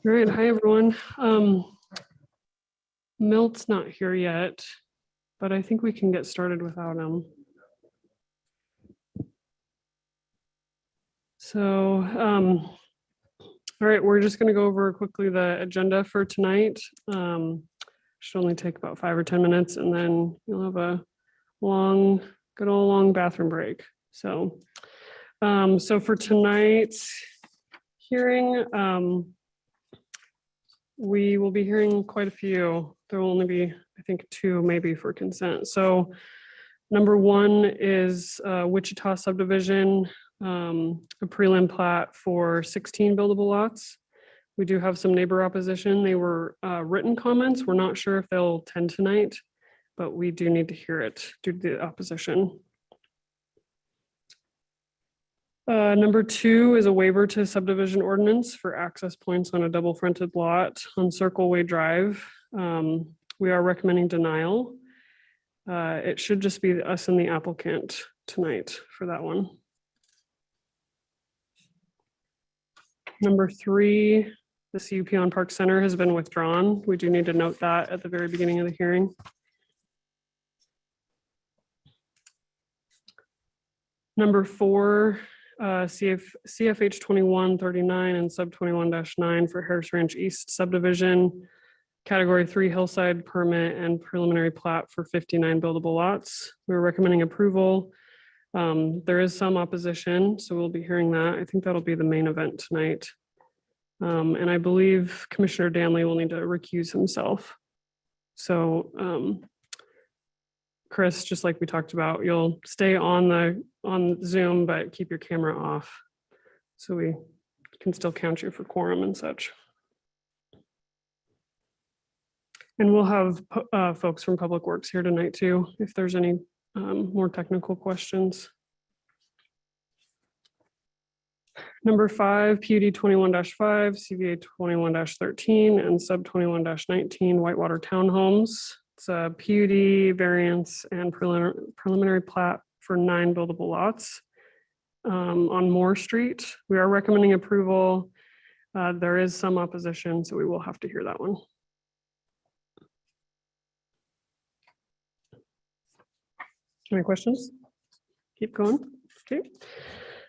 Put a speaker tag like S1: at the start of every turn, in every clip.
S1: All right, hi everyone. Milt's not here yet, but I think we can get started without him. So, all right, we're just going to go over quickly the agenda for tonight. Should only take about 5 or 10 minutes, and then you'll have a good old long bathroom break. So, so for tonight's hearing, we will be hearing quite a few. There will only be, I think, 2 maybe for consent. So number 1 is Wichita subdivision, a prelim plat for 16 buildable lots. We do have some neighbor opposition. They were written comments. We're not sure if they'll attend tonight, but we do need to hear it due to the opposition. Number 2 is a waiver to subdivision ordinance for access points on a double fronted lot on Circleway Drive. We are recommending denial. It should just be us and the applicant tonight for that one. Number 3, the CUP on Park Center has been withdrawn. We do need to note that at the very beginning of the hearing. Number 4, CFH 2139 and sub 21-9 for Harris Ranch East subdivision, category 3 hillside permit and preliminary plat for 59 buildable lots. We're recommending approval. There is some opposition, so we'll be hearing that. I think that'll be the main event tonight. And I believe Commissioner Danley will need to recuse himself. So Chris, just like we talked about, you'll stay on Zoom, but keep your camera off so we can still count you for quorum and such. And we'll have folks from Public Works here tonight too, if there's any more technical questions. Number 5, PUD 21-5, CVA 21-13, and sub 21-19 Whitewater Townhomes. It's a PUD variance and preliminary plat for 9 buildable lots on Moore Street. We are recommending approval. There is some opposition, so we will have to hear that one. Any questions? Keep going. Okay.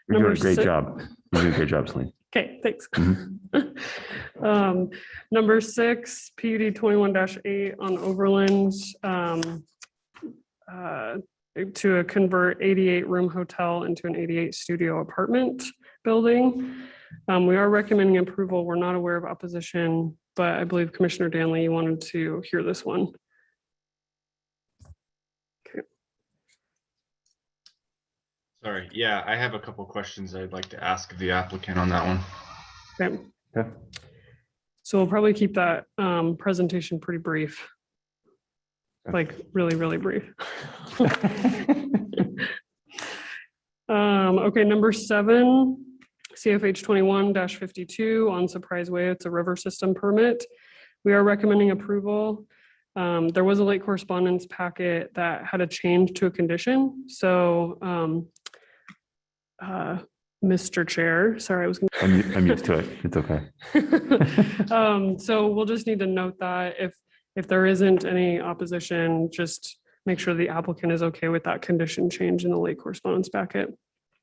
S2: You're doing a great job. You're doing a great job, Celine.
S1: Okay, thanks.
S2: Mm-hmm.
S1: Number 6, PUD 21-8 on Overland to convert 88-room hotel into an 88 studio apartment building. We are recommending approval. We're not aware of opposition, but I believe Commissioner Danley wanted to hear this one. Okay.
S3: Sorry, yeah, I have a couple questions I'd like to ask the applicant on that one.
S1: Okay.
S2: Okay.
S1: So we'll probably keep that presentation pretty brief. Like really, really brief. Okay, number 7, CFH 21-52 on Surprise Way. It's a river system permit. We are recommending approval. There was a late correspondence packet that had a change to a condition. So Mr. Chair, sorry, I was going to...
S2: I'm used to it. It's okay.
S1: So we'll just need to note that if there isn't any opposition, just make sure the applicant is okay with that condition change in the late correspondence packet.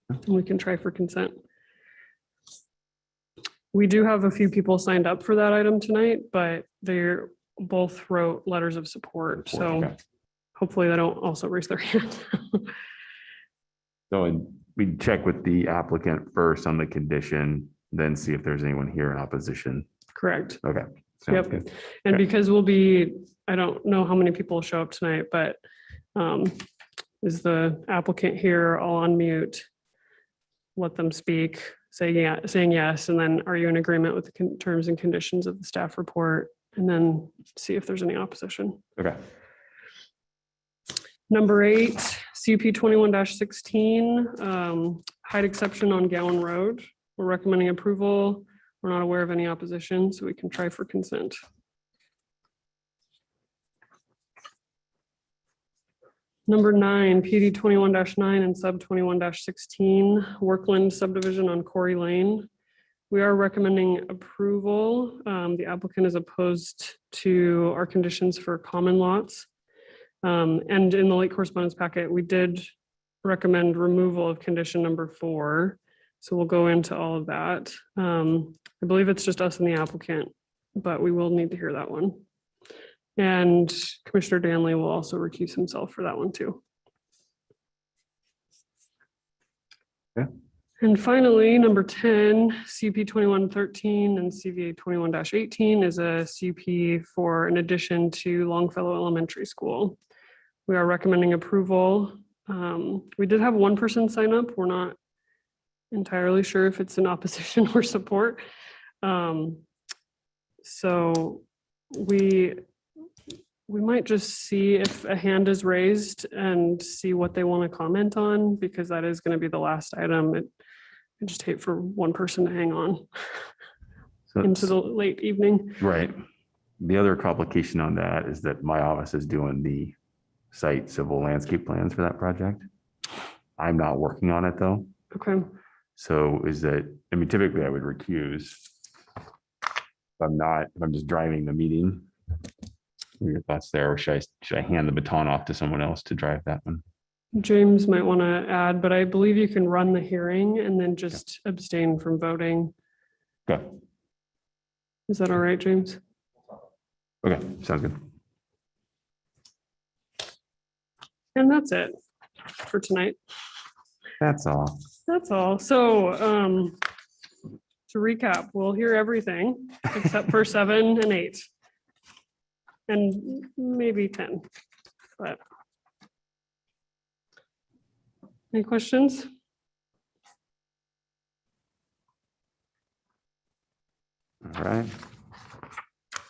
S1: And we can try for consent. We do have a few people signed up for that item tonight, but they both wrote letters of support. So
S2: Okay.
S1: hopefully they don't also raise their hand.
S2: So we check with the applicant first on the condition, then see if there's anyone here in opposition.
S1: Correct.
S2: Okay. Sounds
S1: Yep.
S2: good.
S1: And
S2: Okay.
S1: because I don't know how many people show up tonight, but is the applicant here? I'll unmute, let them speak, saying yes, and then are you in agreement with the terms and conditions of the staff report? And then see if there's any opposition.
S2: Okay.
S1: Number 8, CUP 21-16, height exception on Gowan Road. We're recommending approval. We're not aware of any opposition, so we can try for consent. Number 9, PUD 21-9 and sub 21-16, Workland subdivision on Corey Lane. We are recommending approval. The applicant is opposed to our conditions for common lots. And in the late correspondence packet, we did recommend removal of condition number 4. So we'll go into all of that. I believe it's just us and the applicant, but we will need to hear that one. And Commissioner Danley will also recuse himself for that one too.
S2: Okay.
S1: And finally, number 10, CP 2113 and CVA 21-18 is a CP for an addition to Longfellow Elementary School. We are recommending approval. We did have one person sign up. We're not entirely sure if it's in opposition or support. So we might just see if a hand is raised and see what they want to comment on, because that is going to be the last item. I just hate for one person to hang on
S2: So
S1: into the late evening.
S2: right. The other complication on that is that my office is doing the site civil landscape plans for that project. I'm not working on it though.
S1: Okay.
S2: So is that, I mean, typically I would recuse. If I'm just driving the meeting. Your thoughts there, or should I hand the baton off to someone else to drive that one?
S1: James might want to add, but I believe you can run the hearing and then just abstain from voting.
S2: Okay.
S1: Is that all right, James?
S2: Okay, sounds good.
S1: And that's it for tonight.
S2: That's all.
S1: That's all. So to recap, we'll hear everything except for 7 and 8. And maybe 10, but. Any questions?
S2: All right.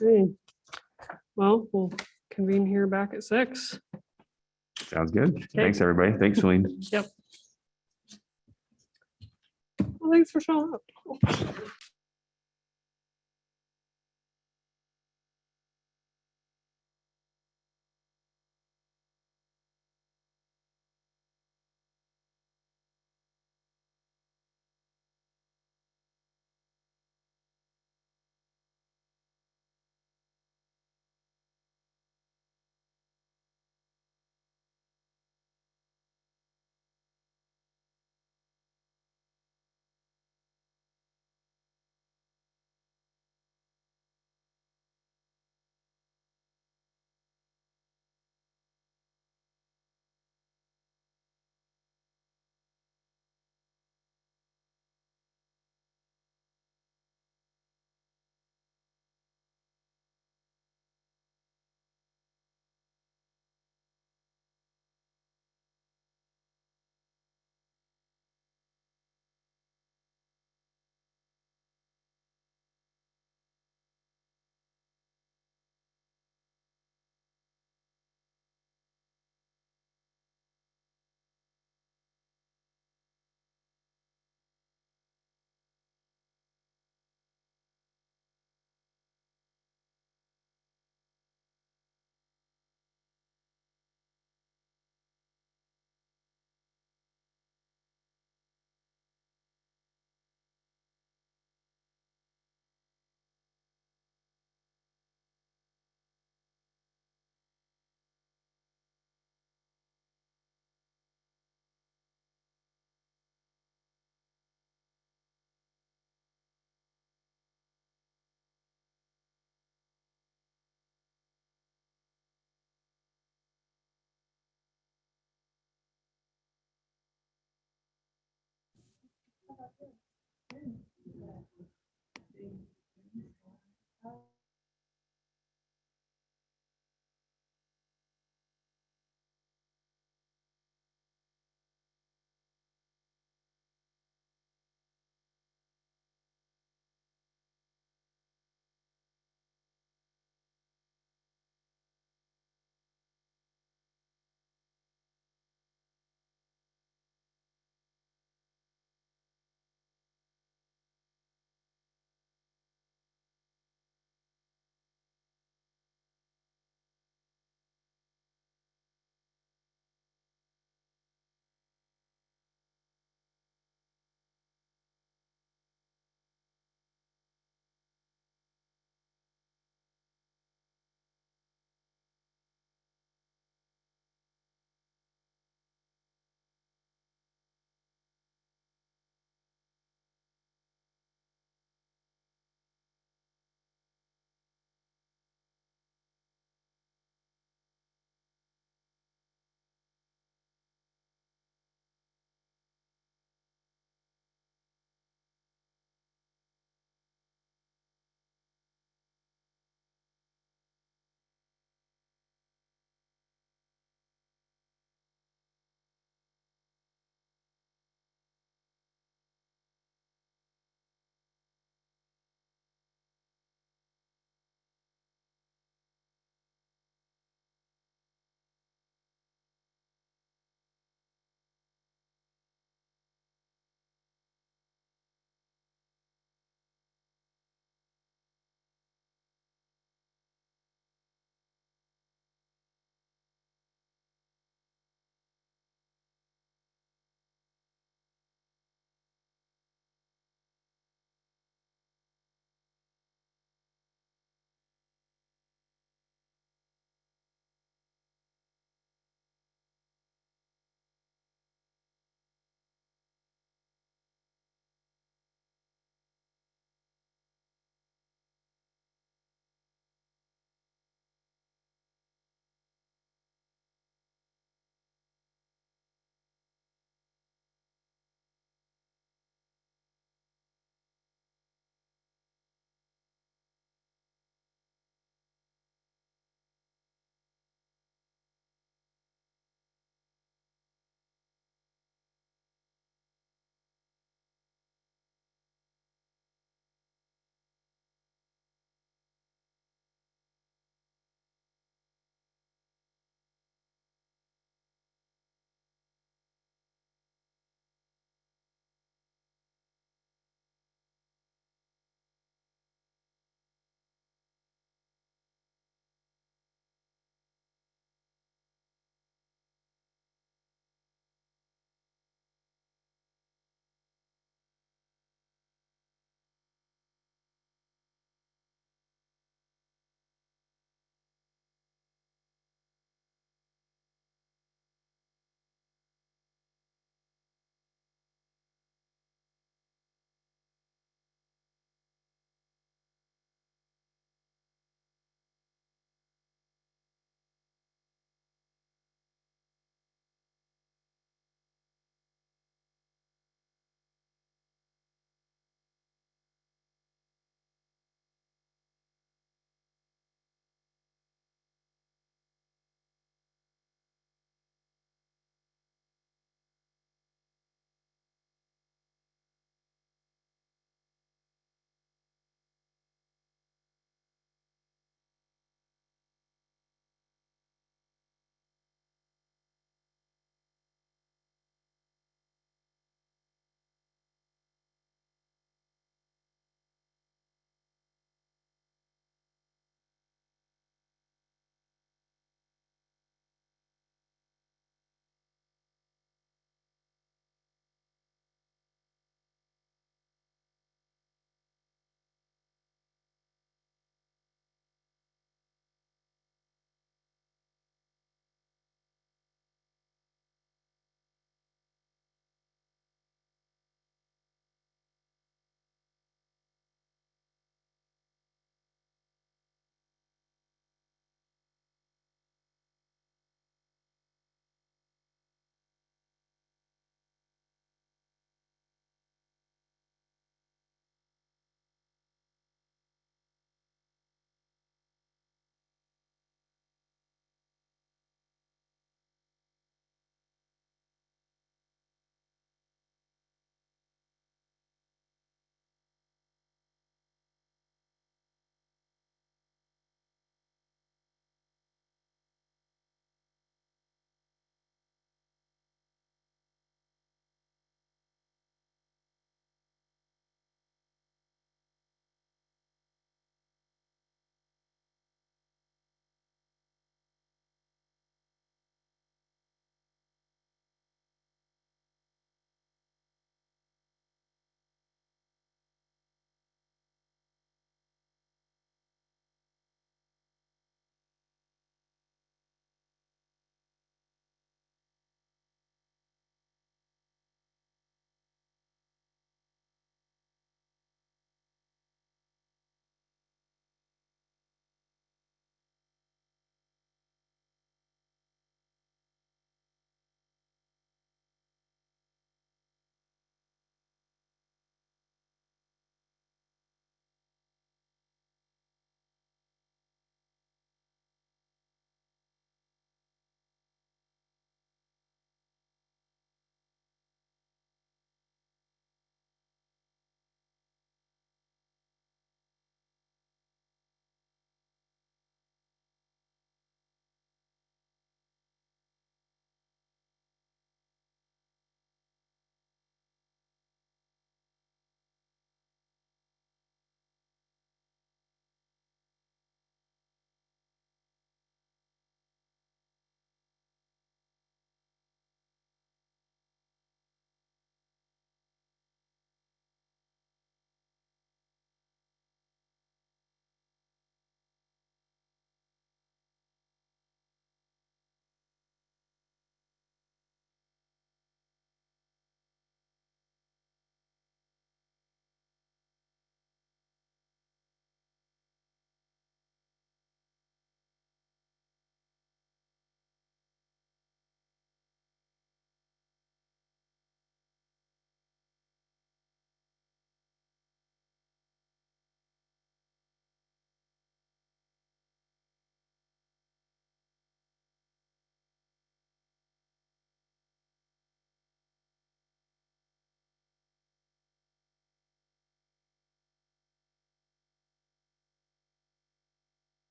S1: Okay. Well, we'll convene here back at 6.
S2: Sounds good. Thanks, everybody. Thanks, Shalene.
S1: Yep. Well, thanks for showing up.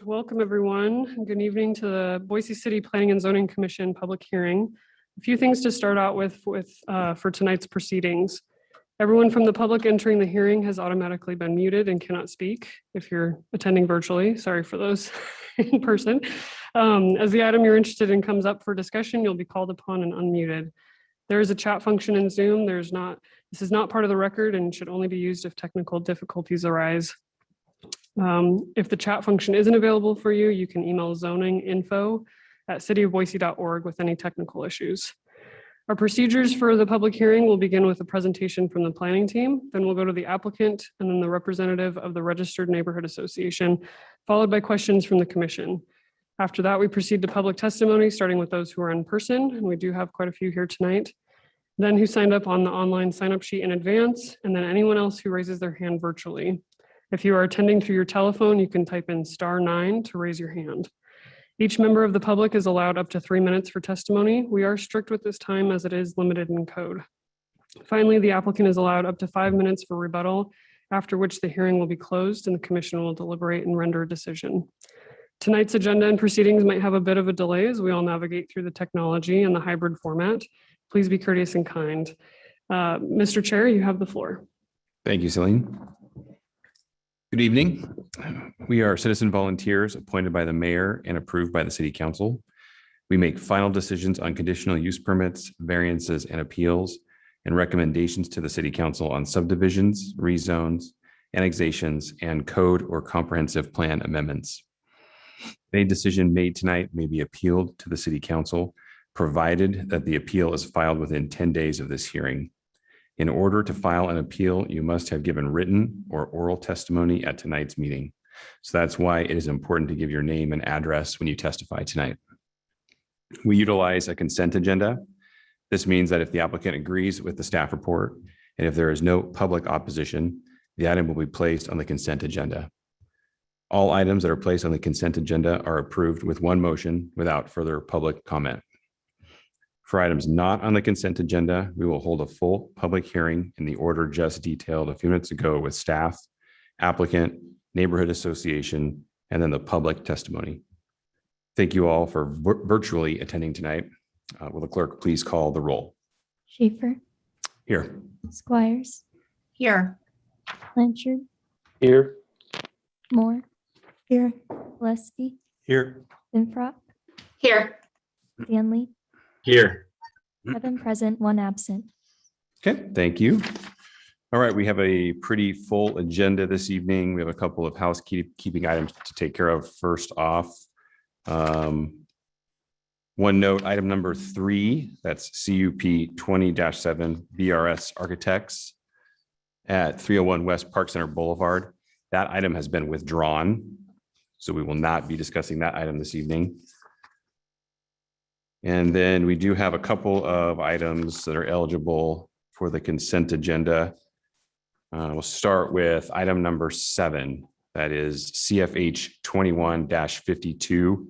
S1: Welcome, everyone. Good evening to the Boise City Planning and Zoning Commission public hearing. A few things to start out with for tonight's proceedings. Everyone from the public entering the hearing has automatically been muted and cannot speak if you're attending virtually. Sorry for those in person. As the item you're interested in comes up for discussion, you'll be called upon and unmuted. There is a chat function in Zoom. This is not part of the record and should only be used if technical difficulties arise. If the chat function isn't available for you, you can email zoninginfo@cityofboise.org with any technical issues. Our procedures for the public hearing will begin with a presentation from the planning team, then we'll go to the applicant and then the representative of the Registered Neighborhood Association, followed by questions from the commission. After that, we proceed to public testimony, starting with those who are in person, and we do have quite a few here tonight, then who signed up on the online sign-up sheet in advance, and then anyone else who raises their hand virtually. If you are attending through your telephone, you can type in *9 to raise your hand. Each member of the public is allowed up to 3 minutes for testimony. We are strict with this time as it is limited in code. Finally, the applicant is allowed up to 5 minutes for rebuttal, after which the hearing will be closed and the commission will deliberate and render a decision. Tonight's agenda and proceedings might have a bit of a delay as we all navigate through the technology and the hybrid format. Please be courteous and kind. Mr. Chair, you have the floor.
S2: Thank you, Celine. Good evening. We are citizen volunteers appointed by the mayor and approved by the city council. We make final decisions on conditional use permits, variances, and appeals, and recommendations to the city council on subdivisions, rezones, annexations, and code or comprehensive plan amendments. Any decision made tonight may be appealed to the city council, provided that the appeal is filed within 10 days of this hearing. In order to file an appeal, you must have given written or oral testimony at tonight's meeting. So that's why it is important to give your name and address when you testify tonight. We utilize a consent agenda. This means that if the applicant agrees with the staff report, and if there is no public opposition, the item will be placed on the consent agenda. All items that are placed on the consent agenda are approved with one motion without further public comment. For items not on the consent agenda, we will hold a full public hearing in the order just detailed a few minutes ago with staff, applicant, neighborhood association, and then the public testimony. Thank you all for virtually attending tonight. Will the clerk please call the roll?
S4: Schaefer,
S2: Here.
S4: Squires,
S5: Here.
S4: Blanchard,
S6: Here.
S4: Moore, here, Gillespie,
S6: Here.
S4: Infront,
S5: Here.
S4: Stanley,
S3: Here.
S4: 7 present, 1 absent.
S2: Okay, thank you. All right, we have a pretty full agenda this evening. We have a couple of housekeeping items to take care of. First off, one note, item number 3, that's CUP 20-7 BRS Architects at 301 West Park Center Boulevard. That item has been withdrawn, so we will not be discussing that item this evening. And then we do have a couple of items that are eligible for the consent agenda. We'll start with item number 7. That is CFH 21-52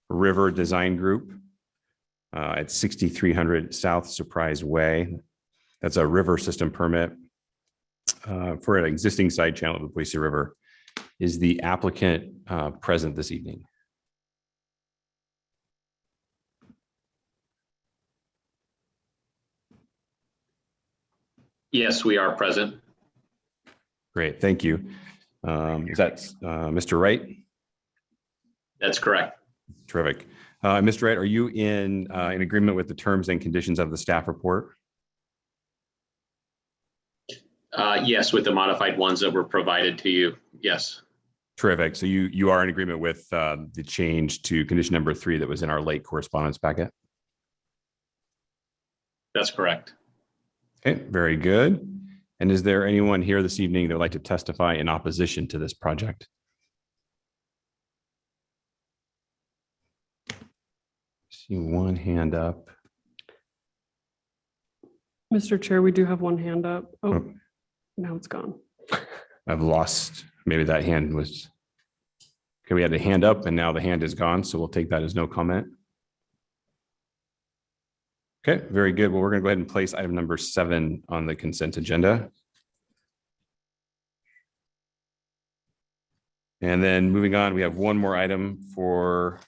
S2: River Design Group at 6300 South Surprise Way. That's a river system permit for an existing side channel of the Boise River. Is the applicant present this evening?
S6: Yes, we are present.
S2: Great, thank you. Is that Mr. Wright?
S6: That's correct.
S2: Terrific. Mr. Wright, are you in agreement with the terms and conditions of the staff report?
S6: Yes, with the modified ones that were provided to you. Yes.
S2: Terrific. So you are in agreement with the change to condition number 3 that was in our late correspondence packet?
S6: That's correct.
S2: Okay, very good. And is there anyone here this evening that would like to testify in opposition to this project? See one hand up.
S1: Mr. Chair, we do have one hand up. Oh,
S2: Oh.
S1: now it's gone.
S2: I've lost, maybe that hand was, okay, we had the hand up and now the hand is gone. So we'll take that as no comment. Okay, very good. Well, we're going to go ahead and place item number 7 on the consent agenda. And then moving on, we have one more item for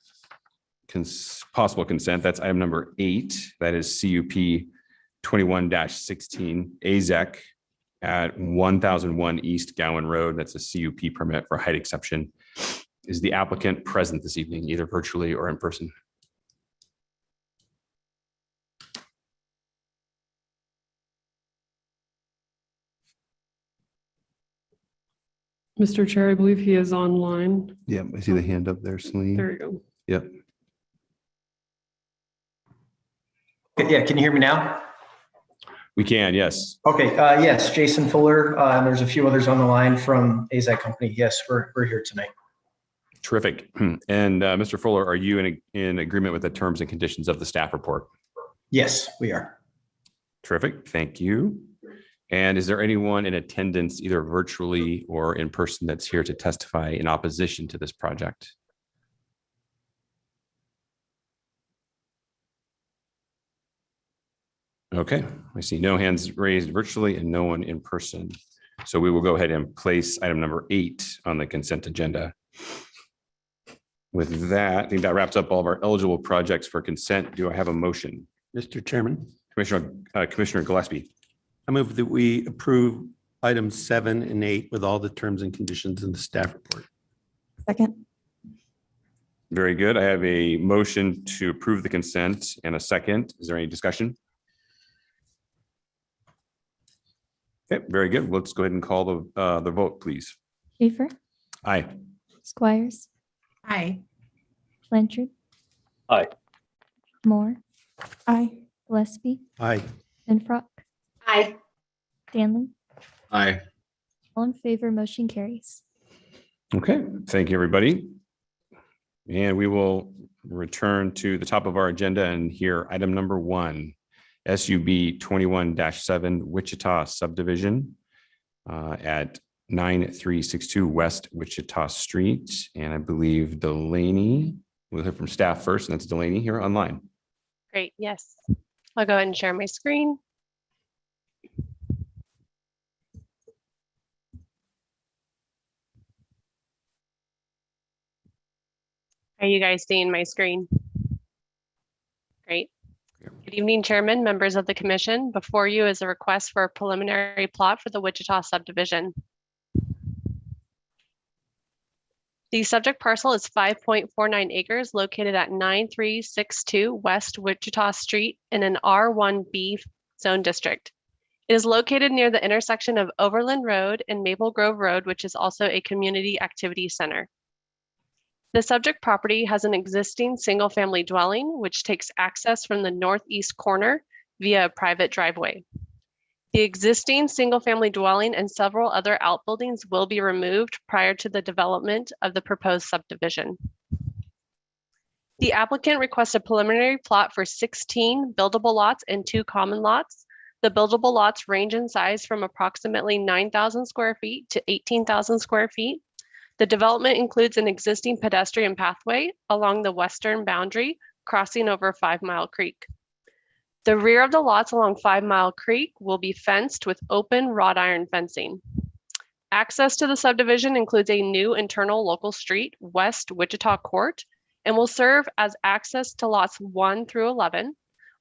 S2: possible consent. That's item number 8. That is CUP 21-16 AZEC at 1001 East Gowan Road. That's a CUP permit for height exception. Is the applicant present this evening, either virtually or in person?
S1: Mr. Chair, I believe he is online.
S5: Yeah, I see the hand up there, Celine.
S1: There you go.
S5: Yep.
S7: Yeah, can you hear me now?
S2: We can, yes.
S7: Okay, yes, Jason Fuller, and there's a few others on the line from AZEC Company. Yes, we're here tonight.
S2: Terrific. And Mr. Fuller, are you in agreement with the terms and conditions of the staff report?
S7: Yes, we are.
S2: Terrific. Thank you. And is there anyone in attendance, either virtually or in person, that's here to testify in opposition to this project? Okay, I see no hands raised virtually and no one in person. So we will go ahead and place item number 8 on the consent agenda. With that, I think that wraps up all of our eligible projects for consent. Do I have a motion?
S8: Mr. Chairman,
S2: Commissioner Gillespie.
S8: I move that we approve items 7 and 8 with all the terms and conditions in the staff report.
S4: Second.
S2: Very good. I have a motion to approve the consent and a second. Is there any discussion? Okay, very good. Let's go ahead and call the vote, please.
S4: Schaefer,
S2: Aye.
S4: Squires,
S9: Aye.
S4: Blanchard.
S6: Aye.
S4: Moore. Aye. Gillespie
S8: Aye.
S4: and Frock.
S9: Aye.
S4: Stanley.
S3: Aye.
S4: All in favor, motion carries.
S2: Okay, thank you, everybody. And we will return to the top of our agenda and hear item number 1, SUB 21-7 Wichita subdivision at 9362 West Wichita Street. And I believe Delaney, we'll hear from staff first, and that's Delaney here online.
S10: Great, yes. I'll go ahead and share my screen. Are you guys seeing my screen? Great. Good evening, Chairman, members of the commission. Before you is a request for a preliminary plot for the Wichita subdivision. The subject parcel is 5.49 acres located at 9362 West Wichita Street in an R1B zone district. It is located near the intersection of Overland Road and Maple Grove Road, which is also a community activity center. The subject property has an existing single-family dwelling, which takes access from the northeast corner via a private driveway. The existing single-family dwelling and several other outbuildings will be removed prior to the development of the proposed subdivision. The applicant requests a preliminary plot for 16 buildable lots and 2 common lots. The buildable lots range in size from approximately 9,000 square feet to 18,000 square feet. The development includes an existing pedestrian pathway along the western boundary, crossing over 5 Mile Creek. The rear of the lots along 5 Mile Creek will be fenced with open wrought iron fencing. Access to the subdivision includes a new internal local street, West Wichita Court, and will serve as access to lots 1 through 11.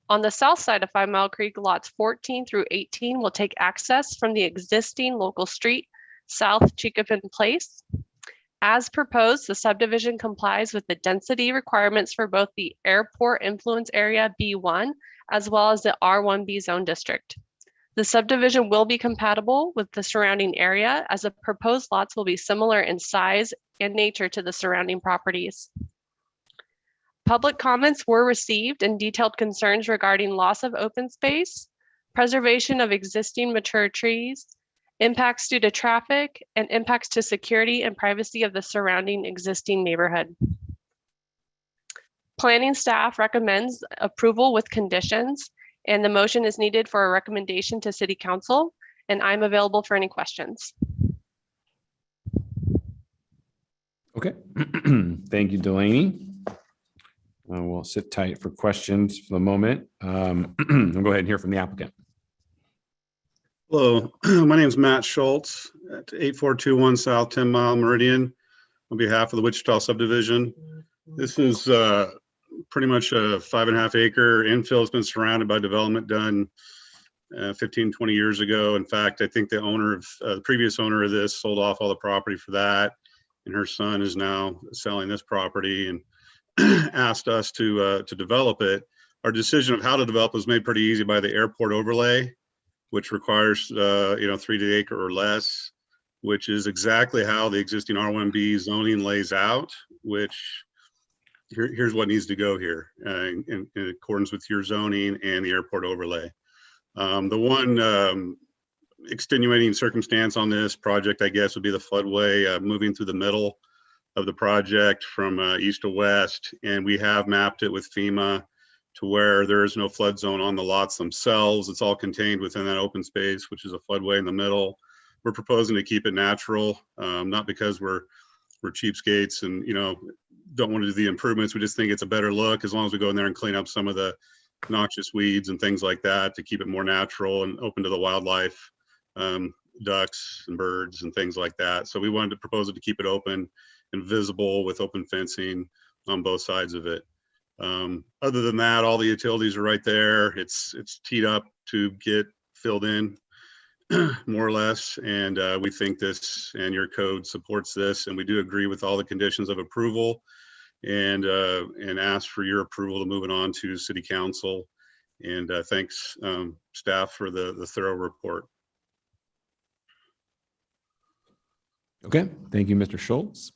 S10: On the south side of 5 Mile Creek, lots 14 through 18 will take access from the existing local street, South Chicopin Place. As proposed, the subdivision complies with the density requirements for both the Airport Influence Area B1 as well as the R1B zone district. The subdivision will be compatible with the surrounding area as the proposed lots will be similar in size and nature to the surrounding properties. Public comments were received and detailed concerns regarding loss of open space, preservation of existing mature trees, impacts due to traffic, and impacts to security and privacy of the surrounding existing neighborhood. Planning staff recommends approval with conditions, and the motion is needed for a recommendation to City Council, and I'm available for any questions.
S2: Okay, thank you, Delaney. We'll sit tight for questions for the moment. We'll go ahead and hear from the applicant.
S11: Hello, my name is Matt Schultz at 8421 South 10 Mile Meridian.
S9: on behalf of the Wichita subdivision. This is pretty much a 5.5 acre infill. It's been surrounded by development done 15, 20 years ago. In fact, I think the previous owner of this sold off all the property for that. And her son is now selling this property and asked us to develop it. Our decision of how to develop was made pretty easy by the airport overlay, which requires 3 acre or less, which is exactly how the existing R1B zoning lays out, which here's what needs to go here in accordance with your zoning and the airport overlay. The one extenuating circumstance on this project, I guess, would be the floodway moving through the middle of the project from east to west. And we have mapped it with FEMA to where there is no flood zone on the lots themselves. It's all contained within that open space, which is a floodway in the middle. We're proposing to keep it natural, not because we're cheapskates and don't want to do the improvements. We just think it's a better look as long as we go in there and clean up some of the noxious weeds and things like that to keep it more natural and open to the wildlife, ducks and birds and things like that. So we wanted to propose it to keep it open and visible with open fencing on both sides of it. Other than that, all the utilities are right there. It's teed up to get filled in more or less. And we think this and your code supports this. And we do agree with all the conditions of approval and ask for your approval to move it on to city council. And thanks staff for the thorough report.
S2: Okay, thank you, Mr. Schultz.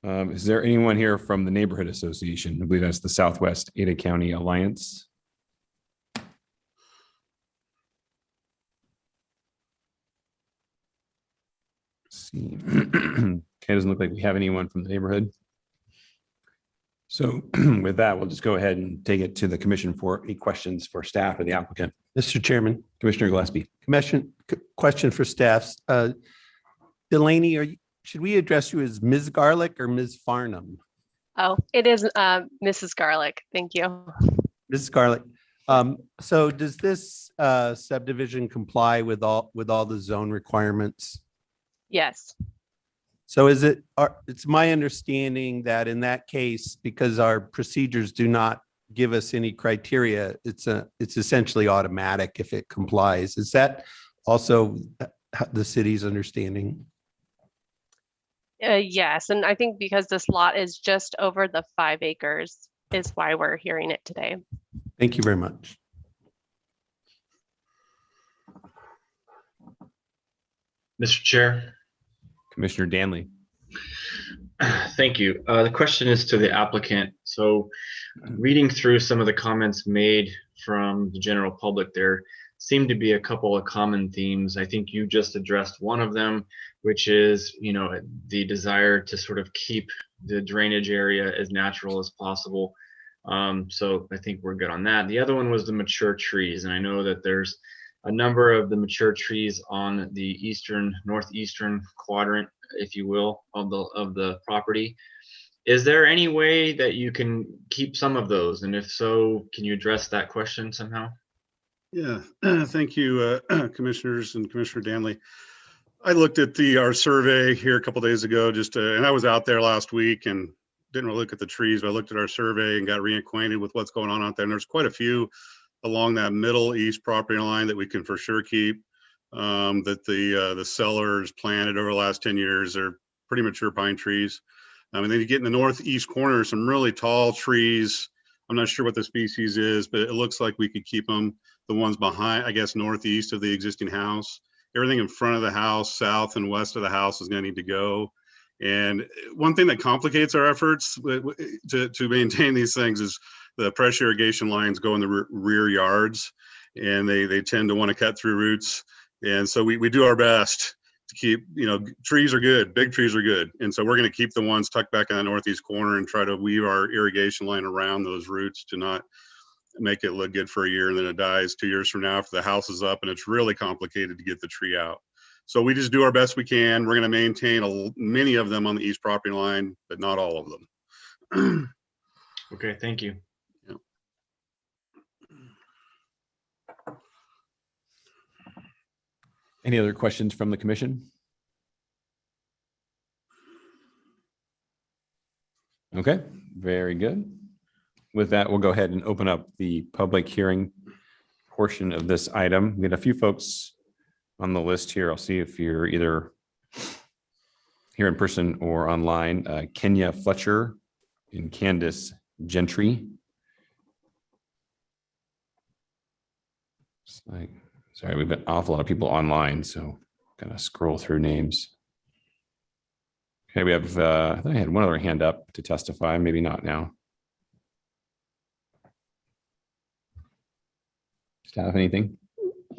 S2: Is there anyone here from the Neighborhood Association? I believe that's the Southwest Ada County Alliance. Let's see. Okay, doesn't look like we have anyone from the neighborhood. So with that, we'll just go ahead and take it to the commission for any questions for staff or the applicant.
S8: Mr. Chairman,
S2: Commissioner Gillespie.
S8: question for staff. Delaney, should we address you as Ms. Garlick or Ms. Farnham?
S10: Oh, it is Mrs. Garlick. Thank you.
S8: Mrs. Garlick. So does this subdivision comply with all the zone requirements?
S10: Yes.
S8: So it's my understanding that in that case, because our procedures do not give us any criteria, it's essentially automatic if it complies. Is that also the city's understanding?
S10: Yes, and I think because this lot is just over the 5 acres is why we're hearing it today.
S8: Thank you very much.
S3: Mr. Chair.
S2: Commissioner Danley.
S3: Thank you. The question is to the applicant. So reading through some of the comments made from the general public, there seem to be a couple of common themes. I think you just addressed one of them, which is, the desire to sort of keep the drainage area as natural as possible. So I think we're good on that. The other one was the mature trees. And I know that there's a number of the mature trees on the northeastern quadrant, if you will, of the property. Is there any way that you can keep some of those? And if so, can you address that question somehow?
S9: Yeah, thank you, commissioners and Commissioner Danley. I looked at our survey here a couple days ago, and I was out there last week and didn't really look at the trees, but I looked at our survey and got reacquainted with what's going on out there. And there's quite a few along that middle east property line that we can for sure keep. That the sellers planted over the last 10 years. They're pretty mature pine trees. And then you get in the northeast corner, some really tall trees. I'm not sure what the species is, but it looks like we could keep them. The ones behind, I guess, northeast of the existing house. Everything in front of the house, south and west of the house is going to need to go. And one thing that complicates our efforts to maintain these things is the pressure irrigation lines go in the rear yards, and they tend to want to cut through roots. And so we do our best to keep, trees are good, big trees are good. And so we're going to keep the ones tucked back in the northeast corner and try to weave our irrigation line around those roots to not make it look good for a year and then it dies 2 years from now after the house is up, and it's really complicated to get the tree out. So we just do our best we can. We're going to maintain many of them on the east property line, but not all of them.
S3: Okay, thank you.
S9: Yeah.
S2: Any other questions from the commission? Okay, very good. With that, we'll go ahead and open up the public hearing portion of this item. We got a few folks on the list here. I'll see if you're either here in person or online. Kenya Fletcher and Candace Gentry. It's like, sorry, we've got an awful lot of people online, so gotta scroll through names. Okay, we have, I think I had one other hand up to testify, maybe not now. Staff, anything?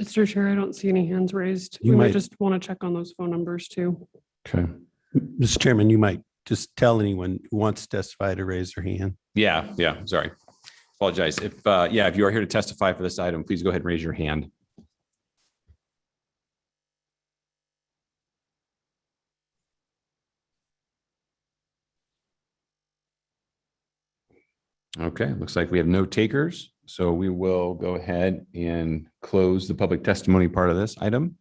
S1: Mr. Chair, I don't see any hands raised.
S8: You
S1: We might
S8: might-
S1: just want to check on those phone numbers too.
S2: Okay.
S8: Mr. Chairman, you might just tell anyone who wants to testify to raise their hand.
S2: Yeah, sorry. Apologize. If you are here to testify for this item, please go ahead and raise your hand. Okay, looks like we have no takers, so we will go ahead and close the public testimony part of this item.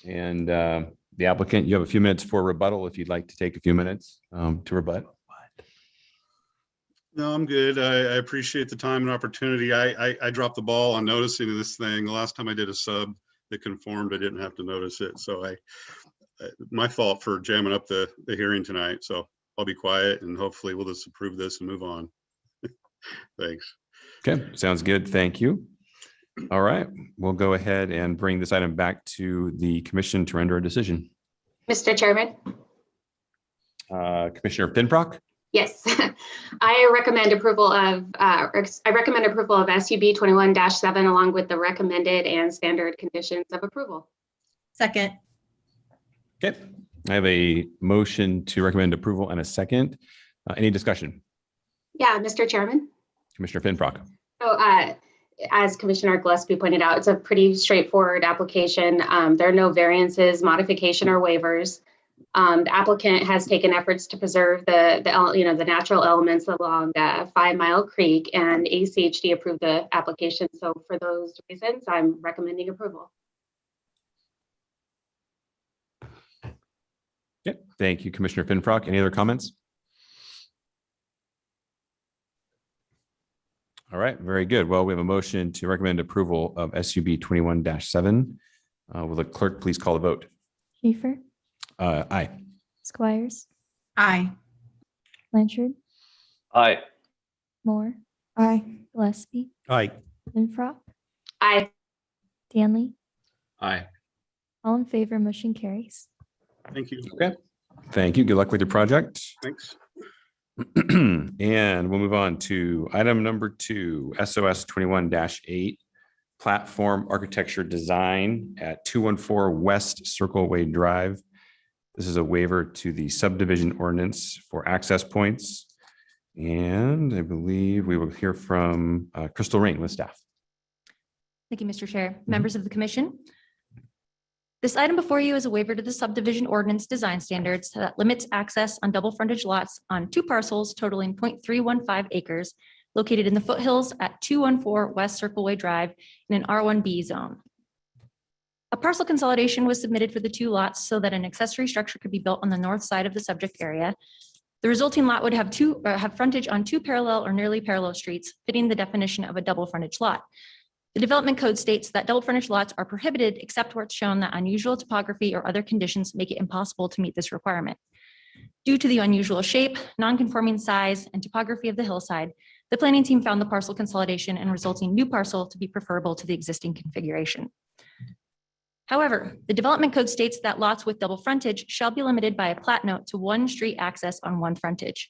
S2: And the applicant, you have a few minutes for rebuttal if you'd like to take a few minutes to rebut.
S9: No, I'm good. I appreciate the time and opportunity. I dropped the ball on noticing this thing. The last time I did a sub that conformed, I didn't have to notice it. So my fault for jamming up the hearing tonight. So I'll be quiet and hopefully we'll just approve this and move on. Thanks.
S2: Okay, sounds good. Thank you. All right, we'll go ahead and bring this item back to the commission to render a decision.
S11: Mr. Chairman?
S2: Commissioner Finbrock?
S11: Yes. I recommend approval of SUB 21-7 along with the recommended and standard conditions of approval.
S12: Second.
S2: Okay, I have a motion to recommend approval and a second. Any discussion?
S11: Yeah, Mr. Chairman.
S2: Commissioner Finbrock?
S11: So as Commissioner Gillespie pointed out, it's a pretty straightforward application. There are no variances, modification, or waivers. The applicant has taken efforts to preserve the natural elements along 5 Mile Creek, and ACHD approved the application. So for those reasons, I'm recommending approval.
S2: Okay, thank you, Commissioner Finbrock. Any other comments? All right, very good. Well, we have a motion to recommend approval of SUB 21-7. Will the clerk please call the vote?
S4: Schaefer,
S2: Aye.
S4: Squires,
S12: Aye.
S4: Blanchard,
S6: Aye.
S4: Moore,
S12: Aye.
S4: Gillespie,
S8: Aye.
S4: Linfrock,
S11: Aye.
S4: Danley.
S3: Aye.
S4: All in favor, motion carries.
S9: Thank you.
S2: Okay, thank you. Good luck with your project.
S9: Thanks.
S2: And we'll move on to item number 2, SOS 21-8, platform architecture design at 214 West Circleway Drive. This is a waiver to the subdivision ordinance for access points. And I believe we will hear from Crystal Rain with staff.
S13: Thank you, Mr. Chair. Members of the commission. This item before you is a waiver to the subdivision ordinance design standards that limits access on double frontage lots on 2 parcels totaling 0.315 acres located in the foothills at 214 West Circleway Drive in an R1B zone. A parcel consolidation was submitted for the 2 lots so that an accessory structure could be built on the north side of the subject area. The resulting lot would have frontage on 2 parallel or nearly parallel streets, fitting the definition of a double frontage lot. The development code states that double frontage lots are prohibited except where it's shown that unusual topography or other conditions make it impossible to meet this requirement. Due to the unusual shape, non-conforming size, and topography of the hillside, the planning team found the parcel consolidation and resulting new parcel to be preferable to the existing configuration. However, the development code states that lots with double frontage shall be limited by a plat note to 1 street access on 1 frontage.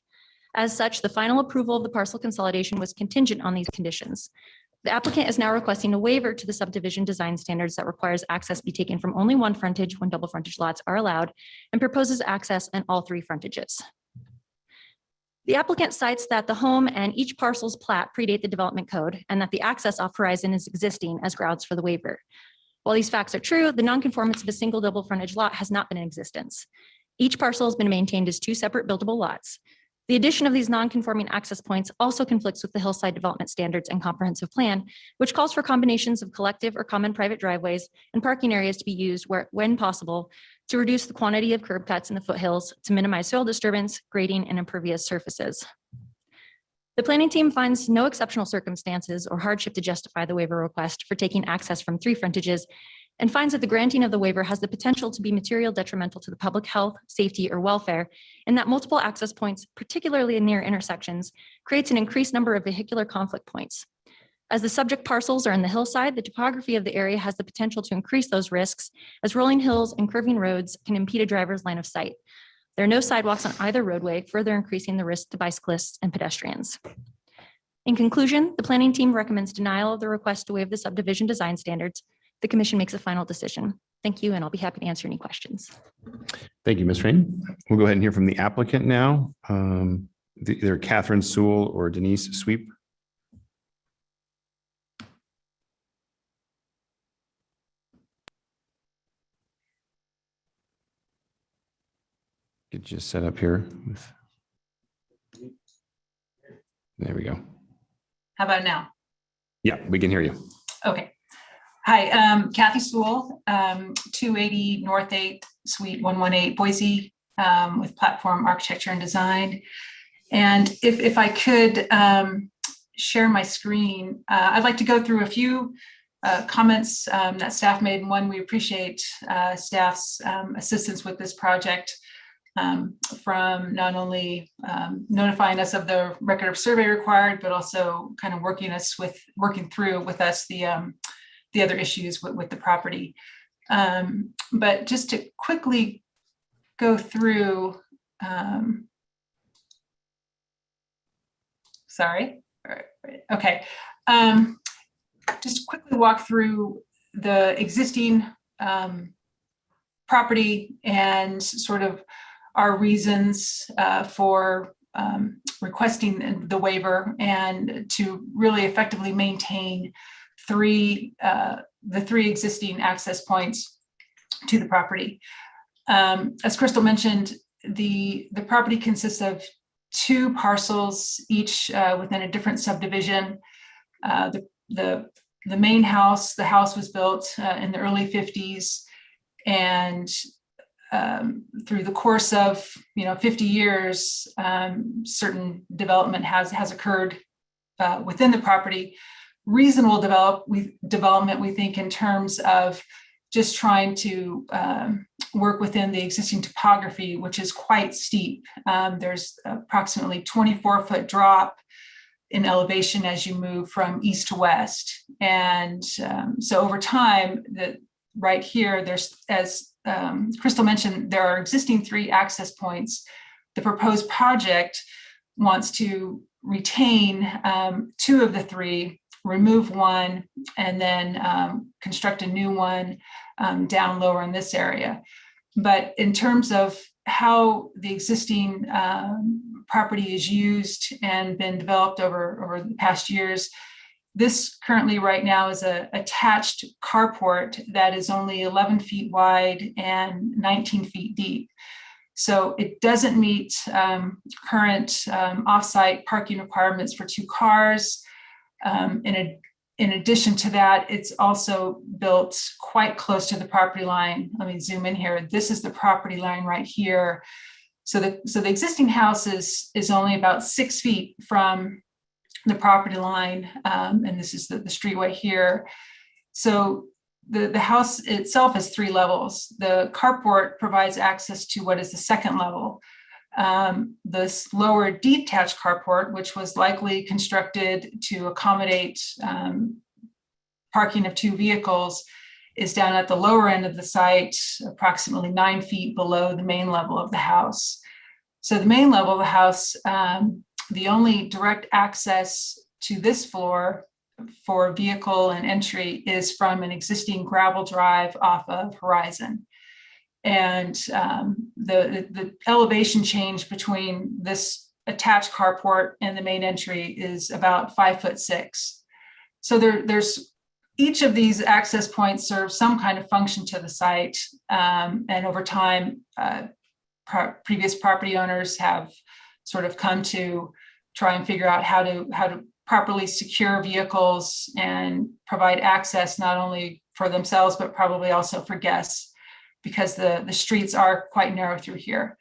S13: As such, the final approval of the parcel consolidation was contingent on these conditions. The applicant is now requesting a waiver to the subdivision design standards that requires access be taken from only 1 frontage when double frontage lots are allowed and proposes access on all 3 frontages. The applicant cites that the home and each parcel's plat predate the development code and that the access off horizon is existing as grounds for the waiver. While these facts are true, the nonconformance of a single double frontage lot has not been in existence. Each parcel has been maintained as 2 separate buildable lots. The addition of these non-conforming access points also conflicts with the hillside development standards and comprehensive plan, which calls for combinations of collective or common private driveways and parking areas to be used when possible to reduce the quantity of curb cuts in the foothills to minimize soil disturbance, grading, and impervious surfaces. The planning team finds no exceptional circumstances or hardship to justify the waiver request for taking access from 3 frontages and finds that the granting of the waiver has the potential to be material detrimental to the public health, safety, or welfare, and that multiple access points, particularly near intersections, creates an increased number of vehicular conflict points. As the subject parcels are in the hillside, the topography of the area has the potential to increase those risks, as rolling hills and curving roads can impede a driver's line of sight. There are no sidewalks on either roadway, further increasing the risk to bicyclists and pedestrians. In conclusion, the planning team recommends denial of the request to waive the subdivision design standards. The commission makes a final decision. Thank you, and I'll be happy to answer any questions.
S2: Thank you, Ms. Rain. We'll go ahead and hear from the applicant now. Either Catherine Sewell or Denise Sweep. Get you set up here with. There we go.
S14: How about now?
S2: Yeah, we can hear you.
S14: Okay. Hi, Kathy Sewell, 280 North 8, Suite 118, Boise, with Platform Architecture and Design. And if I could share my screen, I'd like to go through a few comments that staff made. One, we appreciate staff's assistance with this project, from not only notifying us of the record of survey required, but also kind of working through with us the other issues with the property. But just to quickly go through, sorry, okay. Just quickly walk through the existing property and sort of our reasons for requesting the waiver and to really effectively maintain the three existing access points to the property. As Crystal mentioned, the property consists of 2 parcels, each within a different subdivision. The main house, the house was built in the early 50s, and through the course of 50 years, certain development has occurred within the property. Reasonable development, we think, in terms of just trying to work within the existing topography, which is quite steep. There's approximately 24-foot drop in elevation as you move from east to west. And so over time, right here, there's, as Crystal mentioned, there are existing 3 access points. The proposed project wants to retain 2 of the 3, remove 1, and then construct a new one down lower in this area. But in terms of how the existing property is used and been developed over the past years, this currently right now is an attached carport that is only 11 feet wide and 19 feet deep. So it doesn't meet current off-site parking requirements for 2 cars. In addition to that, it's also built quite close to the property line. Let me zoom in here. This is the property line right here. So the existing house is only about 6 feet from the property line, and this is the streetway here. So the house itself is 3 levels. The carport provides access to what is the 2nd level. This lower detached carport, which was likely constructed to accommodate parking of 2 vehicles, is down at the lower end of the site, approximately 9 feet below the main level of the house. So the main level of the house, the only direct access to this floor for vehicle and entry is from an existing gravel drive off of Horizon. And the elevation change between this attached carport and the main entry is about 5'6". So there's each of these access points serves some kind of function to the site. And over time, previous property owners have sort of come to try and figure out how to properly secure vehicles and provide access not only for themselves, but probably also for guests, because the streets are quite narrow through here.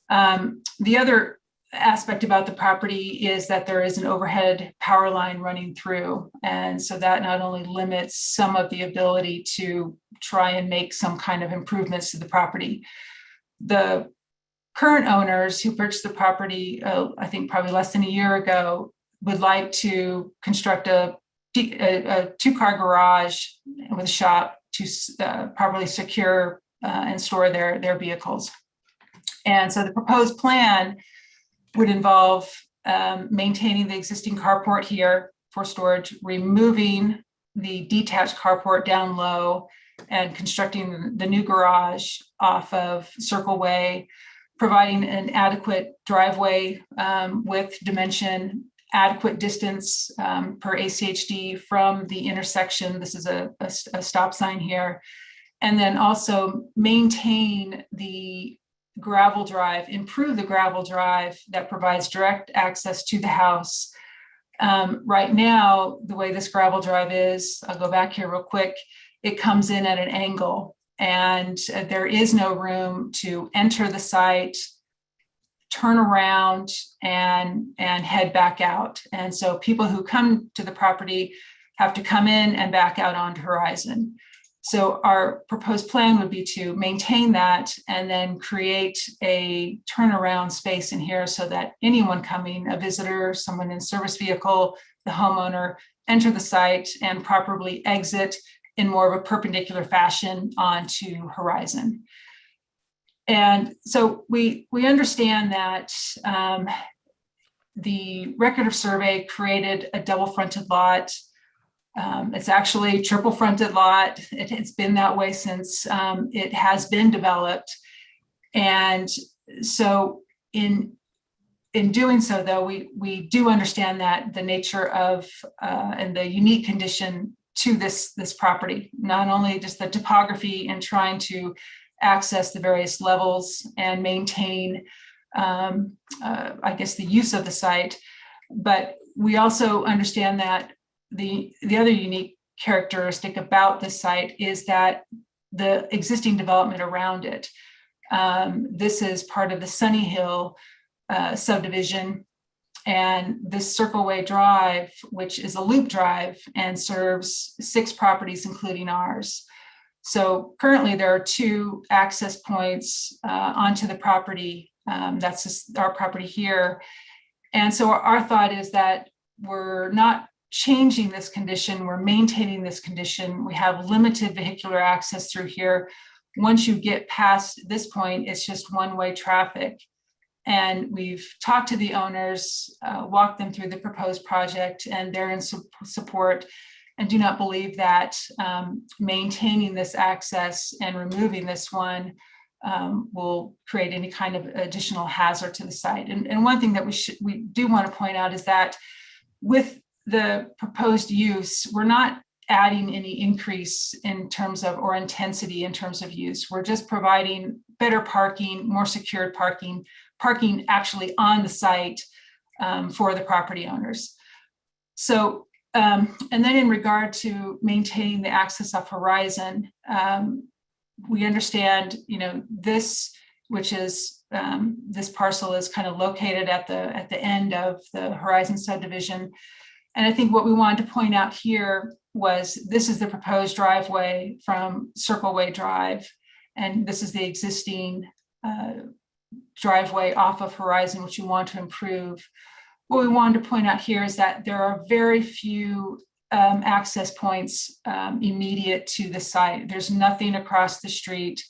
S14: The other aspect about the property is that there is an overhead power line running through. And so that not only limits some of the ability to try and make some kind of improvements to the property. The current owners who purchased the property, I think probably less than a year ago, would like to construct a two-car garage with a shop to properly secure and store their vehicles. And so the proposed plan would involve maintaining the existing carport here for storage, removing the detached carport down low, and constructing the new garage off of Circle Way, providing an adequate driveway width, dimension, adequate distance per ACHD from the intersection. This is a stop sign here. And then also maintain the gravel drive, improve the gravel drive that provides direct access to the house. Right now, the way this gravel drive is, I'll go back here real quick, it comes in at an angle, and there is no room to enter the site, turn around, and head back out. And so people who come to the property have to come in and back out onto Horizon. So our proposed plan would be to maintain that and then create a turnaround space in here so that anyone coming, a visitor, someone in a service vehicle, the homeowner, enter the site and properly exit in more of a perpendicular fashion onto Horizon. And so we understand that the record of survey created a double fronted lot. It's actually a triple fronted lot. It's been that way since it has been developed. And so in doing so, though, we do understand that the nature of and the unique condition to this property, not only just the topography and trying to access the various levels and maintain, I guess, the use of the site, but we also understand that the other unique characteristic about this site is that the existing development around it. This is part of the Sunny Hill subdivision, and this Circle Way Drive, which is a loop drive and serves 6 properties, including ours. So currently there are 2 access points onto the property. That's just our property here. And so our thought is that we're not changing this condition, we're maintaining this condition. We have limited vehicular access through here. Once you get past this point, it's just one-way traffic. And we've talked to the owners, walked them through the proposed project, and they're in support and do not believe that maintaining this access and removing this one will create any kind of additional hazard to the site. And one thing that we do want to point out is that with the proposed use, we're not adding any increase in terms of, or intensity in terms of use. We're just providing better parking, more secured parking actually on the site for the property owners. So, and then in regard to maintaining the access of Horizon, we understand, this, which is this parcel is kind of located at the end of the Horizon subdivision. And I think what we wanted to point out here was this is the proposed driveway from Circle Way Drive, and this is the existing driveway off of Horizon, which we want to improve. What we wanted to point out here is that there are very few access points immediate to the site. There's nothing across the street,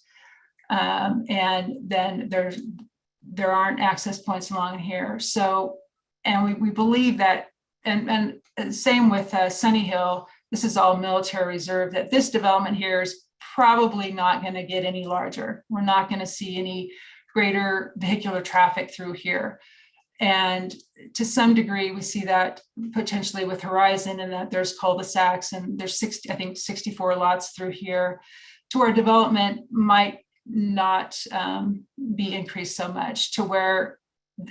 S14: and then there aren't access points along here. So, and we believe that, and same with Sunny Hill, this is all military reserve, that this development here is probably not going to get any larger. We're not going to see any greater vehicular traffic through here. And to some degree, we see that potentially with Horizon, and that there's cul-de-sacs, and there's 64 lots through here, to where development might not be increased so much, to where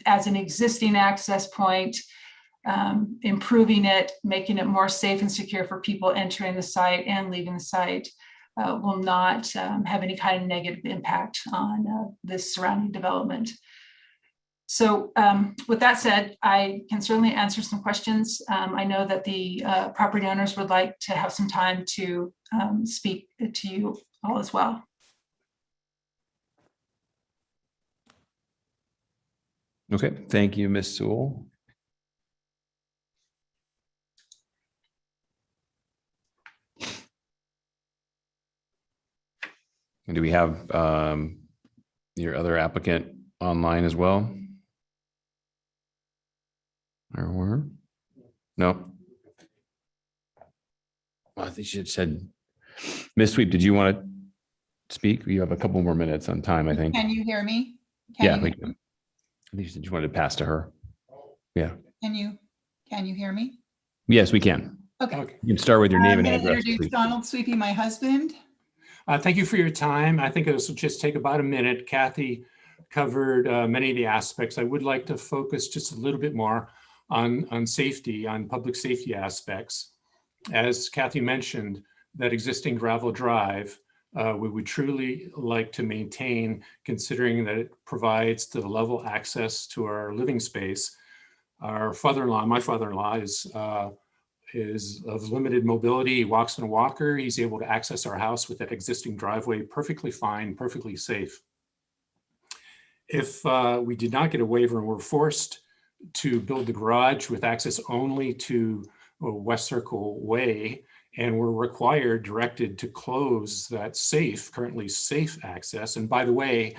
S14: as an existing access point, improving it, making it more safe and secure for people entering the site and leaving the site will not have any kind of negative impact on this surrounding development. So with that said, I can certainly answer some questions. I know that the property owners would like to have some time to speak to you all as well.
S2: Okay, thank you, Ms. Sewell. And do we have your other applicant online as well? Or no? I think she had said, Ms. Sweep, did you want to speak? You have a couple more minutes on time, I think.
S15: Can you hear me? Can
S2: Yeah,
S15: you-
S2: we can. I think you said you wanted to pass to her. Yeah.
S15: Can you hear me?
S2: Yes, we can.
S15: Okay.
S2: You can start with your name and
S15: I'm gonna
S2: address,
S15: introduce
S2: please.
S15: Donald Sweepy, my husband.
S16: Thank you for your time. I think this will just take about a minute. Kathy covered many of the aspects. I would like to focus just a little bit more on safety, on public safety aspects. As Kathy mentioned, that existing gravel drive, we would truly like to maintain, considering that it provides the level access to our living space. Our father-in-law, my father-in-law is of limited mobility. He walks in a walker. He's able to access our house with that existing driveway perfectly fine, perfectly safe. If we did not get a waiver and were forced to build the garage with access only to West Circle Way, and we're required, directed to close that currently safe access. And by the way,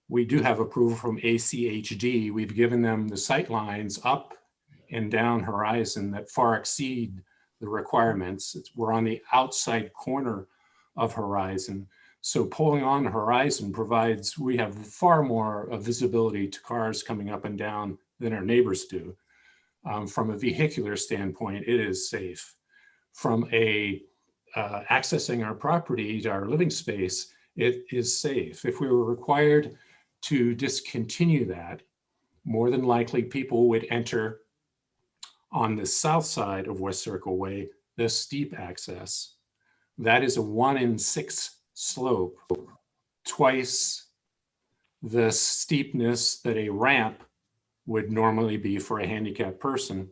S16: we do have approval from ACHD. We've given them the sight lines up and down Horizon that far exceed the requirements. We're on the outside corner of Horizon. So pulling on Horizon we have far more visibility to cars coming up and down than our neighbors do. From a vehicular standpoint, it is safe. From accessing our property to our living space, it is safe. If we were required to discontinue that, more than likely people would enter on the south side of West Circle Way, the steep access. That is a 1 in 6 slope, twice the steepness that a ramp would normally be for a handicapped person.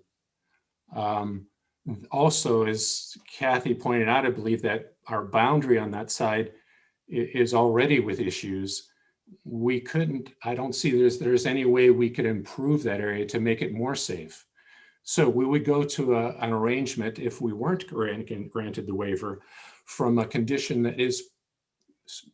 S16: Also, as Kathy pointed out, I believe that our boundary on that side is already with issues. I don't see there's any way we could improve that area to make it more safe. So we would go to an arrangement, if we weren't granted the waiver, from a condition that is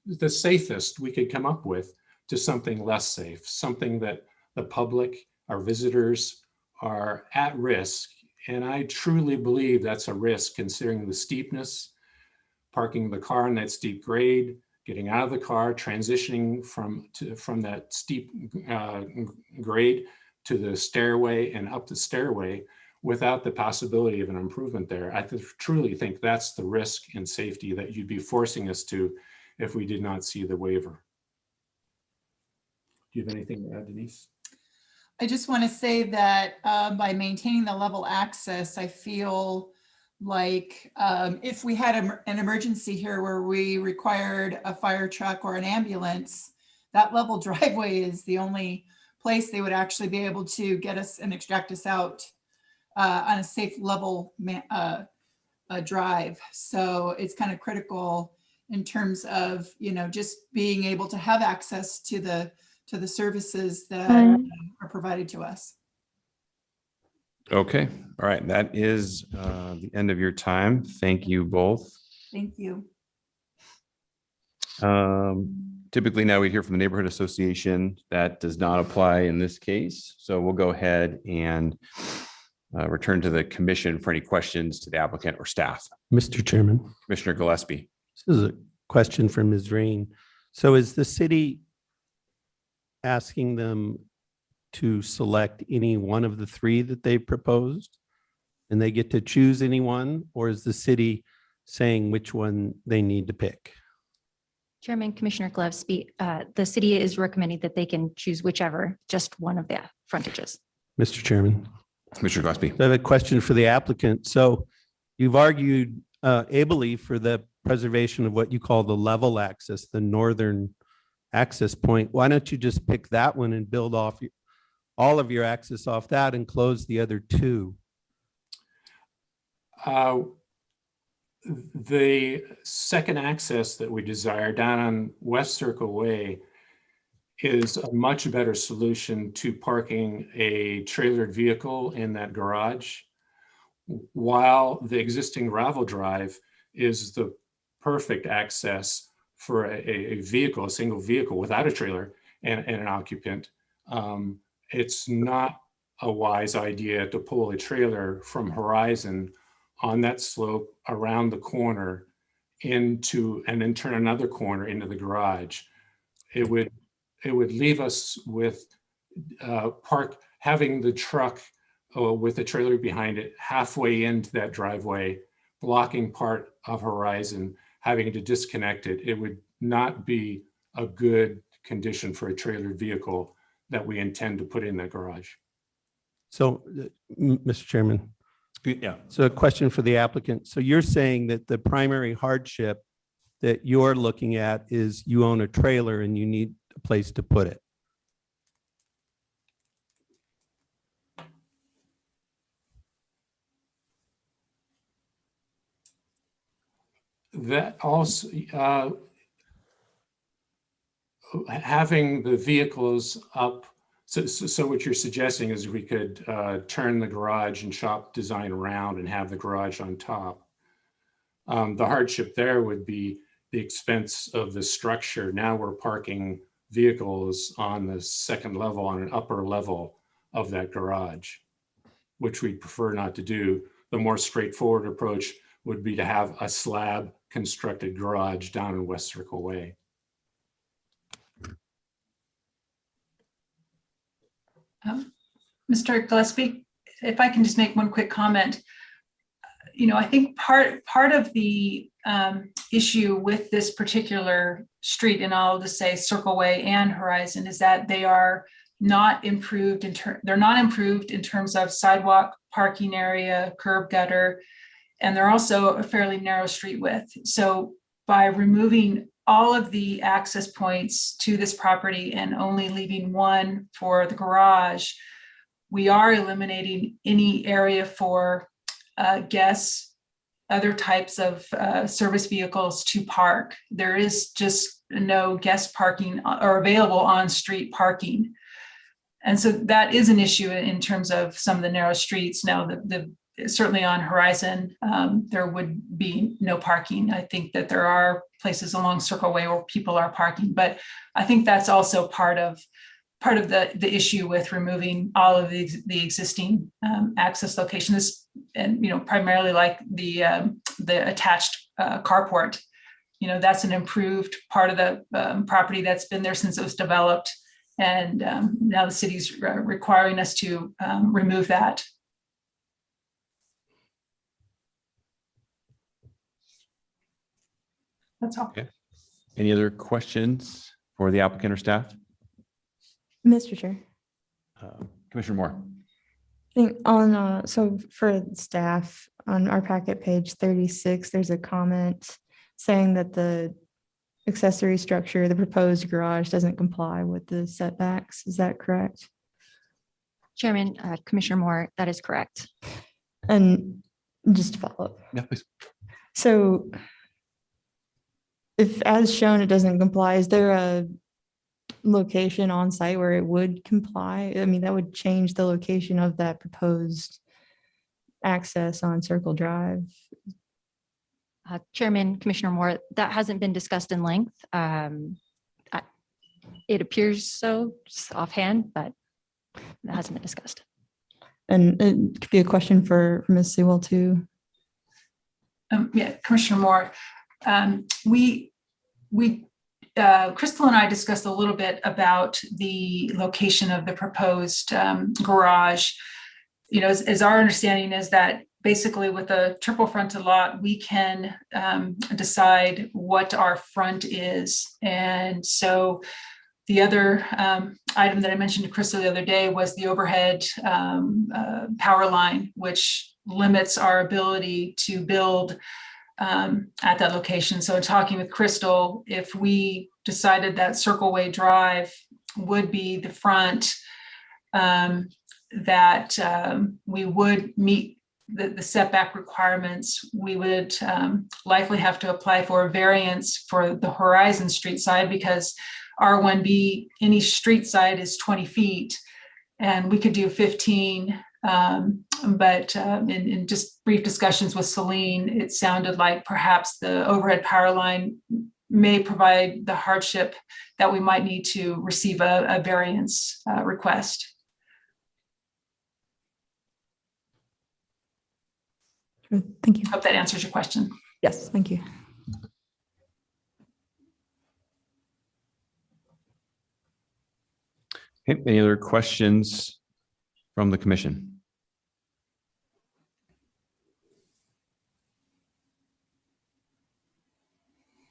S16: the safest we could come up with to something less safe, something that the public, our visitors, are at risk. And I truly believe that's a risk considering the steepness, parking the car in that steep grade, getting out of the car, transitioning from that steep grade to the stairway and up the stairway without the possibility of an improvement there. I truly think that's the risk and safety that you'd be forcing us to if we did not see the waiver. Do you have anything to add, Denise?
S15: I just want to say that by maintaining the level access, I feel like if we had an emergency here where we required a fire truck or an ambulance, that level driveway is the only place they would actually be able to get us and extract us out on a safe level drive. So it's kind of critical in terms of, just being able to have access to the services that are provided to us.
S2: Okay, all right, that is the end of your time. Thank you both.
S15: Thank you.
S2: Typically now we hear from the neighborhood association. That does not apply in this case. So we'll go ahead and return to the commission for any questions to the applicant or staff.
S8: Mr. Chairman,
S2: Commissioner Gillespie.
S8: this is a question from Ms. Rain. So is the city asking them to select any one of the 3 that they proposed? And they get to choose any one, or is the city saying which one they need to pick?
S13: Chairman, Commissioner Gillespie, the city is recommending that they can choose whichever, just one of the frontages.
S8: Mr. Chairman.
S2: Commissioner Gillespie.
S8: I have a question for the applicant. So you've argued ably for the preservation of what you call the level access, the northern access point. Why don't you just pick that one and build off all of your access off that and close the other two?
S16: The second access that we desire down on West Circle Way is a much better solution to parking a trailered vehicle in that garage, while the existing gravel drive is the perfect access for a vehicle, a single vehicle without a trailer and an occupant. It's not a wise idea to pull a trailer from Horizon on that slope around the corner into, and then turn another corner into the garage. It would leave us with having the truck with the trailer behind it halfway into that driveway, blocking part of Horizon, having to disconnect it. It would not be a good condition for a trailered vehicle that we intend to put in that garage.
S8: So, Mr. Chairman.
S2: Yeah.
S8: So a question for the applicant. So you're saying that the primary hardship that you're looking at is you own a trailer and you need a place to put it?
S16: That also, having the vehicles up, so what you're suggesting is we could turn the garage and shop design around and have the garage on top. The hardship there would be the expense of the structure. Now we're parking vehicles on the second level, on an upper level of that garage, which we'd prefer not to do. The more straightforward approach would be to have a slab constructed garage down in West Circle Way.
S14: Mr. Gillespie, if I can just make one quick comment. You know, I think part of the issue with this particular street, and I'll just say Circle Way and Horizon, is that they are not improved they're not improved in terms of sidewalk, parking area, curb gutter, and they're also a fairly narrow street width. So by removing all of the access points to this property and only leaving one for the garage, we are eliminating any area for guests, other types of service vehicles to park. There is just no guest parking or available on-street parking. And so that is an issue in terms of some of the narrow streets. Now, certainly on Horizon, there would be no parking. I think that there are places along Circle Way where people are parking, but I think that's also part of the issue with removing all of the existing access locations, and primarily like the attached carport. That's an improved part of the property that's been there since it was developed, and now the city's requiring us to remove that. That's all.
S2: Okay. Any other questions for the applicant or staff?
S17: Mr. Chair.
S2: Commissioner Moore.
S17: I think on, so for staff, on our packet page 36, there's a comment saying that the accessory structure, the proposed garage, doesn't comply with the setbacks. Is that correct?
S13: Chairman, Commissioner Moore, that is correct.
S17: And just to follow up.
S2: Yeah, please.
S17: So if as shown, it doesn't comply, is there a location on site where it would comply? I mean, that would change the location of that proposed access on Circle Drive.
S13: Chairman, Commissioner Moore, that hasn't been discussed in length. It appears so just offhand, but that hasn't been discussed.
S17: And it could be a question for Ms. Sewell too.
S14: Yeah, Commissioner Moore, Crystal and I discussed a little bit about the location of the proposed garage. As our understanding is that basically with a triple fronted lot, we can decide what our front is. And so the other item that I mentioned to Crystal the other day was the overhead power line, which limits our ability to build at that location. So talking with Crystal, if we decided that Circle Way Drive would be the front, that we would meet the setback requirements. We would likely have to apply for a variance for the Horizon Street side because R1B, any street side is 20 feet and we could do 15. But in just brief discussions with Celine, it sounded like perhaps the overhead power line may provide the hardship that we might need to receive a variance request.
S17: Thank you.
S14: Hope that answers your question.
S17: Yes, thank you.
S2: Okay, any other questions from the commission?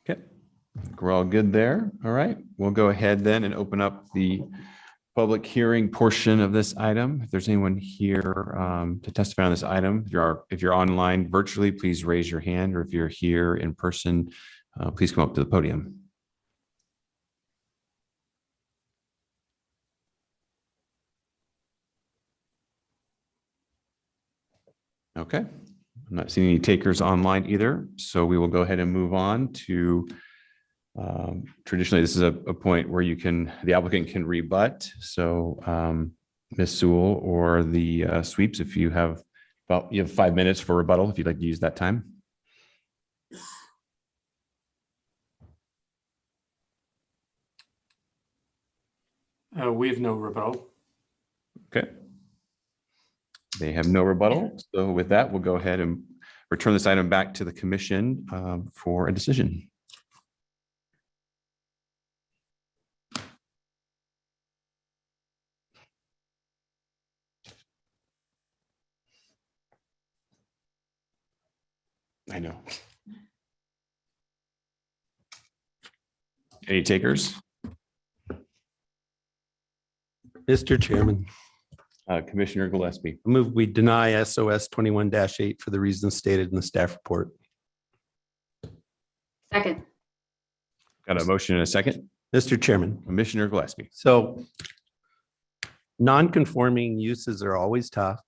S2: Okay, we're all good there. All right, we'll go ahead then and open up the public hearing portion of this item. If there's anyone here to testify on this item, if you're online virtually, please raise your hand, or if you're here in person, please come up to the podium. Okay, I'm not seeing any takers online either, so we will go ahead and move on to traditionally, this is a point where the applicant can rebut. So Ms. Sewell or the sweeps, if you have 5 minutes for rebuttal, if you'd like to use that time.
S16: We have no rebuttal.
S2: Okay. They have no rebuttal. So with that, we'll go ahead and return this item back to the commission for a decision. I know. Any takers?
S8: Mr. Chairman,
S2: Commissioner Gillespie.
S8: I move we deny SOS 21-8 for the reasons stated in the staff report.
S11: Second.
S2: Got a motion and a second.
S8: Mr. Chairman.
S2: Commissioner Gillespie.
S8: So non-conforming uses are always tough.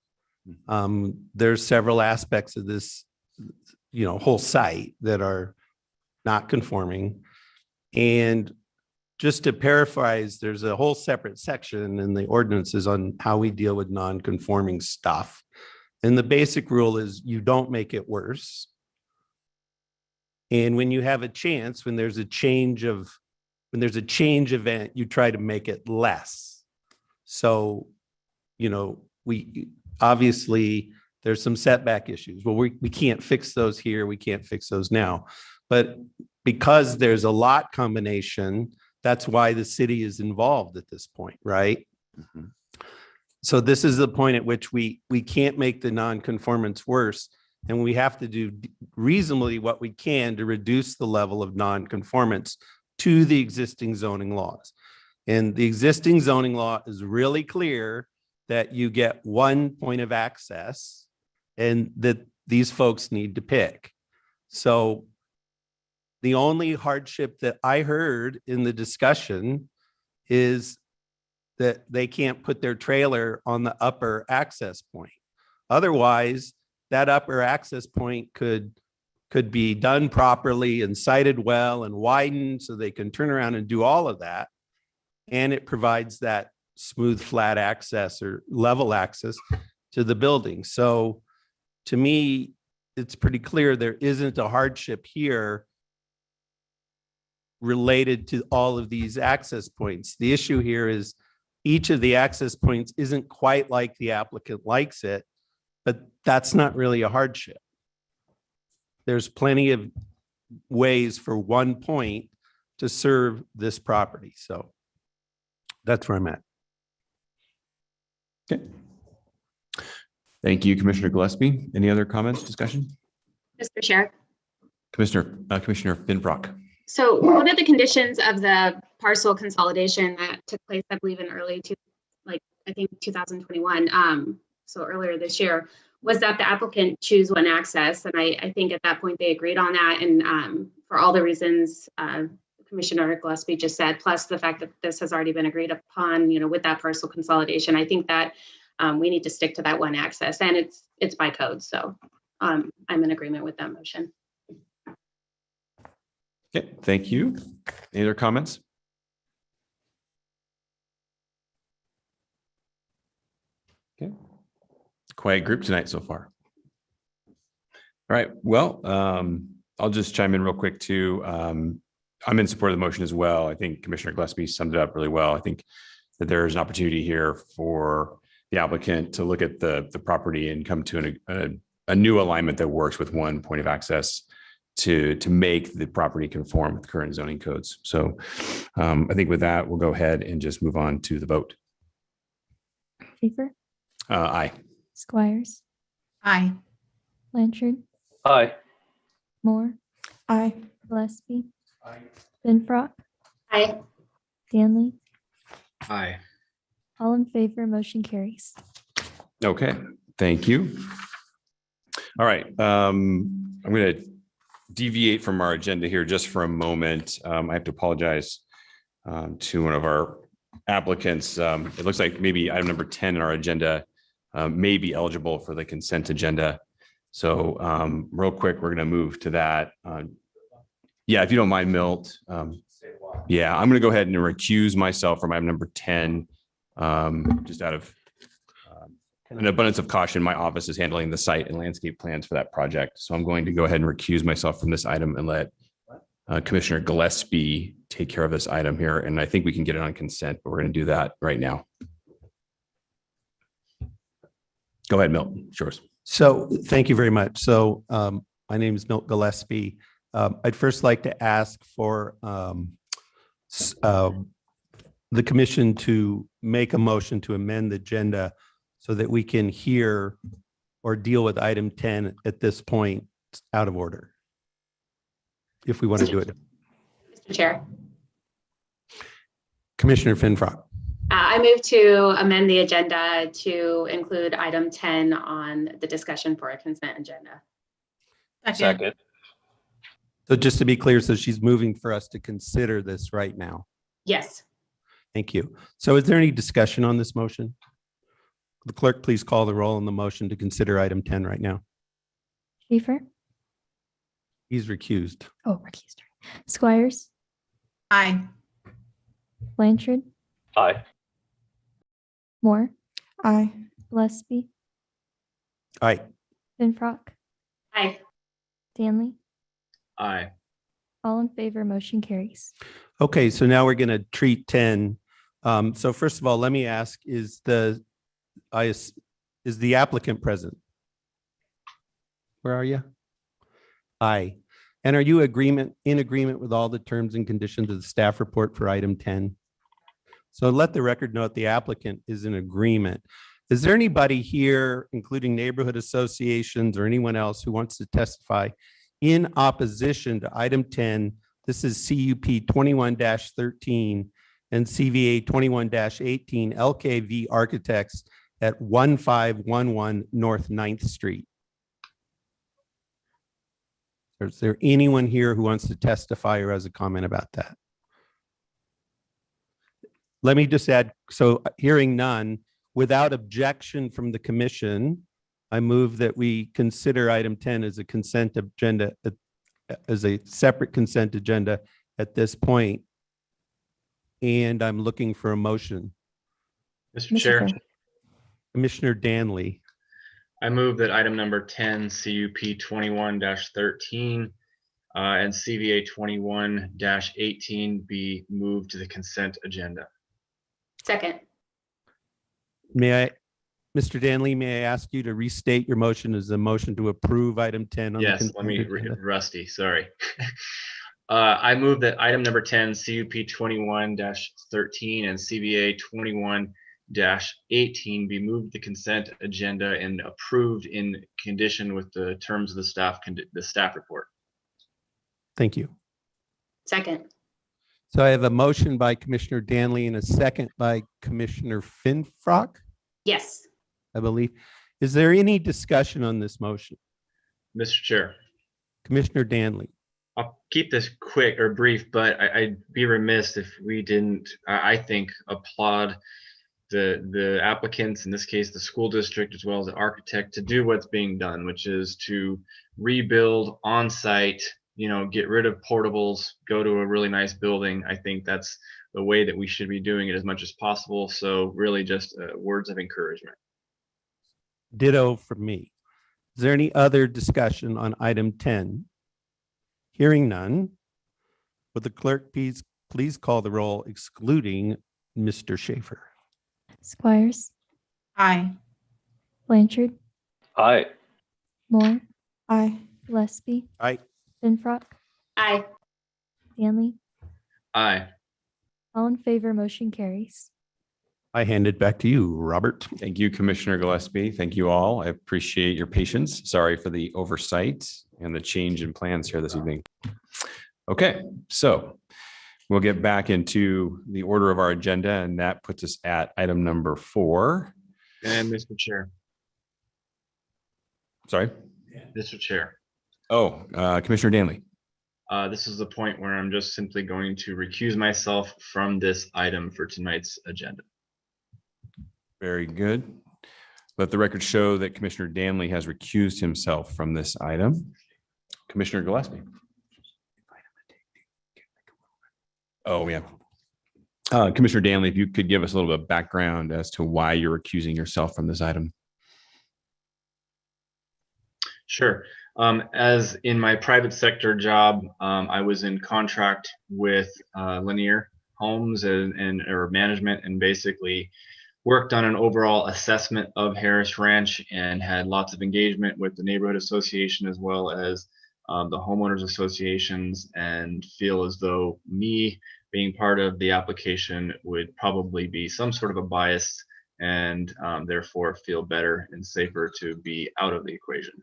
S8: There's several aspects of this, whole site that are not conforming. And just to paraphrase, there's a whole separate section in the ordinances on how we deal with non-conforming stuff. And the basic rule is you don't make it worse. And when you have a chance, when there's a change event, you try to make it less. So, we obviously there's some setback issues. Well, we can't fix those here. We can't fix those now. But because there's a lot combination, that's why the city is involved at this point, right?
S2: Mm-hmm.
S8: So this is the point at which we can't make the non-conformance worse, and we have to do reasonably what we can to reduce the level of non-conformance to the existing zoning laws. And the existing zoning law is really clear that you get one point of access and that these folks need to pick. So the only hardship that I heard in the discussion is that they can't put their trailer on the upper access point. Otherwise, that upper access point could be done properly and sited well and widened so they can turn around and do all of that. And it provides that smooth, flat access or level access to the building. So to me, it's pretty clear there isn't a hardship here related to all of these access points. The issue here is each of the access points isn't quite like the applicant likes it, but that's not really a hardship. There's plenty of ways for one point to serve this property. So that's where I'm at.
S2: Okay. Thank you, Commissioner Gillespie. Any other comments, discussion?
S11: Mr. Chair.
S2: Commissioner Finfrock.
S11: So one of the conditions of the parcel consolidation that took place, I believe in I think 2021, so earlier this year, was that the applicant choose one access. And I think at that point they agreed on that. And for all the reasons the Commissioner Gillespie just said, plus the fact that this has already been agreed upon, with that parcel consolidation. I think that we need to stick to that one access, and it's by code. So I'm in agreement with that motion.
S18: Okay, thank you. Any other comments? Okay. Quiet group tonight so far. All right, well, I'll just chime in real quick too. I'm in support of the motion as well. I think Commissioner Gillespie summed it up really well. I think that there's an opportunity here for the applicant to look at the property and come to a new alignment that works with one point of access to make the property conform with current zoning codes. So I think with that, we'll go ahead and just move on to the vote.
S4: Schaefer,
S18: Aye.
S4: Squires,
S12: Aye.
S4: Blanchard,
S6: Aye.
S4: Moore,
S17: Aye.
S4: Gillespie, Finfrock,
S11: Aye.
S4: Danley,
S3: Aye.
S4: all in favor, motion carries.
S18: Okay, thank you. All right, I'm going to deviate from our agenda here just for a moment. I have to apologize to one of our applicants. It looks like maybe item number 10 in our agenda may be eligible for the consent agenda. So real quick, we're going to move to that. Yeah, if you don't mind, Milt. Yeah, I'm going to go ahead and recuse myself from item number 10, just out of an abundance of caution. My office is handling the site and landscape plans for that project. So I'm going to go ahead and recuse myself from this item and let Commissioner Gillespie take care of this item here. And I think we can get it on consent, but we're going to do that right now. Go ahead, Milt. It's yours.
S8: So thank you very much. So my name is Milt Gillespie. I'd first like to ask for the commission to make a motion to amend the agenda so that we can hear or deal with item 10 at this point out of order, if we want to do it.
S11: Mr. Chair,
S8: Commissioner Finfrock.
S11: I move to amend the agenda to include item 10 on the discussion for a consent agenda.
S6: Second.
S8: So just to be clear, so she's moving for us to consider this right now.
S11: Yes.
S8: Thank you. So is there any discussion on this motion? The clerk, please call the roll on the motion to consider item 10 right now.
S4: Schaefer,
S8: He's recused.
S4: oh, recused. Squires,
S12: Aye.
S4: Blanchard,
S6: Aye.
S4: Moore,
S17: Aye.
S4: Gillespie,
S8: All right.
S4: Finfrock,
S11: Aye.
S4: Danley,
S3: Aye.
S4: all in favor, motion carries.
S8: Okay, so now we're going to treat 10. So first of all, let me ask, is the applicant present? Where are you? Aye. And are you in agreement with all the terms and conditions of the staff report for item 10? So let the record note the applicant is in agreement. Is there anybody here, including neighborhood associations or anyone else, who wants to testify in opposition to item 10? This is CUP 21-13 and CVA 21-18 LKV Architects at 1511 North 9th Street. Is there anyone here who wants to testify or has a comment about that? Let me just add, so hearing none, without objection from the commission, I move that we consider item 10 as a consent agenda, as a separate consent agenda at this point. And I'm looking for a motion.
S3: Mr. Chair,
S8: Commissioner Danley.
S3: I move that item number 10, CUP 21-13 and CVA 21-18 be moved to the consent agenda.
S11: Second.
S8: May I, Mr. Danley, may I ask you to restate your motion as a motion to approve item 10? On the
S3: Yes, let
S8: consent
S3: me,
S8: agenda?
S3: Rusty, sorry. I move that item number 10, CUP 21-13 and CVA 21-18 be moved to the consent agenda and approved in condition with the terms of the staff report.
S8: Thank you.
S11: Second.
S8: So I have a motion by Commissioner Danley and a second by Commissioner Finfrock,
S11: Yes.
S8: I believe. Is there any discussion on this motion?
S3: Mr. Chair,
S8: Commissioner Danley.
S3: I'll keep this quick or brief, but I'd be remiss if we didn't, I think, applaud the applicants, in this case, the school district, as well as the architect, to do what's being done, which is to rebuild on site, get rid of portables, go to a really nice building. I think that's the way that we should be doing it as much as possible. So really just words of encouragement.
S8: Ditto from me. Is there any other discussion on item 10? Hearing none, would the clerk please call the roll excluding Mr. Schaefer?
S4: Squires,
S12: Aye.
S4: Blanchard,
S6: Aye.
S4: Moore,
S17: Aye.
S4: Gillespie,
S8: Aye.
S4: Finfrock,
S11: Aye.
S4: Stanley.
S3: Aye.
S4: All in favor, motion carries.
S8: I hand it back to you, Robert.
S18: Thank you, Commissioner Gillespie. Thank you all. I appreciate your patience. Sorry for the oversight and the change in plans here this evening. Okay, so we'll get back into the order of our agenda, and that puts us at item number 4.
S3: And Mr. Chair.
S18: Sorry.
S3: Mr. Chair.
S18: Oh, Commissioner Danley.
S3: This is the point where I'm just simply going to recuse myself from this item for tonight's agenda.
S18: Very good. Let the record show that Commissioner Danley has recused himself from this item. Commissioner Gillespie. Oh, yeah. Commissioner Danley, if you could give us a little bit of background as to why you're recusing yourself from this item.
S3: Sure. As in my private sector job, I was in contract with Linear Homes or management, and basically worked on an overall assessment of Harris Ranch and had lots of engagement with the neighborhood association as well as the homeowners associations, and feel as though me being part of the application would probably be some sort of a bias, and therefore feel better and safer to be out of the equation.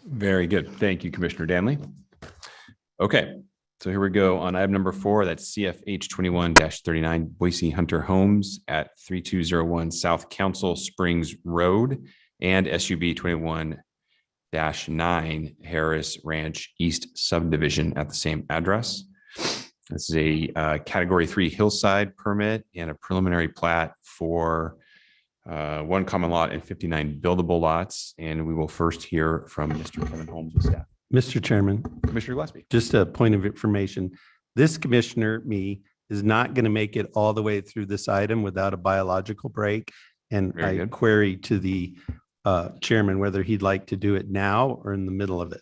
S18: Very good. Thank you, Commissioner Danley. Okay, so here we go on item number 4. That's CFH 21-39 Boise Hunter Homes at 3201 South Council Springs Road, and SUB 21-9 Harris Ranch East Subdivision at the same address. This is a Category 3 hillside permit and a preliminary plat for 1 common lot and 59 buildable lots. And we will first hear from Mr. Kevin Holmes with staff.
S8: Mr. Chairman,
S18: Commissioner Gillespie.
S8: just a point of information. This commissioner, me, is not going to make it all the way through this item without a biological break. And
S18: Very
S8: I
S18: good.
S8: query to the chairman whether he'd like to do it now or in the middle of it.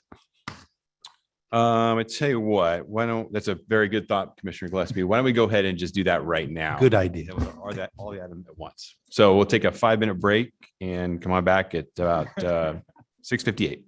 S18: I tell you what, that's a very good thought, Commissioner Gillespie. Why don't we go ahead and just do that right now?
S8: Good idea.
S18: Or that all the items at once. So we'll take a 5-minute break and come on back at about 6:58.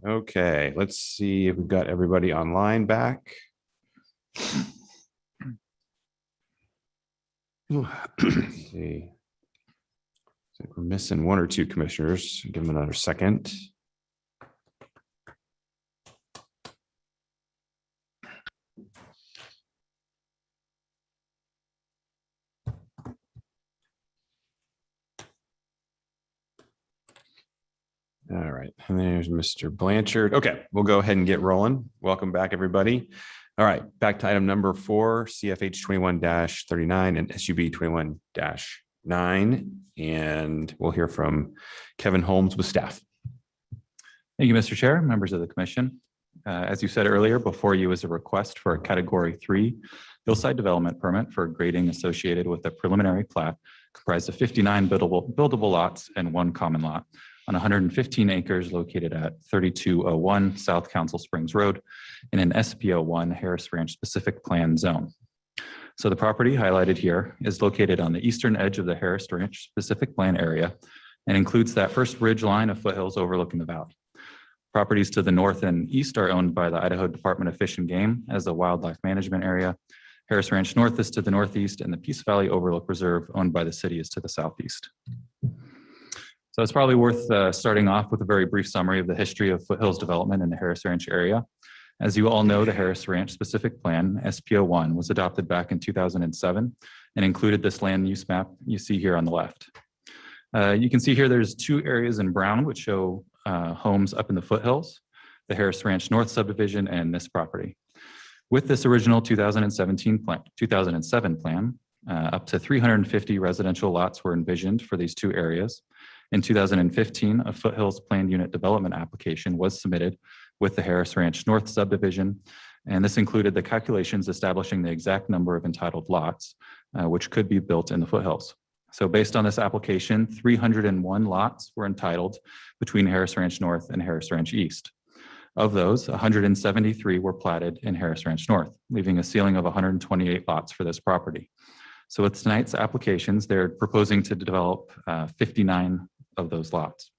S18: Okay, let's see if we've got everybody online back. Let's see. I think we're missing one or two commissioners. Give them another second. All right, and there's Mr. Blanchard. Okay, we'll go ahead and get rolling. Welcome back, everybody. All right, back to item number 4, CFH 21-39 and SUB 21-9. And we'll hear from Kevin Holmes with staff.
S19: Thank you, Mr. Chair, members of the commission. As you said earlier, before you is a request for a Category 3 hillside development permit for grading associated with a preliminary plat comprised of 59 buildable lots and 1 common lot on 115 acres located at 3201 South Council Springs Road in an SPO1 Harris Ranch specific plan zone. So the property highlighted here is located on the eastern edge of the Harris Ranch specific plan area and includes that first ridge line of foothills overlooking the valley. Properties to the north and east are owned by the Idaho Department of Fish and Game as a wildlife management area. Harris Ranch North is to the northeast, and the Peace Valley Overlook Reserve owned by the city is to the southeast. So it's probably worth starting off with a very brief summary of the history of foothills development in the Harris Ranch area. As you all know, the Harris Ranch specific plan, SPO1, was adopted back in 2007 and included this land use map you see here on the left. You can see here there's 2 areas in brown which show homes up in the foothills, the Harris Ranch North subdivision and this property. With this original 2007 plan, up to 350 residential lots were envisioned for these 2 areas. In 2015, a Foothills Planned Unit Development application was submitted with the Harris Ranch North subdivision, and this included the calculations establishing the exact number of entitled lots, which could be built in the foothills. So based on this application, 301 lots were entitled between Harris Ranch North and Harris Ranch East. Of those, 173 were platted in Harris Ranch North, leaving a ceiling of 128 lots for this property. So with tonight's applications, they're proposing to develop 59 of those lots.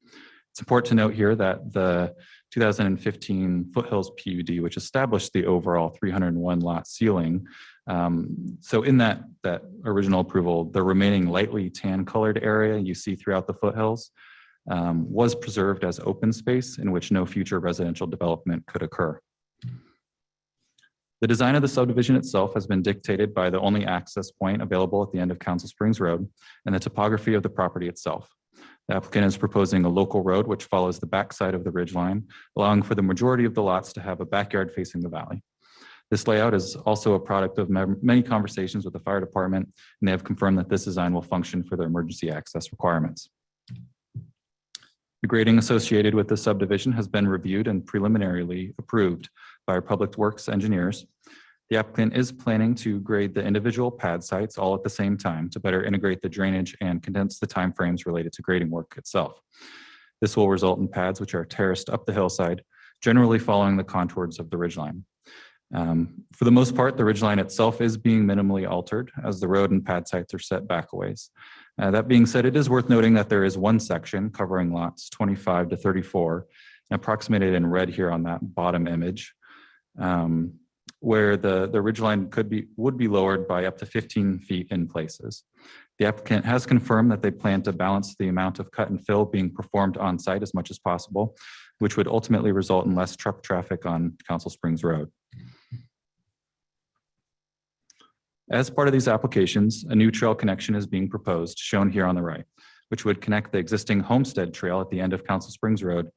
S19: It's important to note here that the 2015 Foothills PUD, which established the overall 301 lot ceiling, so in that original approval, the remaining lightly tan colored area you see throughout the foothills was preserved as open space in which no future residential development could occur. The design of the subdivision itself has been dictated by the only access point available at the end of Council Springs Road and the topography of the property itself. The applicant is proposing a local road which follows the backside of the ridgeline, allowing for the majority of the lots to have a backyard facing the valley. This layout is also a product of many conversations with the fire department, and they have confirmed that this design will function for their emergency access requirements. The grading associated with the subdivision has been reviewed and preliminarily approved by our public works engineers. The applicant is planning to grade the individual pad sites all at the same time to better integrate the drainage and condense the timeframes related to grading work itself. This will result in pads which are terraced up the hillside, generally following the contours of the ridgeline. For the most part, the ridgeline itself is being minimally altered as the road and pad sites are set back a ways. That being said, it is worth noting that there is one section covering lots 25 to 34, approximated in red here on that bottom image, where the ridgeline would be lowered by up to 15 feet in places. The applicant has confirmed that they plan to balance the amount of cut and fill being performed on site as much as possible, which would ultimately result in less truck traffic on Council Springs Road. As part of these applications, a new trail connection is being proposed, shown here on the right, which would connect the existing Homestead Trail at the end of Council Springs Road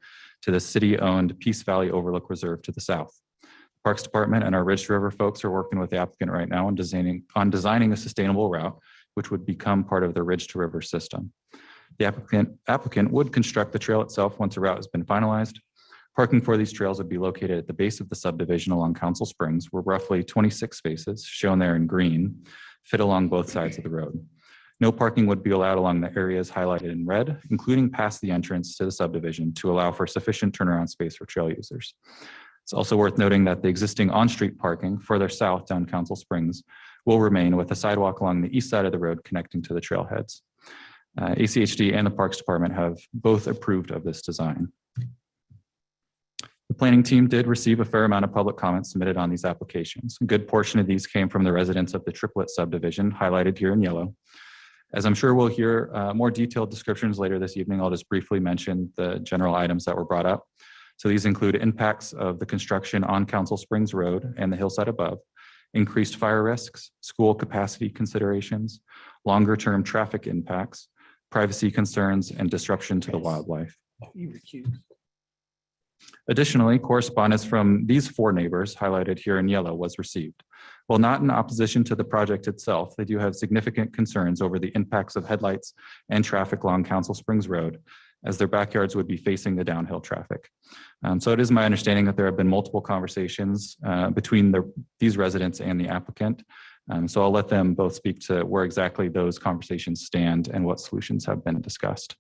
S19: to the city-owned Peace Valley Overlook Reserve to the south. The Parks Department and our Ridge to River folks are working with the applicant right now on designing a sustainable route, which would become part of the Ridge to River system. The applicant would construct the trail itself once a route has been finalized. Parking for these trails would be located at the base of the subdivision along Council Springs, where roughly 26 spaces, shown there in green, fit along both sides of the road. No parking would be allowed along the areas highlighted in red, including past the entrance to the subdivision, to allow for sufficient turnaround space for trail users. It's also worth noting that the existing on-street parking further south down Council Springs will remain, with a sidewalk along the east side of the road connecting to the trailheads. ACHD and the Parks Department have both approved of this design. The planning team did receive a fair amount of public comments submitted on these applications. A good portion of these came from the residents of the triplet subdivision highlighted here in yellow. As I'm sure we'll hear more detailed descriptions later this evening, I'll just briefly mention the general items that were brought up. So these include impacts of the construction on Council Springs Road and the hillside above, increased fire risks, school capacity considerations, longer-term traffic impacts, privacy concerns, and disruption to the wildlife. Additionally, correspondence from these 4 neighbors highlighted here in yellow was received. While not in opposition to the project itself, they do have significant concerns over the impacts of headlights and traffic along Council Springs Road, as their backyards would be facing the downhill traffic. So it is my understanding that there have been multiple conversations between these residents and the applicant. So I'll let them both speak to where exactly those conversations stand and what solutions have been discussed.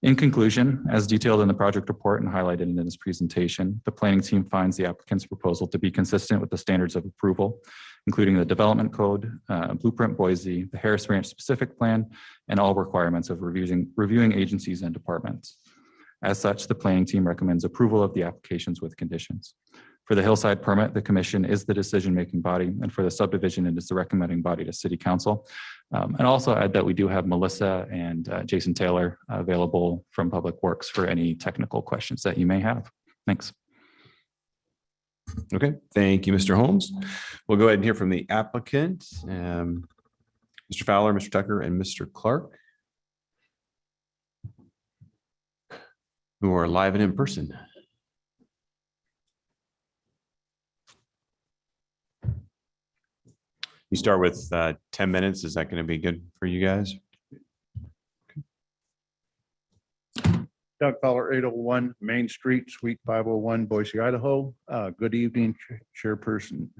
S19: In conclusion, as detailed in the project report and highlighted in this presentation, the planning team finds the applicant's proposal to be consistent with the standards of approval, including the Development Code, Blueprint Boise, the Harris Ranch specific plan, and all requirements of reviewing agencies and departments. As such, the planning team recommends approval of the applications with conditions. For the hillside permit, the commission is the decision-making body, and for the subdivision, it is the recommending body to City Council. And also add that we do have Melissa and Jason Taylor available from Public Works for any technical questions that you may have. Thanks.
S18: Okay, thank you, Mr. Holmes. We'll go ahead and hear from the applicant, Mr. Fowler, Mr. Tucker, and Mr. Clark, who are live and in person. You start with 10 minutes. Is that going to be good for you guys?
S20: Doug Fowler, 801 Main Street, Suite 501, Boise, Idaho. Good evening, Chairperson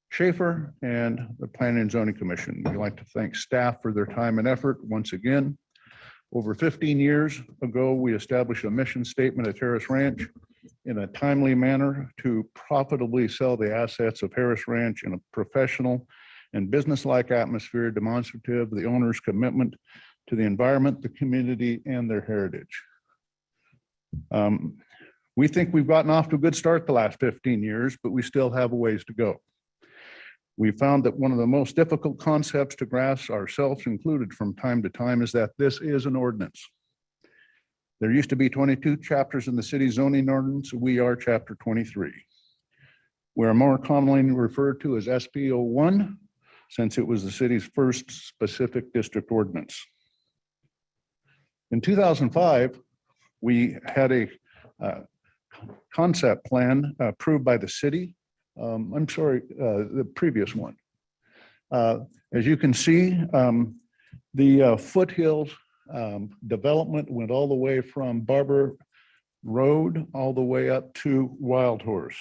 S20: Schaefer and the Planning and Zoning Commission. We'd like to thank staff for their time and effort once again. Over 15 years ago, we established a mission statement at Harris Ranch in a timely manner to profitably sell the assets of Harris Ranch in a professional and business-like atmosphere demonstrative of the owner's commitment to the environment, the community, and their heritage. We think we've gotten off to a good start the last 15 years, but we still have a ways to go. We found that one of the most difficult concepts to grasp, ourselves included from time to time, is that this is an ordinance. There used to be 22 chapters in the city zoning ordinance. We are chapter 23. We are more commonly referred to as SB01, since it was the city's first specific district ordinance. In 2005, we had a concept plan approved by the city. The previous one. As you can see, the foothills development went all the way from Barber Road all the way up to Wild Horse.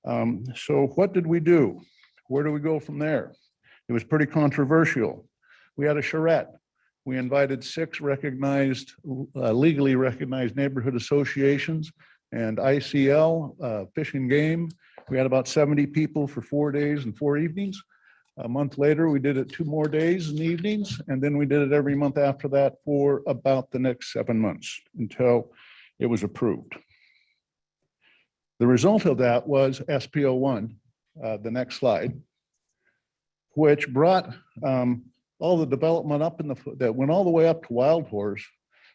S20: So what did we do? Where do we go from there? It was pretty controversial. We had a charrette. We invited 6 recognized, legally recognized neighborhood associations and ICL, Fish and Game. We had about 70 people for 4 days and 4 evenings. A month later, we did it 2 more days and evenings, and then we did it every month after that for about the next 7 months until it was approved. The result of that was SPO1, the next slide, which brought all the development up in that went all the way up to Wild Horse,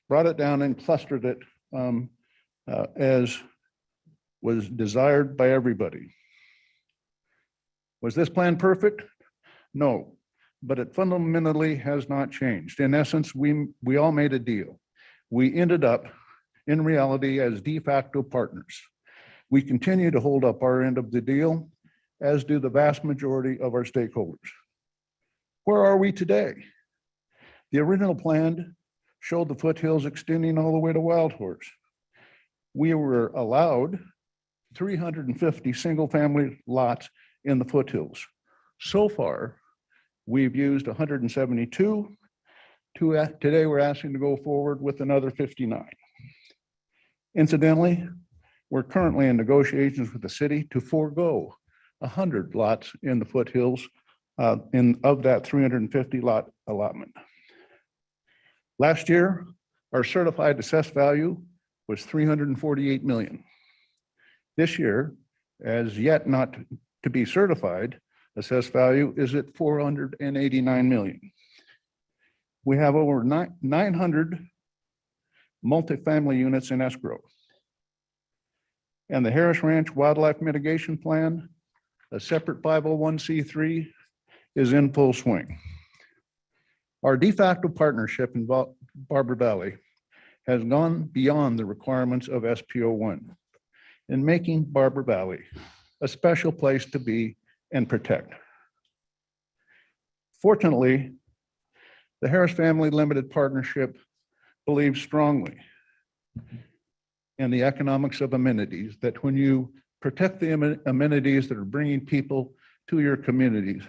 S20: brought it down and clustered it as was desired by everybody. Was this plan perfect? No, but it fundamentally has not changed. In essence, we all made a deal. We ended up in reality as de facto partners. We continue to hold up our end of the deal, as do the vast majority of our stakeholders. Where are we today? The original plan showed the foothills extending all the way to Wild Horse. We were allowed 350 single-family lots in the foothills. So far, we've used 172. Today, we're asking to go forward with another 59. Incidentally, we're currently in negotiations with the city to forego 100 lots in the foothills of that 350 lot allotment. Last year, our certified assessed value was 348 million. This year, as yet not to be certified, assessed value is at 489 million. We have over 900 multifamily units in escrow. And the Harris Ranch Wildlife Mitigation Plan, a separate 501c3, is in full swing. Our de facto partnership in Barber Valley has gone beyond the requirements of SPO1 in making Barber Valley a special place to be and protect. Fortunately, the Harris Family Limited Partnership believes strongly in the economics of amenities, that when you protect the amenities that are bringing people to your communities,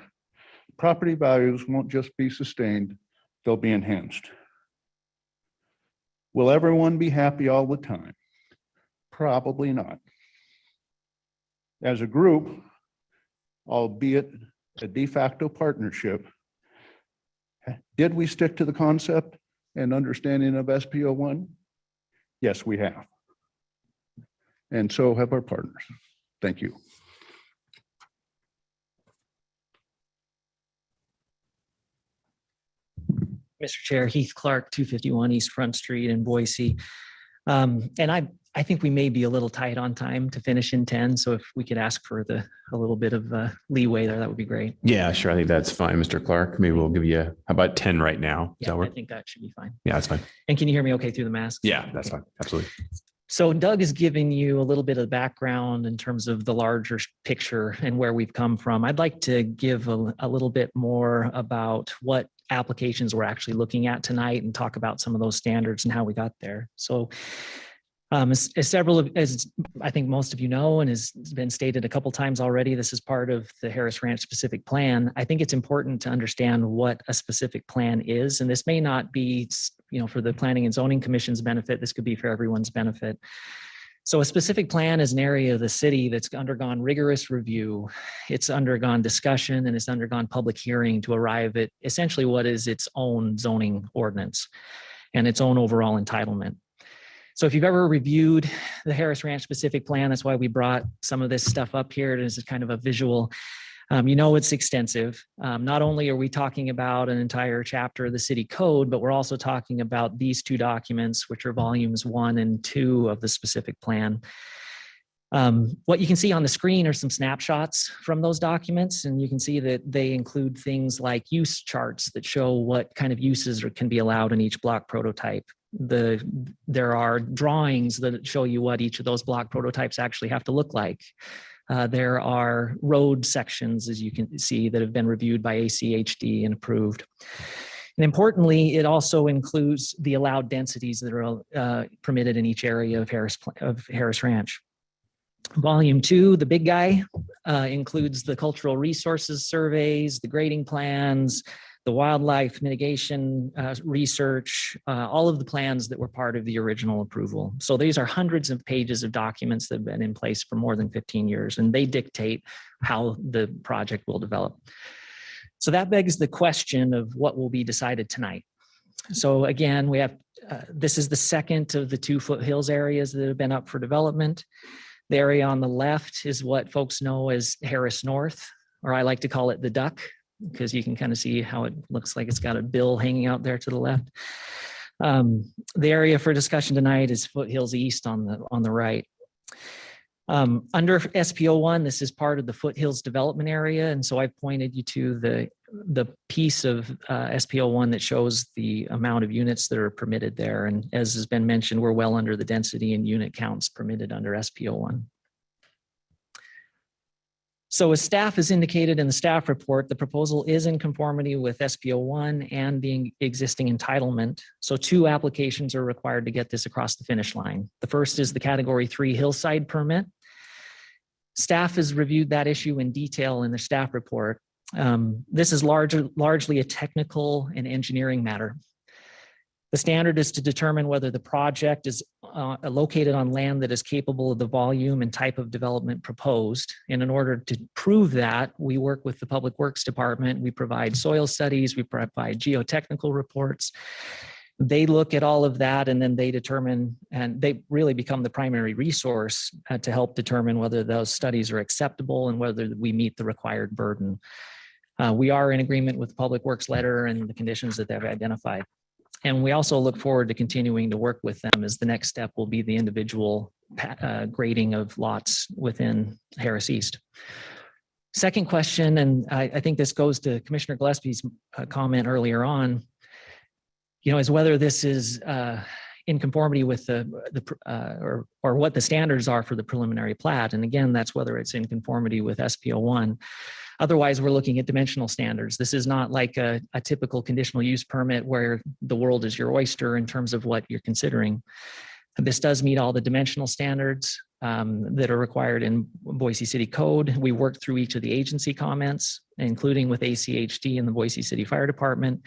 S20: property values won't just be sustained, they'll be enhanced. Will everyone be happy all the time? Probably not. As a group, albeit a de facto partnership, did we stick to the concept and understanding of SPO1? Yes, we have. And so have our partners. Thank you.
S21: Mr. Chair, Heath Clark, 251 East Front Street in Boise. And I think we may be a little tight on time to finish in 10. So if we could ask for a little bit of leeway there, that would be great.
S2: Yeah, sure. I think that's fine, Mr. Clark. Maybe we'll give you, how about 10 right now? Does
S21: Yeah,
S2: that work?
S21: I think that should be fine.
S2: Yeah, that's fine.
S21: And can you hear me okay through the mask?
S2: Yeah, that's fine. Absolutely.
S21: So Doug is giving you a little bit of background in terms of the larger picture and where we've come from. I'd like to give a little bit more about what applications we're actually looking at tonight and talk about some of those standards and how we got there. So as I think most of you know, and has been stated a couple times already, this is part of the Harris Ranch specific plan. I think it's important to understand what a specific plan is, and this may not be, for the Planning and Zoning Commission's benefit. This could be for everyone's benefit. So a specific plan is an area of the city that's undergone rigorous review. It's undergone discussion and it's undergone public hearing to arrive at essentially what is its own zoning ordinance and its own overall entitlement. So if you've ever reviewed the Harris Ranch specific plan, that's why we brought some of this stuff up here as kind of a visual. It's extensive. Not only are we talking about an entire chapter of the city code, but we're also talking about these two documents, which are volumes 1 and 2 of the specific plan. What you can see on the screen are some snapshots from those documents, and you can see that they include things like use charts that show what kind of uses can be allowed in each block prototype. There are drawings that show you what each of those block prototypes actually have to look like. There are road sections, as you can see, that have been reviewed by ACHD and approved. And importantly, it also includes the allowed densities that are permitted in each area of Harris Ranch. Volume 2, the big guy, includes the cultural resources surveys, the grading plans, the wildlife mitigation research, all of the plans that were part of the original approval. So these are hundreds of pages of documents that have been in place for more than 15 years, and they dictate how the project will develop. So that begs the question of what will be decided tonight. So again, we have, this is the second of the 2 foothills areas that have been up for development. The area on the left is what folks know as Harris North, or I like to call it the Duck, because you can kind of see how it looks like it's got a bill hanging out there to the left. The area for discussion tonight is Foothills East on the right. Under SPO1, this is part of the Foothills development area, and so I've pointed you to the piece of SPO1 that shows the amount of units that are permitted there. And as has been mentioned, we're well under the density and unit counts permitted under SPO1. So as staff has indicated in the staff report, the proposal is in conformity with SPO1 and the existing entitlement. So 2 applications are required to get this across the finish line. The first is the Category 3 hillside permit. Staff has reviewed that issue in detail in the staff report. This is largely a technical and engineering matter. The standard is to determine whether the project is located on land that is capable of the volume and type of development proposed. And in order to prove that, we work with the Public Works Department. We provide soil studies, we provide geotechnical reports. They look at all of that and then they determine, and they really become the primary resource to help determine whether those studies are acceptable and whether we meet the required burden. We are in agreement with the Public Works letter and the conditions that they've identified. And we also look forward to continuing to work with them, as the next step will be the individual grading of lots within Harris East. Second question, and I think this goes to Commissioner Gillespie's comment earlier on, is whether this is in conformity with or what the standards are for the preliminary plat. And again, that's whether it's in conformity with SPO1. Otherwise, we're looking at dimensional standards. This is not like a typical conditional use permit where the world is your oyster in terms of what you're considering. This does meet all the dimensional standards that are required in Boise City Code. We worked through each of the agency comments, including with ACHD and the Boise City Fire Department.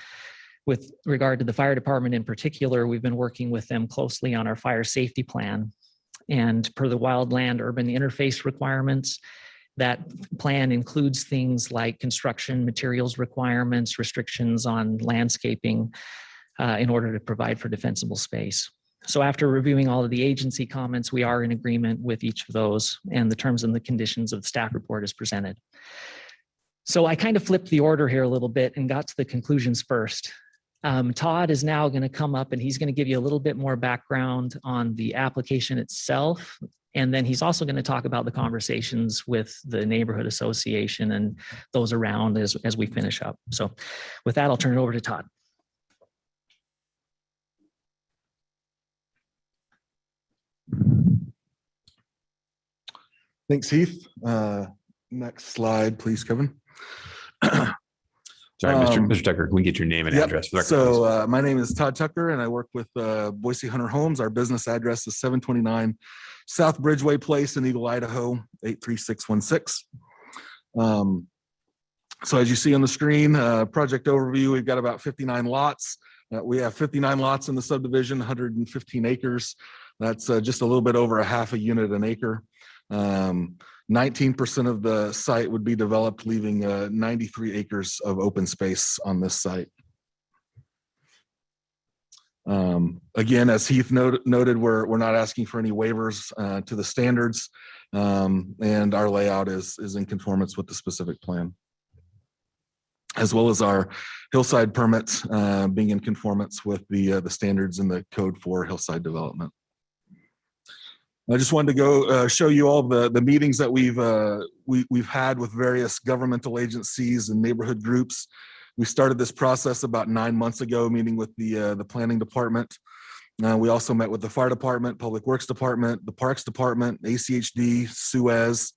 S21: With regard to the fire department in particular, we've been working with them closely on our fire safety plan. And per the wildland urban interface requirements, that plan includes things like construction materials requirements, restrictions on landscaping in order to provide for defensible space. So after reviewing all of the agency comments, we are in agreement with each of those and the terms and the conditions of the staff report as presented. So I kind of flipped the order here a little bit and got to the conclusions first. Todd is now going to come up and he's going to give you a little bit more background on the application itself. And then he's also going to talk about the conversations with the neighborhood association and those around as we finish up. So with that, I'll turn it over to Todd.
S5: Thanks, Heath. Next slide, please, Kevin.
S2: Sorry, Mr. Tucker, can we get your name and address? For the record,
S5: So my name is Todd Tucker and I work with Boise Hunter Homes. Our business address is 729 South Bridgeway Place in Eagle, Idaho, 83616. So as you see on the screen, project overview, we've got about 59 lots. We have 59 lots in the subdivision, 115 acres. That's just a little bit over a half a unit an acre. 19% of the site would be developed, leaving 93 acres of open space on this site. Again, as Heath noted, we're not asking for any waivers to the standards, and our layout is in conformance with the specific plan, as well as our hillside permits being in conformance with the standards in the code for hillside development. I just wanted to go show you all the meetings that we've had with various governmental agencies and neighborhood groups. We started this process about 9 months ago, meeting with the planning department. We also met with the fire department, public works department, the parks department, ACHD, Suez.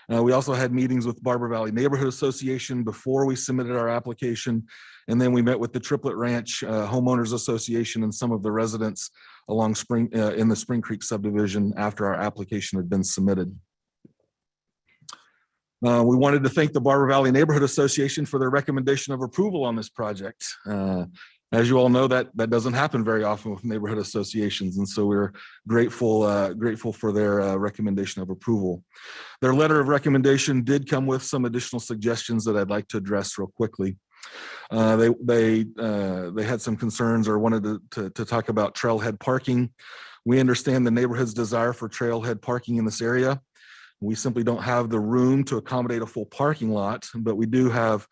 S5: We also had meetings with Barber Valley Neighborhood Association before we submitted our application. And then we met with the Triplet Ranch Homeowners Association and some of the residents along in the Spring Creek subdivision after our application had been submitted. We wanted to thank the Barber Valley Neighborhood Association for their recommendation of approval on this project. As you all know, that doesn't happen very often with neighborhood associations, and so we're grateful for their recommendation of approval. Their letter of recommendation did come with some additional suggestions that I'd like to address real quickly. They had some concerns or wanted to talk about trailhead parking. We understand the neighborhood's desire for trailhead parking in this area. We simply don't have the room to accommodate a full parking lot, but we do have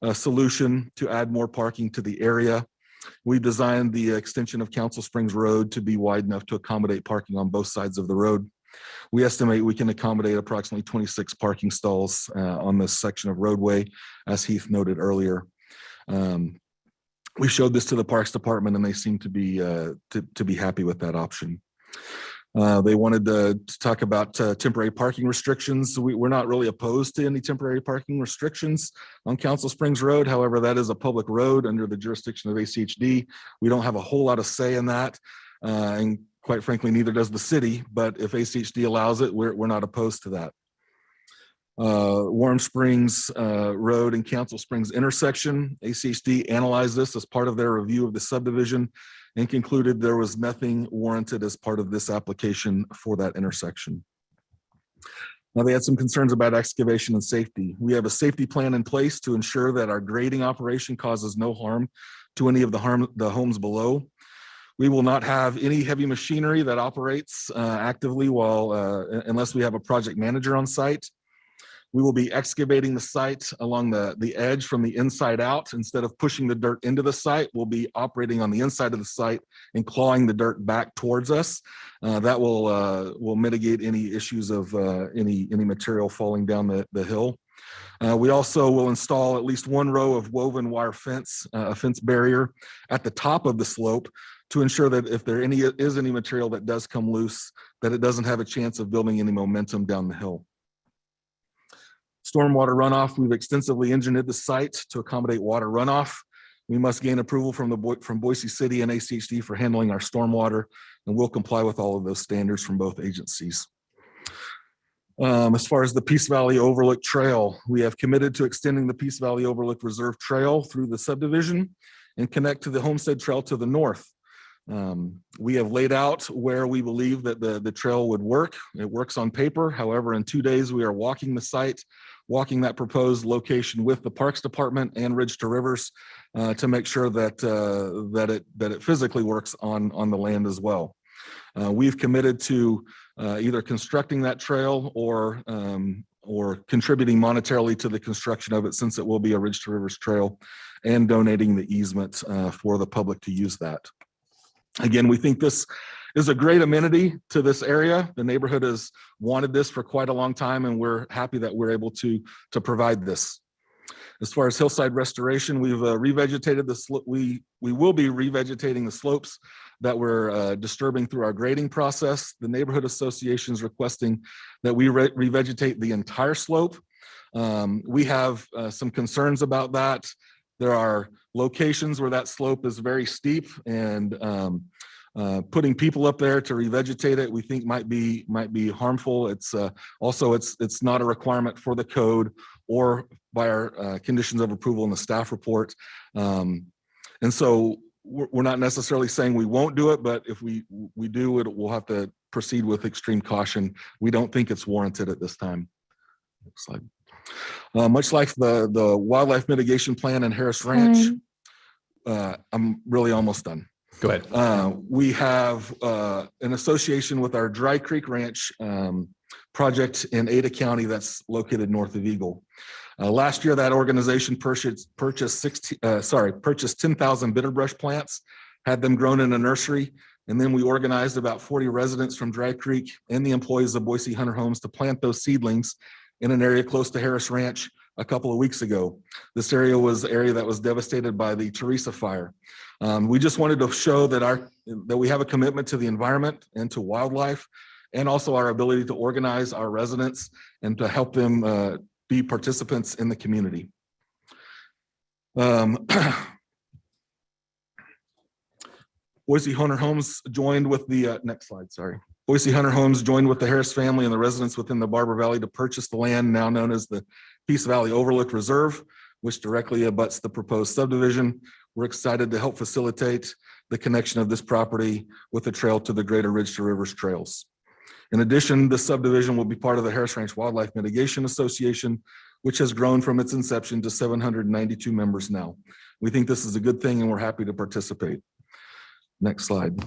S5: a solution to add more parking to the area. We designed the extension of Council Springs Road to be wide enough to accommodate parking on both sides of the road. We estimate we can accommodate approximately 26 parking stalls on this section of roadway, as Heath noted earlier. We showed this to the Parks Department and they seem to be happy with that option. They wanted to talk about temporary parking restrictions. We're not really opposed to any temporary parking restrictions on Council Springs Road. However, that is a public road under the jurisdiction of ACHD. We don't have a whole lot of say in that. And quite frankly, neither does the city. But if ACHD allows it, we're not opposed to that. Warm Springs Road and Council Springs intersection. ACHD analyzed this as part of their review of the subdivision and concluded there was nothing warranted as part of this application for that intersection. Now, they had some concerns about excavation and safety. We have a safety plan in place to ensure that our grading operation causes no harm to any of the homes below. We will not have any heavy machinery that operates actively unless we have a project manager on site. We will be excavating the site along the edge from the inside out. Instead of pushing the dirt into the site, we'll be operating on the inside of the site and clawing the dirt back towards us. That will mitigate any issues of any material falling down the hill. We also will install at least one row of woven wire fence, a fence barrier at the top of the slope to ensure that if there is any material that does come loose, that it doesn't have a chance of building any momentum down the hill. Stormwater runoff, we've extensively engineered the site to accommodate water runoff. We must gain approval from Boise City and ACHD for handling our stormwater, and we'll comply with all of those standards from both agencies. As far as the Peace Valley Overlook Trail, we have committed to extending the Peace Valley Overlook Reserve Trail through the subdivision and connect to the Homestead Trail to the north. We have laid out where we believe that the trail would work. It works on paper. However, in 2 days, we are walking the site, walking that proposed location with the Parks Department and Ridge to Rivers to make sure that it physically works on the land as well. We've committed to either constructing that trail or contributing monetarily to the construction of it, since it will be a Ridge to Rivers trail, and donating the easement for the public to use that. Again, we think this is a great amenity to this area. The neighborhood has wanted this for quite a long time, and we're happy that we're able to provide this. As far as hillside restoration, we've revegetated the slope. We will be revegetating the slopes that we're disturbing through our grading process. The neighborhood association is requesting that we revegetate the entire slope. We have some concerns about that. There are locations where that slope is very steep, and putting people up there to revegetate it, we think might be harmful. It's also it's not a requirement for the code or by our conditions of approval in the staff report. And so we're not necessarily saying we won't do it, but if we do it, we'll have to proceed with extreme caution. We don't think it's warranted at this time. Next slide. Much like the wildlife mitigation plan in Harris Ranch, I'm really almost done.
S18: Go ahead.
S5: We have an association with our Dry Creek Ranch project in Ada County that's located north of Eagle. Last year, that organization purchased 10,000 bitterbrush plants, had them grown in a nursery, and then we organized about 40 residents from Dry Creek and the employees of Boise Hunter Homes to plant those seedlings in an area close to Harris Ranch a couple of weeks ago. This area was the area that was devastated by the Teresa fire. We just wanted to show that we have a commitment to the environment and to wildlife, and also our ability to organize our residents and to help them be participants in the community. Boise Hunter Homes joined with the next slide, sorry. Boise Hunter Homes joined with the Harris family and the residents within the Barber Valley to purchase the land now known as the Peace Valley Overlook Reserve, which directly abuts the proposed subdivision. We're excited to help facilitate the connection of this property with the trail to the greater Ridge to Rivers trails. In addition, the subdivision will be part of the Harris Ranch Wildlife Mitigation Association, which has grown from its inception to 792 members now. We think this is a good thing, and we're happy to participate. Next slide.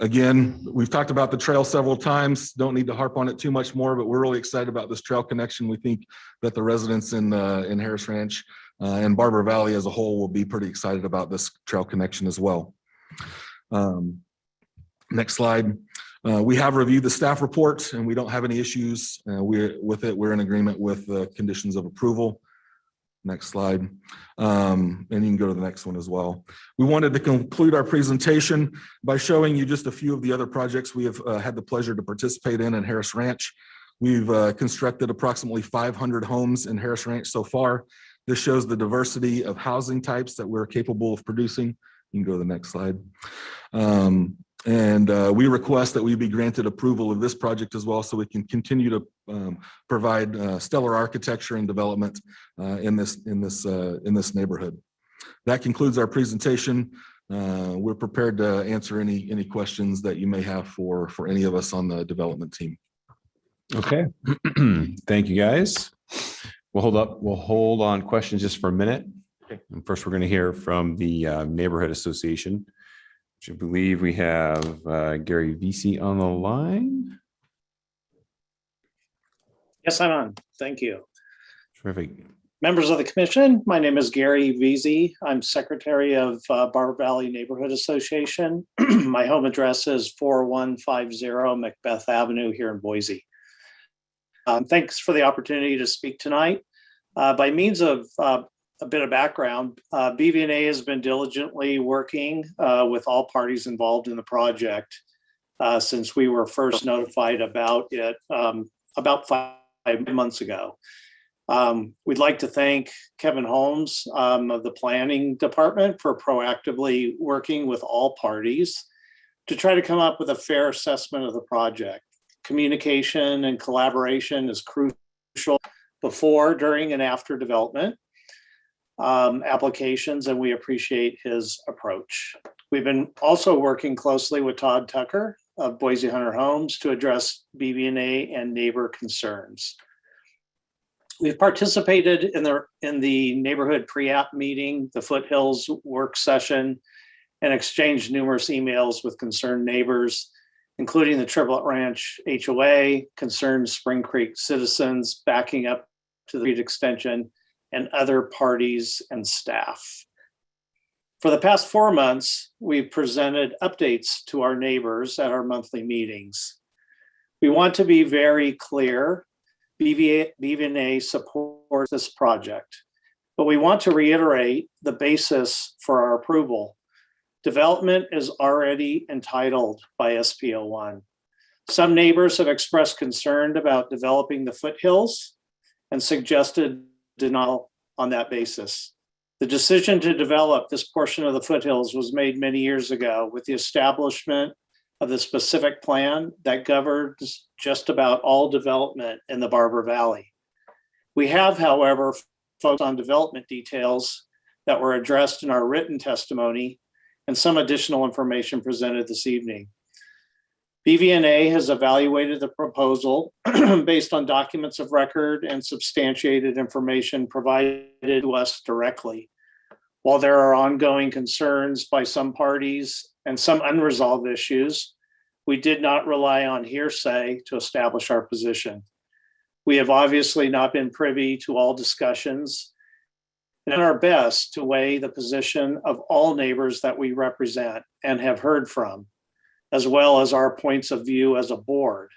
S5: Again, we've talked about the trail several times. Don't need to harp on it too much more, but we're really excited about this trail connection. We think that the residents in Harris Ranch and Barber Valley as a whole will be pretty excited about this trail connection as well. Next slide. We have reviewed the staff report and we don't have any issues with it. We're in agreement with the conditions of approval. Next slide. And you can go to the next one as well. We wanted to conclude our presentation by showing you just a few of the other projects we have had the pleasure to participate in Harris Ranch. We've constructed approximately 500 homes in Harris Ranch so far. This shows the diversity of housing types that we're capable of producing. You can go to the next slide. We request that we be granted approval of this project as well, so we can continue to provide stellar architecture and development in this neighborhood. That concludes our presentation. We're prepared to answer any questions that you may have for any of us on the development team.
S18: Okay. Thank you, guys. We'll hold on questions just for a minute. And first, we're going to hear from the Neighborhood Association. which I believe we have Gary Vesey on the line.
S7: Yes, I'm on. Thank you.
S18: Terrific.
S7: Members of the commission, my name is Gary Vesey. I'm secretary of Barber Valley Neighborhood Association. My home address is 4150 Macbeth Avenue here in Boise. Thanks for the opportunity to speak tonight. By means of a bit of background, BV&A has been diligently working with all parties involved in the project since we were first notified about it about 5 months ago. We'd like to thank Kevin Holmes of the planning department for proactively working with all parties to try to come up with a fair assessment of the project. Communication and collaboration is crucial before, during, and after development applications, and we appreciate his approach. We've been also working closely with Todd Tucker of Boise Hunter Homes to address BV&A and neighbor concerns. We've participated in the neighborhood pre-app meeting, the Foothills work session, and exchanged numerous emails with concerned neighbors, including the Triplet Ranch HOA, concerned Spring Creek citizens backing up to the street extension, and other parties and staff. For the past 4 months, we've presented updates to our neighbors at our monthly meetings. We want to be very clear, BV&A supports this project, but we want to reiterate the basis for our approval. Development is already entitled by SPO1. Some neighbors have expressed concern about developing the foothills and suggested denial on that basis. The decision to develop this portion of the foothills was made many years ago with the establishment of the specific plan that governs just about all development in the Barber Valley. We have, however, focused on development details that were addressed in our written testimony and some additional information presented this evening. BV&A has evaluated the proposal based on documents of record and substantiated information provided to us directly. While there are ongoing concerns by some parties and some unresolved issues, we did not rely on hearsay to establish our position. We have obviously not been privy to all discussions and done our best to weigh the position of all neighbors that we represent and have heard from, as well as our points of view as a board.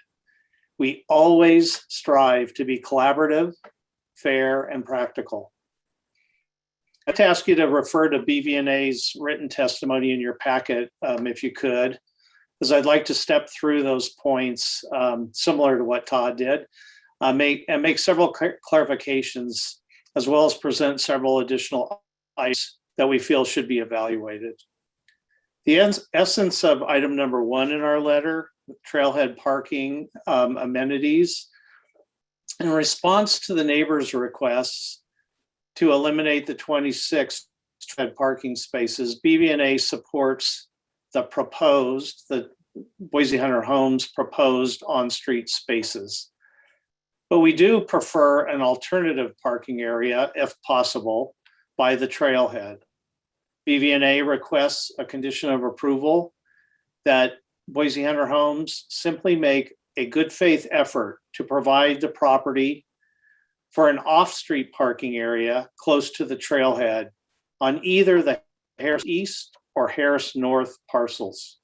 S7: We always strive to be collaborative, fair, and practical. I'd like to ask you to refer to BV&A's written testimony in your packet, if you could, as I'd like to step through those points similar to what Todd did, make several clarifications, as well as present several additional items that we feel should be evaluated. The essence of item number 1 in our letter, trailhead parking amenities, in response to the neighbors' requests to eliminate the 26 trailhead parking spaces, BV&A supports the Boise Hunter Homes proposed on-street spaces. But we do prefer an alternative parking area, if possible, by the trailhead. BV&A requests a condition of approval that Boise Hunter Homes simply make a good faith effort to provide the property for an off-street parking area close to the trailhead on either the Harris East or Harris North parcels.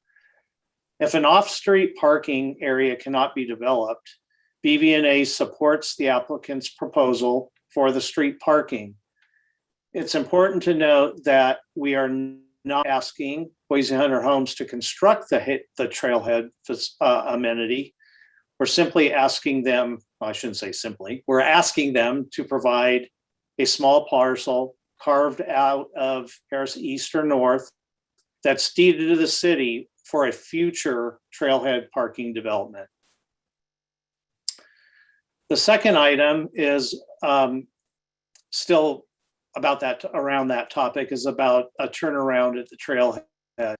S7: If an off-street parking area cannot be developed, BV&A supports the applicant's proposal for the street parking. It's important to note that we are not asking Boise Hunter Homes to construct the trailhead amenity. We're simply asking them, I shouldn't say simply, we're asking them to provide a small parcel carved out of Harris East or North that's deeded to the city for a future trailhead parking development. The second item is still about that, around that topic, is about a turnaround at the trailhead.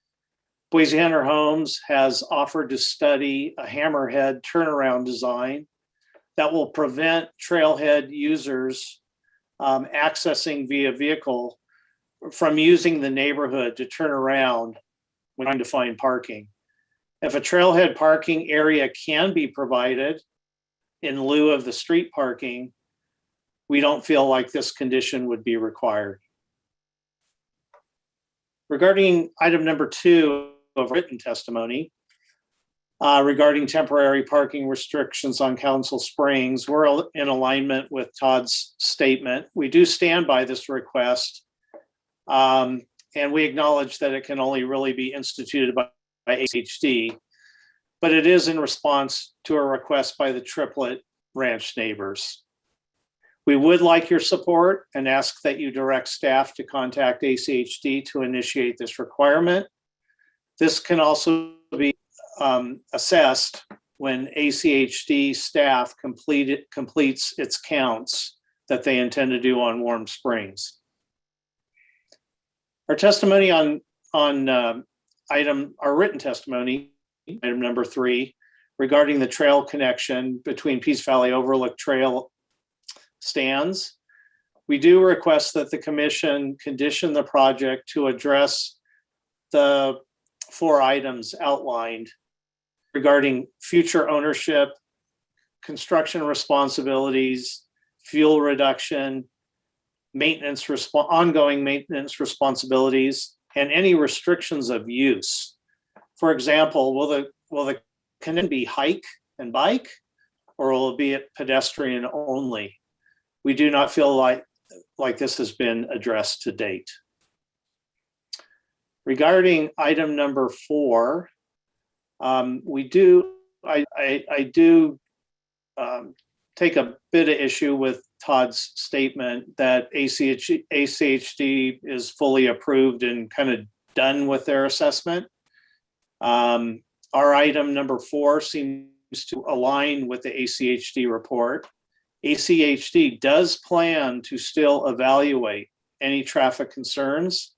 S7: Boise Hunter Homes has offered to study a hammerhead turnaround design that will prevent trailhead users accessing via vehicle from using the neighborhood to turn around when trying to find parking. If a trailhead parking area can be provided in lieu of the street parking, we don't feel like this condition would be required. Regarding item number 2 of written testimony, regarding temporary parking restrictions on Council Springs, we're in alignment with Todd's statement. We do stand by this request, and we acknowledge that it can only really be instituted by ACHD, but it is in response to a request by the Triplet Ranch neighbors. We would like your support and ask that you direct staff to contact ACHD to initiate this requirement. This can also be assessed when ACHD staff completes its counts that they intend to do on Warm Springs. Our testimony on our written testimony, item number 3, regarding the trail connection between Peace Valley Overlook Trail stands. We do request that the commission condition the project to address the 4 items outlined regarding future ownership, construction responsibilities, fuel reduction, ongoing maintenance responsibilities, and any restrictions of use. For example, will the connection be hike and bike, or will it be pedestrian only? We do not feel like this has been addressed to date. Regarding item number 4, I do take a bit of issue with Todd's statement that ACHD is fully approved and kind of done with their assessment. Our item number 4 seems to align with the ACHD report. ACHD does plan to still evaluate any traffic concerns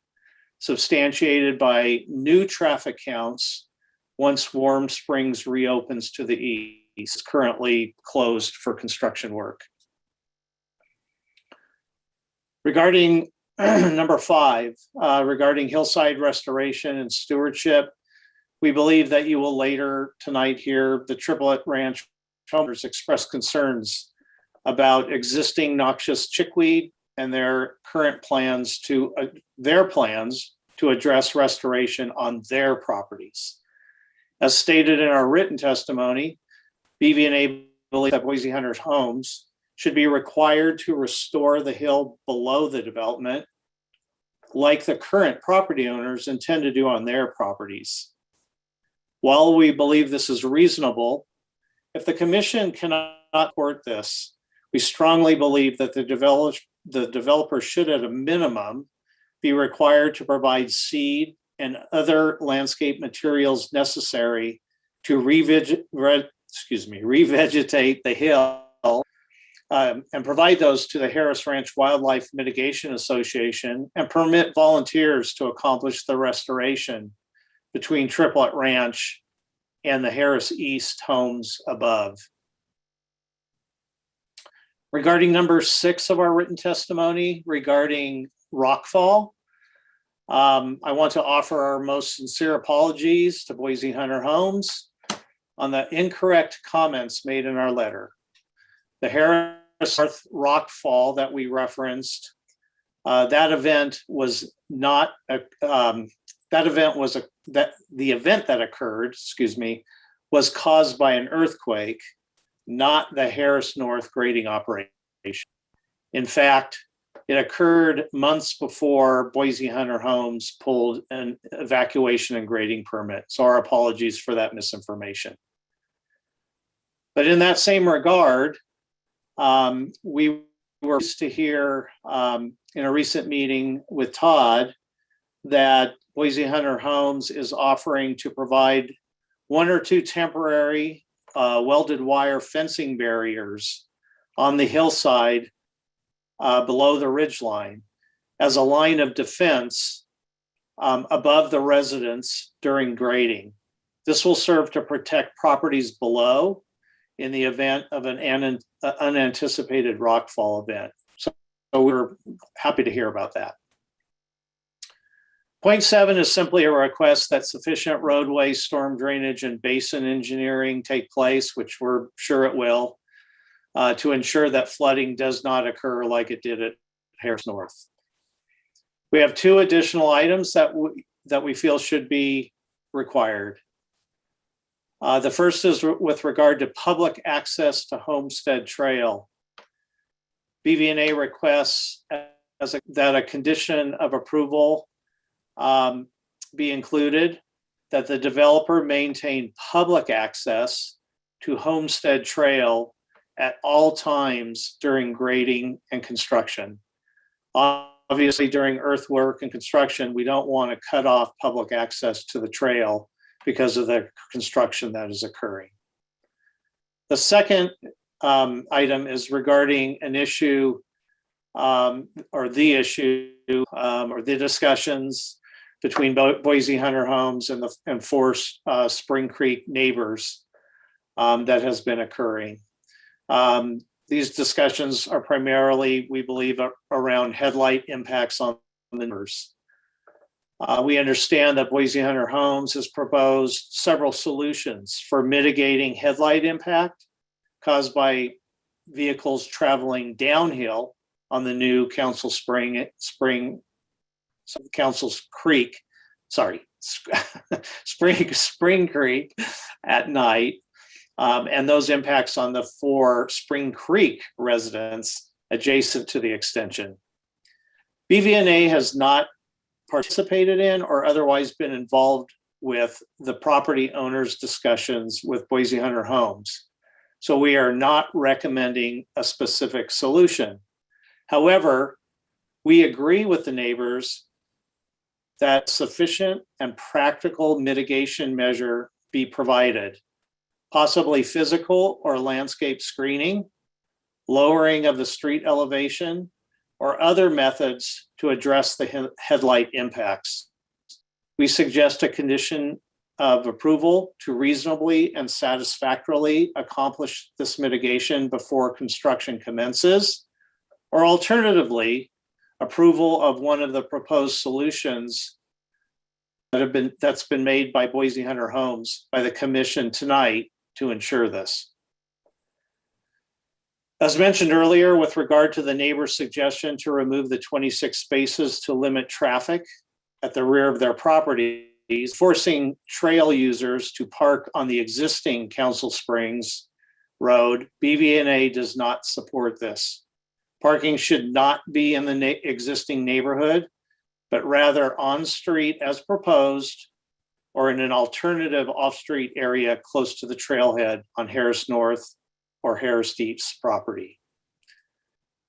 S7: substantiated by new traffic counts once Warm Springs reopens to the east, currently closed for construction work. Regarding number 5, regarding hillside restoration and stewardship, we believe that you will later tonight hear the Triplet Ranch owners express concerns about existing noxious chickweed and their current plans to address restoration on their properties. As stated in our written testimony, BV&A believes that Boise Hunters Homes should be required to restore the hill below the development, like the current property owners intend to do on their properties. While we believe this is reasonable, if the commission cannot support this, we strongly believe that the developer should at a minimum be required to provide seed and other landscape materials necessary to revegetate the hill and provide those to the Harris Ranch Wildlife Mitigation Association and permit volunteers to accomplish the restoration between Triplet Ranch and the Harris East homes above. Regarding number 6 of our written testimony regarding rockfall, I want to offer our most sincere apologies to Boise Hunter Homes on the incorrect comments made in our letter. The Harris North rockfall that we referenced, the event that occurred, was caused by an earthquake, not the Harris North grading operation. In fact, it occurred months before Boise Hunter Homes pulled an evacuation and grading permit. So our apologies for that misinformation. But in that same regard, we were pleased to hear in a recent meeting with Todd that Boise Hunter Homes is offering to provide 1 or 2 temporary welded wire fencing barriers on the hillside below the ridge line as a line of defense above the residents during grading. This will serve to protect properties below in the event of an unanticipated rockfall event. So we're happy to hear about that. Point 7 is simply a request that sufficient roadway, storm drainage, and basin engineering take place, which we're sure it will, to ensure that flooding does not occur like it did at Harris North. We have 2 additional items that we feel should be required. The first is with regard to public access to Homestead Trail. BV&A requests that a condition of approval be included, that the developer maintain public access to Homestead Trail at all times during grading and construction. Obviously, during earthwork and construction, we don't want to cut off public access to the trail because of the construction that is occurring. The second item is regarding an issue or the discussions between Boise Hunter Homes and 4 Spring Creek neighbors that has been occurring. These discussions are primarily, we believe, around headlight impacts on the neighbors. We understand that Boise Hunter Homes has proposed several solutions for mitigating headlight impact caused by vehicles traveling downhill on the new Council Creek at night, and those impacts on the 4 Spring Creek residents adjacent to the extension. BV&A has not participated in or otherwise been involved with the property owners' discussions with Boise Hunter Homes. So we are not recommending a specific solution. However, we agree with the neighbors that sufficient and practical mitigation measure be provided, possibly physical or landscape screening, lowering of the street elevation, or other methods to address the headlight impacts. We suggest a condition of approval to reasonably and satisfactorily accomplish this mitigation before construction commences, or alternatively, approval of one of the proposed solutions that's been made by Boise Hunter Homes by the commission tonight to ensure this. As mentioned earlier, with regard to the neighbor's suggestion to remove the 26 spaces to limit traffic at the rear of their properties, forcing trail users to park on the existing Council Springs Road, BV&A does not support this. Parking should not be in the existing neighborhood, but rather on street as proposed, or in an alternative off-street area close to the trailhead on Harris North or Harris East property.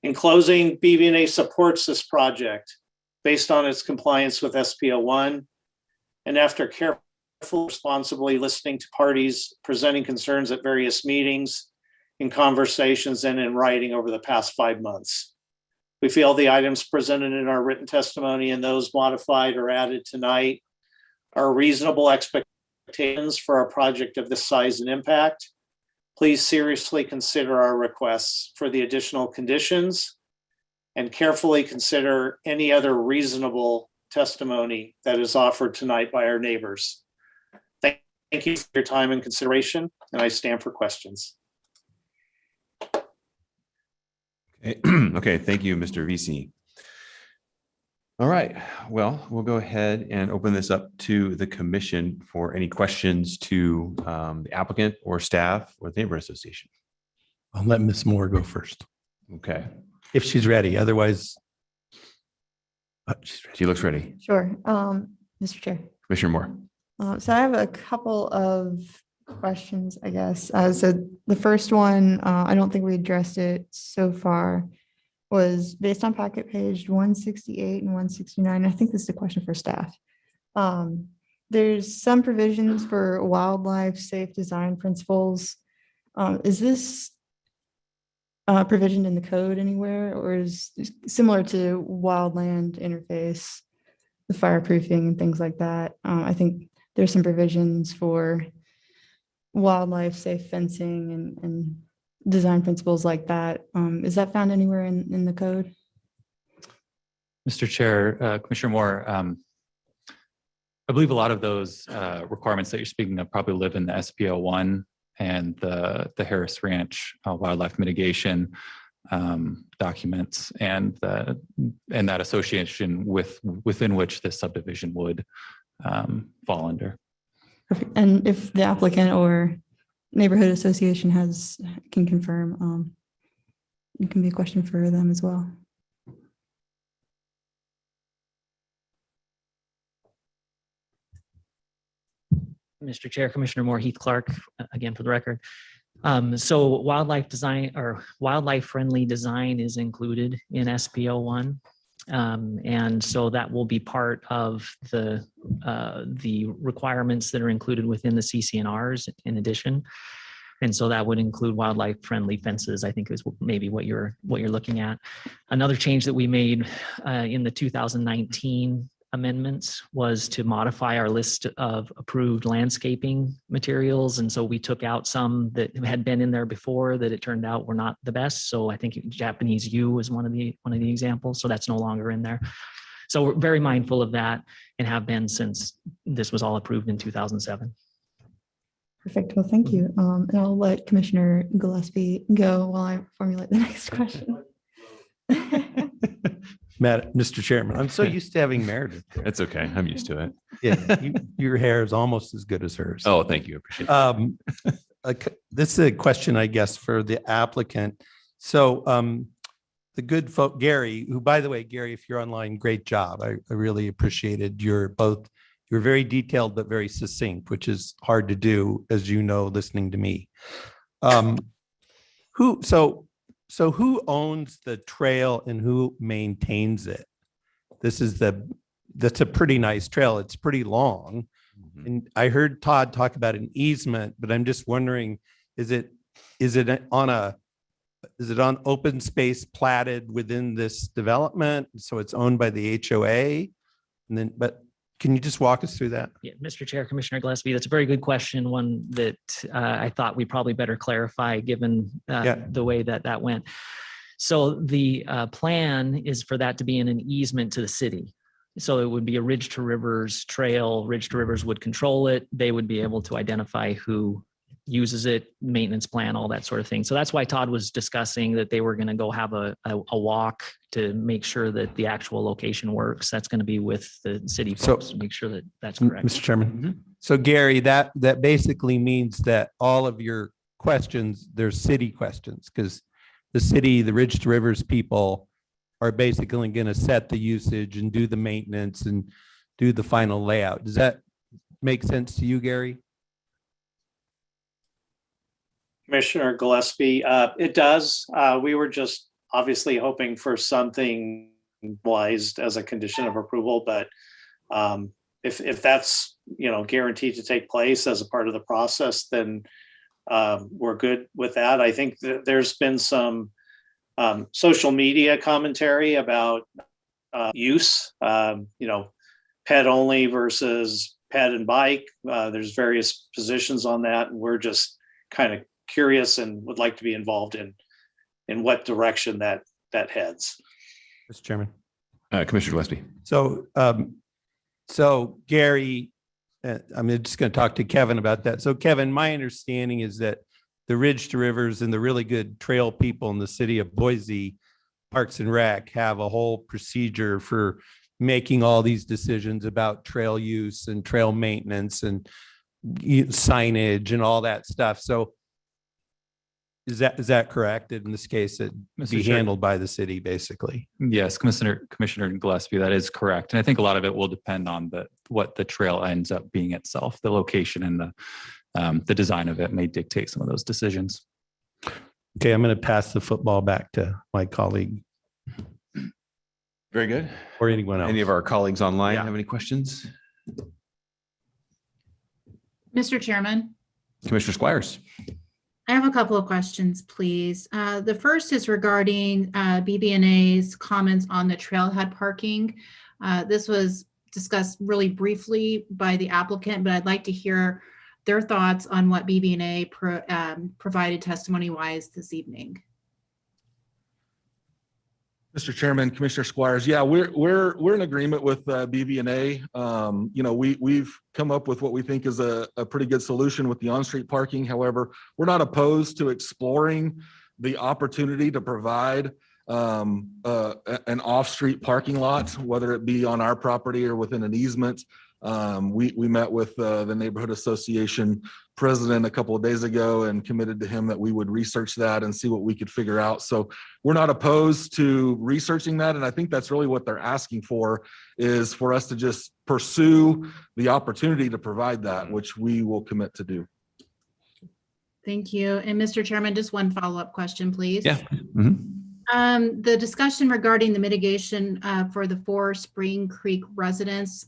S7: In closing, BV&A supports this project based on its compliance with SPO1, and after careful, responsibly listening to parties presenting concerns at various meetings, in conversations, and in writing over the past 5 months. We feel the items presented in our written testimony and those modified or added tonight are reasonable expectations for a project of this size and impact. Please seriously consider our requests for the additional conditions and carefully consider any other reasonable testimony that is offered tonight by our neighbors. Thank you for your time and consideration, and I stand for questions.
S18: Okay, thank you, Mr. VC. All right, well, we'll go ahead and open this up to the commission for any questions to the applicant or staff or the neighbor association.
S8: I'll let Ms. Moore go first.
S18: Okay.
S8: If she's ready, otherwise.
S18: She looks ready.
S17: Sure. Mr. Chair.
S18: Commissioner Moore.
S17: So I have a couple of questions, I guess. So the first one, I don't think we addressed it so far, was based on packet page 168 and 169. I think this is a question for staff. There's some provisions for wildlife safe design principles. Is this provision in the code anywhere, or is similar to wildland interface, the fireproofing and things like that? I think there's some provisions for wildlife safe fencing and design principles like that. Is that found anywhere in the code?
S19: Mr. Chair, Commissioner Moore, I believe a lot of those requirements that you're speaking of probably live in the SPO 1 and the Harris Ranch wildlife mitigation documents and that association within which this subdivision would fall under.
S17: Perfect. And if the applicant or neighborhood association can confirm, it can be a question for them as well.
S21: Mr. Chair, Commissioner Moore, Heath Clark, again for the record. So wildlife design or wildlife friendly design is included in SPO 1. And so that will be part of the requirements that are included within the CCNRs in addition. And so that would include wildlife friendly fences, I think is maybe what you're looking at. Another change that we made in the 2019 amendments was to modify our list of approved landscaping materials. And so we took out some that had been in there before that it turned out were not the best. So I think Japanese yew was one of the examples. So that's no longer in there. So we're very mindful of that and have been since this was all approved in 2007.
S17: Perfect. Well, thank you. And I'll let Commissioner Gillespie go while I formulate the next question.
S8: Mr. Chairman, I'm so used to having Meredith.
S18: It's okay. I'm used to it.
S8: Yeah, your hair is almost as good as hers.
S18: Oh, thank you. Appreciate it.
S8: This is a question, I guess, for the applicant. So the good folk, Gary, who, by the way, Gary, if you're online, great job. I really appreciated you're very detailed, but very succinct, which is hard to do, as you know, listening to me. So who owns the trail and who maintains it? That's a pretty nice trail. It's pretty long. And I heard Todd talk about an easement, but I'm just wondering, is it on open space platted within this development? So it's owned by the HOA? But can you just walk us through that?
S21: Yeah, Mr. Chair, Commissioner Gillespie, that's a very good question, one that I thought we probably better clarify given the way that went. So the plan is for that to be in an easement to the city. So it would be a Ridge to Rivers trail. Ridge to Rivers would control it. They would be able to identify who uses it, maintenance plan, all that sort of thing. So that's why Todd was discussing that they were going to go have a walk to make sure that the actual location works. That's going to be with the city folks to make sure that that's correct.
S8: Mr. Chairman. So Gary, that basically means that all of your questions, they're city questions, because the city, the Ridge to Rivers people are basically going to set the usage and do the maintenance and do the final layout. Does that make sense to you, Gary?
S7: Commissioner Gillespie, it does. We were just obviously hoping for something wise as a condition of approval, but if that's guaranteed to take place as a part of the process, then we're good with that. I think that there's been some social media commentary about use, pet only versus pet and bike. There's various positions on that, and we're just kind of curious and would like to be involved in what direction that heads.
S8: Mr. Chairman.
S18: Commissioner Gillespie.
S8: So Gary, I'm just going to talk to Kevin about that. So Kevin, my understanding is that the Ridge to Rivers and the really good trail people in the city of Boise, Parks and Rec, have a whole procedure for making all these decisions about trail use and trail maintenance and signage and all that stuff. So is that correct? In this case, it be handled by the city, basically.
S19: Yes, Commissioner Gillespie, that is correct. And I think a lot of it will depend on what the trail ends up being itself. The location and the design of it may dictate some of those decisions.
S8: Okay, I'm going to pass the football back to my colleague.
S18: Very good.
S8: Or anyone else.
S18: Any of our colleagues online have any questions?
S12: Mr. Chairman.
S18: Commissioner Squires.
S12: I have a couple of questions, please. The first is regarding BB&A's comments on the trailhead parking. This was discussed really briefly by the applicant, but I'd like to hear their thoughts on what BB&A provided testimony-wise this evening.
S5: Mr. Chairman, Commissioner Squires, yeah, we're in agreement with BB&A. You know, we've come up with what we think is a pretty good solution with the on-street parking. However, we're not opposed to exploring the opportunity to provide an off-street parking lot, whether it be on our property or within an easement. We met with the neighborhood association president a couple of days ago and committed to him that we would research that and see what we could figure out. So we're not opposed to researching that. And I think that's really what they're asking for, is for us to just pursue the opportunity to provide that, which we will commit to do.
S12: Thank you. And Mr. Chairman, just one follow-up question, please.
S18: Yeah. Mhm.
S12: The discussion regarding the mitigation for the 4 Spring Creek residents,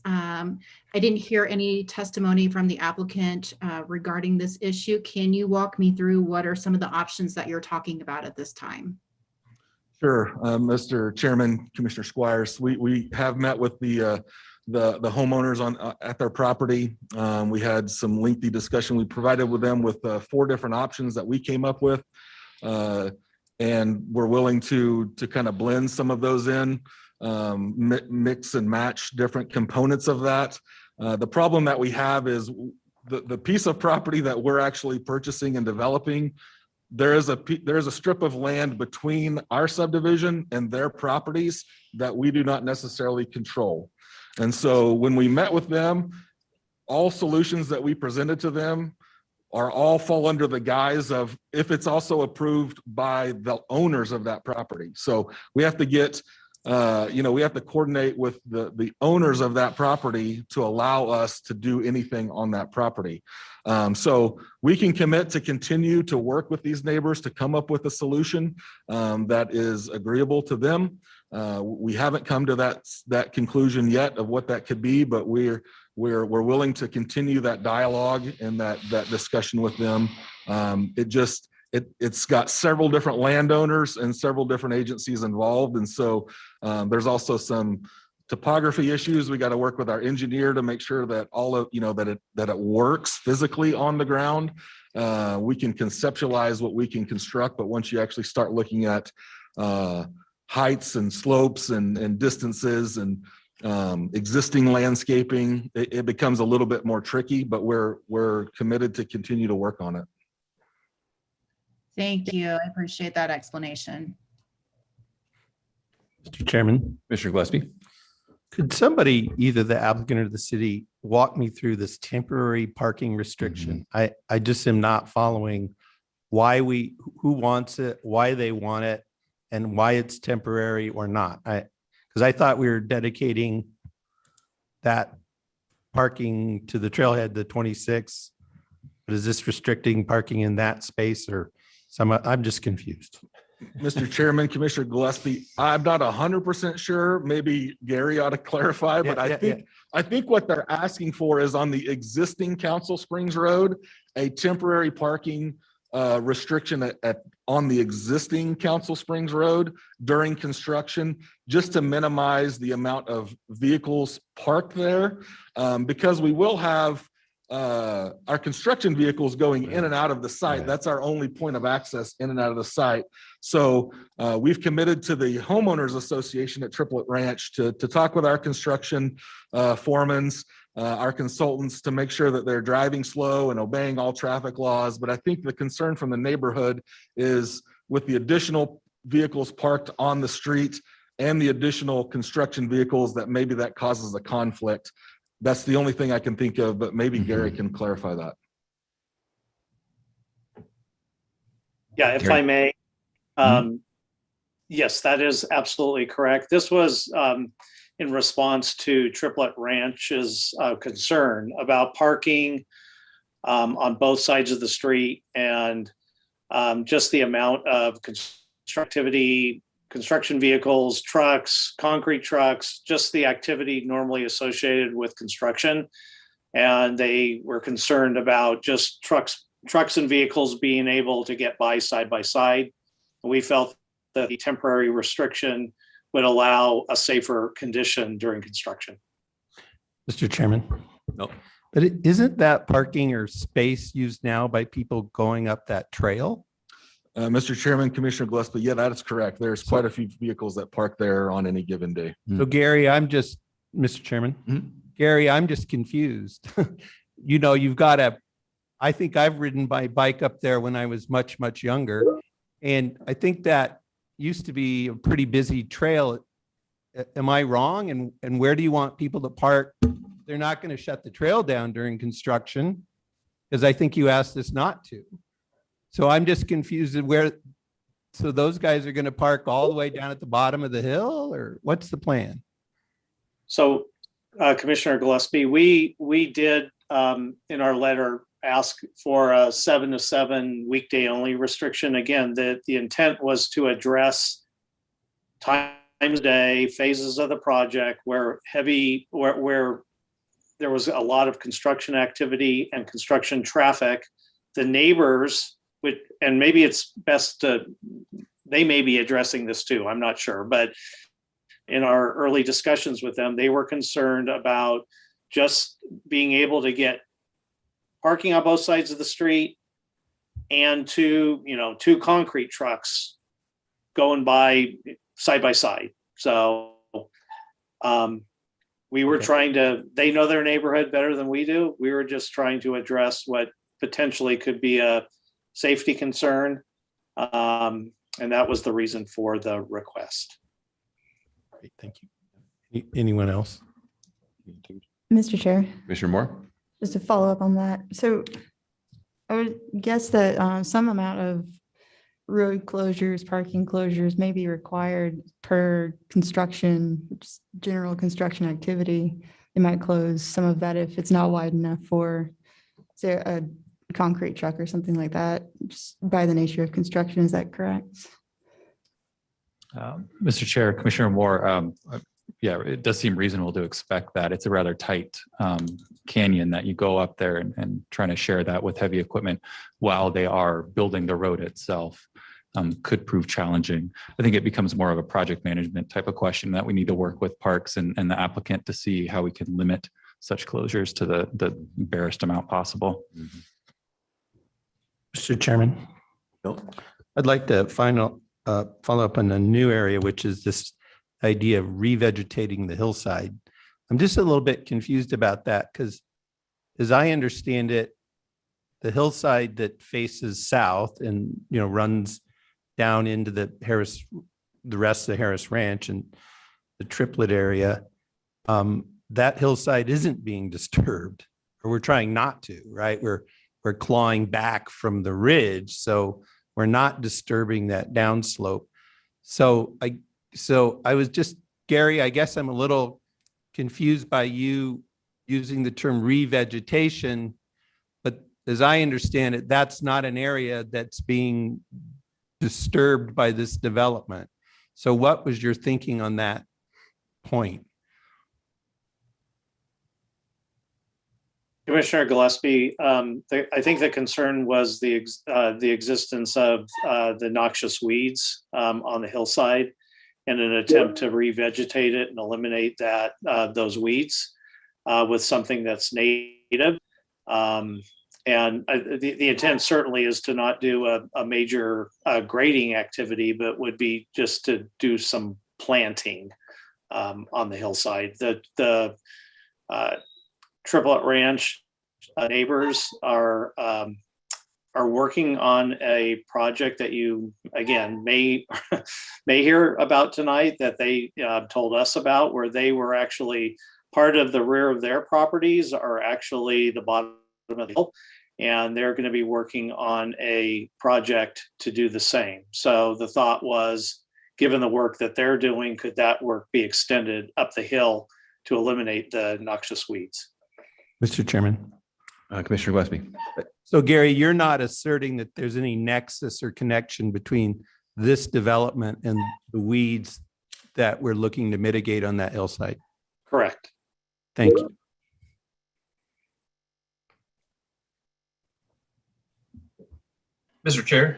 S12: I didn't hear any testimony from the applicant regarding this issue. Can you walk me through what are some of the options that you're talking about at this time?
S5: Sure, Mr. Chairman, Commissioner Squires, we have met with the homeowners at their property. We had some lengthy discussion. We provided with them with 4 different options that we came up with. And we're willing to kind of blend some of those in, mix and match different components of that. The problem that we have is the piece of property that we're actually purchasing and developing. There is a strip of land between our subdivision and their properties that we do not necessarily control. And so when we met with them, all solutions that we presented to them all fall under the guise of if it's also approved by the owners of that property. So we have to get, we have to coordinate with the owners of that property to allow us to do anything on that property. So we can commit to continue to work with these neighbors to come up with a solution that is agreeable to them. We haven't come to that conclusion yet of what that could be, but we're willing to continue that dialogue and that discussion with them. It's got several different landowners and several different agencies involved. And so there's also some topography issues. We got to work with our engineer to make sure that that it works physically on the ground. We can conceptualize what we can construct, but once you actually start looking at heights and slopes and distances and existing landscaping, it becomes a little bit more tricky, but we're committed to continue to work on it.
S12: Thank you. I appreciate that explanation.
S8: Mr. Chairman,
S18: Commissioner Gillespie.
S8: Could somebody, either the applicant or the city, walk me through this temporary parking restriction? I just am not following who wants it, why they want it, and why it's temporary or not. Because I thought we were dedicating that parking to the trailhead, the 26, but is this restricting parking in that space or I'm just confused.
S5: Mr. Chairman, Commissioner Gillespie, I'm not 100% sure. Maybe Gary ought to clarify, but I think what they're asking for is on the existing Council Springs Road, a temporary parking restriction on the existing Council Springs Road during construction, just to minimize the amount of vehicles parked there, because we will have our construction vehicles going in and out of the site. That's our only point of access in and out of the site. So we've committed to the homeowners association at Triplet Ranch to talk with our construction foremans, our consultants, to make sure that they're driving slow and obeying all traffic laws. But I think the concern from the neighborhood is with the additional vehicles parked on the street and the additional construction vehicles, that maybe that causes a conflict. That's the only thing I can think of, but maybe Gary can clarify that.
S7: Yeah, if I may. Yes, that is absolutely correct. This was in response to Triplet Ranch's concern about parking on both sides of the street and just the amount of construction vehicles, trucks, concrete trucks, just the activity normally associated with construction. And they were concerned about just trucks and vehicles being able to get by side. We felt that the temporary restriction would allow a safer condition during construction.
S8: Mr. Chairman?
S18: No.
S8: But isn't that parking or space used now by people going up that trail?
S5: Mr. Chairman, Commissioner Gillespie, yeah, that is correct. There's quite a few vehicles that park there on any given day.
S8: So Gary, Mr. Chairman, Gary, I'm just confused. You know, I think I've ridden my bike up there when I was much, much younger. And I think that used to be a pretty busy trail. Am I wrong? And where do you want people to park? They're not going to shut the trail down during construction, because I think you asked us not to. So I'm just confused at so those guys are going to park all the way down at the bottom of the hill, or what's the plan?
S7: So Commissioner Gillespie, we did in our letter ask for a 7 to 7 weekday only restriction. Again, the intent was to address times of day, phases of the project where there was a lot of construction activity and construction traffic. The neighbors and maybe it's best they may be addressing this too, I'm not sure, but in our early discussions with them, they were concerned about just being able to get parking on both sides of the street and two concrete trucks going by side. So we were they know their neighborhood better than we do. We were just trying to address what potentially could be a safety concern. And that was the reason for the request.
S8: Great, thank you. Anyone else?
S17: Mr. Chair,
S18: Commissioner Moore?
S17: just to follow up on that. So I would guess that some amount of road closures, parking closures may be required per construction, just general construction activity. They might close some of that if it's not wide enough for, say, a concrete truck or something like that, just by the nature of construction. Is that correct?
S19: Mr. Chair, Commissioner Moore, yeah, it does seem reasonable to expect that. It's a rather tight canyon that you go up there and trying to share that with heavy equipment while they are building the road itself could prove challenging. I think it becomes more of a project management type of question that we need to work with Parks and the applicant to see how we can limit such closures to the barest amount possible.
S8: Mr. Chairman, I'd like to follow up on a new area, which is this idea of revegetating the hillside. I'm just a little bit confused about that because as I understand it, the hillside that faces south and, runs down into the rest of the Harris Ranch and the Triplet area, that hillside isn't being disturbed, or we're trying not to, right? We're clawing back from the ridge, so we're not disturbing that downslope. So I was just, Gary, I guess I'm a little confused by you using the term revegetation, but as I understand it, that's not an area that's being disturbed by this development. So what was your thinking on that point?
S7: Commissioner Gillespie, I think the concern was the existence of the noxious weeds on the hillside and an attempt to revegetate it and eliminate those weeds with something that's native. And the intent certainly is to not do a major grading activity, but would be just to do some planting on the hillside. The Triplet Ranch neighbors are working on a project that you again may hear about tonight that they told us about, where they were actually part of the rear of their properties are actually the bottom of the hill, and they're going to be working on a project to do the same. So the thought was, given the work that they're doing, could that work be extended up the hill to eliminate the noxious weeds?
S8: Mr. Chairman.
S18: Commissioner Gillespie.
S8: So Gary, you're not asserting that there's any nexus or connection between this development and the weeds that we're looking to mitigate on that hillside?
S7: Correct.
S8: Thank you.
S10: Mr. Chair.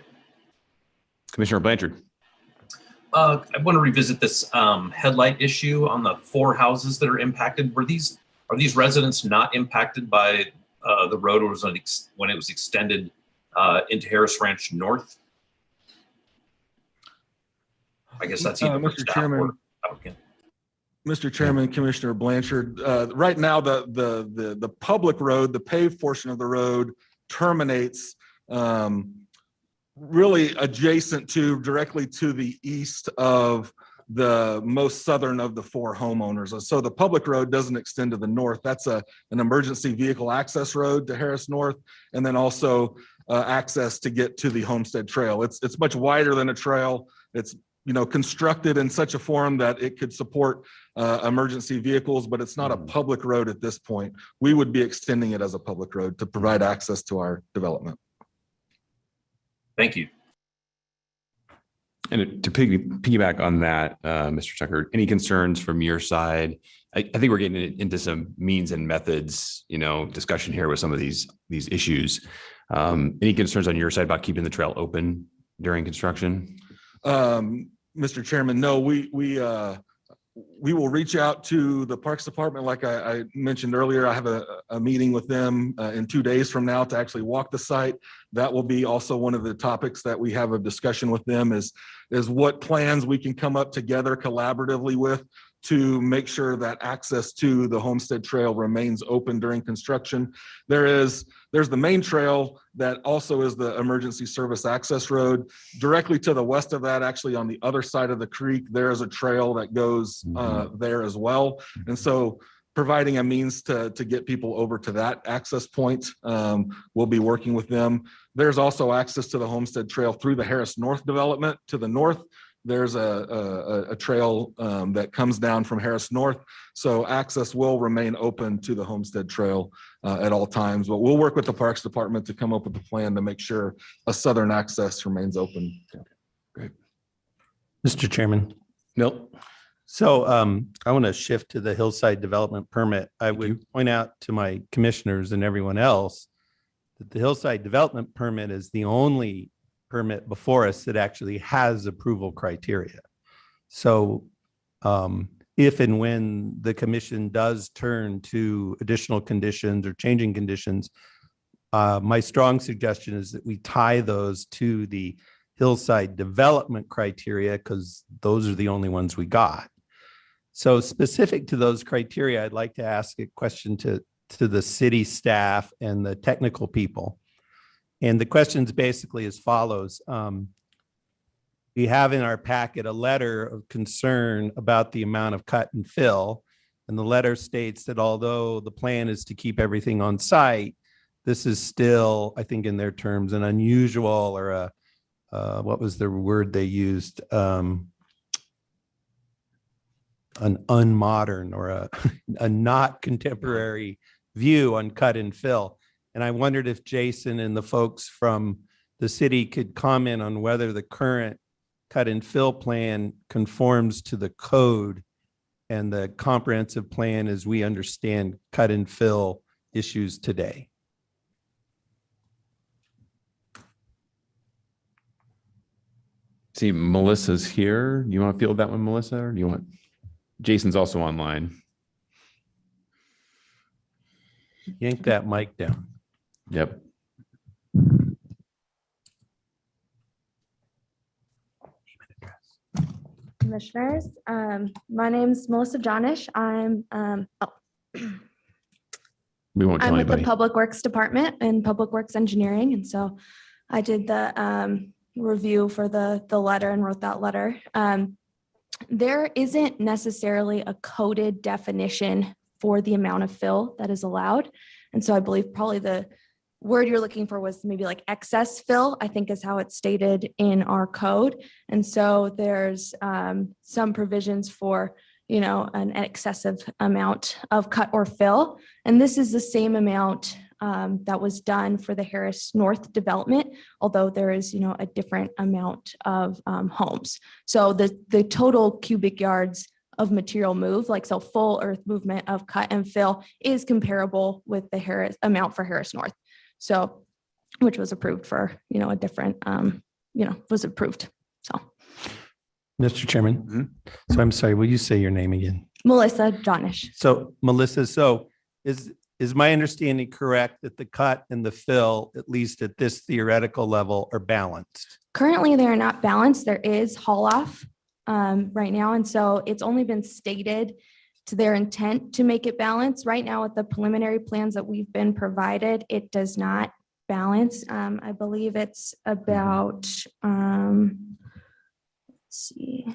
S18: Commissioner Blanchard.
S10: I want to revisit this headlight issue on the 4 houses that are impacted. Are these residents not impacted by the road when it was extended into Harris Ranch North? I guess that's either for
S5: Mr.
S10: staff
S5: Chairman.
S10: or applicant.
S5: Mr. Chairman, Commissioner Blanchard, right now, the public road, the paved portion of the road terminates really adjacent to, directly to the east of the most southern of the four homeowners. So the public road doesn't extend to the north. That's an emergency vehicle access road to Harris North, and then also access to get to the Homestead Trail. It's much wider than a trail. It's constructed in such a form that it could support emergency vehicles, but it's not a public road at this point. We would be extending it as a public road to provide access to our development.
S10: Thank you.
S18: And to piggyback on that, Mr. Tucker, any concerns from your side? I think we're getting into some means and methods, discussion here with some of these issues. Any concerns on your side about keeping the trail open during construction?
S5: Mr. Chairman, no, we will reach out to the Parks Department. Like I mentioned earlier, I have a meeting with them in 2 days from now to actually walk the site. That will be also one of the topics that we have a discussion with them is what plans we can come up together collaboratively with to make sure that access to the Homestead Trail remains open during construction. There's the main trail that also is the emergency service access road. Directly to the west of that, actually on the other side of the creek, there is a trail that goes there as well. And so providing a means to get people over to that access point, we'll be working with them. There's also access to the Homestead Trail through the Harris North development to the north. There's a trail that comes down from Harris North. So access will remain open to the Homestead Trail at all times, but we'll work with the Parks Department to come up with a plan to make sure a southern access remains open.
S18: Great.
S8: Mr. Chairman.
S18: Milt.
S8: So I want to shift to the hillside development permit. I would point out to my commissioners and everyone else that the hillside development permit is the only permit before us that actually has approval criteria. So if and when the commission does turn to additional conditions or changing conditions, my strong suggestion is that we tie those to the hillside development criteria because those are the only ones we got. So specific to those criteria, I'd like to ask a question to the city staff and the technical people. And the question's basically as follows. We have in our packet a letter of concern about the amount of cut and fill. And the letter states that although the plan is to keep everything on site, this is still, I think in their terms, an unusual or a, what was the word they used? An unmodern or a not contemporary view on cut and fill. And I wondered if Jason and the folks from the city could comment on whether the current cut and fill plan conforms to the code and the comprehensive plan as we understand cut and fill issues today.
S18: See, Melissa's here. You want to field that one, Melissa, or do you want? Jason's also online.
S8: Yank that mic down.
S18: Yep.
S1: Commissioners, my name's Melissa Jonish. I'm
S18: We won't tell
S1: I'm with the
S18: anybody.
S1: Public Works Department and Public Works Engineering, and so I did the review for the letter and wrote that letter. There isn't necessarily a coded definition for the amount of fill that is allowed, and so I believe probably the word you're looking for was maybe like excess fill, I think is how it's stated in our code. And so there's some provisions for, you know, an excessive amount of cut or fill. And this is the same amount that was done for the Harris North development, although there is, you know, a different amount of homes. So the total cubic yards of material moved, like so full earth movement of cut and fill is comparable with the Harris amount for Harris North. So, which was approved for, you know, a different, was approved. So.
S8: Mr. Chairman, so I'm sorry, will you say your name again?
S1: Melissa Jonish.
S8: So Melissa, so is my understanding correct that the cut and the fill, at least at this theoretical level, are balanced?
S1: Currently, they are not balanced. There is haul off right now. And so it's only been stated to their intent to make it balance. Right now with the preliminary plans that we've been provided, it does not balance. I believe it's about, let's see,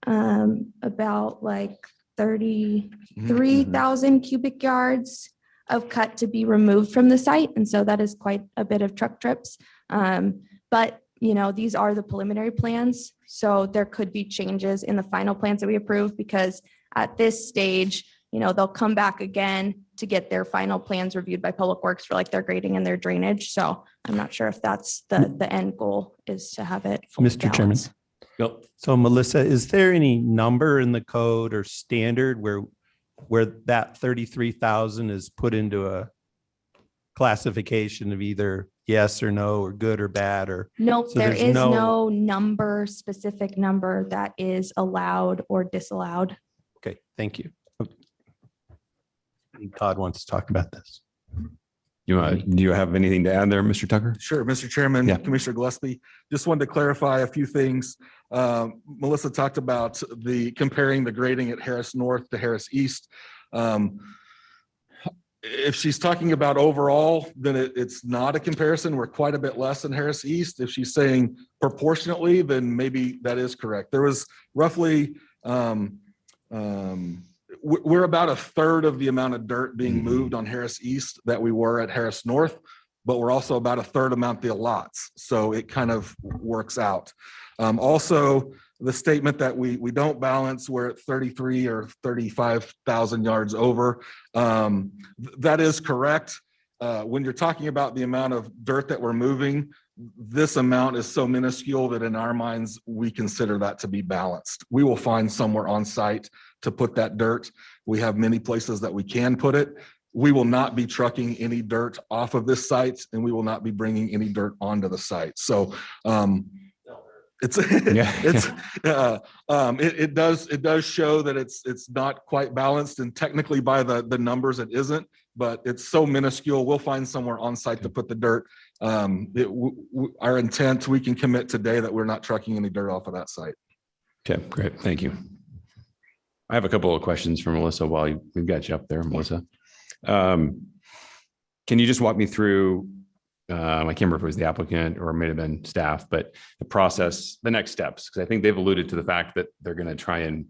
S1: about like 33,000 cubic yards of cut to be removed from the site. And so that is quite a bit of truck trips. But you know, these are the preliminary plans. So there could be changes in the final plans that we approve, because at this stage, you know, they'll come back again to get their final plans reviewed by Public Works for like their grading and their drainage. So I'm not sure if that's the end goal, is to have it fully
S8: Mr. Chairman.
S1: balanced.
S8: So Melissa, is there any number in the code or standard where that 33,000 is put into a classification of either yes or no, or good or bad, or?
S1: Nope,
S8: So
S1: there
S8: there's
S1: is no specific number that is allowed or disallowed.
S8: Okay, thank you. Todd wants to talk about this.
S18: Do you have anything to add there, Mr. Tucker?
S5: Sure, Mr. Chairman,
S18: Yeah.
S5: Commissioner Gillespie, just wanted to clarify a few things. Melissa talked about comparing the grading at Harris North to Harris East. If she's talking about overall, then it's not a comparison. We're quite a bit less than Harris East. If she's saying proportionately, then maybe that is correct. There was roughly, we're about a third of the amount of dirt being moved on Harris East that we were at Harris North, but we're also about a third amount the lots. So it kind of works out. Also, the statement that we don't balance, we're at 33 or 35,000 yards over. That is correct. When you're talking about the amount of dirt that we're moving, this amount is so minuscule that in our minds, we consider that to be balanced. We will find somewhere on site to put that dirt. We have many places that we can put it. We will not be trucking any dirt off of this site, and we will not be bringing any dirt onto the site. So it does show that it's not quite balanced, and technically by the numbers it isn't, but it's so minuscule. We'll find somewhere on site to put the dirt. Our intent, we can commit today that we're not trucking any dirt off of that site.
S18: Okay, great. Thank you. I have a couple of questions for Melissa while we've got you up there, Melissa. Can you just walk me through, I can't remember if it was the applicant or it may have been staff, but the process, the next steps, because I think they've alluded to the fact that they're going to try and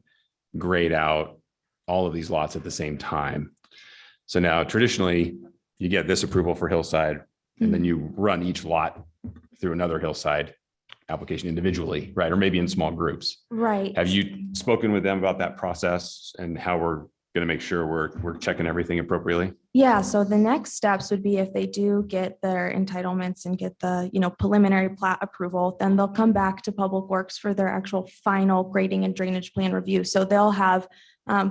S18: grade out all of these lots at the same time. So now traditionally you get this approval for Hillside, and then you run each lot through another Hillside application individually, right? Or maybe in small groups.
S1: Right.
S18: Have you spoken with them about that process and how we're going to make sure we're checking everything appropriately?
S1: Yeah, so the next steps would be if they do get their entitlements and get the, you know, preliminary plat approval, then they'll come back to Public Works for their actual final grading and drainage plan review. So they'll have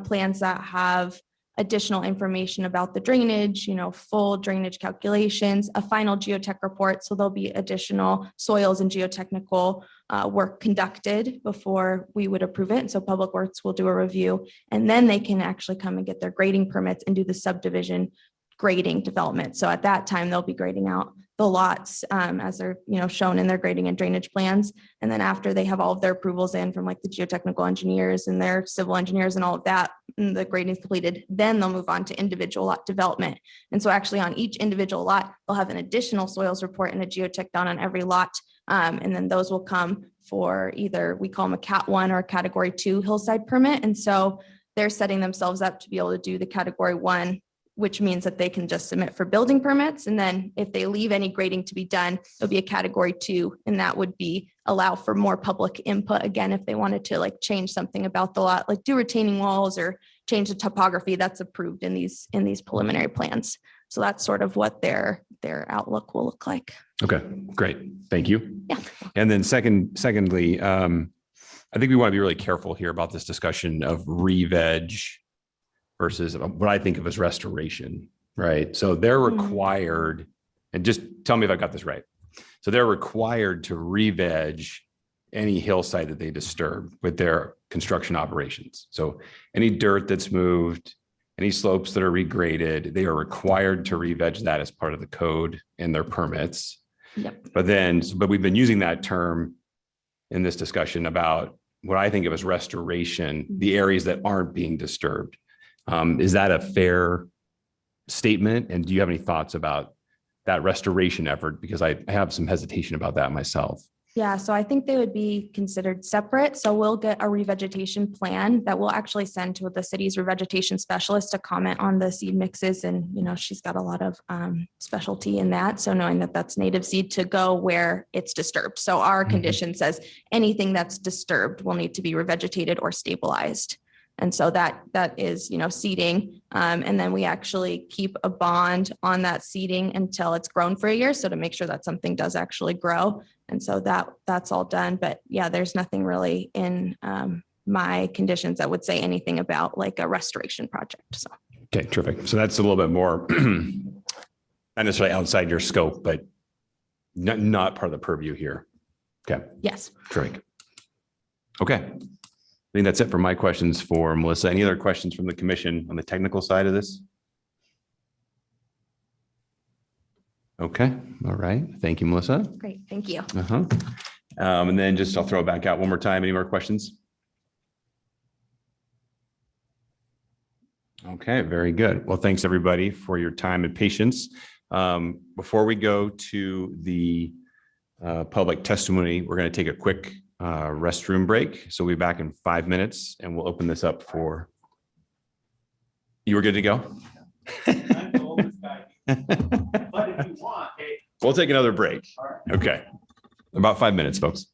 S1: plans that have additional information about the drainage, you know, full drainage calculations, a final geotech report. So there'll be additional soils and geotechnical work conducted before we would approve it. And so Public Works will do a review, and then they can actually come and get their grading permits and do the subdivision grading development. So at that time, they'll be grading out the lots as they're, you know, shown in their grading and drainage plans. And then after they have all of their approvals in from like the geotechnical engineers and their civil engineers and all of that, and the grading is completed, then they'll move on to individual lot development. And so actually on each individual lot, they'll have an additional soils report and a geotech done on every lot. And then those will come for either, we call them a Cat 1 or a Category 2 Hillside permit. And so they're setting themselves up to be able to do the Category 1, which means that they can just submit for building permits. And then if they leave any grading to be done, it'll be a Category 2, and that would be allow for more public input. Again, if they wanted to like change something about the lot, like do retaining walls or change the topography, that's approved in these preliminary plans. So that's sort of what their outlook will look like.
S18: Okay, great. Thank you.
S1: Yeah.
S18: And then secondly, I think we want to be really careful here about this discussion of re-veg versus what I think of as restoration, right? So they're required, and just tell me if I got this right. So they're required to re-veg any hillside that they disturb with their construction operations. So any dirt that's moved, any slopes that are regraded, they are required to re-veg that as part of the code and their permits.
S1: Yep.
S18: But we've been using that term in this discussion about what I think of as restoration, the areas that aren't being disturbed. Is that a fair statement? And do you have any thoughts about that restoration effort? Because I have some hesitation about that myself.
S1: Yeah, so I think they would be considered separate. So we'll get a revegetation plan that we'll actually send to the city's revegetation specialist to comment on the seed mixes. And, you know, she's got a lot of specialty in that. So knowing that that's native seed to go where it's disturbed. So our condition says anything that's disturbed will need to be revegetated or stabilized. And so that is, you know, seeding. And then we actually keep a bond on that seeding until it's grown for a year. So to make sure that something does actually grow. And so that's all done. But yeah, there's nothing really in my conditions that would say anything about like a restoration project. So.
S18: Okay, terrific. So that's a little bit more, not necessarily outside your scope, but not part of the purview here. Okay.
S1: Yes.
S18: Terrific. Okay. I think that's it for my questions for Melissa. Any other questions from the commission on the technical side of this? Okay. All right. Thank you, Melissa.
S1: Great. Thank you.
S18: And then I'll throw it back out one more time. Any more questions? Okay, very good. Well, thanks everybody for your time and patience. Before we go to the public testimony, we're going to take a quick restroom break. So we'll be back in 5 minutes and we'll open this up for. You were good to go?
S9: But if you want, hey.
S18: We'll take another break. Okay. About 5 minutes, folks.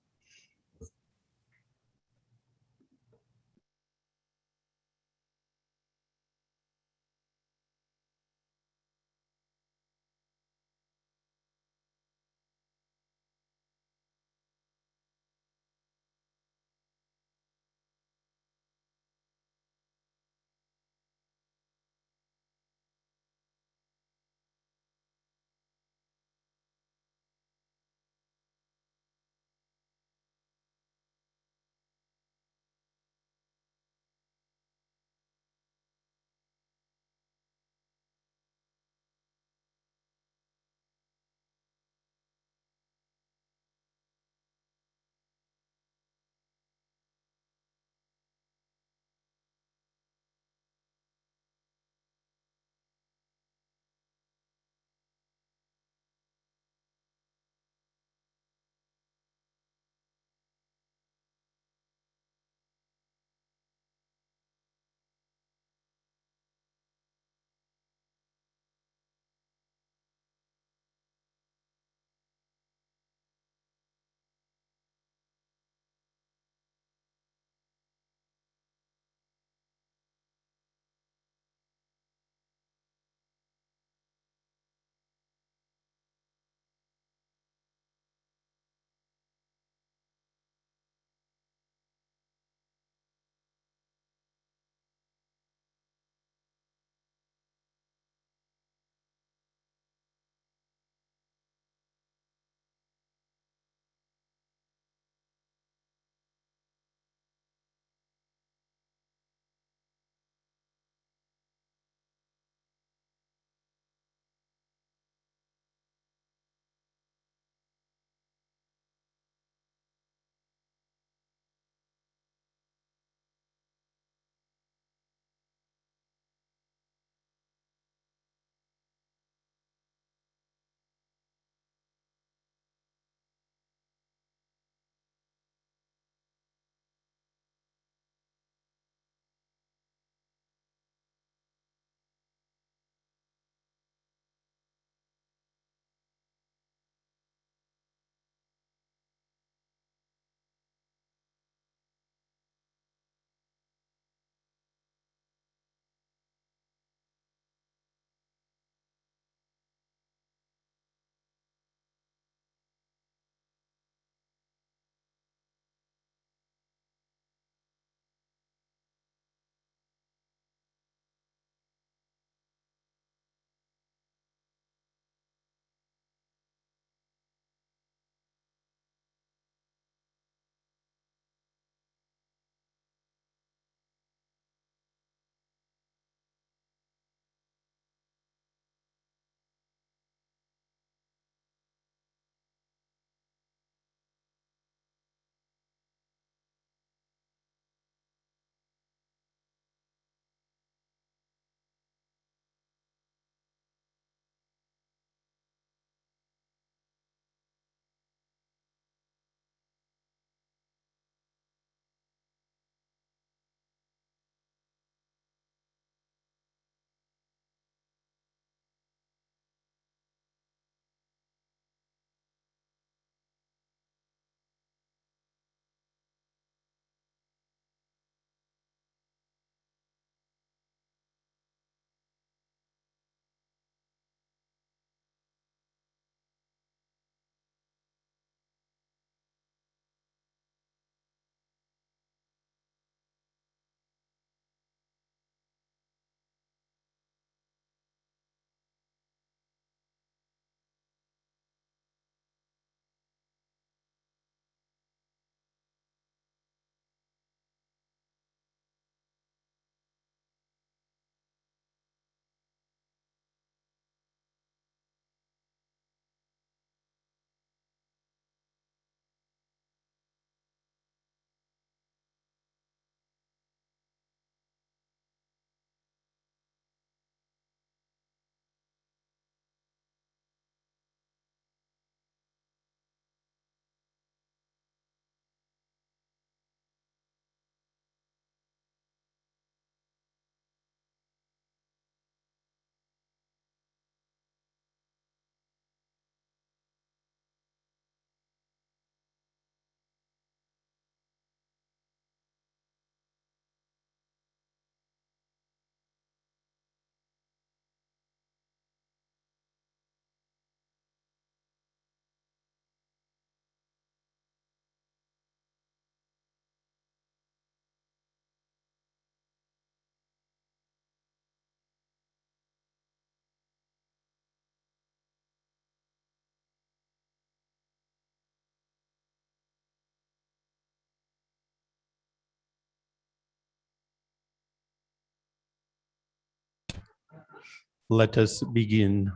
S8: Let us begin.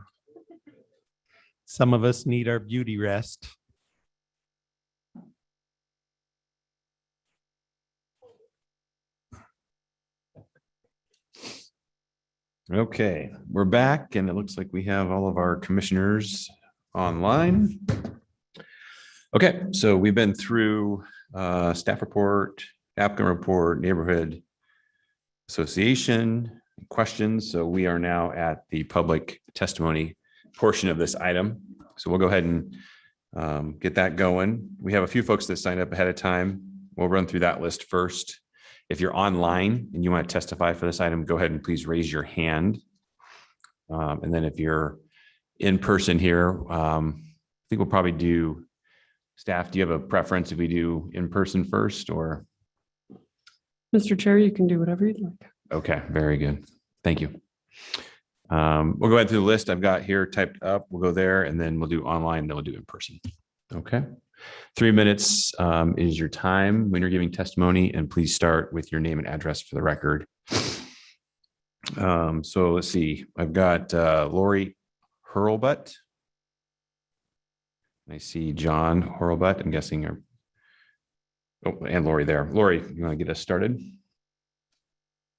S8: Some of us need our beauty rest.
S18: Okay, we're back and it looks like we have all of our commissioners online. Okay, so we've been through staff report, applicant report, neighborhood association questions. So we are now at the public testimony portion of this item. So we'll go ahead and get that going. We have a few folks that signed up ahead of time. We'll run through that list first. If you're online and you want to testify for this item, go ahead and please raise your hand. And then if you're in person here, I think we'll probably do, staff, do you have a preference if we do in person first or?
S15: Mr. Chair, you can do whatever you'd like.
S18: Okay, very good. Thank you. We'll go ahead through the list I've got here typed up. We'll go there and then we'll do online, then we'll do in person. Okay. 3 minutes is your time when you're giving testimony, and please start with your name and address for the record. So let's see. I've got Lori Hurlbut. I see John Hurlbut, I'm guessing. And Lori there. Lori, you want to get us started?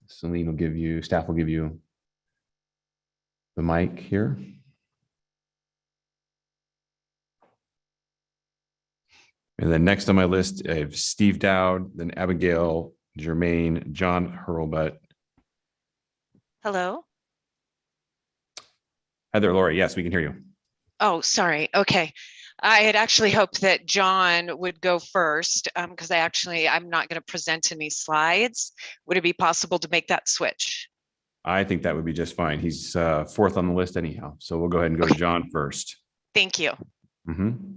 S18: Celine will give you, staff will give you the mic here. And then next on my list, I have Steve Dowd, then Abigail Germain, John Hurlbut.
S22: Hello?
S18: Hi there, Lori. Yes, we can hear you.
S22: Oh, sorry. Okay. I had actually hoped that John would go first because I'm not going to present any slides. Would it be possible to make that switch?
S18: I think that would be just fine. He's fourth on the list anyhow. So we'll go ahead and go to John first.
S22: Thank you.
S18: Mm-hmm.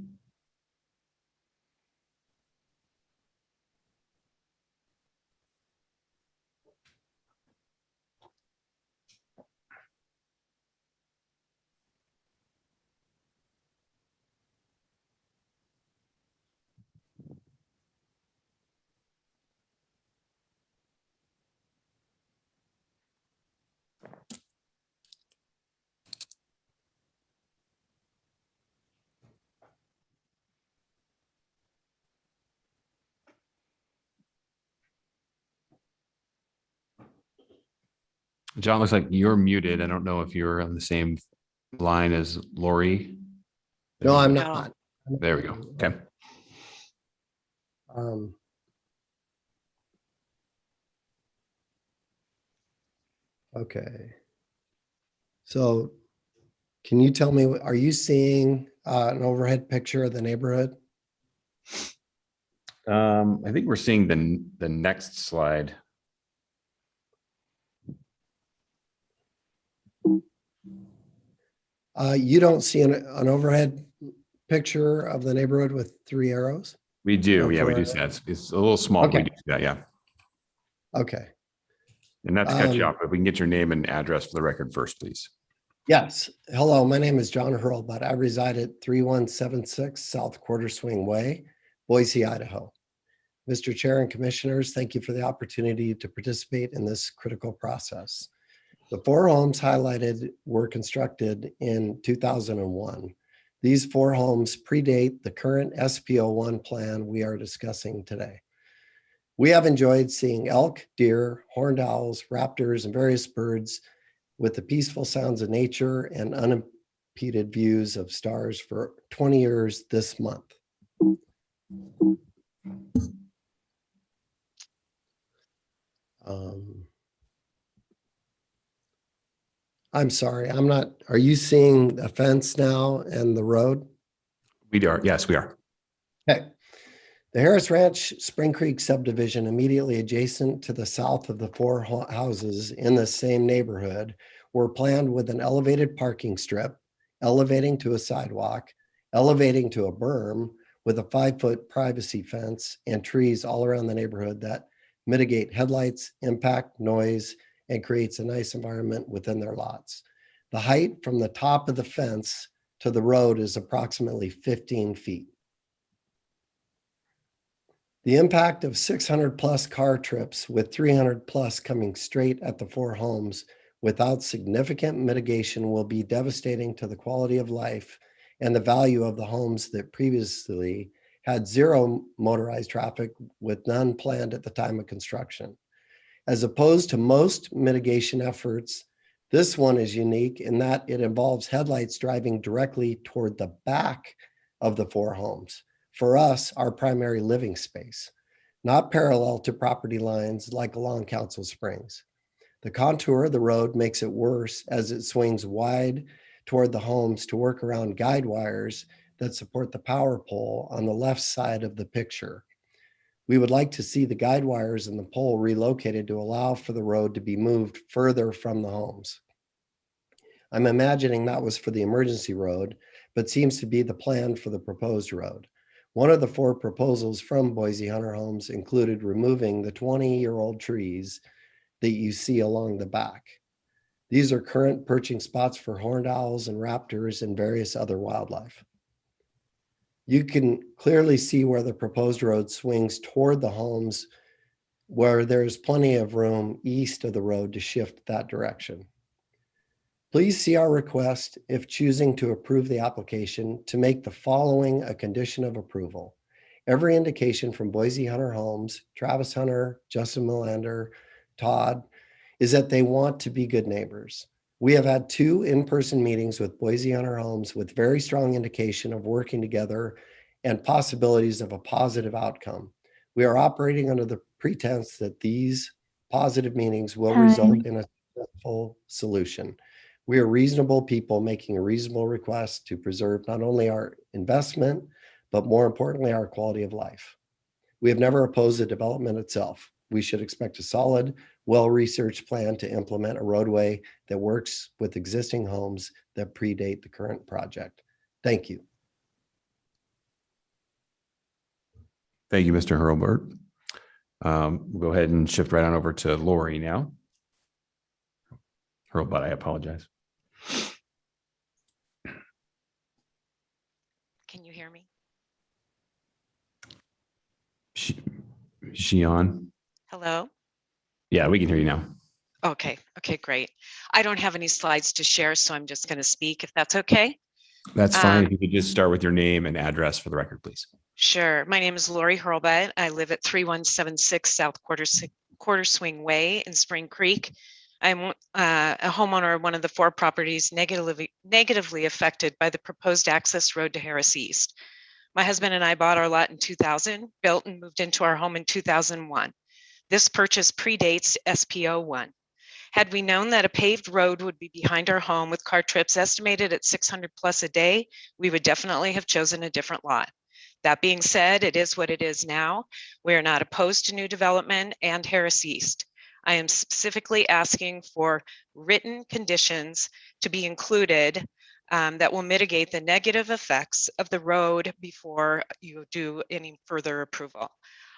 S18: John, looks like you're muted. I don't know if you're on the same line as Lori.
S23: No, I'm not.
S18: There we go. Okay.
S23: Okay. So can you tell me, are you seeing an overhead picture of the neighborhood?
S18: I think we're seeing the next slide.
S23: You don't see an overhead picture of the neighborhood with 3 arrows?
S18: We do.
S23: Or
S18: Yeah, we do
S23: 4
S18: see that. It's a little small.
S23: Okay.
S18: We do see that. Yeah.
S23: Okay.
S18: And not to cut you off, but we can get your name and address for the record first, please.
S23: Yes. Hello, my name is John Hurlbut. I reside at 3176 South Quarter Swing Way, Boise, Idaho. Mr. Chair and Commissioners, thank you for the opportunity to participate in this critical process. The 4 homes highlighted were constructed in 2001. These 4 homes predate the current SPO1 plan we are discussing today. We have enjoyed seeing elk, deer, horned owls, raptors, and various birds with the peaceful sounds of nature and unimpeded views of stars for 20 years this month. I'm sorry, I'm not, are you seeing a fence now and the road?
S18: We are. Yes, we are.
S23: Okay. The Harris Ranch Spring Creek subdivision immediately adjacent to the south of the 4 houses in the same neighborhood were planned with an elevated parking strip, elevating to a sidewalk, elevating to a berm with a 5-foot privacy fence and trees all around the neighborhood that mitigate headlights, impact, noise, and creates a nice environment within their lots. The height from the top of the fence to the road is approximately 15 feet. The impact of 600 plus car trips with 300 plus coming straight at the 4 homes without significant mitigation will be devastating to the quality of life and the value of the homes that previously had zero motorized traffic with none planned at the time of construction. As opposed to most mitigation efforts, this one is unique in that it involves headlights driving directly toward the back of the 4 homes. For us, our primary living space, not parallel to property lines like along Council Springs. The contour of the road makes it worse as it swings wide toward the homes to work around guide wires that support the power pole on the left side of the picture. We would like to see the guide wires and the pole relocated to allow for the road to be moved further from the homes. I'm imagining that was for the emergency road, but seems to be the plan for the proposed road. One of the 4 proposals from Boise Hunter Homes included removing the 20-year-old trees that you see along the back. These are current perching spots for horned owls and raptors and various other wildlife. You can clearly see where the proposed road swings toward the homes, where there's plenty of room east of the road to shift that direction. Please see our request, if choosing to approve the application, to make the following a condition of approval. Every indication from Boise Hunter Homes, Travis Hunter, Justin Melander, Todd, is that they want to be good neighbors. We have had 2 in-person meetings with Boise Hunter Homes with very strong indication of working together and possibilities of a positive outcome. We are operating under the pretense that these positive meetings will result in a successful solution. We are reasonable people making a reasonable request to preserve not only our investment, but more importantly, our quality of life. We have never opposed the development itself. We should expect a solid, well-researched plan to implement a roadway that works with existing homes that predate the current project. Thank you.
S18: Thank you, Mr. Hurlbert. We'll go ahead and shift right on over to Lori now. Hurlbut, I apologize.
S22: Can you hear me?
S18: She on?
S22: Hello?
S18: Yeah, we can hear you now.
S22: Okay, great. I don't have any slides to share, so I'm just going to speak if that's okay.
S18: That's fine. If you could just start with your name and address for the record, please.
S22: Sure. My name is Lori Hurlbut. I live at 3176 South Quarter Swing Way in Spring Creek. I'm a homeowner of one of the 4 properties negatively affected by the proposed access road to Harris East. My husband and I bought our lot in 2000, built and moved into our home in 2001. This purchase predates SPO 1. Had we known that a paved road would be behind our home with car trips estimated at 600 plus a day, we would definitely have chosen a different lot. That being said, it is what it is now. We are not opposed to new development and Harris East. I am specifically asking for written conditions to be included that will mitigate the negative effects of the road before you do any further approval.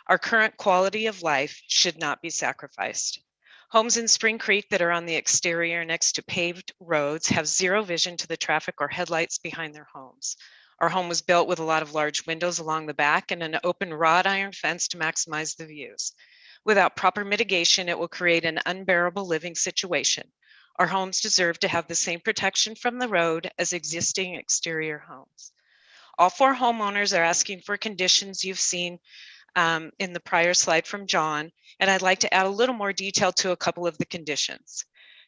S22: Our current quality of life should not be sacrificed. Homes in Spring Creek that are on the exterior next to paved roads have zero vision to the traffic or headlights behind their homes. Our home was built with a lot of large windows along the back and an open wrought iron fence to maximize the views. Without proper mitigation, it will create an unbearable living situation. Our homes deserve to have the same protection from the road as existing exterior homes. All 4 homeowners are asking for conditions you've seen in the prior slide from John, and I'd like to add a little more detail to a couple of the conditions.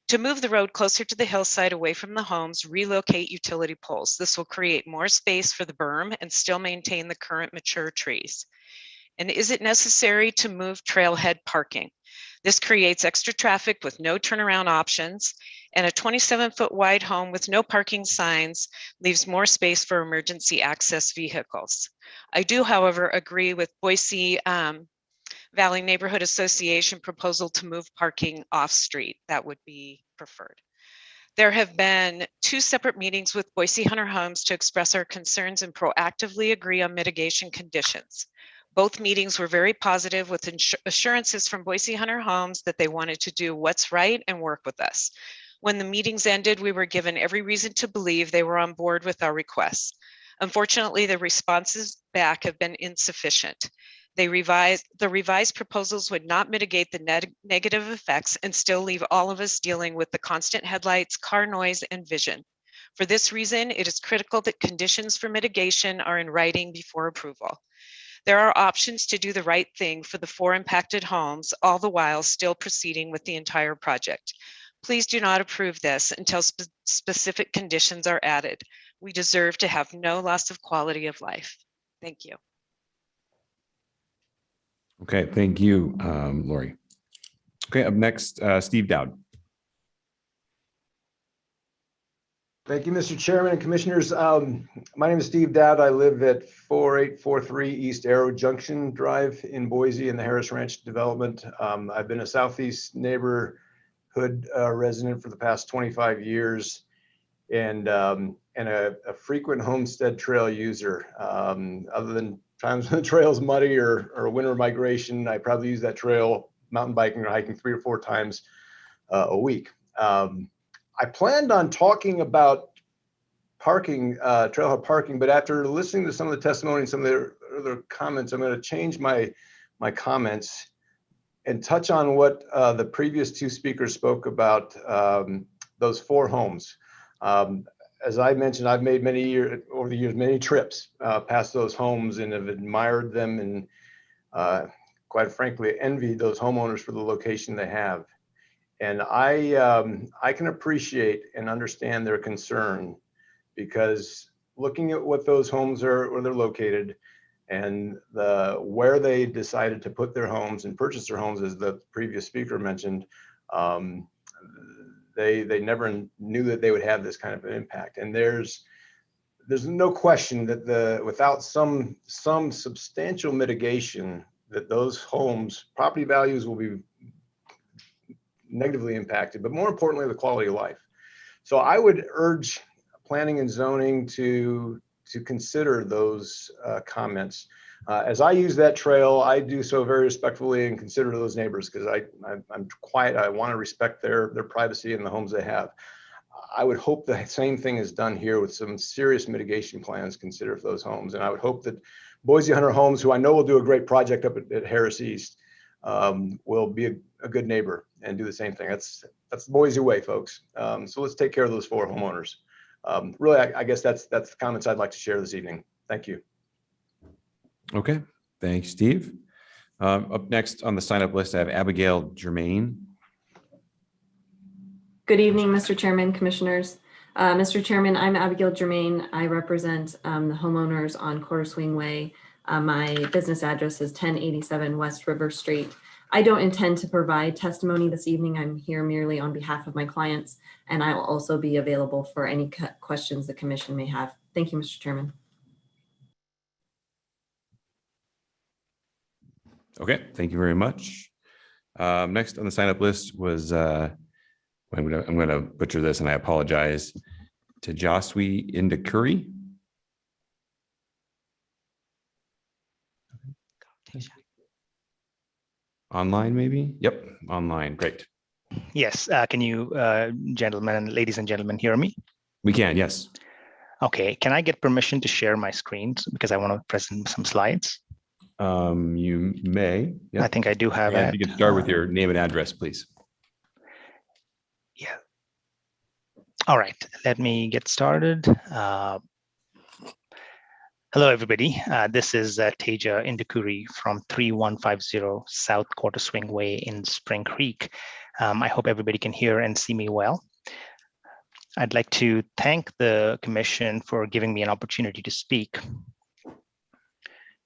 S22: To move the road closer to the hillside away from the homes, relocate utility poles. This will create more space for the berm and still maintain the current mature trees. And is it necessary to move trailhead parking? This creates extra traffic with no turnaround options, and a 27-foot wide home with no parking signs leaves more space for emergency access vehicles. I do, however, agree with Boise Valley Neighborhood Association proposal to move parking off-street. That would be preferred. There have been 2 separate meetings with Boise Hunter Homes to express our concerns and proactively agree on mitigation conditions. Both meetings were very positive with assurances from Boise Hunter Homes that they wanted to do what's right and work with us. When the meetings ended, we were given every reason to believe they were on board with our requests. Unfortunately, the responses back have been insufficient. The revised proposals would not mitigate the negative effects and still leave all of us dealing with the constant headlights, car noise, and vision. For this reason, it is critical that conditions for mitigation are in writing before approval. There are options to do the right thing for the 4 impacted homes, all the while still proceeding with the entire project. Please do not approve this until specific conditions are added. We deserve to have no loss of quality of life. Thank you.
S18: Okay, thank you, Lori. Okay, up next, Steve Dowd.
S13: Thank you, Mr. Chairman and Commissioners. My name is Steve Dowd. I live at 4843 East Arrow Junction Drive in Boise in the Harris Ranch development. I've been a Southeast neighborhood resident for the past 25 years and a frequent Homestead Trail user. Other than times when the trail's muddy or a winter migration, I probably use that trail mountain biking or hiking 3 or 4 times a week. I planned on talking about parking, trailhead parking, but after listening to some of the testimony and some of the other comments, I'm going to change my comments and touch on what the previous 2 speakers spoke about, those 4 homes. As I mentioned, I've made over the years, many trips past those homes and have admired them and quite frankly, envied those homeowners for the location they have. And I can appreciate and understand their concern because looking at what those homes are, where they're located and where they decided to put their homes and purchase their homes, as the previous speaker mentioned, they never knew that they would have this kind of an impact. And there's no question that without some substantial mitigation, that those homes, property values will be negatively impacted, but more importantly, the quality of life. So I would urge planning and zoning to consider those comments. As I use that trail, I do so very respectfully and consider those neighbors because I'm quiet. I want to respect their privacy and the homes they have. I would hope the same thing is done here with some serious mitigation plans considered for those homes. And I would hope that Boise Hunter Homes, who I know will do a great project up at Harris East, will be a good neighbor and do the same thing. That's the Boise way, folks. So let's take care of those 4 homeowners. Really, I guess that's the comments I'd like to share this evening. Thank you.
S18: Okay, thanks, Steve. Up next on the sign-up list, I have Abigail Germain.
S14: Good evening, Mr. Chairman, Commissioners. Mr. Chairman, I'm Abigail Germain. I represent the homeowners on Quarter Swing Way. My business address is 1087 West River Street. I don't intend to provide testimony this evening. I'm here merely on behalf of my clients, and I will also be available for any questions the commission may have. Thank you, Mr. Chairman.
S18: Okay, thank you very much. Next on the sign-up list was, I'm going to butcher this and I apologize, Tejaswi Indakuri. Online, maybe? Yep, online. Great.
S16: Yes. Can you, ladies and gentlemen, hear me?
S18: We can, yes.
S16: Okay. Can I get permission to share my screen because I want to present some slides?
S18: You may. Yep.
S16: I think I do have it.
S18: You can start with your name and address, please.
S16: Yeah. All right. Let me get started. Hello, everybody. This is Teja Indakuri from 3150 South Quarter Swing Way in Spring Creek. I hope everybody can hear and see me well. I'd like to thank the Commission for giving me an opportunity to speak.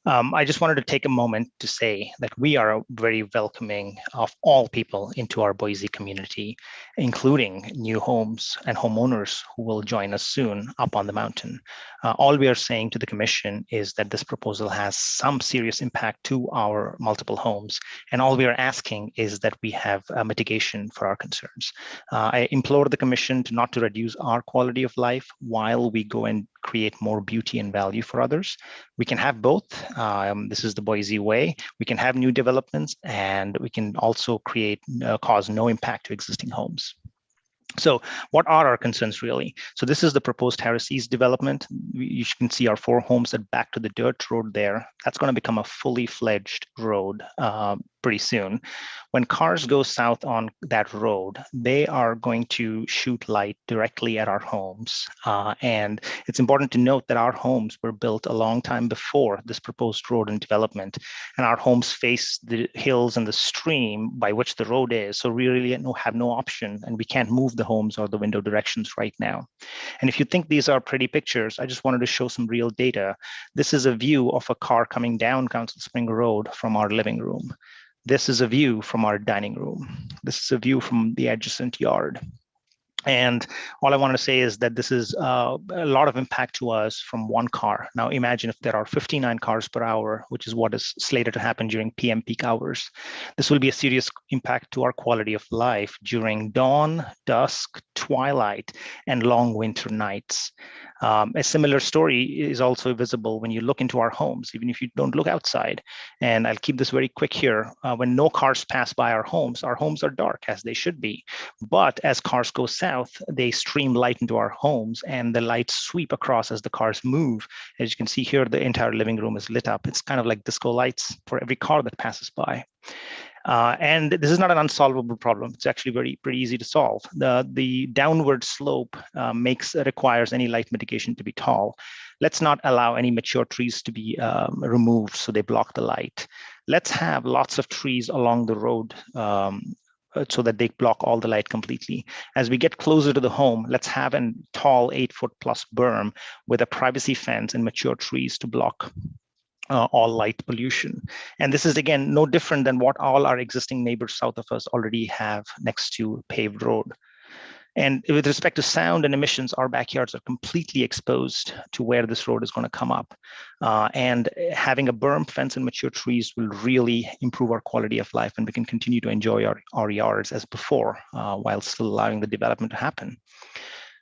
S16: I just wanted to take a moment to say that we are very welcoming of all people into our Boise community, including new homes and homeowners who will join us soon up on the mountain. All we are saying to the Commission is that this proposal has some serious impact to our multiple homes, and all we are asking is that we have a mitigation for our concerns. I implore the Commission not to reduce our quality of life while we go and create more beauty and value for others. We can have both. This is the Boise way. We can have new developments and we can also cause no impact to existing homes. So what are our concerns really? So this is the proposed Terrace East development. You can see our 4 homes that back to the dirt road there. That's going to become a fully fledged road pretty soon. When cars go south on that road, they are going to shoot light directly at our homes. And it's important to note that our homes were built a long time before this proposed road and development. And our homes face the hills and the stream by which the road is. So we really have no option, and we can't move the homes or the window directions right now. And if you think these are pretty pictures, I just wanted to show some real data. This is a view of a car coming down Council Spring Road from our living room. This is a view from our dining room. This is a view from the adjacent yard. And all I want to say is that this is a lot of impact to us from one car. Now imagine if there are 59 cars per hour, which is what is slated to happen during PM peak hours. This will be a serious impact to our quality of life during dawn, dusk, twilight, and long winter nights. A similar story is also visible when you look into our homes, even if you don't look outside. And I'll keep this very quick here. When no cars pass by our homes are dark, as they should be. But as cars go south, they stream light into our homes, and the lights sweep across as the cars move. As you can see here, the entire living room is lit up. It's kind of like disco lights for every car that passes by. And this is not an unsolvable problem. It's actually pretty easy to solve. The downward slope requires any light mitigation to be tall. Let's not allow any mature trees to be removed so they block the light. Let's have lots of trees along the road so that they block all the light completely. As we get closer to the home, let's have a tall 8-foot plus berm with a privacy fence and mature trees to block all light pollution. And this is, again, no different than what all our existing neighbors south of us already have next to paved road. And with respect to sound and emissions, our backyards are completely exposed to where this road is going to come up. And having a berm, fence, and mature trees will really improve our quality of life, and we can continue to enjoy our yards as before while still allowing the development to happen.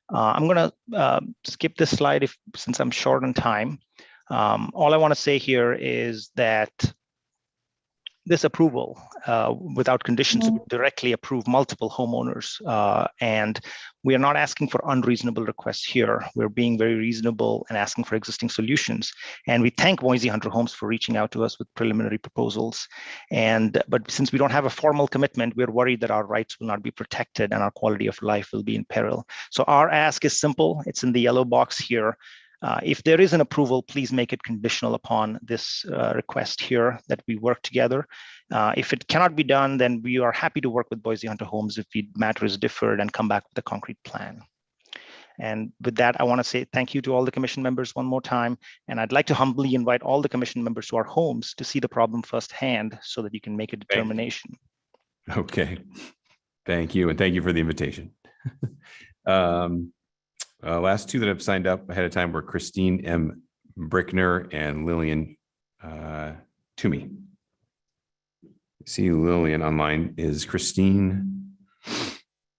S16: I'm going to skip this slide since I'm short on time. All I want to say here is that this approval without conditions would directly approve multiple homeowners. And we are not asking for unreasonable requests here. We're being very reasonable and asking for existing solutions. And we thank Boise Hunter Homes for reaching out to us with preliminary proposals. But since we don't have a formal commitment, we're worried that our rights will not be protected and our quality of life will be in peril. So our ask is simple. It's in the yellow box here. If there is an approval, please make it conditional upon this request here that we work together. If it cannot be done, then we are happy to work with Boise Hunter Homes if the matter is deferred and come back with a concrete plan. And with that, I want to say thank you to all the commission members one more time. And I'd like to humbly invite all the commission members to our homes to see the problem firsthand so that you can make a determination.
S18: Okay. Thank you. And thank you for the invitation. Last two that have signed up ahead of time were Christine M. Brickner and Lillian Toomey. See Lillian online. Is Christine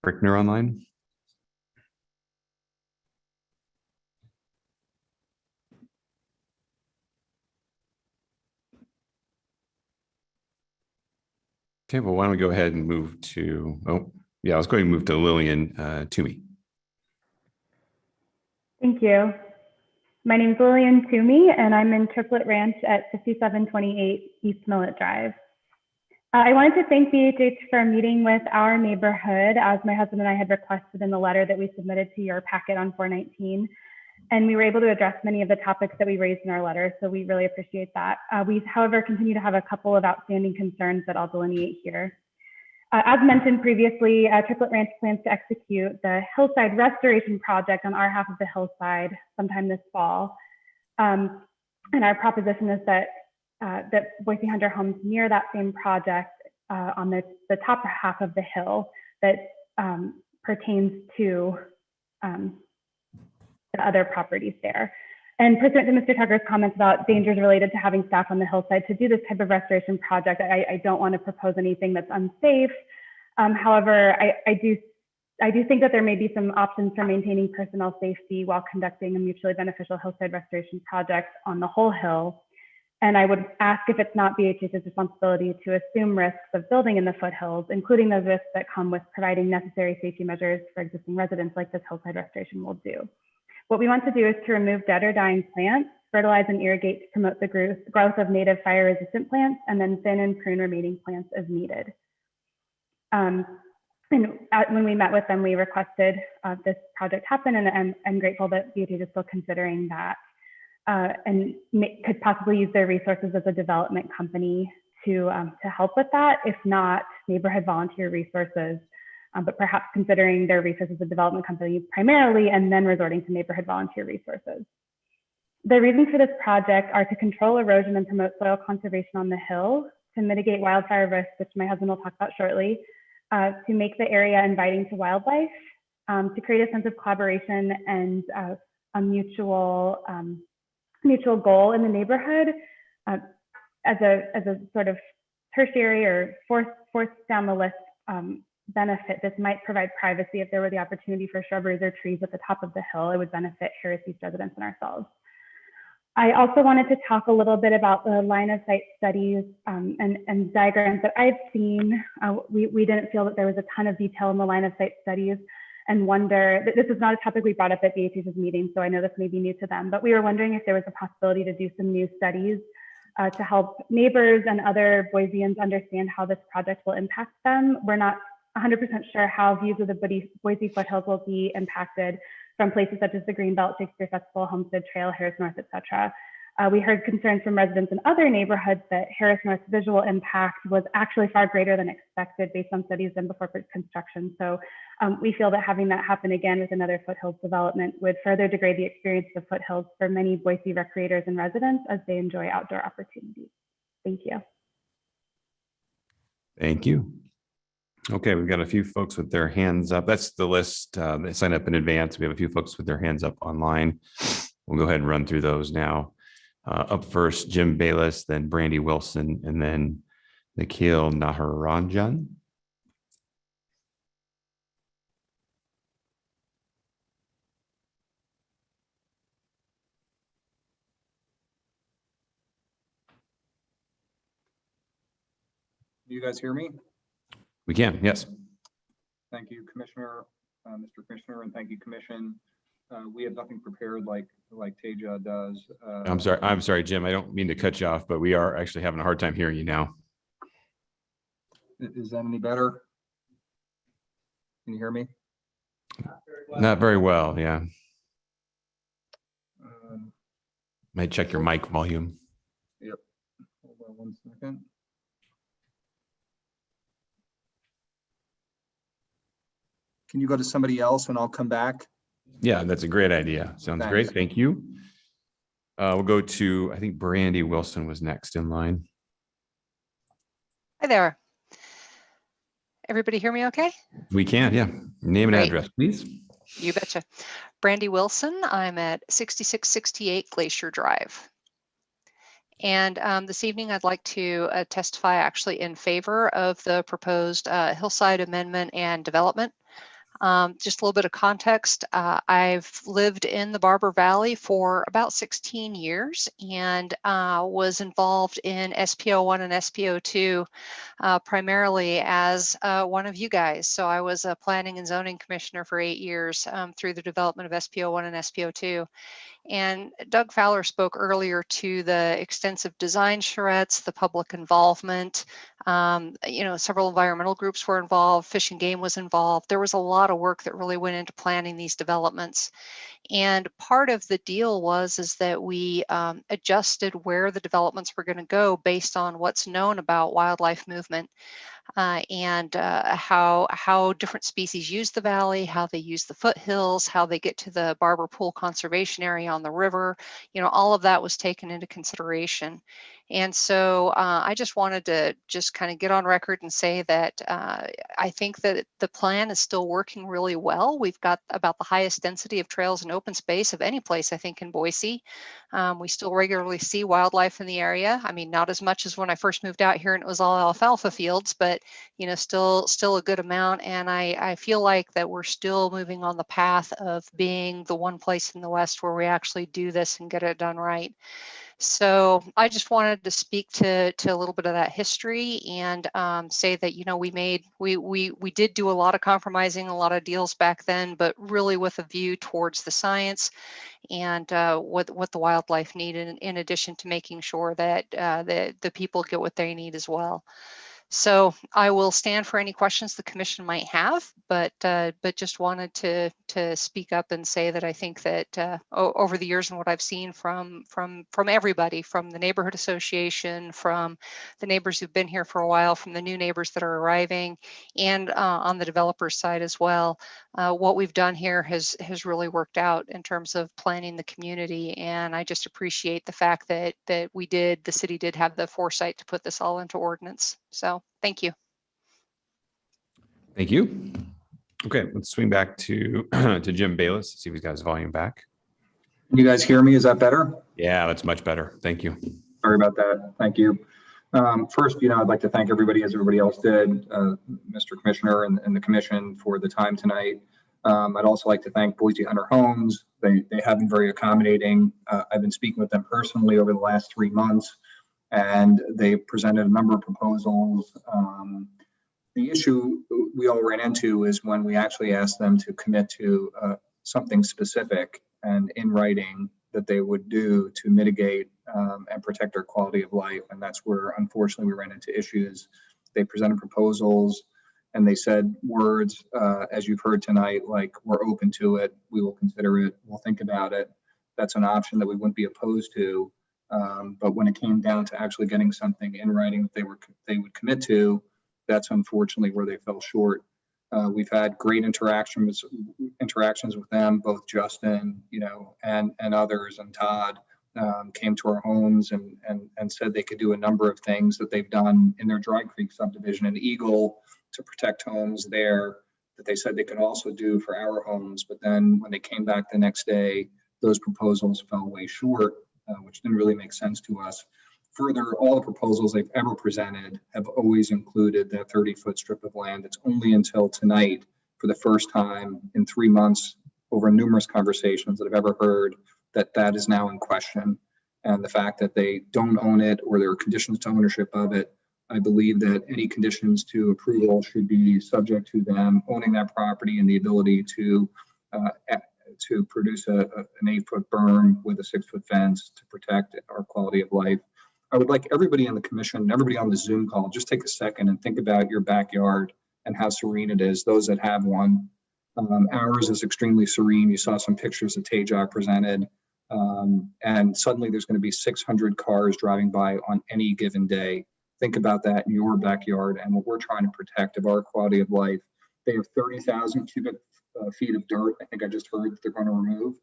S18: Brickner online? Okay, well, why don't we go ahead and move to, I was going to move to Lillian Toomey.
S4: Thank you. My name is Lillian Toomey, and I'm in Triplet Ranch at 5728 East Millet Drive. I wanted to thank BHH for meeting with our neighborhood, as my husband and I had requested in the letter that we submitted to your packet on 4/19. And we were able to address many of the topics that we raised in our letter, so we really appreciate that. We, however, continue to have a couple of outstanding concerns that I'll delineate here. As mentioned previously, Triplet Ranch plans to execute the hillside restoration project on our half of the hillside sometime this fall. And our proposition is that Boise Hunter Homes near that same project on the top half of the hill that pertains to the other properties there. And pursuant to Mr. Tucker's comments about dangers related to having staff on the hillside to do this type of restoration project, I don't want to propose anything that's unsafe. However, I do think that there may be some options for maintaining personnel safety while conducting a mutually beneficial hillside restoration project on the whole hill. And I would ask if it's not BHH's responsibility to assume risks of building in the foothills, including those risks that come with providing necessary safety measures for existing residents like this hillside restoration will do. What we want to do is to remove dead or dying plants, fertilize and irrigate to promote the growth of native fire-resistant plants, and then thin and prune remaining plants as needed. And when we met with them, we requested this project happen, and I'm grateful that BHH is still considering that. And could possibly use their resources as a development company to help with that, if not neighborhood volunteer resources, but perhaps considering their resources as a development company primarily, and then resorting to neighborhood volunteer resources. The reasons for this project are to control erosion and promote soil conservation on the hill, to mitigate wildfire risks, which my husband will talk about shortly, to make the area inviting to wildlife, to create a sense of collaboration and a mutual goal in the neighborhood. As a sort of tertiary or fourth down the list benefit, this might provide privacy. If there were the opportunity for shrubberies or trees at the top of the hill, it would benefit Harris East residents and ourselves. I also wanted to talk a little bit about the line of sight studies and diagrams that I've seen. We didn't feel that there was a ton of detail in the line of sight studies, and wonder that this is not a topic we brought up at BHH's meeting, so I know this may be new to them, but we were wondering if there was a possibility to do some new studies to help neighbors and other Boiseans understand how this project will impact them. We're not 100% sure how views of the Boise foothills will be impacted from places such as the Greenbelt, Shakespeare Festival, Homestead Trail, Harris North, et cetera. We heard concerns from residents in other neighborhoods that Harris North's visual impact was actually far greater than expected based on studies done before construction. So we feel that having that happen again with another foothills development would further degrade the experience of foothills for many Boise recreators and residents as they enjoy outdoor opportunities. Thank you.
S18: Thank you. Okay, we've got a few folks with their hands up. That's the list that signed up in advance. We have a few folks with their hands up online. We'll go ahead and run through those now. Up first, Jim Bayless, then Brandy Wilson, and then Nikhil Naharanjan.
S3: You guys hear me?
S18: We can, yes.
S3: Thank you, Commissioner, Mr. Commissioner, and thank you, Commission. We have nothing prepared like Teja does.
S18: I'm sorry, Jim. I don't mean to cut you off, but we are actually having a hard time hearing you now.
S3: Is that any better? Can you hear me?
S18: Not very well, yeah. Might check your mic volume.
S3: Yep. Hold on one second. Can you go to somebody else and I'll come back?
S18: Yeah, that's a great idea. Sounds
S3: Thanks.
S18: great. Thank you. We'll go to, I think Brandy Wilson was next in line.
S6: Hi there. Everybody hear me okay?
S18: We can, yeah. Name and
S6: Great.
S18: address, please.
S6: You betcha. Brandy Wilson. I'm at 6668 Glacier Drive. And this evening, I'd like to testify actually in favor of the proposed hillside amendment and development. Just a little bit of context. I've lived in the Barber Valley for about 16 years and was involved in SPO1 and SPO2 primarily as one of you guys. So I was a planning and zoning commissioner for 8 years through the development of SPO1 and SPO2. And Doug Fowler spoke earlier to the extensive design charrettes, the public involvement. Several environmental groups were involved, Fish and Game was involved. There was a lot of work that really went into planning these developments. And part of the deal is that we adjusted where the developments were going to go based on what's known about wildlife movement. And how different species use the valley, how they use the foothills, how they get to the Barber Pool Conservation Area on the river. All of that was taken into consideration. And so I just wanted to just kind of get on record and say that I think that the plan is still working really well. We've got about the highest density of trails and open space of any place, I think, in Boise. We still regularly see wildlife in the area. I mean, not as much as when I first moved out here and it was all alfalfa fields, but still a good amount. And I feel like that we're still moving on the path of being the one place in the West where we actually do this and get it done right. So I just wanted to speak to a little bit of that history and say that, you know, we did do a lot of compromising, a lot of deals back then, but really with a view towards the science and what the wildlife need, in addition to making sure that the people get what they need as well. So I will stand for any questions the commission might have, but just wanted to speak up and say that I think that over the years and what I've seen from everybody, from the neighborhood association, from the neighbors who've been here for a while, from the new neighbors that are arriving, and on the developer side as well, what we've done here has really worked out in terms of planning the community. And I just appreciate the fact that the city did have the foresight to put this all into ordinance. So thank you.
S18: Thank you. Okay, let's swing back to to Jim Bayless, see if he's got his volume back.
S3: Can you guys hear me? Is that better?
S18: Yeah, that's much better. Thank you.
S3: Sorry about that. Thank you. First, I'd like to thank everybody, as everybody else did, Mr. Commissioner and the commission for the time tonight. I'd also like to thank Boise Hunter Homes. They have been very accommodating. I've been speaking with them personally over the last 3 months, and they presented a number of proposals. The issue we all ran into is when we actually asked them to commit to something specific and in writing that they would do to mitigate and protect our quality of life. And that's where, unfortunately, we ran into issues. They presented proposals and they said words, as you've heard tonight, like, we're open to it, we will consider it, we'll think about it. That's an option that we wouldn't be opposed to. But when it came down to actually getting something in writing that they would commit to, that's unfortunately where they fell short. We've had great interactions with them, both Justin, and others, and Todd came to our homes and said they could do a number of things that they've done in their Dry Creek subdivision in Eagle to protect homes there, that they said they could also do for our homes. But then when they came back the next day, those proposals fell way short, which didn't really make sense to us. Further, all the proposals they've ever presented have always included that 30-foot strip of land. It's only until tonight, for the first time in 3 months, over numerous conversations that I've ever heard, that is now in question. And the fact that they don't own it, or there are conditions to ownership of it, I believe that any conditions to approval should be subject to them owning that property and the ability to produce an 8-foot berm with a 6-foot fence to protect our quality of life. I would like everybody on the commission, everybody on the Zoom call, just take a second and think about your backyard and how serene it is, those that have one. Ours is extremely serene. You saw some pictures that Tajak presented. And suddenly there's going to be 600 cars driving by on any given day. Think about that in your backyard and what we're trying to protect of our quality of life. They have 30,000 cubic feet of dirt. I think I just heard that they're going to remove.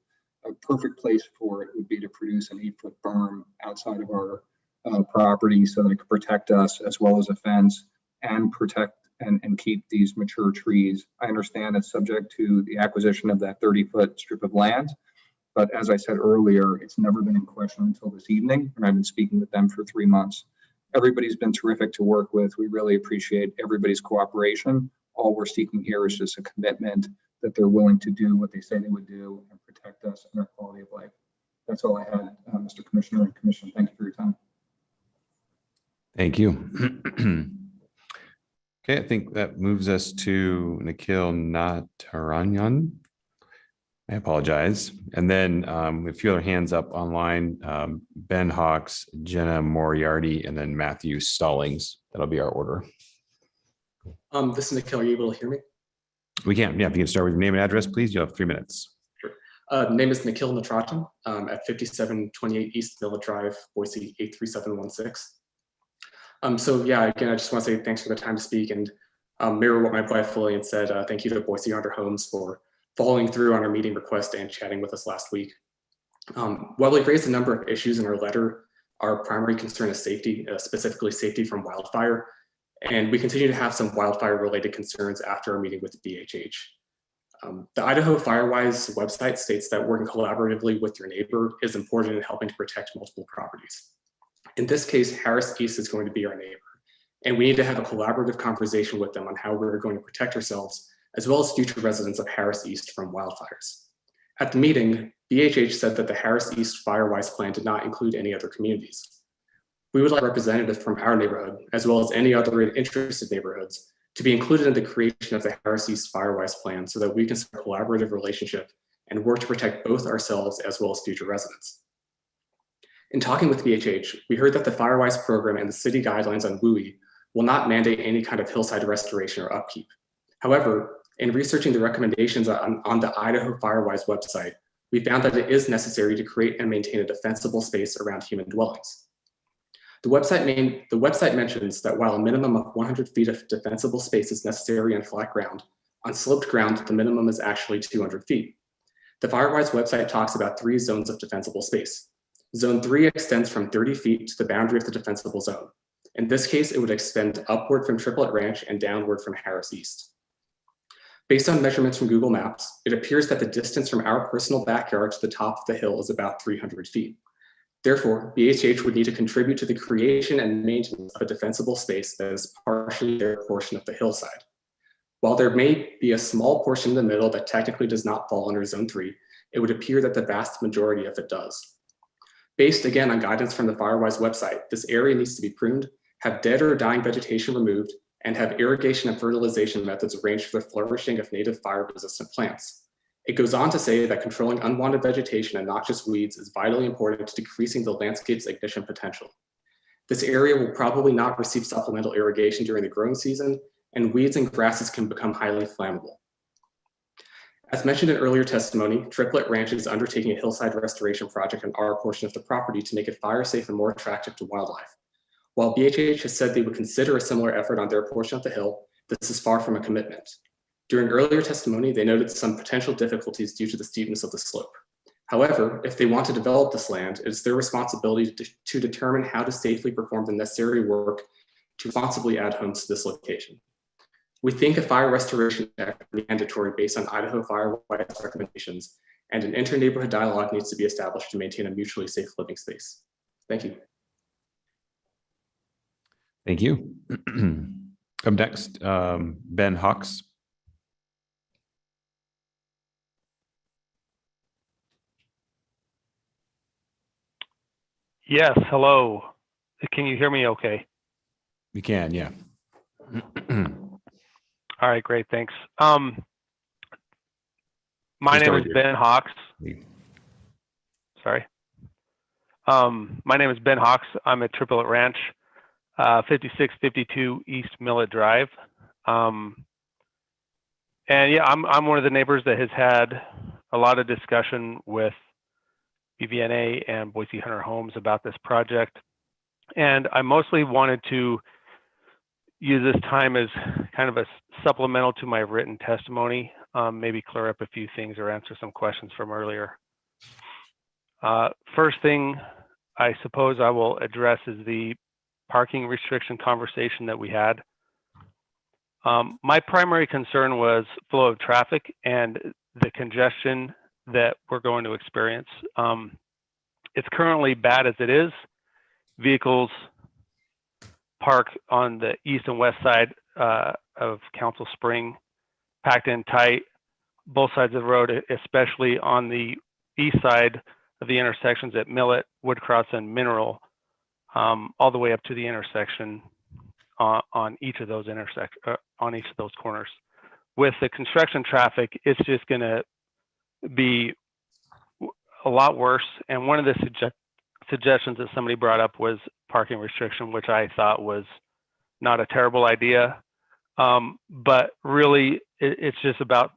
S3: A perfect place for it would be to produce an 8-foot berm outside of our property so that it could protect us, as well as a fence, and protect and keep these mature trees. I understand it's subject to the acquisition of that 30-foot strip of land, but as I said earlier, it's never been in question until this evening, and I've been speaking with them for 3 months. Everybody's been terrific to work with. We really appreciate everybody's cooperation. All we're seeking here is just a commitment that they're willing to do what they say they would do and protect us and our quality of life. That's all I had, Mr. Commissioner and Commission. Thank you for your time.
S18: Thank you. Okay, I think that moves us to Nikhil Nataranyan. I apologize. And then a few other hands up online, Ben Hawks, Jenna Moriarty, and then Matthew Stallings. That'll be our order.
S2: This is Nikhil. Are you able to hear me?
S18: We can. Yeah, if you can start with your name and address, please. You have 3 minutes.
S2: Sure. Name is Nikhil Natarajan at 5728 East Millet Drive, Boise 83716. So yeah, again, I just want to say thanks for the time to speak and mirror what my wife Lillian said. Thank you to Boise Hunter Homes for following through on our meeting request and chatting with us last week. While we've raised a number of issues in our letter, our primary concern is safety, specifically safety from wildfire. And we continue to have some wildfire related concerns after our meeting with the BHH. The Idaho Firewise website states that working collaboratively with your neighbor is important in helping to protect multiple properties. In this case, Harris East is going to be our neighbor, and we need to have a collaborative conversation with them on how we're going to protect ourselves, as well as future residents of Harris East from wildfires. At the meeting, BHH said that the Harris East Firewise plan did not include any other communities. We would like representatives from our neighborhood, as well as any other interested neighborhoods, to be included in the creation of the Harris East Firewise plan so that we can start a collaborative relationship and work to protect both ourselves as well as future residents. In talking with BHH, we heard that the Firewise program and the city guidelines on WUI will not mandate any kind of hillside restoration or upkeep. However, in researching the recommendations on the Idaho Firewise website, we found that it is necessary to create and maintain a defensible space around human dwellings. The website mentions that while a minimum of 100 feet of defensible space is necessary on flat ground, on sloped ground, the minimum is actually 200 feet. The Firewise website talks about 3 zones of defensible space. Zone 3 extends from 30 feet to the boundary of the defensible zone. In this case, it would extend upward from Triplet Ranch and downward from Harris East. Based on measurements from Google Maps, it appears that the distance from our personal backyard to the top of the hill is about 300 feet. Therefore, BHH would need to contribute to the creation and maintenance of a defensible space that is partially their portion of the hillside. While there may be a small portion in the middle that technically does not fall under Zone 3, it would appear that the vast majority of it does. Based again on guidance from the Firewise website, this area needs to be pruned, have dead or dying vegetation removed, and have irrigation and fertilization methods arranged for the flourishing of native fire-resistant plants. It goes on to say that controlling unwanted vegetation and noxious weeds is vitally important to decreasing the landscape's ignition potential. This area will probably not receive supplemental irrigation during the growing season, and weeds and grasses can become highly flammable. As mentioned in earlier testimony, Triplet Ranch is undertaking a hillside restoration project on our portion of the property to make it fire safe and more attractive to wildlife. While BHH has said they would consider a similar effort on their portion of the hill, this is far from a commitment. During earlier testimony, they noted some potential difficulties due to the steepness of the slope. However, if they want to develop this land, it is their responsibility to determine how to safely perform the necessary work to responsibly add homes to this location. We think a fire restoration act is mandatory based on Idaho Firewise recommendations, and an inter-neighborhood dialogue needs to be established to maintain a mutually safe living space. Thank you.
S18: Thank you. Up next, Ben Hawks.
S11: Yes, hello. Can you hear me okay?
S18: We can, yeah.
S11: All right, great, thanks. My name is Ben Hawks. Sorry. My name is Ben Hawks. I'm at Triplet Ranch, 5652 East Millet Drive. And yeah, I'm one of the neighbors that has had a lot of discussion with BVNA and Boise Hunter Homes about this project. And I mostly wanted to use this time as kind of a supplemental to my written testimony, maybe clear up a few things or answer some questions from earlier. First thing I suppose I will address is the parking restriction conversation that we had. My primary concern was flow of traffic and the congestion that we're going to experience. It's currently bad as it is. Vehicles park on the east and west side of Council Spring, packed in tight, both sides of the road, especially on the east side of the intersections at Millet, Woodcross, and Mineral, all the way up to the intersection on each of those corners. With the construction traffic, it's just going to be a lot worse. And one of the suggestions that somebody brought up was parking restriction, which I thought was not a terrible idea. But really, it's just about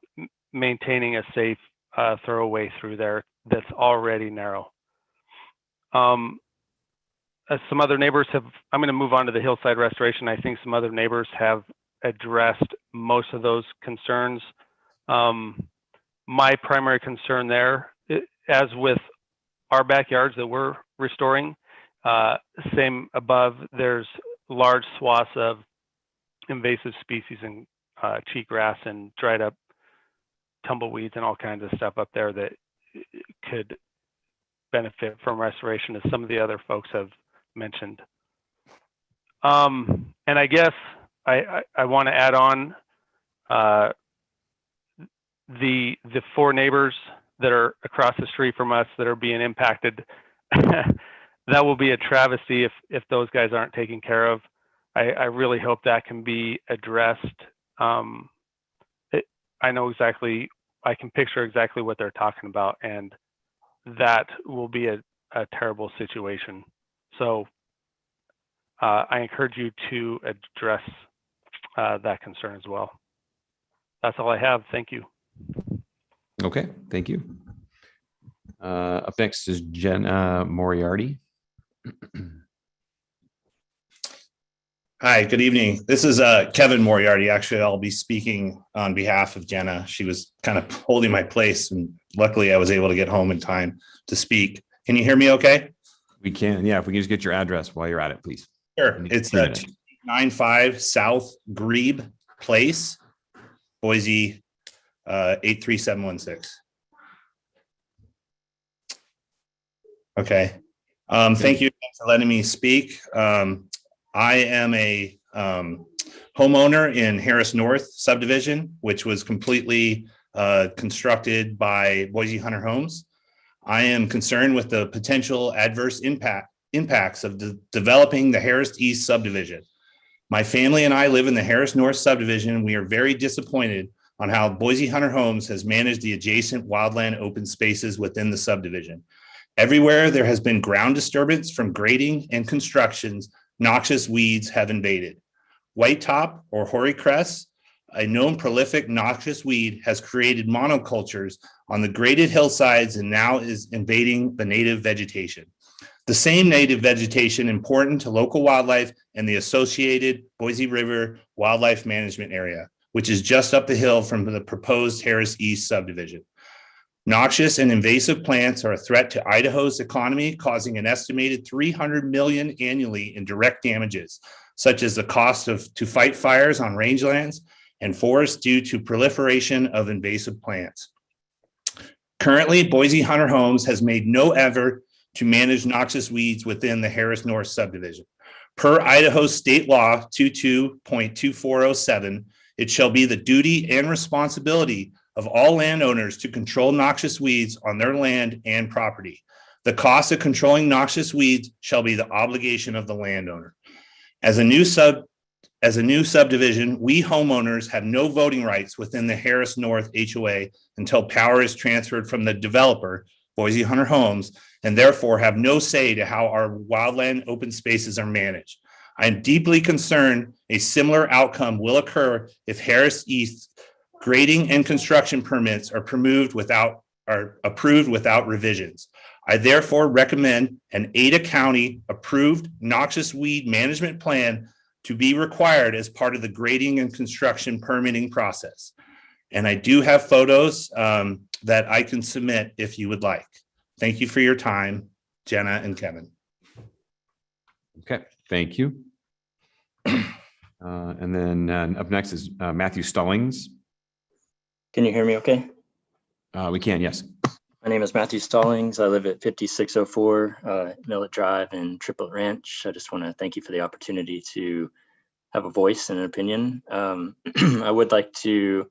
S11: maintaining a safe thoroughway through there that's already narrow. As some other neighbors have, I'm going to move on to the hillside restoration. I think some other neighbors have addressed most of those concerns. My primary concern there, as with our backyards that we're restoring, same above, there's large swaths of invasive species and cheatgrass and dried up tumbleweeds and all kinds of stuff up there that could benefit from restoration, as some of the other folks have mentioned. And I guess I want to add on the 4 neighbors that are across the street from us that are being impacted. That will be a travesty if those guys aren't taken care of. I really hope that can be addressed. I know exactly, I can picture exactly what they're talking about, and that will be a terrible situation. So I encourage you to address that concern as well. That's all I have. Thank you.
S18: Okay, thank you. Up next is Jenna Moriarty.
S9: Hi, good evening. This is Kevin Moriarty. Actually, I'll be speaking on behalf of Jenna. She was kind of holding my place, and luckily I was able to get home in time to speak. Can you hear me okay?
S18: We can, yeah. If we can just get your address while you're at it, please.
S9: Sure. It's 295 South Grebe Place, Boise, 83716. Okay. Thank you for letting me speak. I am a homeowner in Harris North subdivision, which was completely constructed by Boise Hunter Homes. I am concerned with the potential adverse impacts of developing the Harris East subdivision. My family and I live in the Harris North subdivision, and we are very disappointed on how Boise Hunter Homes has managed the adjacent wildland open spaces within the subdivision. Everywhere there has been ground disturbance from grading and constructions, noxious weeds have invaded. White top or hoary cress, a known prolific noxious weed, has created monocultures on the graded hillsides and now is invading the native vegetation. The same native vegetation important to local wildlife and the associated Boise River Wildlife Management Area, which is just up the hill from the proposed Harris East subdivision. Noxious and invasive plants are a threat to Idaho's economy, causing an estimated $300 million annually in direct damages, such as the cost to fight fires on rangelands and forests due to proliferation of invasive plants. Currently, Boise Hunter Homes has made no effort to manage noxious weeds within the Harris North subdivision. Per Idaho State Law 22.2407, it shall be the duty and responsibility of all landowners to control noxious weeds on their land and property. The cost of controlling noxious weeds shall be the obligation of the landowner. As a new subdivision, we homeowners have no voting rights within the Harris North HOA until power is transferred from the developer, Boise Hunter Homes, and therefore have no say to how our wildland open spaces are managed. I am deeply concerned a similar outcome will occur if Harris East grading and construction permits are approved without revisions. I therefore recommend an Ada County approved noxious weed management plan to be required as part of the grading and construction permitting process. And I do have photos that I can submit if you would like. Thank you for your time, Jenna and Kevin.
S18: Okay, thank you. And then up next is Matthew Stallings.
S12: Can you hear me okay?
S18: We can, yes.
S12: My name is Matthew Stallings. I live at 5604 Millet Drive in Triplet Ranch. I just want to thank you for the opportunity to have a voice and an opinion. I would like to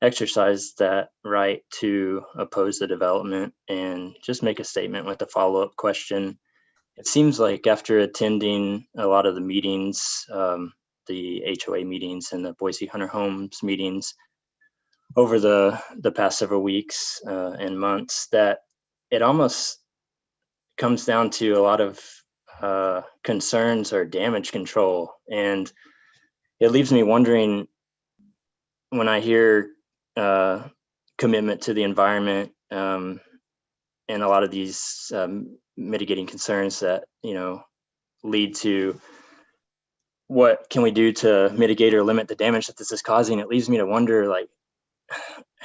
S12: exercise that right to oppose the development and just make a statement with a follow-up question. It seems like after attending a lot of the meetings, the HOA meetings and the Boise Hunter Homes meetings over the past several weeks and months, that it almost comes down to a lot of concerns or damage control. And it leaves me wondering, when I hear commitment to the environment and a lot of these mitigating concerns that, lead to what can we do to mitigate or limit the damage that this is causing, it leaves me to wonder, like,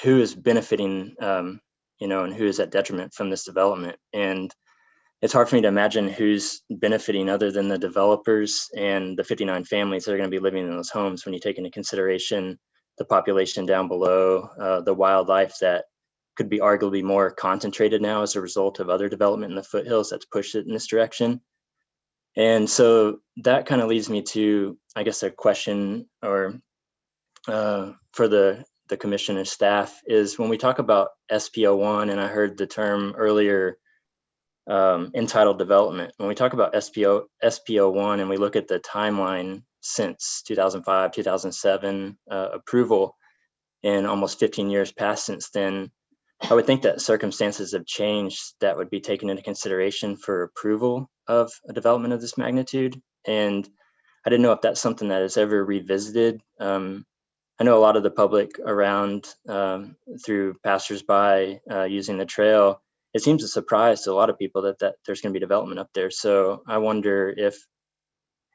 S12: who is benefiting, and who is at detriment from this development. And it's hard for me to imagine who's benefiting other than the developers and the 59 families that are going to be living in those homes when you take into consideration the population down below, the wildlife that could be arguably more concentrated now as a result of other development in the foothills that's pushed it in this direction. And so that kind of leads me to, I guess, a question or for the the commission and staff is when we talk about SPO1, and I heard the term earlier, entitled development. When we talk about SPO1 and we look at the timeline since 2005, 2007 approval, and almost 15 years passed since then, I would think that circumstances have changed that would be taken into consideration for approval of a development of this magnitude. And I didn't know if that's something that is ever revisited. I know a lot of the public around through passersby using the trail, it seems a surprise to a lot of people that there's going to be development up there. So I wonder if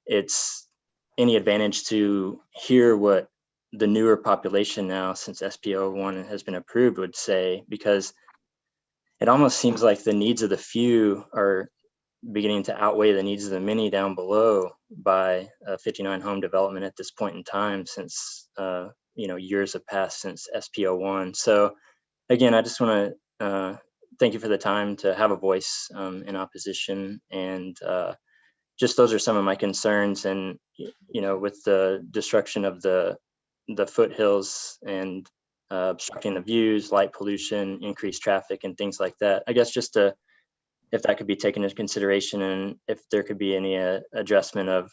S12: it's any advantage to hear what the newer population now, since SPO1 has been approved, would say, because it almost seems like the needs of the few are beginning to outweigh the needs of the many down below by 59 home development at this point in time, since years have passed since SPO1. So again, I just want to thank you for the time to have a voice in opposition, and just those are some of my concerns. And with the destruction of the foothills and obstructing the views, light pollution, increased traffic, and things like that, I guess just if that could be taken into consideration, and if there could be any adjustment of,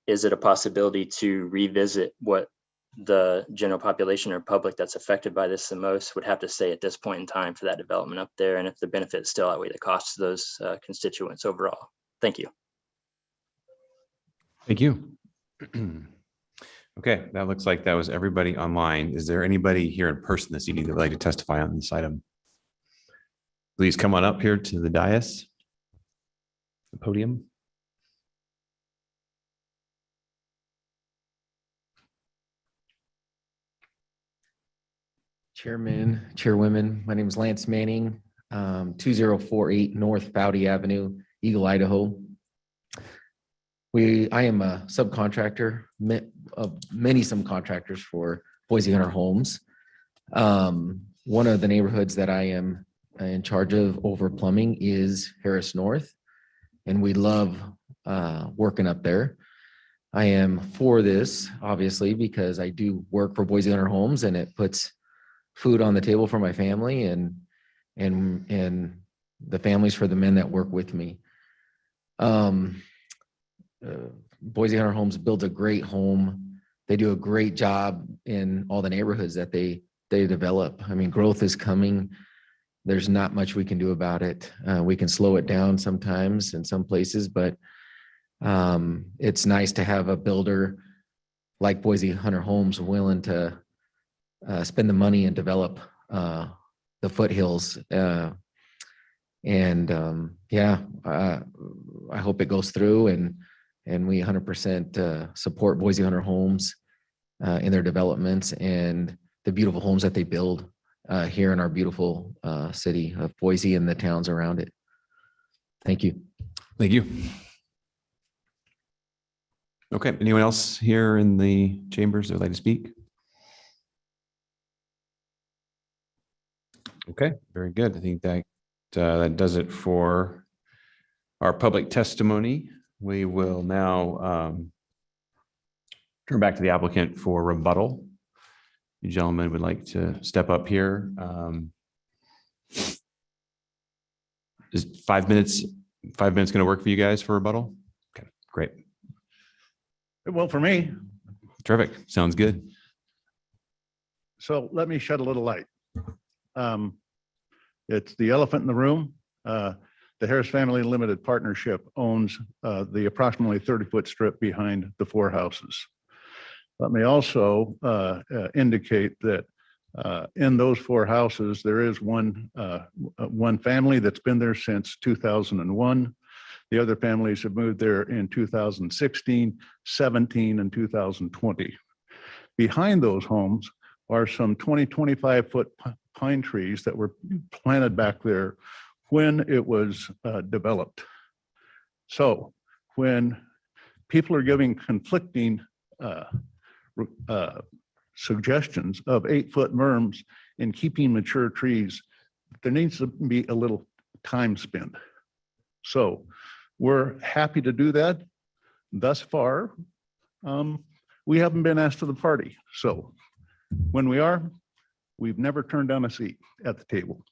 S12: is it a possibility to revisit what the general population or public that's affected by this the most would have to say at this point in time for that development up there, and if the benefits still outweigh the costs of those constituents overall. Thank you.
S18: Thank you. Okay, that looks like that was everybody online. Is there anybody here in person this evening that would like to testify on this item? Please come on up here to the dais, the podium.
S17: Chairman, Chairwomen, my name is Lance Manning, 2048 North Bowdy Avenue, Eagle, Idaho. I am a subcontractor of many subcontractors for Boise Hunter Homes. One of the neighborhoods that I am in charge of over plumbing is Harris North, and we love working up there. I am for this, obviously, because I do work for Boise Hunter Homes, and it puts food on the table for my family and the families for the men that work with me. Boise Hunter Homes builds a great home. They do a great job in all the neighborhoods that they develop. I mean, growth is coming. There's not much we can do about it. We can slow it down sometimes in some places, but it's nice to have a builder like Boise Hunter Homes willing to spend the money and develop the foothills. I hope it goes through, and we 100% support Boise Hunter Homes in their developments and the beautiful homes that they build here in our beautiful city of Boise and the towns around it. Thank you.
S18: Thank you. Okay, anyone else here in the chambers that would like to speak? Okay, very good. I think that that does it for our public testimony. We will now turn back to the applicant for rebuttal. You gentlemen would like to step up here. Is 5 minutes going to work for you guys for rebuttal? Okay, great.
S20: Well, for me.
S18: Terrific. Sounds good.
S20: So let me shed a little light. It's the elephant in the room. The Harris Family Limited Partnership owns the approximately 30-foot strip behind the four houses. Let me also indicate that in those four houses, there is one family that's been there since 2001. The other families have moved there in 2016, 17, and 2020. Behind those homes are some 25-foot pine trees that were planted back there when it was developed. So when people are giving conflicting suggestions of 8-foot berms in keeping mature trees, there needs to be a little time spent. So we're happy to do that. Thus far, we haven't been asked to the party. So When we are, we've never turned down a seat at the table.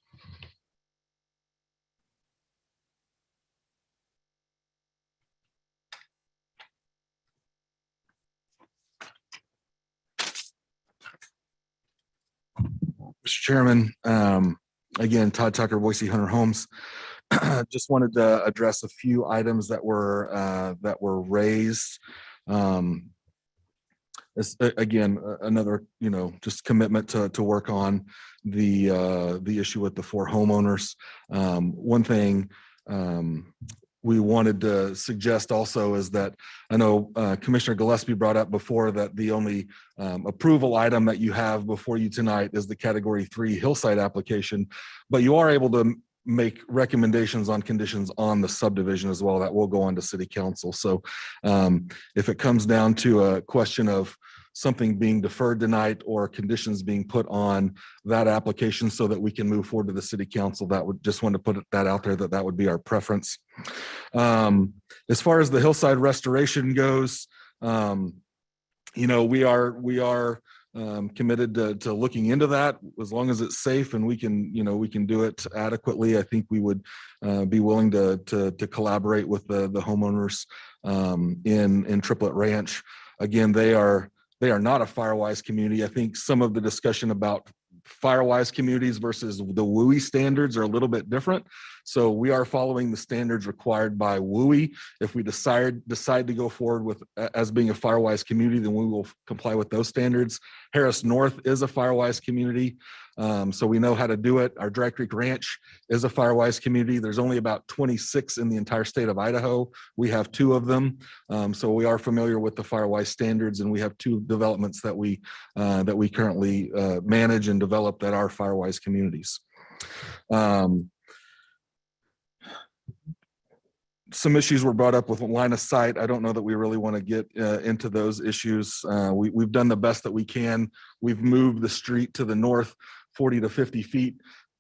S5: Mr. Chairman, again, Todd Tucker, Boise Hunter Homes. Just wanted to address a few items that were raised. Again, another, just commitment to work on the issue with the 4 homeowners. One thing we wanted to suggest also is that I know Commissioner Gillespie brought up before that the only approval item that you have before you tonight is the Category 3 hillside application, but you are able to make recommendations on conditions on the subdivision as well that will go on to City Council. So if it comes down to a question of something being deferred tonight or conditions being put on that application so that we can move forward to the City Council, that would just want to put that out there that would be our preference. As far as the hillside restoration goes, we are committed to looking into that as long as it's safe and we can do it adequately. I think we would be willing to collaborate with the homeowners in Triplet Ranch. Again, they are not a Firewise community. I think some of the discussion about Firewise communities versus the WUI standards are a little bit different. So we are following the standards required by WUI. If we decide to go forward with as being a Firewise community, then we will comply with those standards. Harris North is a Firewise community, so we know how to do it. Our Dry Creek Ranch is a Firewise community. There's only about 26 in the entire state of Idaho. We have 2 of them, so we are familiar with the Firewise standards, and we have 2 developments that we currently manage and develop that are Firewise communities. Some issues were brought up with line of sight. I don't know that we really want to get into those issues. We've done the best that we can. We've moved the street to the north 40 to 50 feet.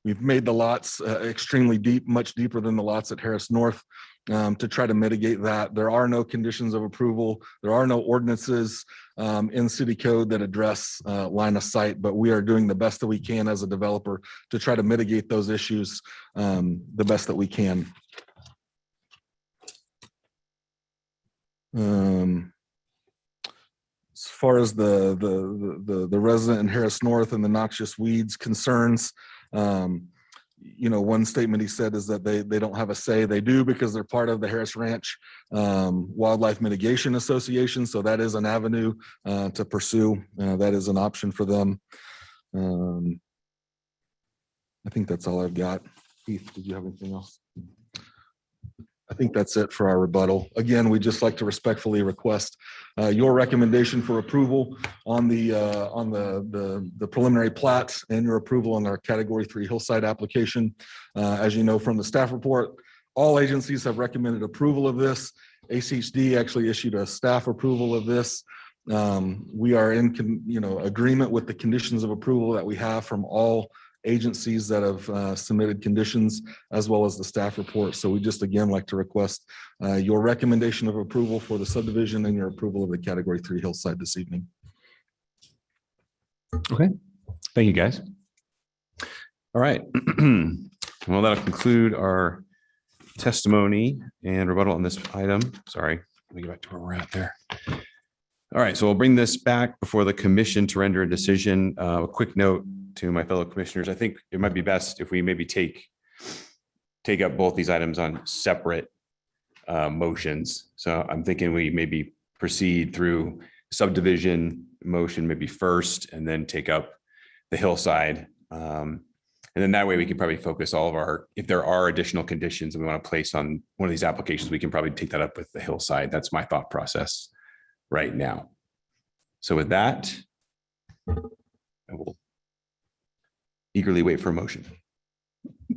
S5: We've made the lots extremely deep, much deeper than the lots at Harris North to try to mitigate that. There are no conditions of approval. There are no ordinances in city code that address line of sight, but we are doing the best that we can as a developer to try to mitigate those issues the best that we can. As far as the resident in Harris North and the noxious weeds concerns, one statement he said is that they don't have a say. They do, because they're part of the Harris Ranch Wildlife Mitigation Association. So that is an avenue to pursue. That is an option for them. I think that's all I've got. Heath, did you have anything else? I think that's it for our rebuttal. Again, we'd just like to respectfully request your recommendation for approval on the preliminary plat and your approval on our Category 3 hillside application. As you know from the staff report, all agencies have recommended approval of this. ACHD actually issued a staff approval of this. We are in agreement with the conditions of approval that we have from all agencies that have submitted conditions, as well as the staff report. So we just again like to request your recommendation of approval for the subdivision and your approval of the Category 3 hillside this evening.
S18: Okay, thank you guys. All right, well, that'll conclude our testimony and rebuttal on this item. Sorry, let me get back to where we're at there. All right, so we'll bring this back before the commission to render a decision. A quick note to my fellow commissioners. I think it might be best if we maybe take up both these items on separate motions. So I'm thinking we maybe proceed through subdivision motion maybe first, and then take up the hillside. And then that way we can probably focus all of our, if there are additional conditions that we want to place on one of these applications, we can probably take that up with the hillside. That's my thought process right now. So with that, I will eagerly wait for a motion.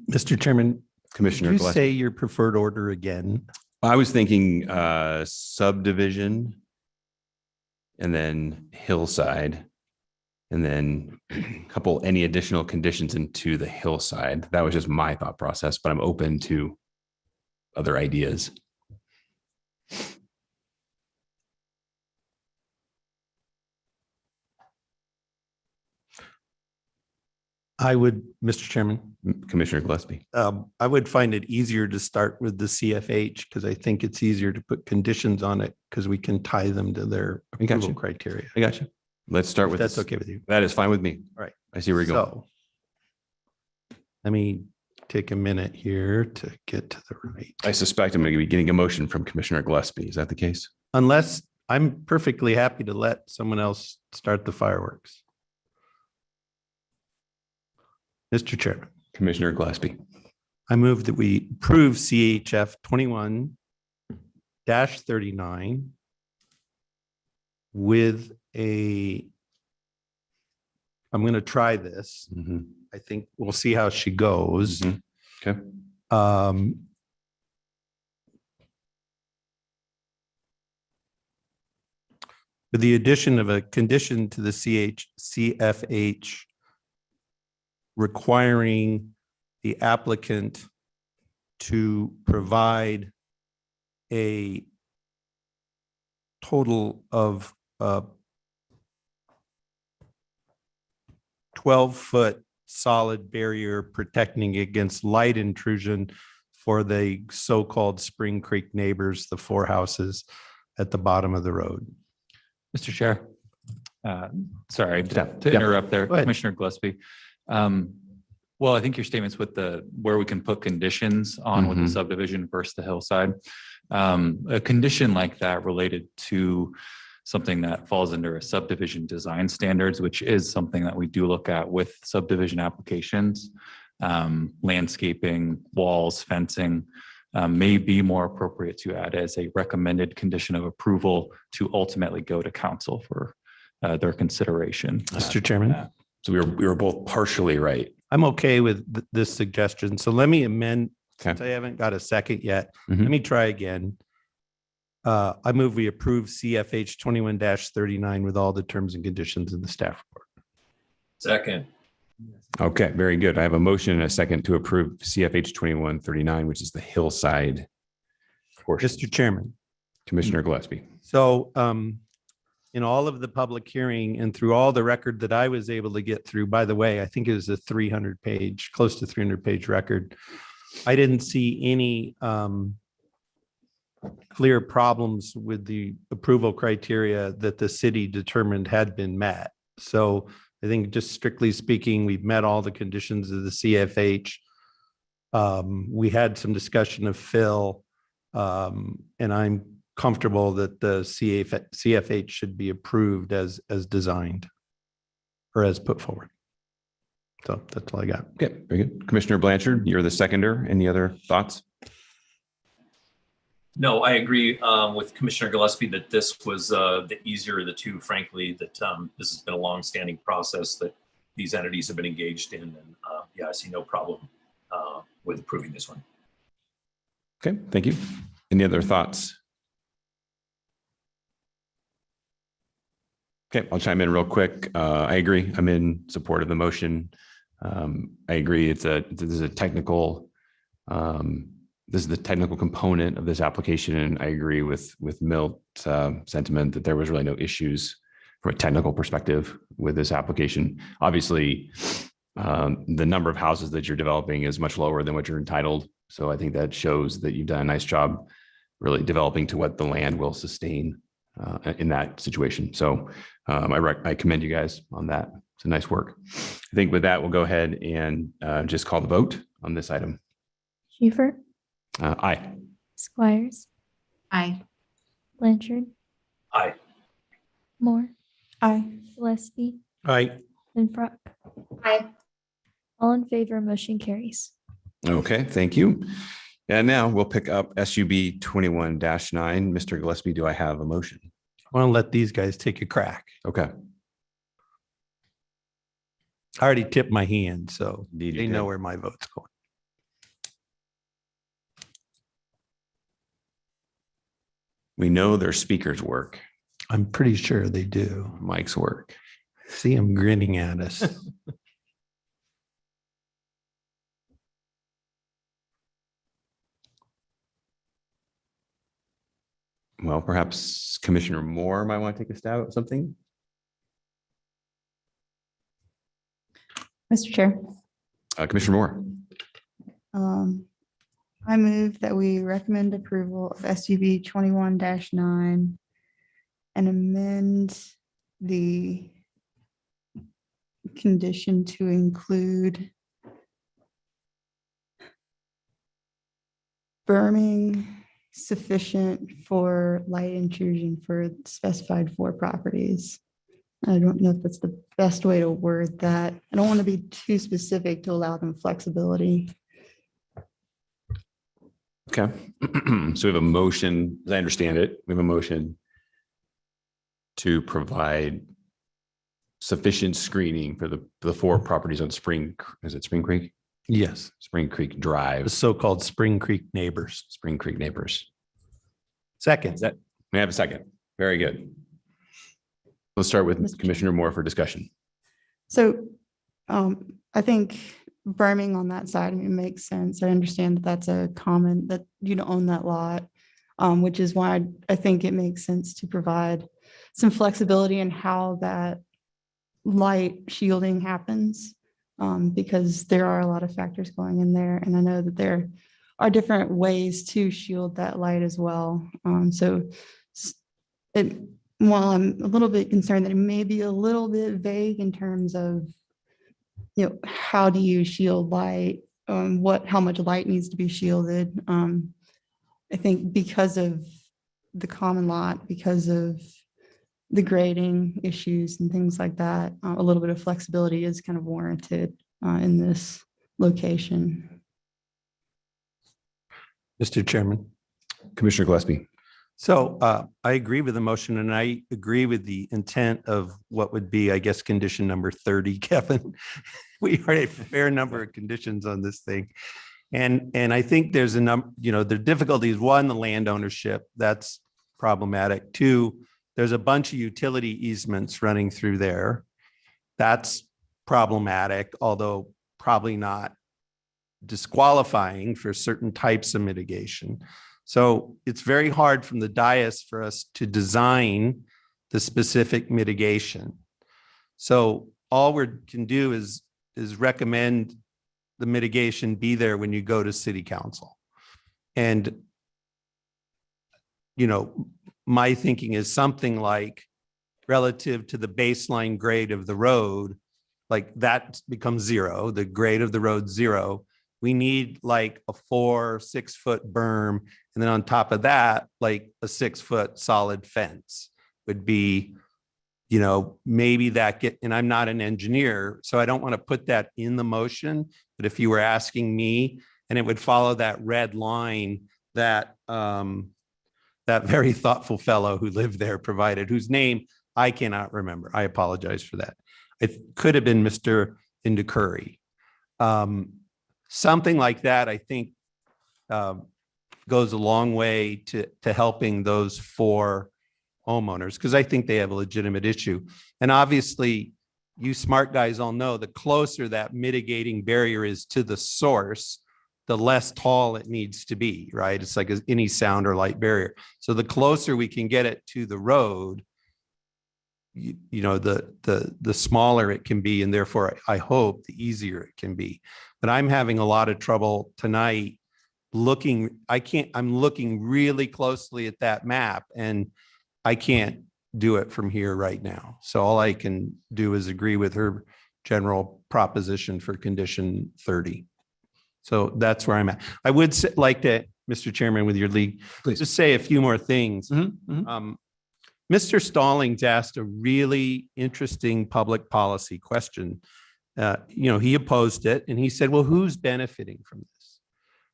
S8: Mr. Chairman,
S18: Commissioner
S8: could you
S18: Gillespie.
S8: say your preferred order again?
S18: I was thinking subdivision, and then hillside, and then any additional conditions into the hillside. That was just my thought process, but I'm open to other ideas.
S8: I would, Mr. Chairman,
S18: Commissioner Gillespie.
S8: I would find it easier to start with the CFH because I think it's easier to put conditions on it because we can tie them to their
S18: I got
S8: approval
S18: you.
S8: criteria.
S18: I got you. Let's start
S8: If
S18: with
S8: that's
S18: this.
S8: okay with you.
S18: That is fine with me.
S8: All right.
S18: I see where you're going.
S8: So let me take a minute here to get to the right.
S18: I suspect I'm going to be getting a motion from Commissioner Gillespie. Is that the case?
S8: Unless I'm perfectly happy to let someone else start the fireworks. Mr. Chairman,
S18: Commissioner Gillespie.
S8: I move that we approve CHF 21-39 with I'm going to try this. I think we'll see how she goes.
S18: Okay.
S8: With the addition of a condition to the CFH requiring the applicant to provide a total of 12-foot solid barrier protecting against light intrusion for the so-called Spring Creek neighbors, the 4 houses at the bottom of the road.
S7: Mr. Chair, sorry to interrupt there,
S8: Go ahead.
S7: Commissioner Gillespie. Well, I think your statements with where we can put conditions on with the subdivision versus the hillside. A condition like that related to something that falls under a subdivision design standards, which is something that we do look at with subdivision applications, landscaping, walls, fencing, may be more appropriate to add as a recommended condition of approval to ultimately go to council for their consideration.
S8: Mr. Chairman.
S18: So we were both partially right.
S8: I'm okay with this suggestion. So let me amend, since I haven't got a second yet. Let me try again. I move we approve CFH 21-39 with all the terms and conditions in the staff report.
S10: Second.
S18: Okay, very good. I have a motion and a second to approve CFH 2139, which is the hillside portion.
S8: Mr. Chairman.
S18: Commissioner Gillespie.
S8: So in all of the public hearing and through all the record that I was able to get through, by the way, I think it was a 300-page, close to 300-page record. I didn't see any clear problems with the approval criteria that the city determined had been met. So I think just strictly speaking, we've met all the conditions of the CFH. We had some discussion of fill, and I'm comfortable that the CFH should be approved as designed or as put forward. So that's all I got.
S18: Okay, very good. Commissioner Blanchard, you're the seconder. Any other thoughts?
S10: No, I agree with Commissioner Gillespie that this was the easier of the two, frankly, that this has been a long-standing process that these entities have been engaged in. And yeah, I see no problem with approving this one.
S18: Okay, thank you. Any other thoughts? Okay, I'll chime in real quick. I agree. I'm in support of the motion. I agree. This is a technical, this is the technical component of this application, and I agree with Milt's sentiment that there was really no issues from a technical perspective with this application. Obviously, the number of houses that you're developing is much lower than what you're entitled. So I think that shows that you've done a nice job really developing to what the land will sustain in that situation. So I commend you guys on that. It's a nice work. I think with that, we'll go ahead and just call the vote on this item.
S19: Schaefer,
S18: Aye.
S19: Squires,
S21: Aye.
S19: Blanchard,
S10: Aye.
S19: Moore, aye, Gillespie,
S8: Aye.
S19: Linfrock.
S21: Aye.
S19: All in favor, motion carries.
S18: Okay, thank you. And now we'll pick up SUB 21-9. Mr. Gillespie, do I have a motion?
S8: I want to let these guys take a crack.
S18: Okay.
S8: I already tipped my hand, so
S18: Indeed you
S8: they
S18: did.
S8: know where my vote's going.
S18: We know their speakers work.
S8: I'm pretty sure they do.
S18: Mike's work.
S8: See him grinning at us.
S18: Well, perhaps Commissioner Moore might want to take a stab at something.
S1: Mr. Chair,
S18: Commissioner Moore.
S1: I move that we recommend approval of SUV 21-9 and amend the condition to include berming sufficient for light intrusion for specified 4 properties. I don't know if that's the best way to word that. I don't want to be too specific to allow them flexibility.
S18: Okay. So we have a motion, as I understand it, we have a motion to provide sufficient screening for the 4 properties on Spring Creek?
S8: Yes.
S18: Spring Creek Drive.
S8: The so-called Spring Creek neighbors.
S18: Spring Creek neighbors.
S8: Second.
S18: May I have a second? Very good. Let's start with Commissioner Moore for discussion.
S1: So I think berming on that side, I mean, it makes sense. I understand that that's a common, that you don't own that lot, which is why I think it makes sense to provide some flexibility in how that light shielding happens, because there are a lot of factors going in there. And I know that there are different ways to shield that light as well. While I'm a little bit concerned that it may be a little bit vague in terms of, how do you shield light? How much light needs to be shielded? I think because of the common lot, because of the grading issues and things like that, a little bit of flexibility is kind of warranted in this location.
S8: Mr. Chairman.
S18: Commissioner Gillespie.
S8: So I agree with the motion, and I agree with the intent of what would be, I guess, condition number 30, Kevin. We are a fair number of conditions on this thing. And I think there's a number, the difficulties. One, the land ownership, that's problematic. 2, there's a bunch of utility easements running through there. That's problematic, although probably not disqualifying for certain types of mitigation. So it's very hard from the dais for us to design the specific mitigation. So all we can do is recommend the mitigation be there when you go to city council. And, my thinking is something like relative to the baseline grade of the road, like that becomes 0, the grade of the road 0. We need like a 4-6 foot berm. And then on top of that, like a 6 foot solid fence would be, maybe and I'm not an engineer, so I don't want to put that in the motion. But if you were asking me, and it would follow that red line that that very thoughtful fellow who lived there provided, whose name I cannot remember. I apologize for that. It could have been Mr. Indicurry. Something like that, I think, goes a long way to helping those 4 homeowners, because I think they have a legitimate issue. And obviously, you smart guys all know the closer that mitigating barrier is to the source, the less tall it needs to be, right? It's like any sound or light barrier. So the closer we can get it to the road, the smaller it can be, and therefore I hope the easier it can be. But I'm having a lot of trouble tonight I'm looking really closely at that map, and I can't do it from here right now. So all I can do is agree with her general proposition for condition 30. So that's where I'm at. I would like to, Mr. Chairman, with your leave, just say a few more things. Mr. Stallings asked a really interesting public policy question. He opposed it, and he said, well, who's benefiting from this?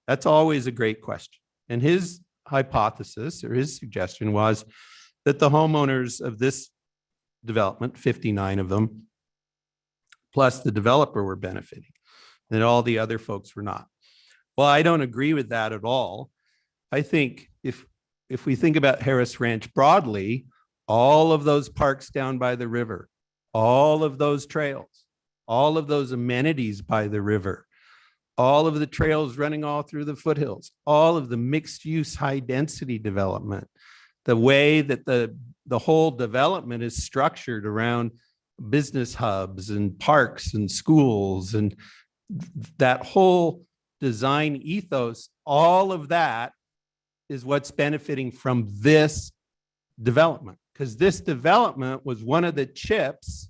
S8: That's always a great question. And his hypothesis or his suggestion was that the homeowners of this development, 59 of them, plus the developer, were benefiting, and all the other folks were not. Well, I don't agree with that at all. I think if we think about Harris Ranch broadly, all of those parks down by the river, all of those trails, all of those amenities by the river, all of the trails running all through the foothills, all of the mixed use high density development, the way that the whole development is structured around business hubs and parks and schools and that whole design ethos, all of that is what's benefiting from this development, because this development was one of the chips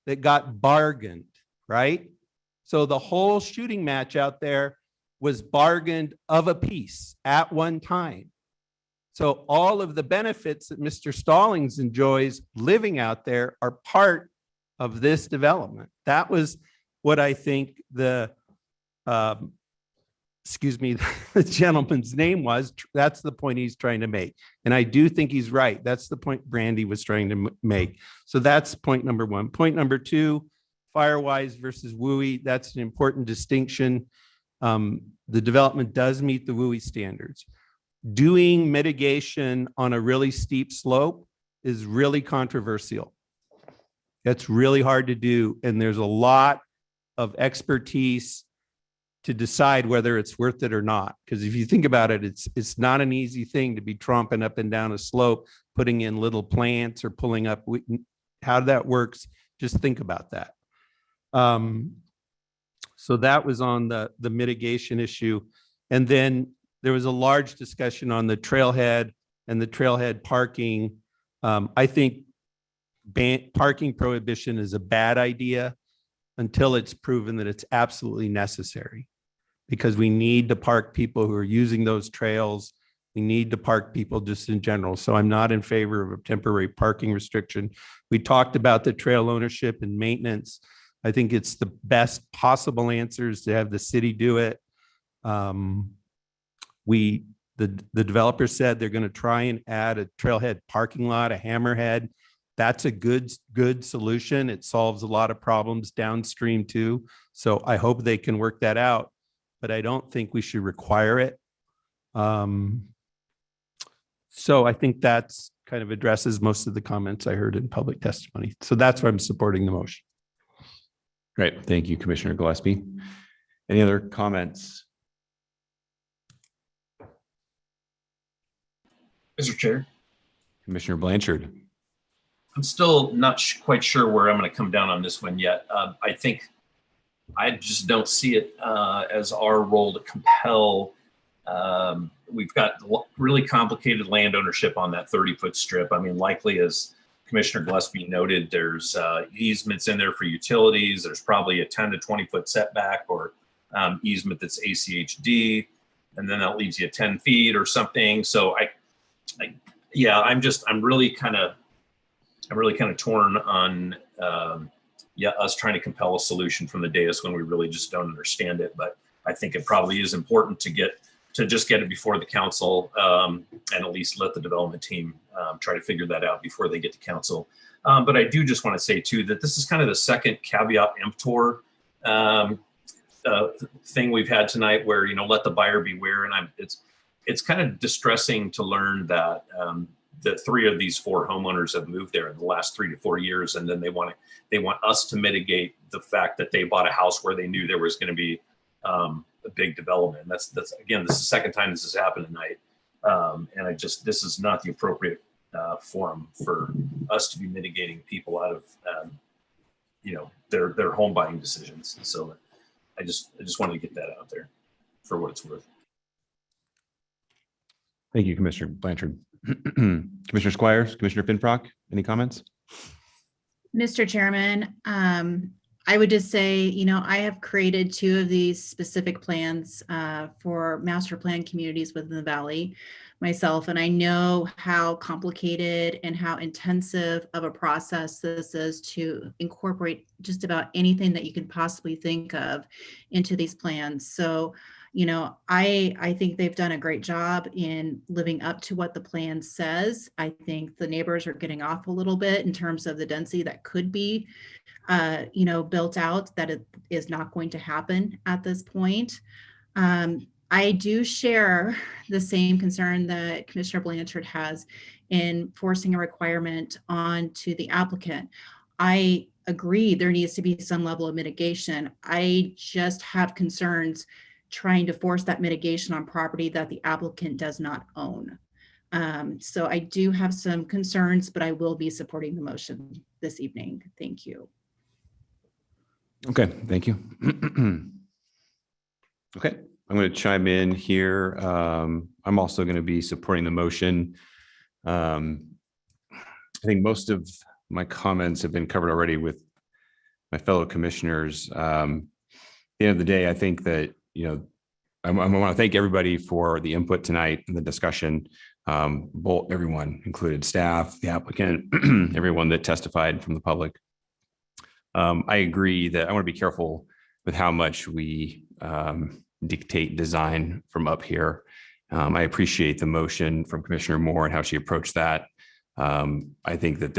S8: that got bargained, right? So the whole shooting match out there was bargained of a piece at one time. So all of the benefits that Mr. Stallings enjoys living out there are part of this development. That was what I think the, the gentleman's name was. That's the point he's trying to make. And I do think he's right. That's the point Brandy was trying to make. So that's point number one. Point number two, Firewise versus WUI. That's an important distinction. The development does meet the WUI standards. Doing mitigation on a really steep slope is really controversial. That's really hard to do. And there's a lot of expertise to decide whether it's worth it or not. Because if you think about it, it's not an easy thing to be tromping up and down a slope, putting in little plants or pulling up. How that works, just think about that. So that was on the mitigation issue. And then there was a large discussion on the trailhead and the trailhead parking. I think parking prohibition is a bad idea until it's proven that it's absolutely necessary, because we need to park people who are using those trails. We need to park people just in general. So I'm not in favor of a temporary parking restriction. We talked about the trail ownership and maintenance. I think it's the best possible answers to have the city do it. The developer said they're going to try and add a trailhead parking lot, a hammerhead. That's a good solution. It solves a lot of problems downstream too. So I hope they can work that out, but I don't think we should require it. So I think that's kind of addresses most of the comments I heard in public testimony. So that's why I'm supporting the motion.
S18: Great. Thank you, Commissioner Gillespie. Any other comments?
S10: Mr. Chair.
S18: Commissioner Blanchard.
S10: I'm still not quite sure where I'm going to come down on this one yet. I think I just don't see it as our role to compel. We've got really complicated land ownership on that 30-foot strip. I mean, likely, as Commissioner Gillespie noted, there's easements in there for utilities. There's probably a 10 to 20-foot setback or easement that's ACHD, and then that leaves you 10 feet or something. So I'm really kind of torn on us trying to compel a solution from the dais when we really just don't understand it. But I think it probably is important to just get it before the council and at least let the development team try to figure that out before they get to council. But I do just want to say too that this is kind of the second caveat emptor thing we've had tonight, where let the buyer beware. And it's kind of distressing to learn that that 3 of these 4 homeowners have moved there in the last 3 to 4 years, and then they want us to mitigate the fact that they bought a house where they knew there was going to be a big development. That's again, this is the second time this has happened tonight, and this is not the appropriate forum for us to be mitigating people out of their home buying decisions. So I just wanted to get that out there for what it's worth.
S18: Thank you, Commissioner Blanchard. Commissioner Squires, Commissioner Finfrock, any comments?
S15: Mr. Chairman, I would just say, I have created 2 of these specific plans for master plan communities within the Valley myself, and I know how complicated and how intensive of a process this is to incorporate just about anything that you can possibly think of into these plans. So, I think they've done a great job in living up to what the plan says. I think the neighbors are getting off a little bit in terms of the density that could be, built out, that it is not going to happen at this point. I do share the same concern that Commissioner Blanchard has in forcing a requirement onto the applicant. I agree there needs to be some level of mitigation. I just have concerns trying to force that mitigation on property that the applicant does not own. So I do have some concerns, but I will be supporting the motion this evening. Thank you.
S18: Okay, thank you. Okay, I'm going to chime in here. I'm also going to be supporting the motion. I think most of my comments have been covered already with my fellow commissioners. At the end of the day, I think that, I want to thank everybody for the input tonight and the discussion. Both everyone, included staff, the applicant, everyone that testified from the public. I agree that I want to be careful with how much we dictate design from up here. I appreciate the motion from Commissioner Moore and how she approached that. I think that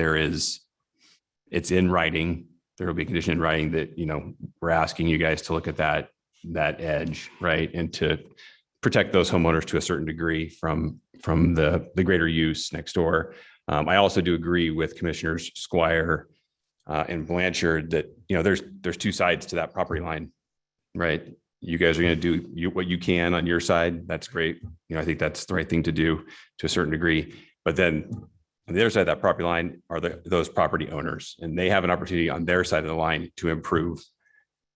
S18: it's in writing. There will be a condition in writing that, we're asking you guys to look at that edge, right? And to protect those homeowners to a certain degree from the greater use next door. I also do agree with Commissioners Squire and Blanchard that, there's two sides to that property line, right? You guys are going to do what you can on your side. That's great. I think that's the right thing to do to a certain degree. But then on the other side of that property line are those property owners, and they have an opportunity on their side of the line to improve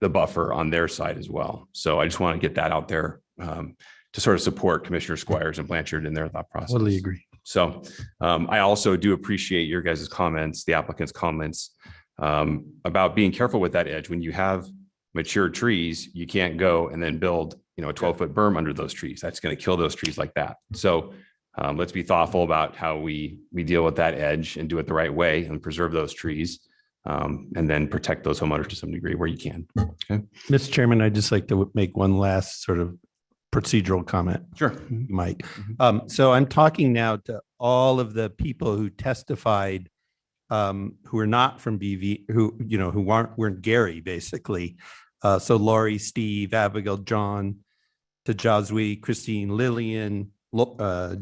S18: the buffer on their side as well. So I just want to get that out there to sort of support Commissioner Squires and Blanchard in their thought process.
S8: Totally agree.
S18: So I also do appreciate your guys' comments, the applicant's comments about being careful with that edge. When you have mature trees, you can't go and then build, a 12-foot berm under those trees. That's going to kill those trees like that. So let's be thoughtful about how we deal with that edge and do it the right way and preserve those trees and then protect those homeowners to some degree where you can. Okay.
S8: Mr. Chairman, I'd just like to make one last sort of procedural comment.
S18: Sure.
S8: Mike. So I'm talking now to all of the people who testified who are not from BV, who weren't Gary, basically. So Laurie, Steve, Abigail, John, Tajazwi, Christine, Lillian,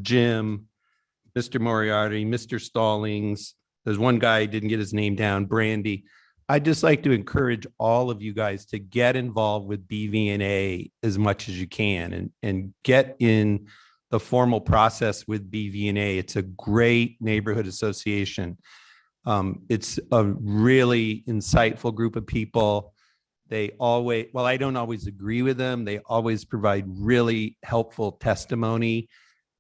S8: Jim, Mr. Moriarty, Mr. Stallings. There's one guy didn't get his name down, Brandy. I'd just like to encourage all of you guys to get involved with BVNA as much as you can and get in the formal process with BVNA. It's a great neighborhood association. It's a really insightful group of people. They always, well, I don't always agree with them. They always provide really helpful testimony.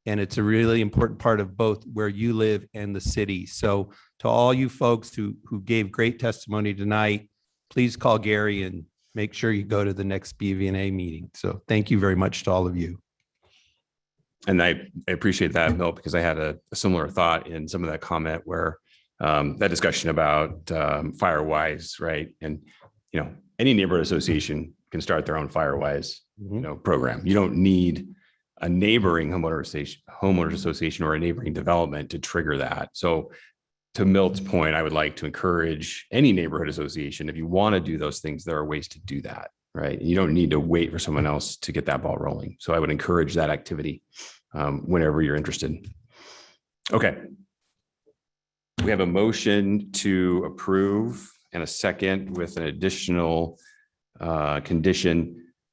S8: And it's a really important part of both where you live and the city. So to all you folks who gave great testimony tonight, please call Gary and make sure you go to the next BVNA meeting. So thank you very much to all of you.
S18: And I appreciate that, Milt, because I had a similar thought in some of that comment where that discussion about Firewise, right? And, any neighborhood association can start their own Firewise, program. You don't need a neighboring homeowners association or a neighboring development to trigger that. So to Milt's point, I would like to encourage any neighborhood association, if you want to do those things, there are ways to do that, right? You don't need to wait for someone else to get that ball rolling. So I would encourage that activity whenever you're interested. Okay. We have a motion to approve and a second with an additional condition. I'm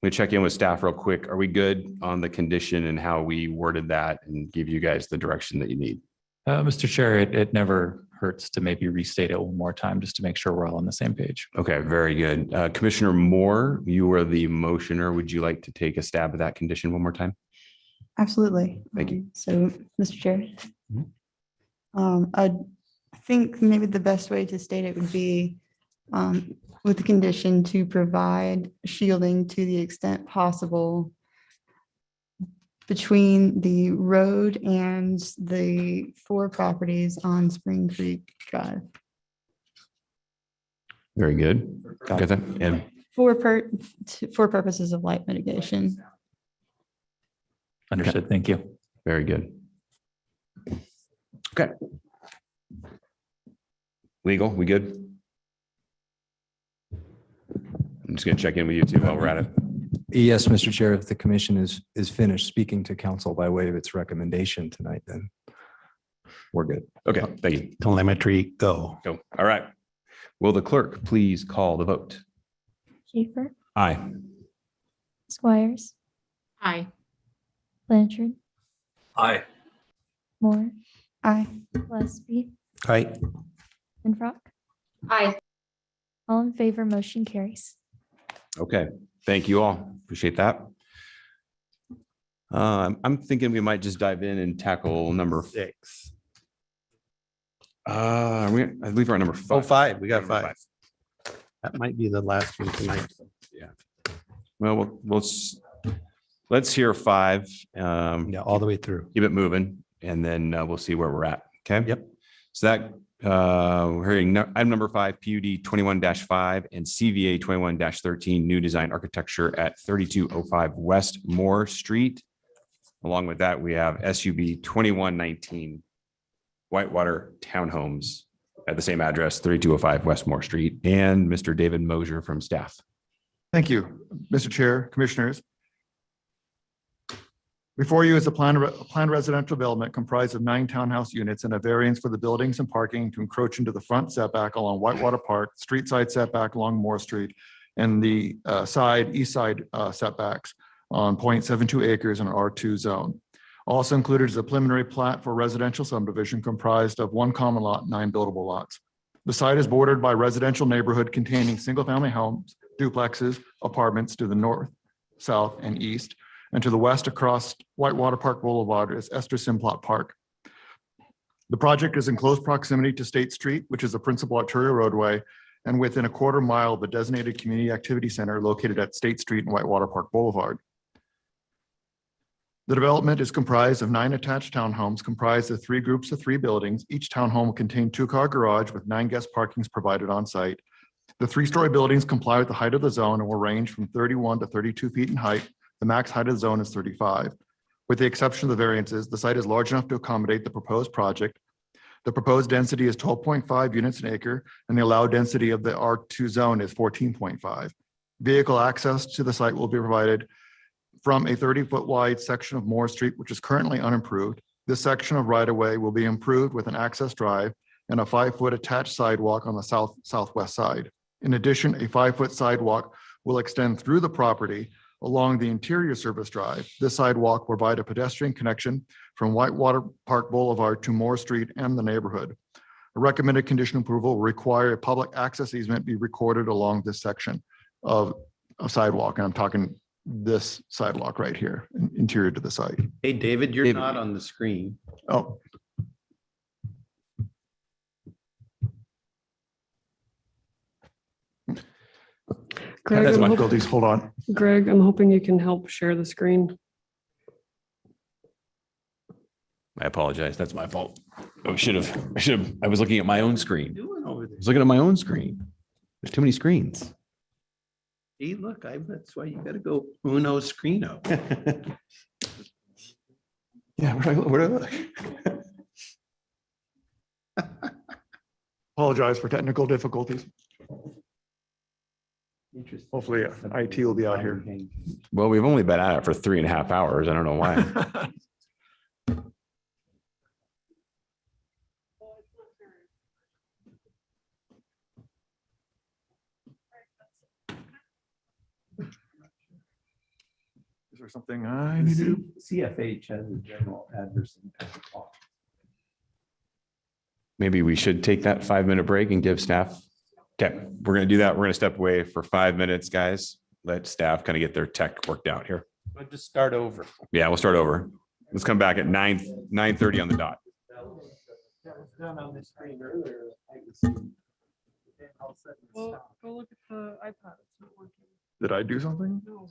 S18: going to check in with staff real quick. Are we good on the condition and how we worded that and give you guys the direction that you need?
S7: Mr. Chair, it never hurts to maybe restate it one more time just to make sure we're all on the same page.
S18: Okay, very good. Commissioner Moore, you are the motioner. Would you like to take a stab at that condition one more time?
S1: Absolutely.
S18: Thank you.
S1: So, Mr. Chair, I think maybe the best way to state it would be with the condition to provide shielding to the extent possible between the road and the 4 properties on Spring Creek Drive.
S18: Very good. Got that. And
S1: For purposes of light mitigation.
S7: Understood. Thank you.
S18: Very good. Okay. Legal, we good? I'm just going to check in with you too while we're at it.
S21: Yes, Mr. Chair, if the commission is finished speaking to council by way of its recommendation tonight, then we're good.
S18: Okay, thank you.
S8: Telemetry, go.
S18: Go. All right. Will the clerk please call the vote?
S19: Schaefer,
S18: Aye.
S19: Squires,
S15: Aye.
S19: Blanchard,
S10: Aye.
S19: Moore,
S1: Aye.
S19: Gillespie,
S8: Aye.
S19: Winfrock.
S15: Aye.
S19: All in favor, motion carries.
S18: Okay, thank you all. Appreciate that. I'm thinking we might just dive in and tackle number 6. I believe we're at number 5.
S8: Oh, 5. We got
S18: Number
S8: 5. That might be the last one tonight.
S18: Yeah. Well, let's hear 5.
S8: Yeah, all the way through.
S18: Keep it moving, and then we'll see where we're at. Okay.
S8: Yep.
S18: So that we're hearing item number 5, PUD 21-5 and CVA 21-13, new design architecture at 3205 West Moore Street. Along with that, we have SUB 2119 Whitewater Townhomes at the same address, 3205 West Moore Street, and Mr. David Mosier from staff.
S13: Thank you, Mr. Chair, Commissioners. Before you is a planned residential development comprised of 9 townhouse units and a variance for the buildings and parking to encroach into the front setback along Whitewater Park, street side setback along Moore Street, and the east side setbacks on 0.72 acres in an R2 zone. Also included is a preliminary plat for residential subdivision comprised of 1 common lot, 9 buildable lots. The site is bordered by residential neighborhood containing single-family homes, duplexes, apartments to the north, south, and east. And to the west across Whitewater Park Boulevard is Esther Simplot Park. The project is in close proximity to State Street, which is the principal arterial roadway, and within a quarter mile of the designated community activity center located at State Street and Whitewater Park Boulevard. The development is comprised of 9 attached townhomes comprised of 3 groups of 3 buildings. Each townhome will contain 2-car garage with 9 guest parkings provided on site. The 3-story buildings comply with the height of the zone and will range from 31 to 32 feet in height. The max height of the zone is 35. With the exception of the variances, the site is large enough to accommodate the proposed project. The proposed density is 12.5 units an acre, and the allowed density of the R2 zone is 14.5. Vehicle access to the site will be provided from a 30-foot wide section of Moore Street, which is currently unimproved. This section of right-of-way will be improved with an access drive and a 5-foot attached sidewalk on the southwest side. In addition, a 5-foot sidewalk will extend through the property along the interior service drive. This sidewalk will provide a pedestrian connection from Whitewater Park Boulevard to Moore Street and the neighborhood. A recommended condition approval will require a public access easement be recorded along this section of sidewalk. And I'm talking this sidewalk right here, interior to the site.
S8: Hey, David, you're not on the screen.
S13: Oh.
S22: Greg,
S13: That's
S22: I'm
S13: my
S22: hop-
S13: difficulties. Hold on.
S22: Greg, I'm hoping you can help share the screen.
S18: I apologize. That's my fault. I was looking at my own screen. I was looking at my own screen. There's too many screens.
S8: Hey, look, that's why you gotta go uno screeno.
S13: Yeah, where do I look? Apologize for technical difficulties. Hopefully IT will be out here.
S18: Well, we've only been at it for 3.5 hours. I don't know why.
S13: Is there something I need to do?
S8: CFH has a general adverse impact.
S18: Maybe we should take that 5-minute break and give staff. Okay, we're going to do that. We're going to step away for 5 minutes, guys. Let staff kind of get their tech worked out here.
S8: I'll just start over.
S18: Yeah, we'll start over. Let's come back at 9:30 on the dot.
S22: That was done on the screen earlier. I can see. Well, go look at the iPad. It's not working.
S13: Did I do something?
S22: No.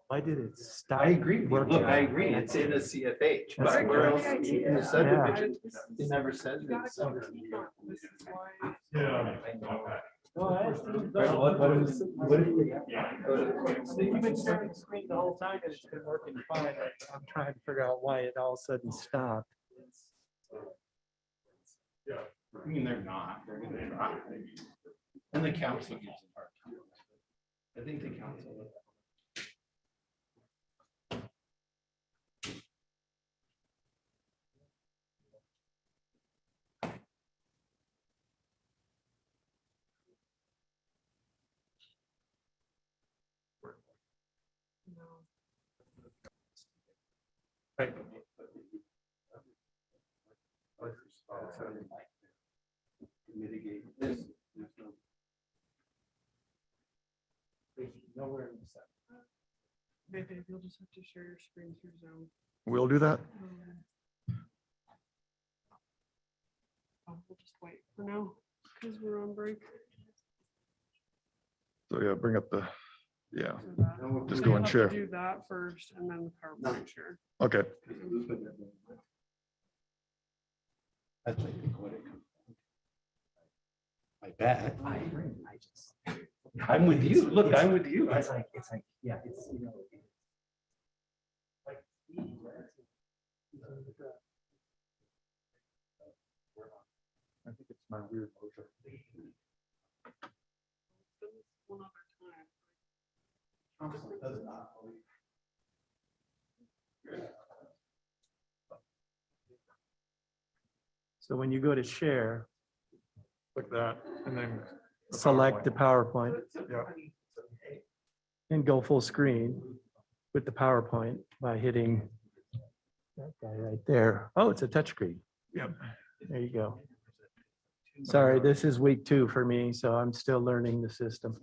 S23: Why did it stop?
S8: I agree. Look,
S23: working?
S8: I agree. It's in a CFH,
S23: That's
S8: but where
S23: a
S8: else
S23: great
S8: in the
S23: idea.
S8: subdivision? It never says.
S23: We've been sharing the screen the whole time and it's been working fine. I'm trying to figure out why it all of a sudden stopped.
S8: Yeah, I mean, they're not. They're gonna try. And the council gives them a hard time. I think the council.
S23: Mitigate this. Nowhere in the set.
S4: Maybe you'll just have to share your screen through Zoom.
S13: We'll do that.
S4: We'll just wait for now because we're on break.
S13: So yeah, bring up the, yeah, just
S4: So
S13: go
S4: you'll
S13: and
S4: have to
S13: share.
S4: Do that first and then the PowerPoint share.
S13: Okay.
S23: I bet. I'm with you. Look, I'm with you. It's like, yeah, it's, you know. I think it's my weird motor.
S4: One other time.
S23: So when you go to share,
S13: Like that, and then.
S23: select the PowerPoint
S13: Yeah.
S23: and go full screen with the PowerPoint by hitting that guy right there. Oh, it's a touchscreen.
S13: Yep.
S23: There you go. Sorry, this is week 2 for me, so I'm still learning the system.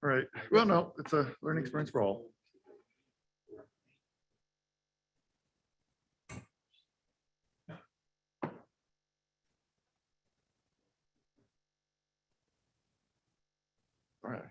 S13: Right. Well, no, it's a learning experience for all. All right.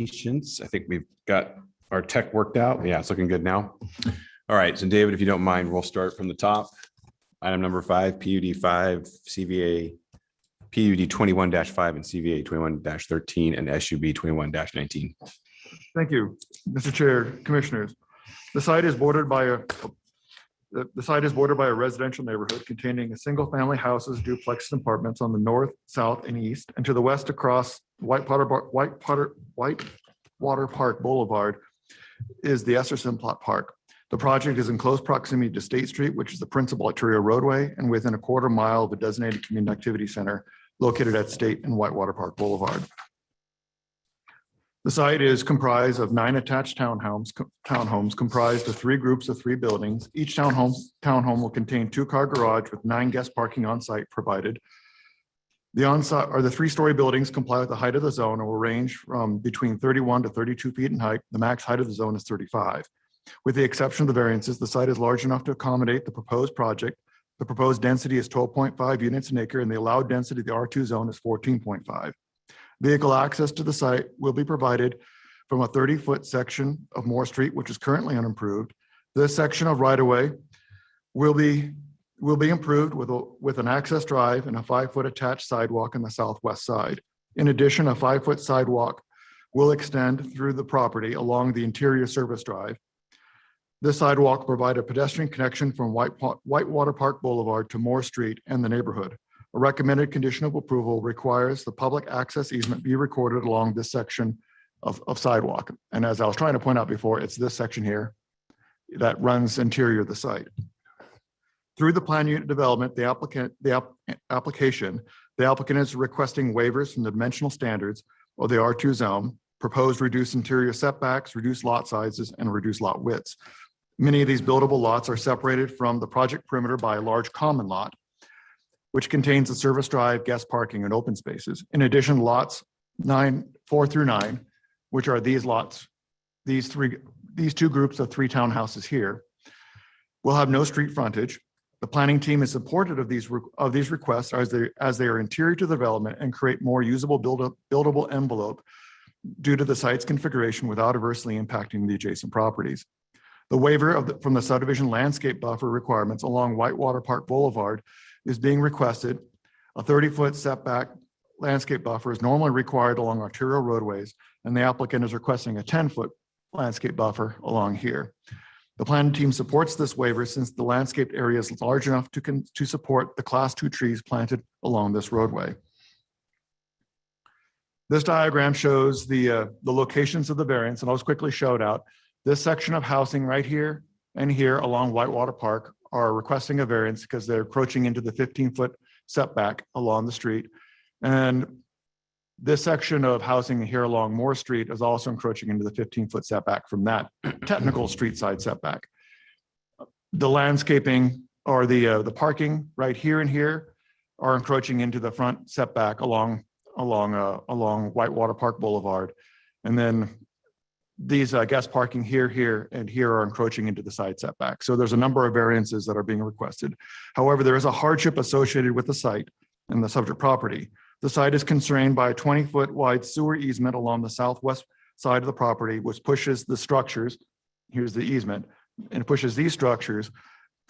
S18: patience. I think we've got our tech worked out. Yeah, it's looking good now. All right, so David, if you don't mind, we'll start from the top. Item number 5, PUD 5, CVA, PUD 21-5 and CVA 21-13 and SUB 21-19.
S13: Thank you, Mr. Chair, Commissioners. The site is bordered by a residential neighborhood containing a single-family houses, duplexes, and apartments on the north, south, and east, and to the west across Whitewater Park Boulevard is the Esserson Plot Park. The project is in close proximity to State Street, which is the principal arterial roadway, and within a quarter mile of a designated community activity center located at State and Whitewater Park Boulevard. The site is comprised of 9 attached townhomes comprised of 3 groups of 3 buildings. Each townhome will contain 2-car garage with 9 guest parking on site provided. The on-site or the 3-story buildings comply with the height of the zone and will range from between 31 to 32 feet in height. The max height of the zone is 35. With the exception of the variances, the site is large enough to accommodate the proposed project. The proposed density is 12.5 units an acre, and the allowed density of the R2 zone is 14.5. Vehicle access to the site will be provided from a 30-foot section of Moore Street, which is currently unimproved. This section of right-of-way will be improved with an access drive and a 5-foot attached sidewalk on the southwest side. In addition, a 5-foot sidewalk will extend through the property along the interior service drive. This sidewalk will provide a pedestrian connection from Whitewater Park Boulevard to Moore Street and the neighborhood. A recommended condition of approval requires the public access easement be recorded along this section of sidewalk. And as I was trying to point out before, it's this section here that runs interior of the site. Through the plan unit development, the applicant is requesting waivers from the dimensional standards of the R2 zone, proposed reduced interior setbacks, reduced lot sizes, and reduced lot widths. Many of these buildable lots are separated from the project perimeter by a large common lot, which contains a service drive, guest parking, and open spaces. In addition, lots 4 through 9, which are these lots, these 2 groups of 3 townhouses here, will have no street frontage. The planning team is supportive of these requests as they are interior to the development and create more usable buildable envelope due to the site's configuration without adversely impacting the adjacent properties. The waiver from the subdivision landscape buffer requirements along Whitewater Park Boulevard is being requested. A 30-foot setback landscape buffer is normally required along arterial roadways, and the applicant is requesting a 10-foot landscape buffer along here. The planning team supports this waiver since the landscaped area is large enough to support the Class 2 trees planted along this roadway. This diagram shows the locations of the variance, and I'll just quickly show it out. This section of housing right here and here along Whitewater Park are requesting a variance because they're approaching into the 15-foot setback along the street. And this section of housing here along Moore Street is also encroaching into the 15-foot setback from that technical street side setback. The landscaping or the parking right here and here are encroaching into the front setback along Whitewater Park Boulevard. And then these guest parking here, and here are encroaching into the side setback. So there's a number of variances that are being requested. However, there is a hardship associated with the site and the subject property. The site is constrained by a 20-foot wide sewer easement along the southwest side of the property, which pushes the structures, here's the easement, and pushes these structures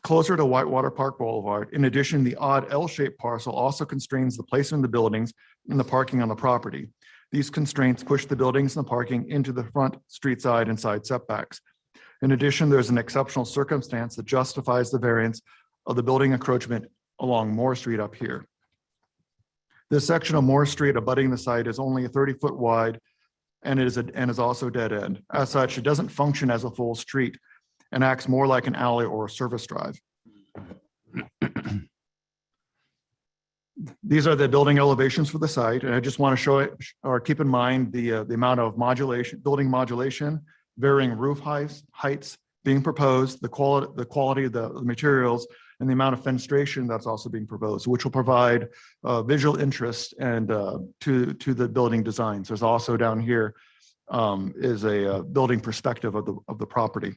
S13: closer to Whitewater Park Boulevard. In addition, the odd L-shaped parcel also constrains the placement of the buildings and the parking on the property. These constraints push the buildings and the parking into the front street side and side setbacks. In addition, there's an exceptional circumstance that justifies the variance of the building encroachment along Moore Street up here. This section of Moore Street abutting the site is only a 30-foot wide and is also dead end. As such, it doesn't function as a full street and acts more like an alley or a service drive. These are the building elevations for the site, and I just want to show it or keep in mind the amount of building modulation, varying roof heights being proposed, the quality of the materials, and the amount of fenestration that's also being proposed, which will provide visual interest and to the building designs. There's also down here is a building perspective of the property.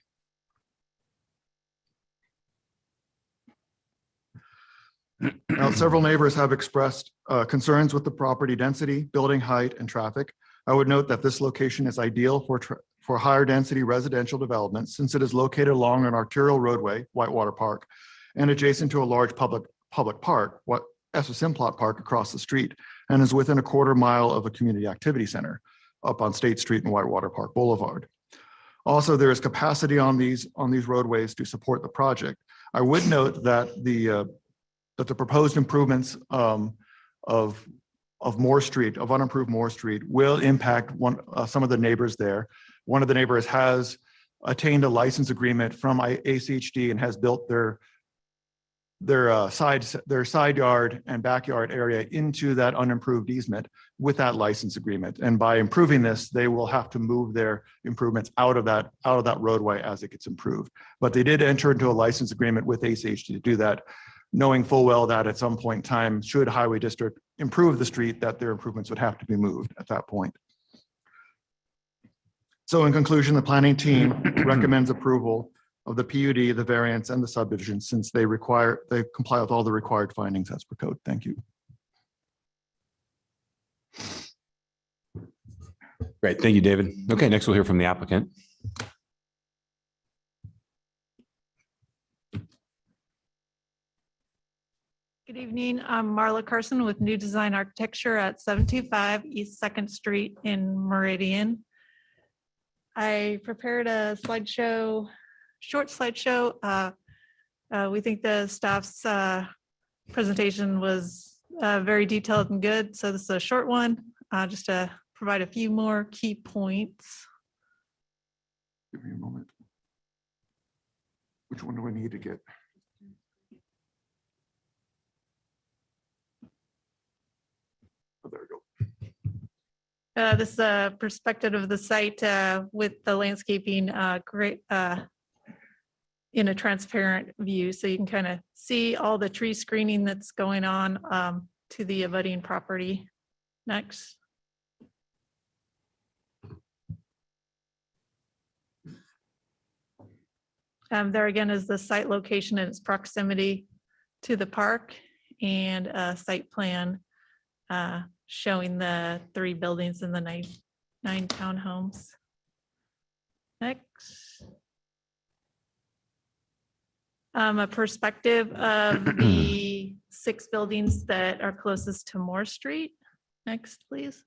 S13: Now, several neighbors have expressed concerns with the property density, building height, and traffic. I would note that this location is ideal for higher density residential development since it is located along an arterial roadway, Whitewater Park, and adjacent to a large public park, Essa Simplot Park across the street, and is within a quarter-mile of a community activity center up on State Street and Whitewater Park Boulevard. Also, there is capacity on these roadways to support the project. I would note that the proposed improvements of Moore Street, of unimproved Moore Street, will impact some of the neighbors there. One of the neighbors has attained a license agreement from ACHD and has built their side yard and backyard area into that unimproved easement with that license agreement. And by improving this, they will have to move their improvements out of that roadway as it gets improved. But they did enter into a license agreement with ACHD to do that, knowing full well that at some point in time, should Highway District improve the street, that their improvements would have to be moved at that point. So in conclusion, the planning team recommends approval of the PUD, the variance, and the subdivision since they comply with all the required findings as per code. Thank you.
S18: Great. Thank you, David. Okay, next we'll hear from the applicant.
S4: Good evening. I'm Marla Carson with New Design Architecture at 725 East 2nd Street in Meridian. I prepared a short slideshow. We think the staff's presentation was very detailed and good. So this is a short one, just to provide a few more key points.
S13: Give me a moment. Which one do we need to get? Oh, there we go.
S4: This is a perspective of the site with the landscaping in a transparent view. So you can kind of see all the tree screening that's going on to the abutting property. Next. There again is the site location and its proximity to the park, and a site plan showing the 3 buildings and the 9 townhomes. Next. A perspective of the 6 buildings that are closest to Moore Street. Next, please.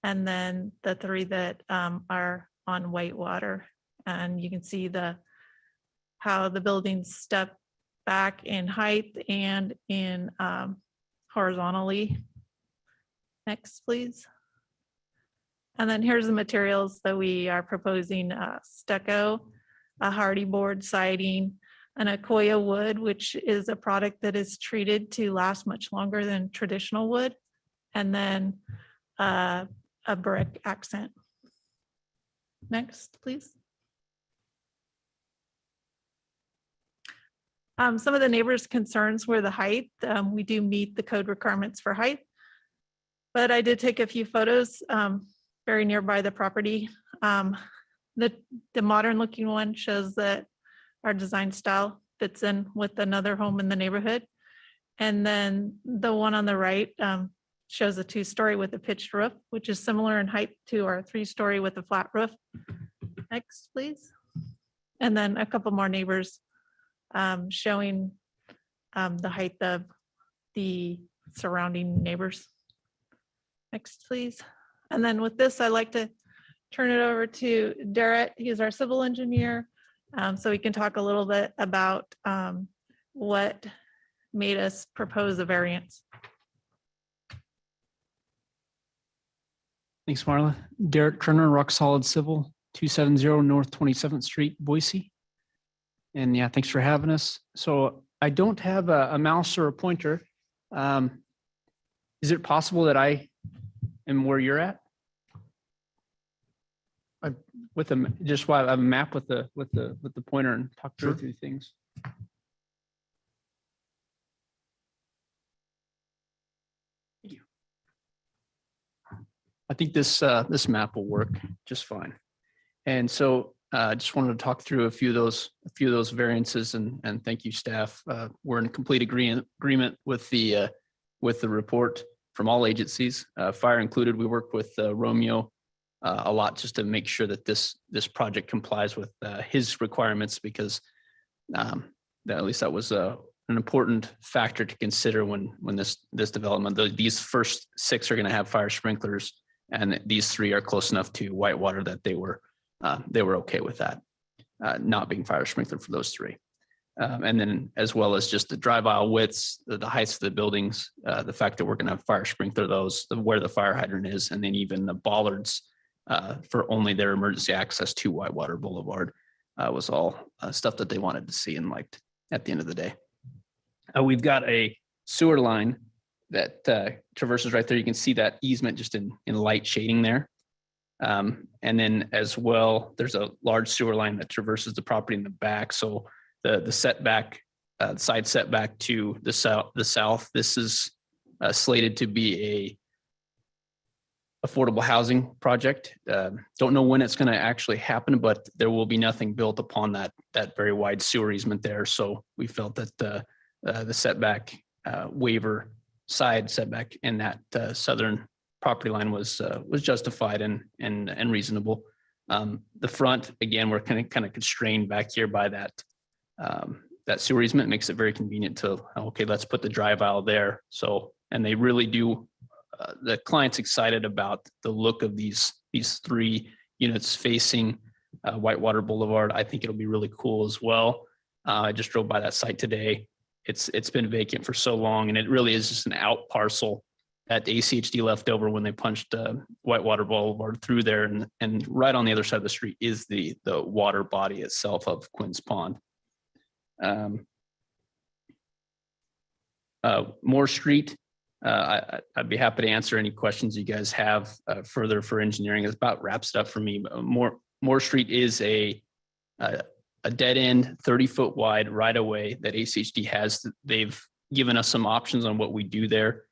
S4: And then the 3 that are on Whitewater. And you can see how the buildings step back in height and in horizontally. Next, please. And then here's the materials that we are proposing: stucco, a hardy board siding, an Akoya wood, which is a product that is treated to last much longer than traditional wood, and then a brick accent. Next, please. Some of the neighbors' concerns were the height. We do meet the code requirements for height, but I did take a few photos very nearby the property. The modern looking one shows that our design style fits in with another home in the neighborhood. And then the one on the right shows a 2-story with a pitched roof, which is similar in height to our 3-story with a flat roof. Next, please. And then a couple more neighbors showing the height of the surrounding neighbors. Next, please. And then with this, I'd like to turn it over to Derek. He's our civil engineer, so we can talk a little bit about what made us propose a variance.
S6: Thanks, Marla. Derek Kerner, Rock Solid Civil, 270 North 27th Street, Boise. And yeah, thanks for having us. So I don't have a mouse or a pointer. Is it possible that I am where you're at? With just while I have a map with the pointer and talk through things. Thank you. I think this map will work just fine. And so I just wanted to talk through a few of those variances, and thank you, staff. We're in complete agreement with the report. from all agencies, fire included. We worked with Romeo a lot just to make sure that this project complies with his requirements, because at least that was an important factor to consider when this development. These first 6 are going to have fire sprinklers, and these 3 are close enough to Whitewater that they were okay with that, not being fire sprinkler for those 3. And then as well as just the drive aisle widths, the heights of the buildings, the fact that we're going to have fire sprinkler those, where the fire hydrant is, and then even the bollards for only their emergency access to Whitewater Boulevard was all stuff that they wanted to see and liked at the end of the day. We've got a sewer line that traverses right there. You can see that easement just in light shading there. And then as well, there's a large sewer line that traverses the property in the back. So the setback, side setback to the south, this is slated to be a affordable housing project. Don't know when it's going to actually happen, but there will be nothing built upon that very wide sewer easement there. So we felt that the setback waiver, side setback in that southern property line was justified and reasonable. The front, again, we're kind of constrained back here by that sewer easement. Makes it very convenient to, okay, let's put the drive aisle there. So, and they really do. The client's excited about the look of these 3 units facing Whitewater Boulevard. I think it'll be really cool as well. I just drove by that site today. It's been vacant for so long, and it really is just an out parcel that ACHD left over when they punched Whitewater Boulevard through there, and right on the other side of the street is the water body itself of Quinn's Pond. Moore Street. I'd be happy to answer any questions you guys have further for engineering. It's about wraps it up for me. Moore Street is a dead end, 30-foot wide right of way that ACHD has. They've given us some options on what we do there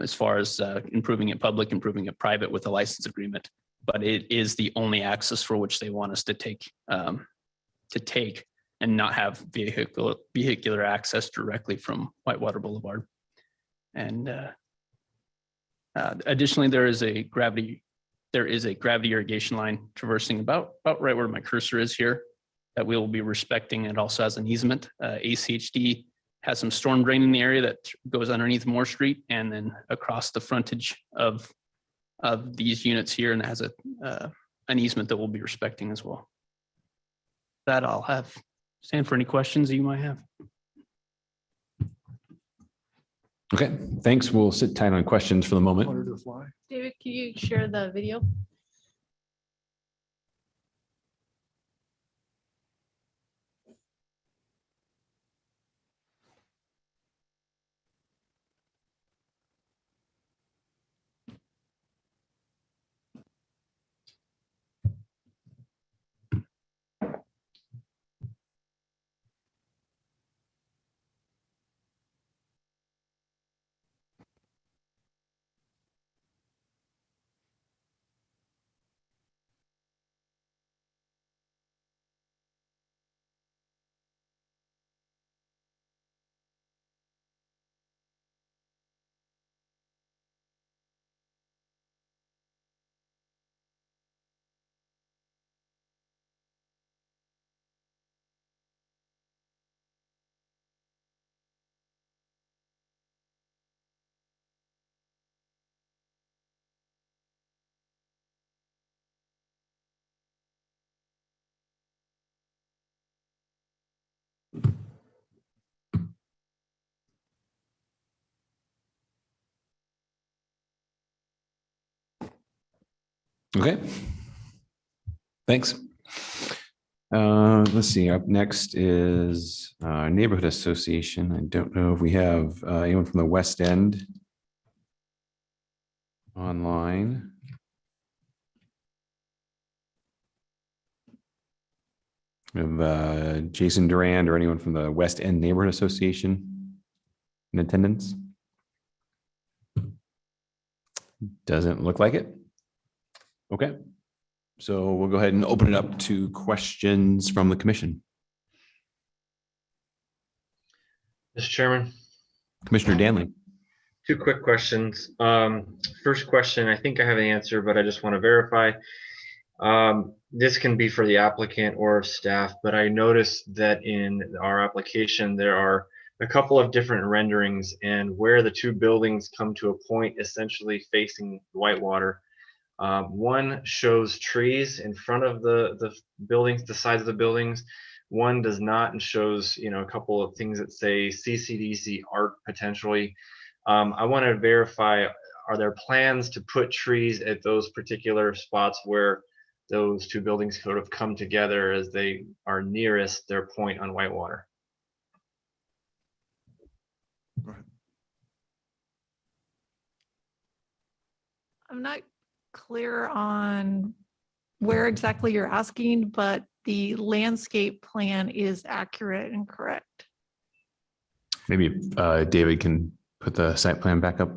S6: as far as improving it public, improving it private with a license agreement. But it is the only access for which they want us to take and not have vehicular access directly from Whitewater Boulevard. And additionally, there is a gravity irrigation line traversing about right where my cursor is here that we will be respecting. It also has an easement. ACHD has some storm drain in the area that goes underneath Moore Street and then across the frontage of these units here, and it has an easement that we'll be respecting as well. That I'll stand for any questions that you might have.
S18: Okay, thanks. We'll sit tight on questions for the moment.
S4: David, can you share the video?
S18: Okay. Thanks. Let's see. Up next is Neighborhood Association. I don't know if we have anyone from the West End online. We have Jason Durand or anyone from the West End Neighborhood Association in attendance. Doesn't look like it. Okay, so we'll go ahead and open it up to questions from the commission.
S3: Mr. Chairman.
S18: Commissioner Danley.
S3: Two quick questions. First question, I think I have an answer, but I just want to verify. This can be for the applicant or staff, but I noticed that in our application, there are a couple of different renderings, and where the two buildings come to a point essentially facing Whitewater. One shows trees in front of the buildings, the sides of the buildings. One does not, and shows, you know, a couple of things that say CCDC art potentially. I want to verify, are there plans to put trees at those particular spots where those two buildings sort of come together as they are nearest their point on Whitewater?
S4: I'm not clear on where exactly you're asking, but the landscape plan is accurate and correct.
S18: Maybe David can put the site plan back up.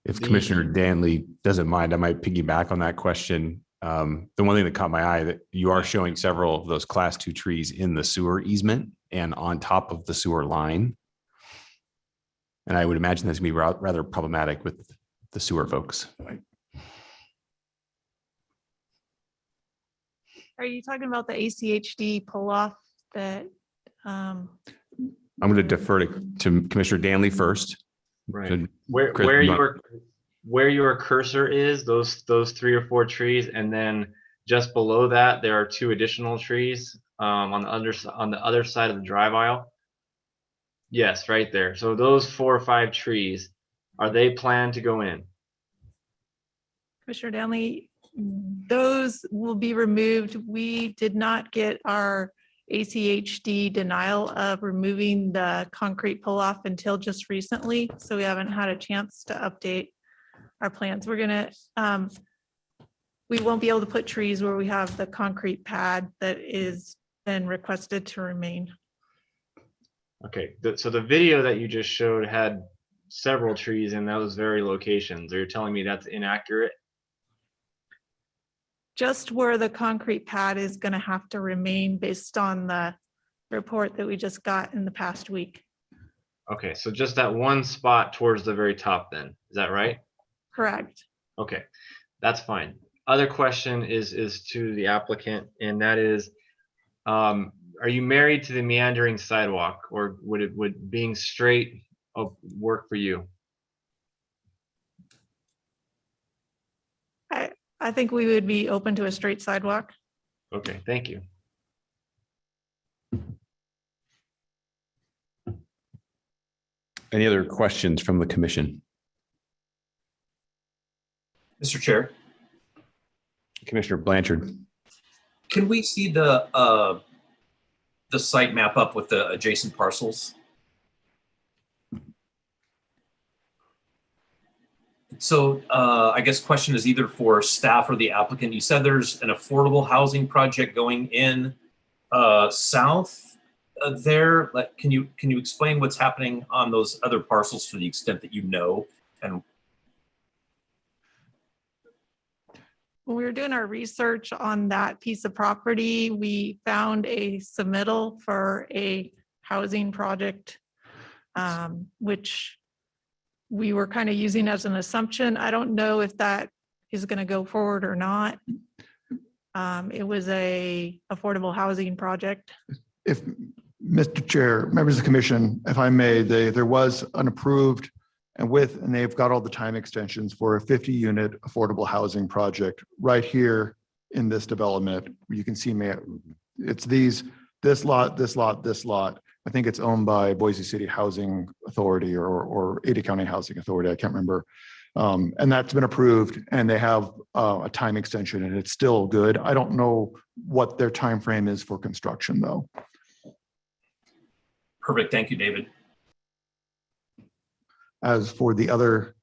S18: If Commissioner Danley doesn't mind, I might piggyback on that question. The one thing that caught my eye, that you are showing several of those class 2 trees in the sewer easement and on top of the sewer line. And I would imagine that's gonna be rather problematic with the sewer folks.
S4: Are you talking about the ACHD pull off that?
S18: I'm going to defer to Commissioner Danley first.
S3: Right.
S18: So,
S3: Where
S18: Chris,
S3: where
S18: you want-
S3: your where your cursor is, those 3 or 4 trees, and then just below that there are 2 additional trees on the other side of the drive aisle. Yes, right there. So those 4 or 5 trees, are they planned to go in?
S4: Commissioner Danley, those will be removed. We did not get our ACHD denial of removing the concrete pull off until just recently. So we haven't had a chance to update our plans. We're gonna, we won't be able to put trees where we have the concrete pad that is been requested to remain.
S3: Okay, so the video that you just showed had several trees in those very locations. Are you telling me that's inaccurate?
S4: Just where the concrete pad is gonna have to remain based on the report that we just got in the past week.
S3: Okay, so just that one spot towards the very top then, is that right?
S4: Correct.
S3: Okay, that's fine. Other question is to the applicant, and that is, are you married to the meandering sidewalk, or would being straight work for you?
S4: I think we would be open to a straight sidewalk.
S3: Okay, thank you.
S18: Any other questions from the commission?
S10: Mr. Chair,
S18: Commissioner Blanchard.
S10: can we see the site map up with the adjacent parcels? So I guess question is either for staff or the applicant. You said there's an affordable housing project going in south there. Like, can you explain what's happening on those other parcels to the extent that you know? And
S4: when we were doing our research on that piece of property, we found a submittal for a housing project, which we were kind of using as an assumption. I don't know if that is going to go forward or not. It was a affordable housing project.
S13: If, Mr. Chair, members of the commission, if I may, there was an approved and they've got all the time extensions for a 50-unit affordable housing project right here in this development. You can see it's this lot. I think it's owned by Boise City Housing Authority or Ada County Housing Authority. I can't remember. And that's been approved, and they have a time extension, and it's still good. I don't know what their time frame is for construction, though.
S10: perfect. Thank you, David.
S13: As for the other,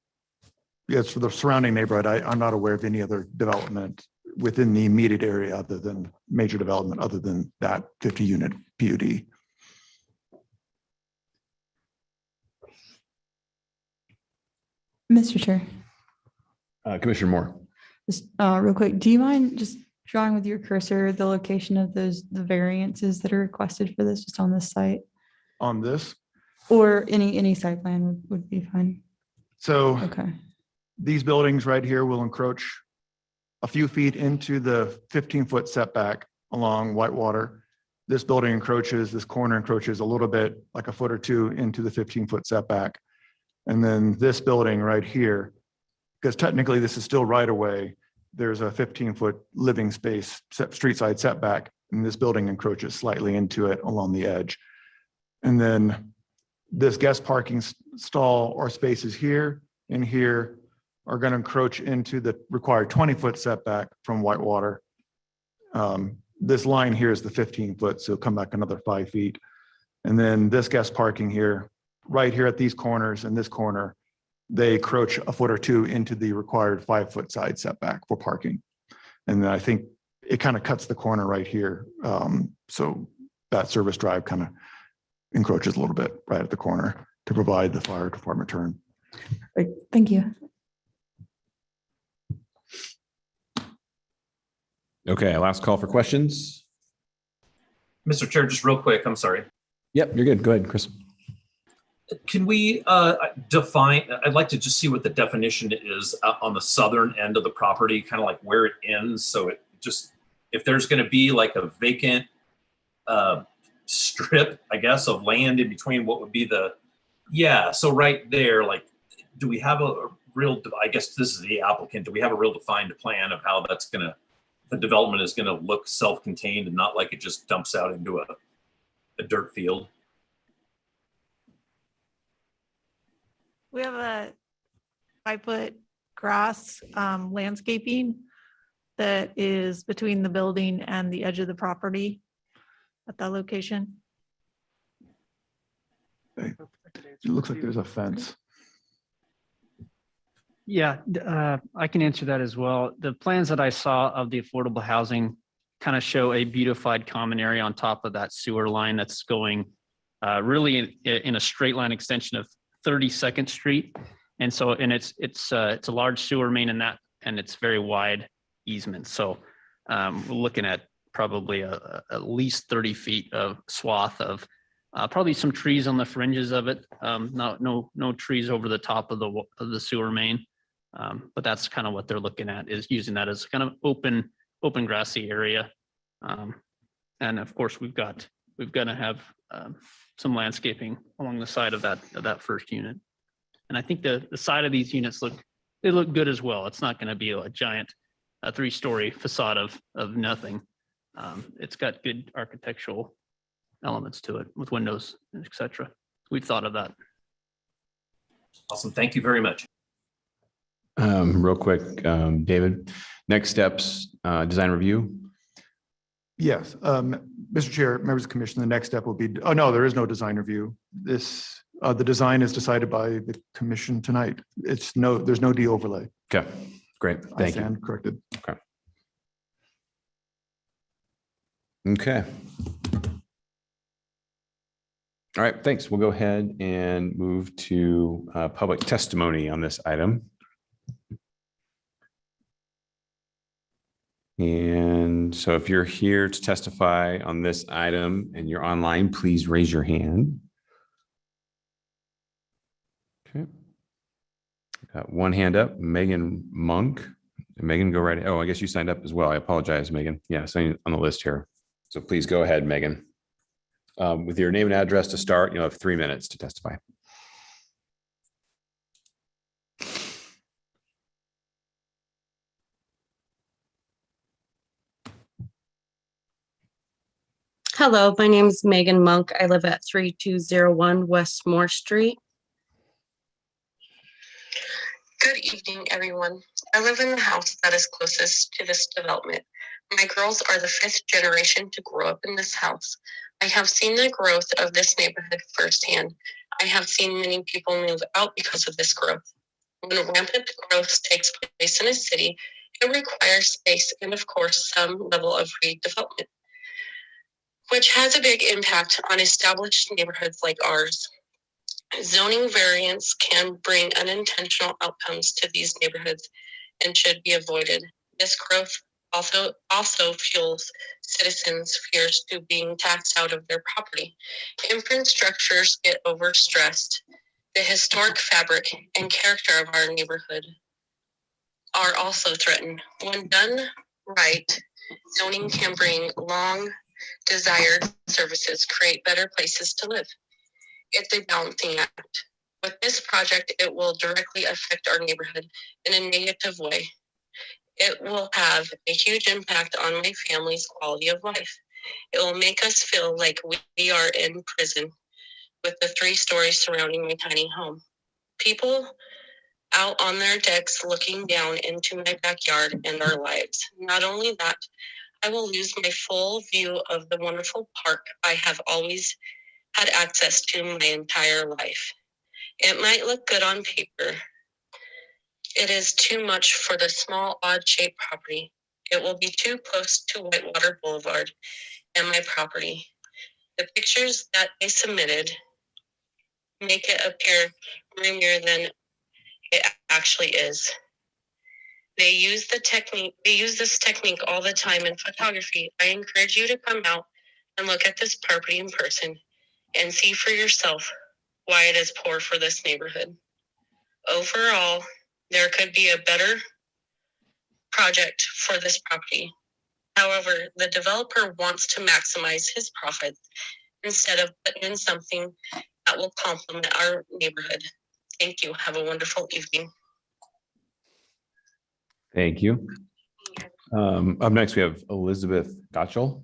S13: yes, for the surrounding neighborhood, I'm not aware of any other development within the immediate area other than major development, other than that 50-unit PUD.
S1: Mr. Chair,
S18: Commissioner Moore.
S1: just real quick, do you mind just drawing with your cursor the location of the variances that are requested for this, just on this site?
S13: On this,
S1: Or any site plan would be fine.
S13: so
S1: Okay.
S13: these buildings right here will encroach a few feet into the 15-foot setback along Whitewater. This building encroaches, this corner encroaches a little bit, like a foot or two into the 15-foot setback. And then this building right here, because technically this is still right away, there's a 15-foot living space, street side setback, and this building encroaches slightly into it along the edge. And then this guest parking stall or spaces here and here are going to encroach into the required 20-foot setback from Whitewater. This line here is the 15-foot, so come back another 5 feet. And then this guest parking here, right here at these corners and this corner, they encroach a foot or two into the required 5-foot side setback for parking. And then I think it kind of cuts the corner right here. So that service drive kind of encroaches a little bit right at the corner to provide the fire department turn.
S1: Great. Thank you.
S18: Okay, last call for questions.
S10: Mr. Chair, just real quick, I'm sorry.
S18: Yep, you're good. Go ahead, Chris.
S10: Can we define, I'd like to just see what the definition is on the southern end of the property, kind of like where it ends. So it just, if there's going to be like a vacant strip, I guess, of land in between, what would be the, yeah, so right there, like, do we have a real, I guess this is the applicant, do we have a real defined plan of how that's going to, the development is going to look self-contained and not like it just dumps out into a dirt field?
S4: We have a 5-foot grass landscaping that is between the building and the edge of the property at that location.
S13: It looks like there's a fence.
S6: Yeah, I can answer that as well. The plans that I saw of the affordable housing kind of show a beautified common area on top of that sewer line that's going really in a straight line extension of 32nd Street. And so, and it's a large sewer main in that, and it's very wide easement. So we're looking at probably at least 30 feet of swath of probably some trees on the fringes of it. No trees over the top of the sewer main. But that's kind of what they're looking at, is using that as kind of open grassy area. And of course we're going to have some landscaping along the side of that first unit. And I think the side of these units look good as well. It's not going to be a giant 3-story facade of nothing. It's got good architectural elements to it with windows, etc. We've thought of that.
S10: Awesome. Thank you very much.
S18: Real quick, David, next steps, design review.
S13: Yes, Mr. Chair, members of the commission, the next step will be, oh no, there is no design review. This, the design is decided by the commission tonight. There's no de-overlay.
S18: Okay, great. Thank you.
S13: I stand corrected.
S18: Okay. Okay. All right, thanks. We'll go ahead and move to public testimony on this item. And so if you're here to testify on this item and you're online, please raise your hand. Okay. Got one hand up, Megan Monk. Megan, go right ahead. Oh, I guess you signed up as well. I apologize, Megan. Yeah, signed on the list here. So please go ahead, Megan. With your name and address to start, you'll have 3 minutes to testify.
S2: Hello, my name is Megan Monk. I live at 3201 West Moore Street. Good evening, everyone. I live in the house that is closest to this development. My girls are the 5th generation to grow up in this house. I have seen the growth of this neighborhood firsthand. I have seen many people move out because of this growth. When rampant growth takes place in a city, it requires space and, of course, some level of redevelopment, which has a big impact on established neighborhoods like ours. Zoning variance can bring unintentional outcomes to these neighborhoods and should be avoided. This growth also fuels citizens' fears to being taxed out of their property. Infrastructures get overstressed. The historic fabric and character of our neighborhood are also threatened. When done right, zoning can bring long desired services, create better places to live. It's a balancing act. With this project, it will directly affect our neighborhood in a negative way. It will have a huge impact on my family's quality of life. It will make us feel like we are in prison with the 3 stories surrounding my tiny home. People out on their decks looking down into my backyard and our lives. Not only that, I will lose my full view of the wonderful park I have always had access to my entire life. It might look good on paper. It is too much for the small, odd-shaped property. It will be too close to Whitewater Boulevard and my property. The pictures that they submitted make it appear roomier than it actually is. They use this technique all the time in photography. I encourage you to come out and look at this property in person and see for yourself why it is poor for this neighborhood. Overall, there could be a better project for this property. However, the developer wants to maximize his profits instead of putting in something that will complement our neighborhood. Thank you. Have a wonderful evening.
S18: Thank you. Up next, we have Elizabeth Gottschall.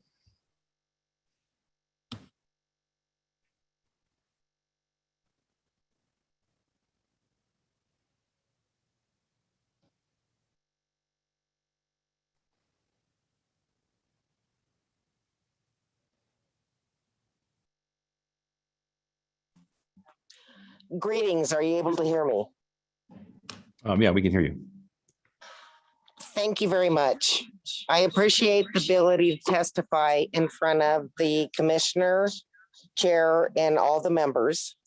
S11: Greetings. Are you able to hear me?
S18: Yeah, we can hear you.
S11: Thank you very much. I appreciate the ability to testify in front of the commissioner, chair, and all the members.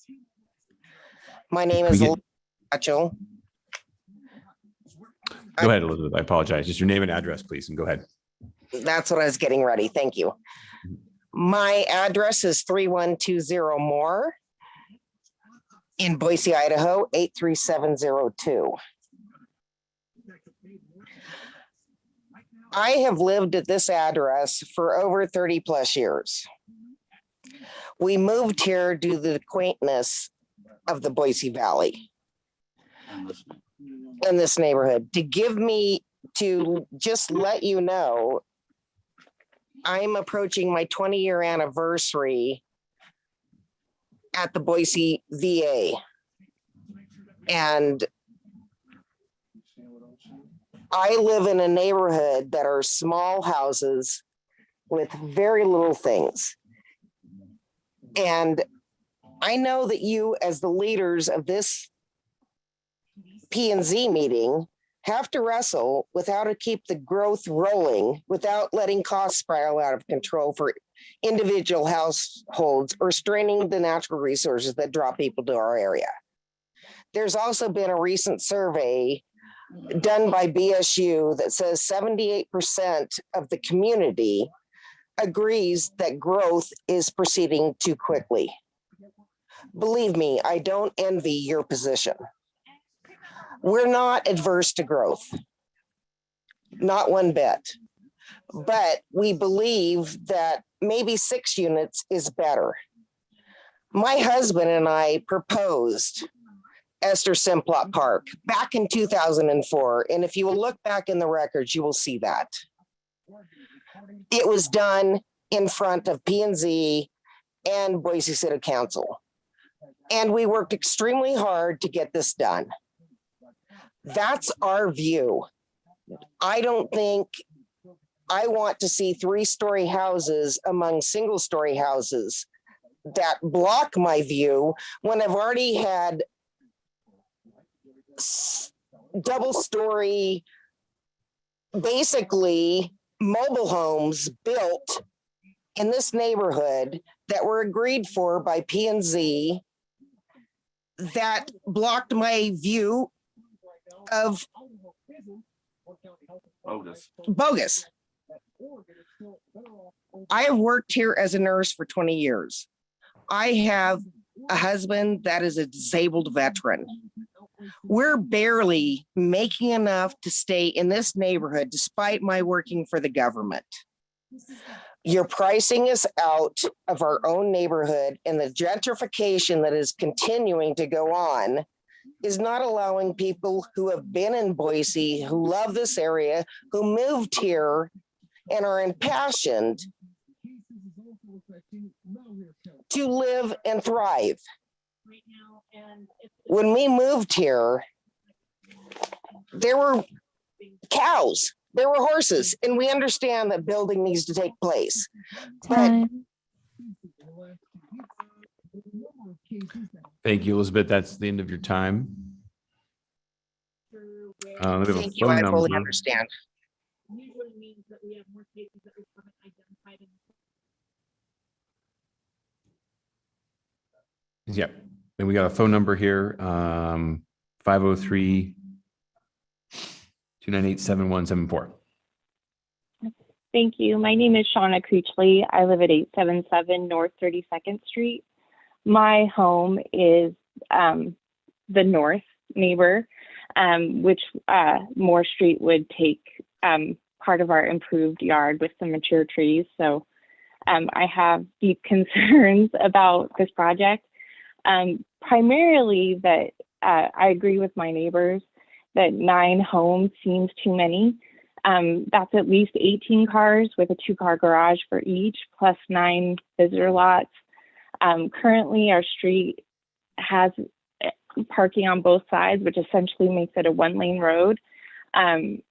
S11: My name is Elizabeth Gottschall.
S18: Go ahead, Elizabeth. I apologize. Just your name and address, please, and go ahead.
S11: That's what I was getting ready. Thank you. My address is 3120 Moore in Boise, Idaho, 83702. I have lived at this address for over 30 plus years. We moved here due to the quaintness of the Boise Valley in this neighborhood. To just let you know, I'm approaching my 20-year anniversary at the Boise VA. And I live in a neighborhood that are small houses with very little things. And I know that you, as the leaders of this P&Z meeting, have to wrestle with how to keep the growth rolling without letting costs spiral out of control for individual households or straining the natural resources that draw people to our area. There's also been a recent survey done by BSU that says 78% of the community agrees that growth is proceeding too quickly. Believe me, I don't envy your position. We're not adverse to growth, not one bit, but we believe that maybe 6 units is better. My husband and I proposed Esther Simplot Park back in 2004. And if you will look back in the records, you will see that. It was done in front of P&Z and Boise City Council. And we worked extremely hard to get this done. That's our view. I don't think I want to see 3-story houses among single-story houses that block my view when I've already had double-story, basically mobile homes built in this neighborhood that were agreed for by P&Z that blocked my view of Bogus. I have worked here as a nurse for 20 years. I have a husband that is a disabled veteran. We're barely making enough to stay in this neighborhood despite my working for the government. Your pricing is out of our own neighborhood, and the gentrification that is continuing to go on is not allowing people who have been in Boise, who love this area, who moved here and are impassioned to live and thrive. When we moved here, there were cows, there were horses, and we understand that building needs to take place. But
S18: Thank you, Elizabeth. That's the end of your time. We have a
S11: thank you,
S18: phone
S11: I fully
S18: number.
S11: understand.
S18: Yeah, and we got a phone number here, 503-298-7174.
S9: Thank you. My name is Shauna Creechley. I live at 877 North 32nd Street. My home is the north neighbor, which Moore Street would take part of our improved yard with some mature trees. So I have deep concerns about this project. Primarily that I agree with my neighbors that 9 homes seems too many. That's at least 18 cars with a 2-car garage for each, plus 9 visitor lots. Currently, our street has parking on both sides, which essentially makes it a 1-lane road. And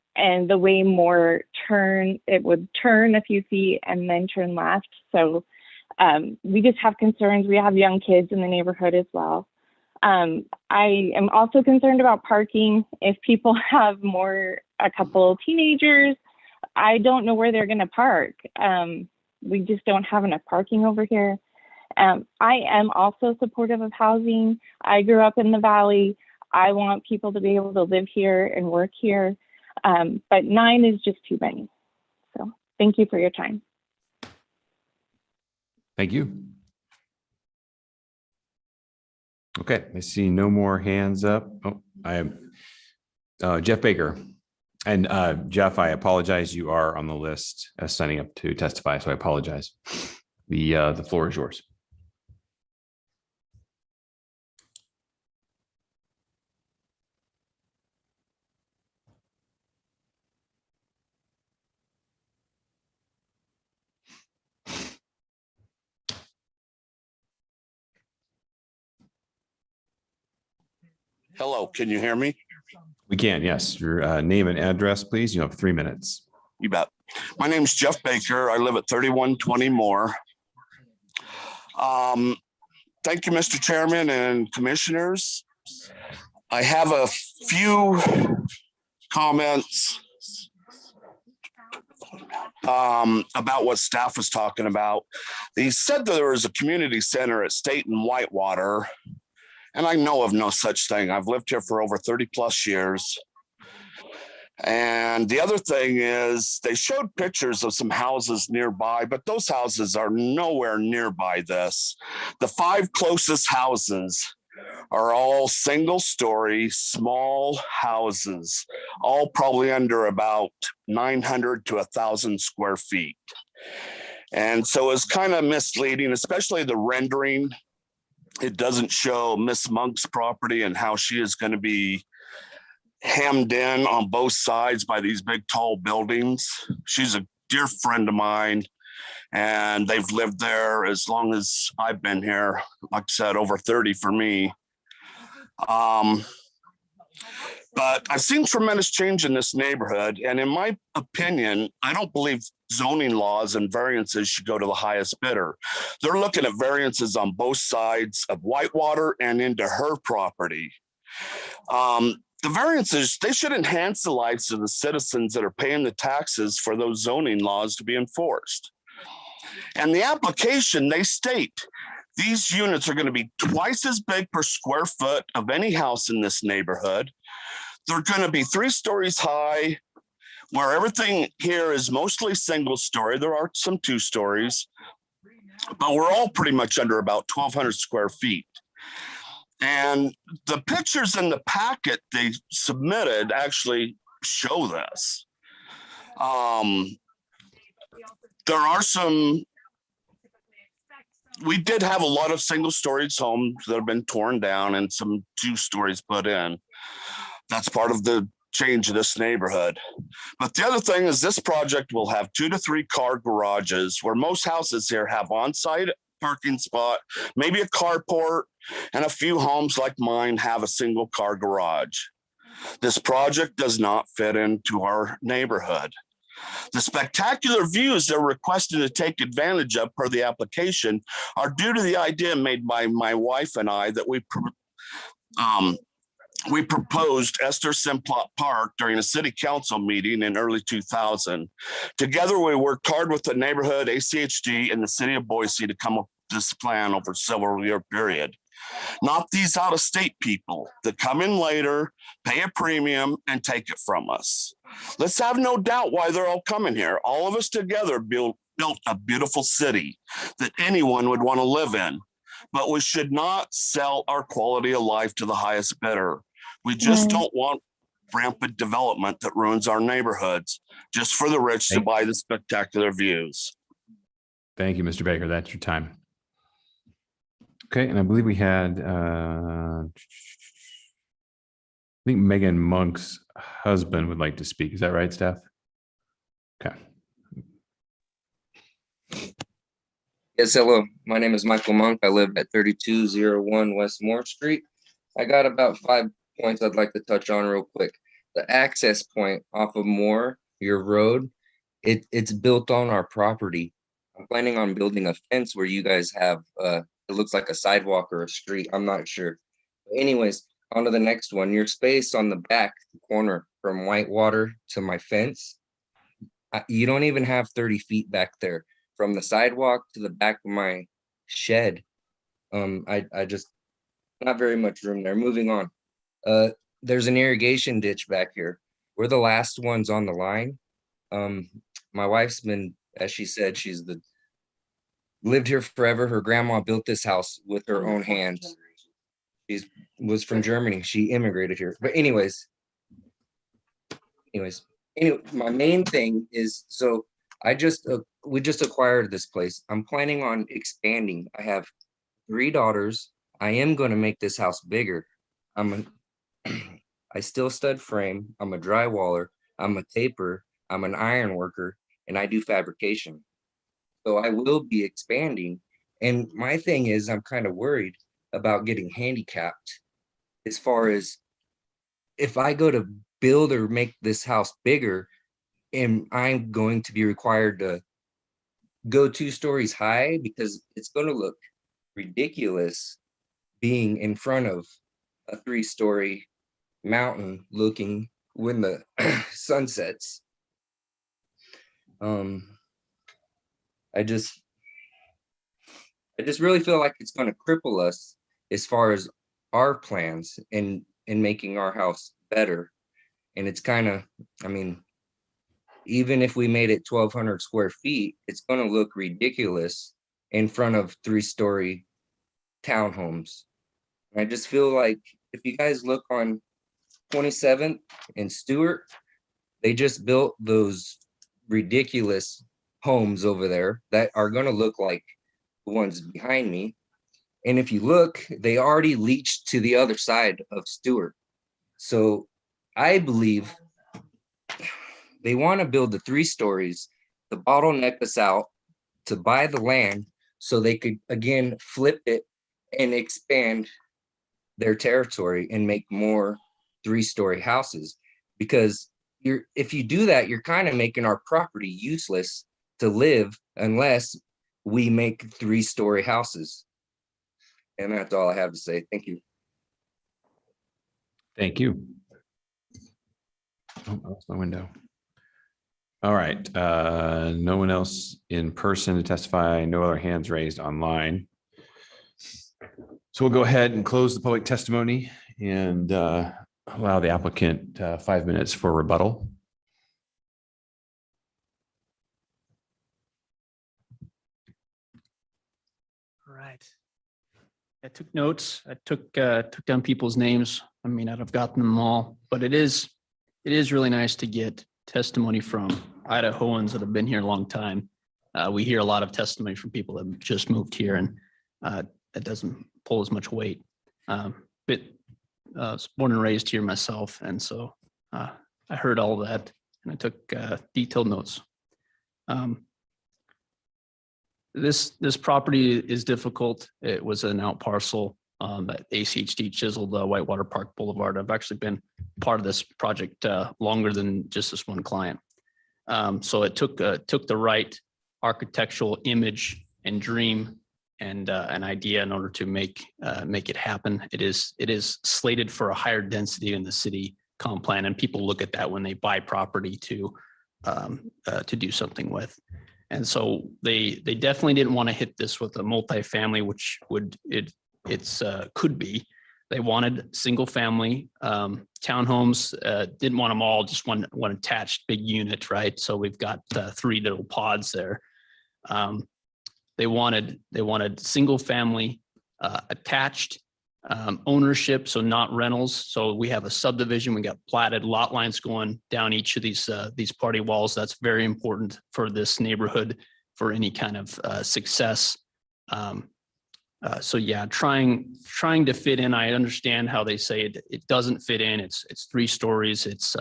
S9: the way more it would turn a few feet and then turn left. So we just have concerns. We have young kids in the neighborhood as well. I am also concerned about parking. If people have a couple teenagers, I don't know where they're going to park. We just don't have enough parking over here. I am also supportive of housing. I grew up in the Valley. I want people to be able to live here and work here. But 9 is just too many. So thank you for your time.
S18: Thank you. Okay, I see no more hands up. Oh, I am Jeff Baker. And Jeff, I apologize. You are on the list as signing up to testify, so I apologize. The floor is yours.
S14: Hello, can you hear me?
S18: We can, yes. Your name and address, please. You have 3 minutes.
S14: You bet. My name is Jeff Baker. I live at 3120 Moore. Thank you, Mr. Chairman and commissioners. I have a few comments about what staff was talking about. They said that there was a community center at State and Whitewater, and I know of no such thing. I've lived here for over 30 plus years. And the other thing is they showed pictures of some houses nearby, but those houses are nowhere nearby this. The 5 closest houses are all single story, small houses, all probably under about 900 to 1,000 square feet. And so it's kind of misleading, especially the rendering. It doesn't show Miss Monk's property and how she is going to be hemmed in on both sides by these big tall buildings. She's a dear friend of mine, and they've lived there as long as I've been here. Like I said, over 30 for me. But I've seen tremendous change in this neighborhood, and in my opinion, I don't believe zoning laws and variances should go to the highest bidder. They're looking at variances on both sides of Whitewater and into her property. The variances, they should enhance the lives of the citizens that are paying the taxes for those zoning laws to be enforced. And the application, they state, these units are going to be twice as big per square foot of any house in this neighborhood. They're going to be 3 stories high where everything here is mostly single story. There are some 2 stories, but we're all pretty much under about 1,200 square feet. And the pictures in the packet they submitted actually show this. There are some, we did have a lot of single stories homes that have been torn down and some 2 stories put in. That's part of the change of this neighborhood. But the other thing is this project will have 2 to 3 car garages, where most houses here have on-site parking spot, maybe a carport, and a few homes like mine have a single car garage. This project does not fit into our neighborhood. The spectacular views they're requested to take advantage of per the application are due to the idea made by my wife and I that we proposed Esther Simplot Park during a city council meeting in early 2000. Together, we worked hard with the neighborhood, ACHD, and the city of Boise to come up with this plan over a several-year period. Not these out-of-state people that come in later, pay a premium, and take it from us. Let's have no doubt why they're all coming here. All of us together built a beautiful city that anyone would want to live in. But we should not sell our quality of life to the highest bidder. We just don't want rampant development that ruins our neighborhoods just for the rich to buy the spectacular views.
S18: Thank you, Mr. Baker. That's your time. Okay, and I believe we had, I think Megan Monk's husband would like to speak. Is that right, Steph? Okay.
S12: Yes, hello. My name is Michael Monk. I live at 3201 West Moore Street. I got about 5 points I'd like to touch on real quick. The access point off of Moore, your road, it's built on our property. I'm planning on building a fence where you guys have, it looks like a sidewalk or a street. I'm not sure. But anyways, on to the next one. Your space on the back corner from Whitewater to my fence, you don't even have 30 feet back there. From the sidewalk to the back of my shed. I just, not very much room there. Moving on. There's an irrigation ditch back here. We're the last ones on the line. My wife's been, as she said, lived here forever. Her grandma built this house with her own hands. She was from Germany. She immigrated here. But anyways, my main thing is, so we just acquired this place. I'm planning on expanding. I have 3 daughters. I am going to make this house bigger. I still stud frame. I'm a drywaller. I'm a taper. I'm an iron worker, and I do fabrication. So I will be expanding. And my thing is, I'm kind of worried about getting handicapped as far as if I go to build or make this house bigger, and I'm going to be required to go 2 stories high because it's going to look ridiculous being in front of a 3-story mountain looking when the sun sets. I just really feel like it's going to cripple us as far as our plans in making our house better. And it's kind of, I mean, even if we made it 1,200 square feet, it's going to look ridiculous in front of 3-story townhomes. I just feel like if you guys look on 27th and Stewart, they just built those ridiculous homes over there that are going to look like the ones behind me. And if you look, they already leached to the other side of Stewart. So I believe they want to build the 3 stories to bottleneck us out to buy the land so they could, again, flip it and expand their territory and make more 3-story houses. Because if you do that, you're kind of making our property useless to live unless we make 3-story houses. And that's all I have to say. Thank you.
S18: Thank you. Oh, that's my window. All right. No one else in person to testify. No other hands raised online. So we'll go ahead and close the public testimony and allow the applicant 5 minutes for rebuttal.
S6: right. I took notes. I took down people's names. I may not have gotten them all, but it is really nice to get testimony from Idahoans that have been here a long time. We hear a lot of testimony from people that have just moved here, and it doesn't pull as much weight. But I was born and raised here myself, and so I heard all that, and I took detailed notes. This property is difficult. It was an out parcel at ACHD chiseled Whitewater Park Boulevard. I've actually been part of this project longer than just this one client. So it took the right architectural image and dream and an idea in order to make it happen. It is slated for a higher density in the city comp plan, and people look at that when they buy property to do something with. And so they definitely didn't want to hit this with a multifamily, which could be. They wanted single family townhomes, didn't want them all, just one attached big unit, right? So we've got 3 little pods there. They wanted single family attached ownership, so not rentals. So we have a subdivision. We got platted lot lines going down each of these party walls. That's very important for this neighborhood for any kind of success. So yeah, trying to fit in. I understand how they say it doesn't fit in. It's 3 stories. It's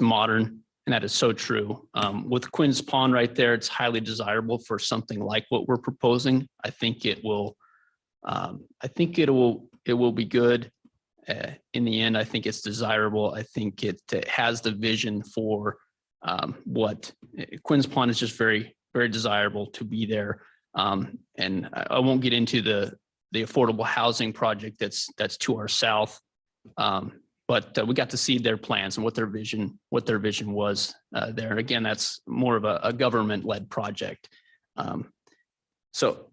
S6: modern, and that is so true. With Quinn's Pond right there, it's highly desirable for something like what we're proposing. I think it will. It will be good. In the end, I think it's desirable. I think it has the vision for what Quinn's Pond is, just very, very desirable to be there. And I won't get into the affordable housing project that's to our south. But we got to see their plans and what their vision was there. And again, that's more of a government-led project. So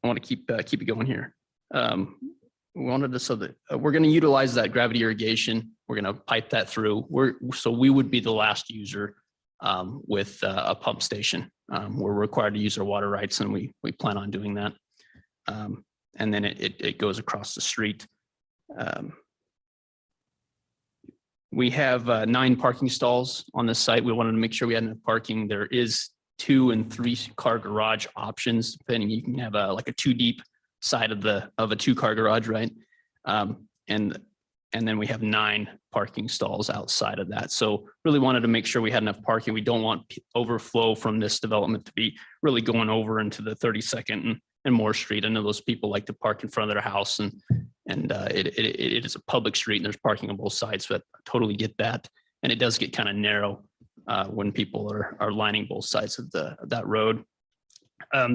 S6: I want to keep it going here. We wanted to, so that we're going to utilize that gravity irrigation. We're going to pipe that through. So we would be the last user with a pump station. We're required to use our water rights, and we plan on doing that. And then it goes across the street. We have 9 parking stalls on this site. We wanted to make sure we had enough parking. There is 2 and 3 car garage options, depending. You can have like a 2 deep side of a 2-car garage, right? And then we have 9 parking stalls outside of that. So really wanted to make sure we had enough parking. We don't want overflow from this development to be really going over into the 32nd and Moore Street. I know those people like to park in front of their house, and it is a public street and there's parking on both sides, but I totally get that. And it does get kind of narrow when people are lining both sides of that road.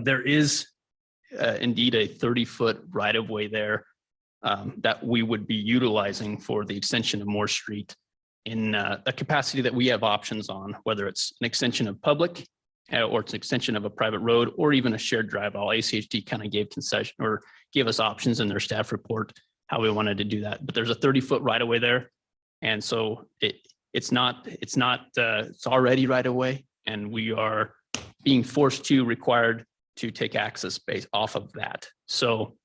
S6: There is indeed a 30-foot right-of-way there that we would be utilizing for the extension of Moore Street in a capacity that we have options on, whether it's an extension of public or it's an extension of a private road or even a shared drive. All ACHD kind of gave concession or gave us options in their staff report how we wanted to do that. But there's a 30-foot right-of-way there, and so it's already right-of-way, and we are being required to take access based off of that. So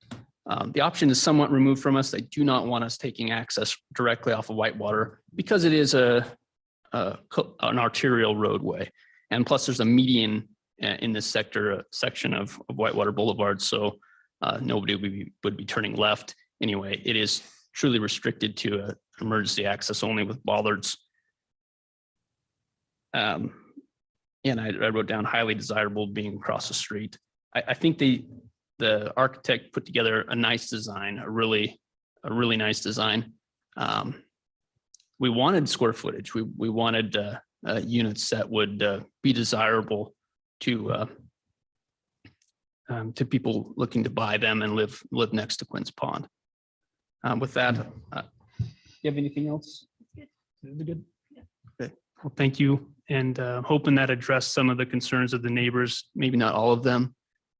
S6: the option is somewhat removed from us. They do not want us taking access directly off of Whitewater because it is an arterial roadway. And plus there's a median in this section of Whitewater Boulevard. So nobody would be turning left. Anyway, it is truly restricted to emergency access only with bollards. And I wrote down highly desirable being across the street. I think the architect put together a nice design, a really nice design. We wanted square footage. We wanted units that would be desirable to people looking to buy them and live next to Quinn's Pond. With that, you have anything else? Good. Okay. Well, thank you. And hoping that addressed some of the concerns of the neighbors, maybe not all of them.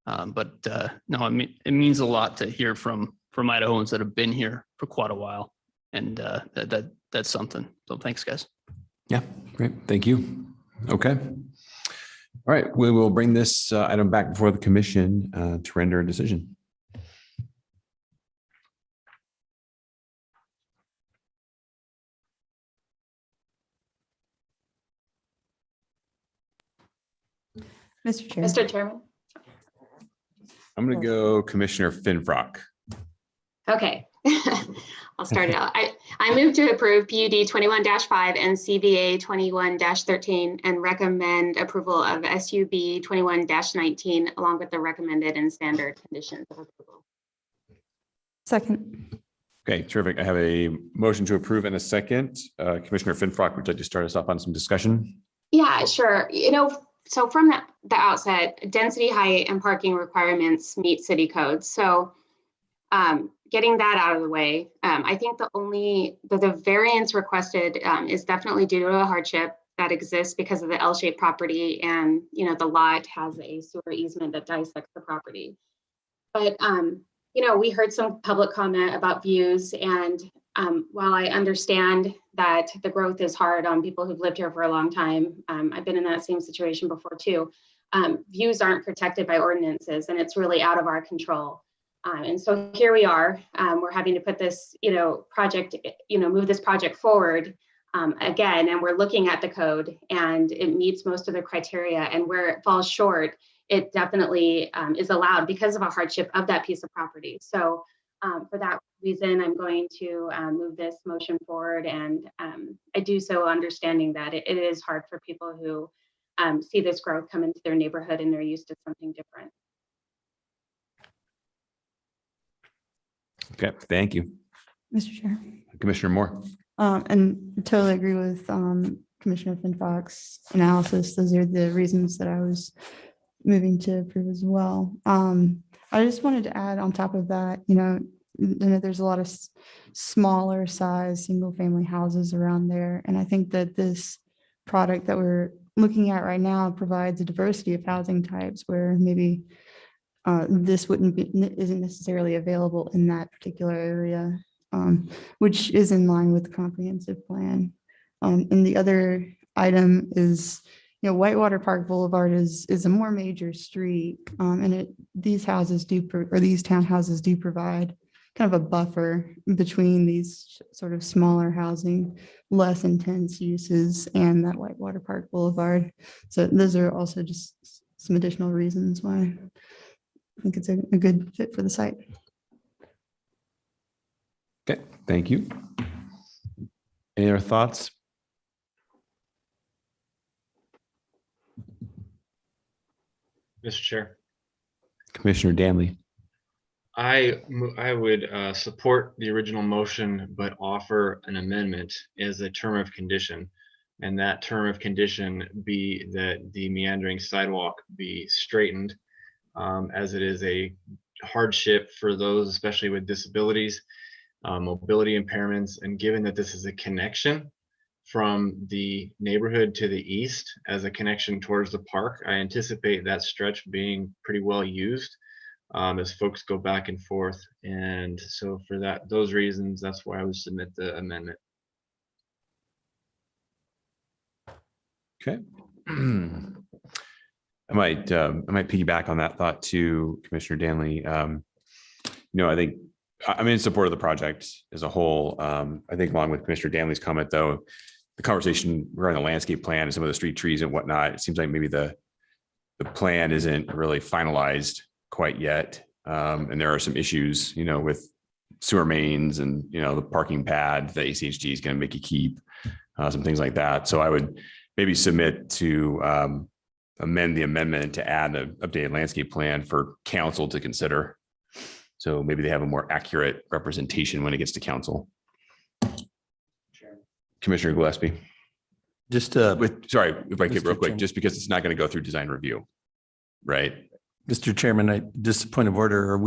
S6: But no, it means a lot to hear from Idahoans that have been here for quite a while. And that's something. So thanks, guys.
S18: Yeah, great. Thank you. Okay. All right, we will bring this item back before the commission to render a decision.
S1: Mr. Chair.
S16: Mr. Chairman.
S18: I'm going to go Commissioner Finfrock.
S16: Okay, I'll start it out. I move to approve PUD 21-5 and CVA 21-13 and recommend approval of SUB 21-19 along with the recommended and standard conditions of approval.
S1: Second.
S18: Okay, terrific. I have a motion to approve in a second. Commissioner Finfrock, would you like to start us off on some discussion?
S16: Yeah, sure. So from the outset, density, height, and parking requirements meet city codes. So getting that out of the way, I think the variance requested is definitely due to a hardship that exists because of the L-shaped property, and the lot has a sewer easement that dissects the property. But we heard some public comment about views, and while I understand that the growth is hard on people who've lived here for a long time, I've been in that same situation before too. Views aren't protected by ordinances, and it's really out of our control. And so here we are, we're having to put this, project, move this project forward again, and we're looking at the code and it meets most of the criteria, and where it falls short, it definitely is allowed because of a hardship of that piece of property. So for that reason, I'm going to move this motion forward, and I do so understanding that it is hard for people who see this growth come into their neighborhood and they're used to something different.
S18: Okay, thank you.
S1: Mr. Chair.
S18: Commissioner Moore.
S1: And totally agree with Commissioner Finfox's analysis. Those are the reasons that I was moving to approve as well. I just wanted to add on top of that, there's a lot of smaller size single family houses around there. And I think that this product that we're looking at right now provides a diversity of housing types where maybe this isn't necessarily available in that particular area, which is in line with the comprehensive plan. And the other item is, Whitewater Park Boulevard is a more major street, and these townhouses do provide kind of a buffer between these sort of smaller housing, less intense uses and that Whitewater Park Boulevard. So those are also just some additional reasons why I think it's a good fit for the site.
S18: Okay, thank you. Any other thoughts?
S3: Mr. Chair.
S18: Commissioner Danley.
S3: I would support the original motion, but offer an amendment as a term of condition. And that term of condition be that the meandering sidewalk be straightened, as it is a hardship for those, especially with disabilities, mobility impairments. And given that this is a connection from the neighborhood to the east as a connection towards the park, I anticipate that stretch being pretty well used as folks go back and forth. And so for those reasons, that's why I would submit the amendment.
S18: Okay. I might piggyback on that thought too, Commissioner Danley. I think I'm in support of the project as a whole. I think along with Commissioner Danley's comment, though, the conversation regarding the landscape plan and some of the street trees and whatnot, it seems like maybe the plan isn't really finalized quite yet. And there are some issues, with sewer mains and, the parking pad that ACHD is going to make you keep, some things like that. So I would maybe submit to amend the amendment to add an updated landscape plan for council to consider. So maybe they have a more accurate representation when it gets to council. Commissioner Gillespie. Sorry, if I could real quick, just because it's not going to go through design review, right?
S8: Mr. Chairman, just a point of order,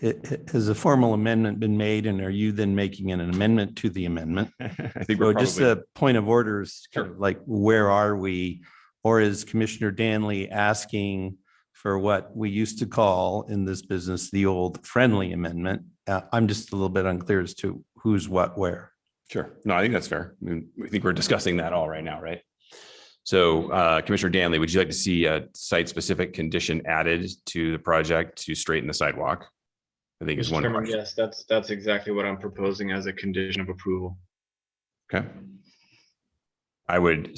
S8: has a formal amendment been made, and are you then making an amendment to the amendment?
S18: I think
S8: so just a point of order is kind of like, where are we? Or is Commissioner Danley asking for what we used to call in this business the old friendly amendment? I'm just a little bit unclear as to who's what where.
S18: Sure. No, I think that's fair. I think we're discussing that all right now, right? So Commissioner Danley, would you like to see a site-specific condition added to the project to straighten the sidewalk? I think is
S3: Mr.
S18: one
S3: Chairman,
S18: question.
S3: yes, that's exactly what I'm proposing as a condition of approval.
S18: Okay. I would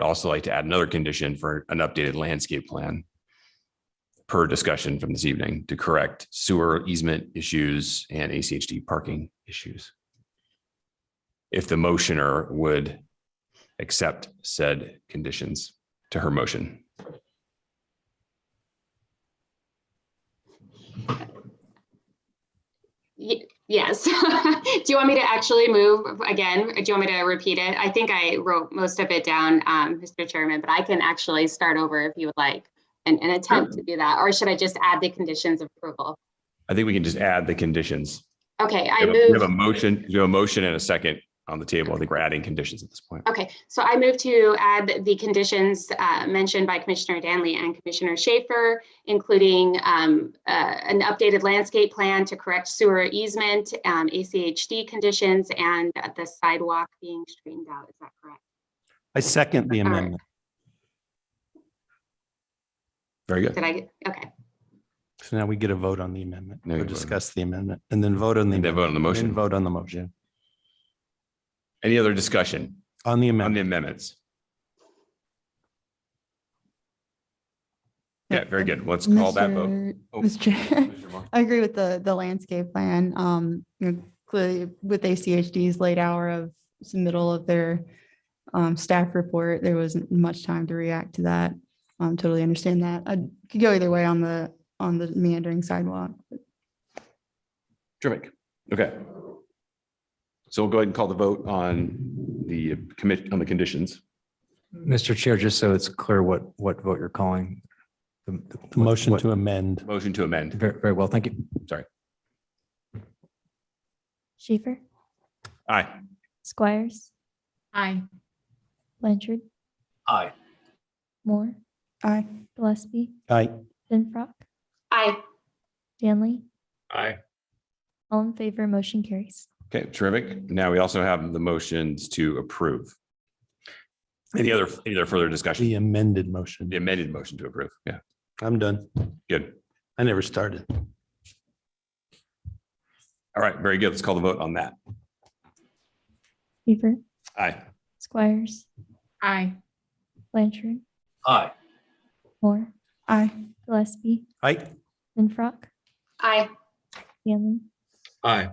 S18: also like to add another condition for an updated landscape plan per discussion from this evening to correct sewer easement issues and ACHD parking issues. If the motioner would accept said conditions to her motion.
S16: Yes. Do you want me to actually move again? Do you want me to repeat it? I think I wrote most of it down, Mr. Chairman, but I can actually start over if you would like and attempt to do that. Or should I just add the conditions of approval?
S18: I think we can just add the conditions.
S16: Okay,
S18: We have a motion, you have a motion and a second on the table. I think we're adding conditions at this point.
S16: Okay, so I move to add the conditions mentioned by Commissioner Danley and Commissioner Schaefer, including an updated landscape plan to correct sewer easement, ACHD conditions, and the sidewalk being straightened out. Is that correct?
S8: I second the amendment.
S18: Very good.
S16: Did I? Okay.
S8: So now we get a vote on the amendment,
S18: Now
S8: or
S18: you vote.
S8: discuss the amendment, and then vote on the.
S18: And then vote on the
S8: amendment,
S18: motion.
S8: and vote on the motion.
S18: Any other discussion
S8: On the
S18: on
S8: amendment.
S18: the amendments? Yeah, very good. Let's call that vote. Oh,
S1: Mr. Chair,
S18: Mr. Moore.
S1: I agree with the landscape plan. Clearly with ACHD's late hour of submittal of their staff report, there wasn't much time to react to that. Totally understand that. I could go either way on the meandering sidewalk.
S18: Terrific. Okay. So we'll go ahead and call the vote on the conditions.
S21: Mr. Chair, just so it's clear what vote you're calling. The
S8: Motion to amend.
S18: Motion to amend.
S21: Very, very well, thank you.
S18: Sorry.
S19: Schaefer,
S18: Aye.
S19: Squires,
S15: Aye.
S19: Blanchard,
S10: Aye.
S19: Moore,
S1: Aye.
S19: Gillespie,
S8: Aye.
S19: Finfrock,
S16: Aye.
S19: Danley,
S3: Aye.
S19: all in favor, motion carries.
S18: Okay, terrific. Now we also have the motions to approve. Any other further discussion?
S8: The amended motion.
S18: The amended motion to approve. Yeah,
S8: I'm done.
S18: good.
S8: I never started.
S18: All right, very good. Let's call the vote on that.
S19: Schaefer,
S18: Aye.
S19: Squires,
S15: Aye.
S19: Blanchard,
S10: Aye.
S19: Moore,
S1: Aye.
S19: Gillespie,
S8: Aye.
S19: Finfrock,
S16: Aye.
S19: Danley,
S3: Aye.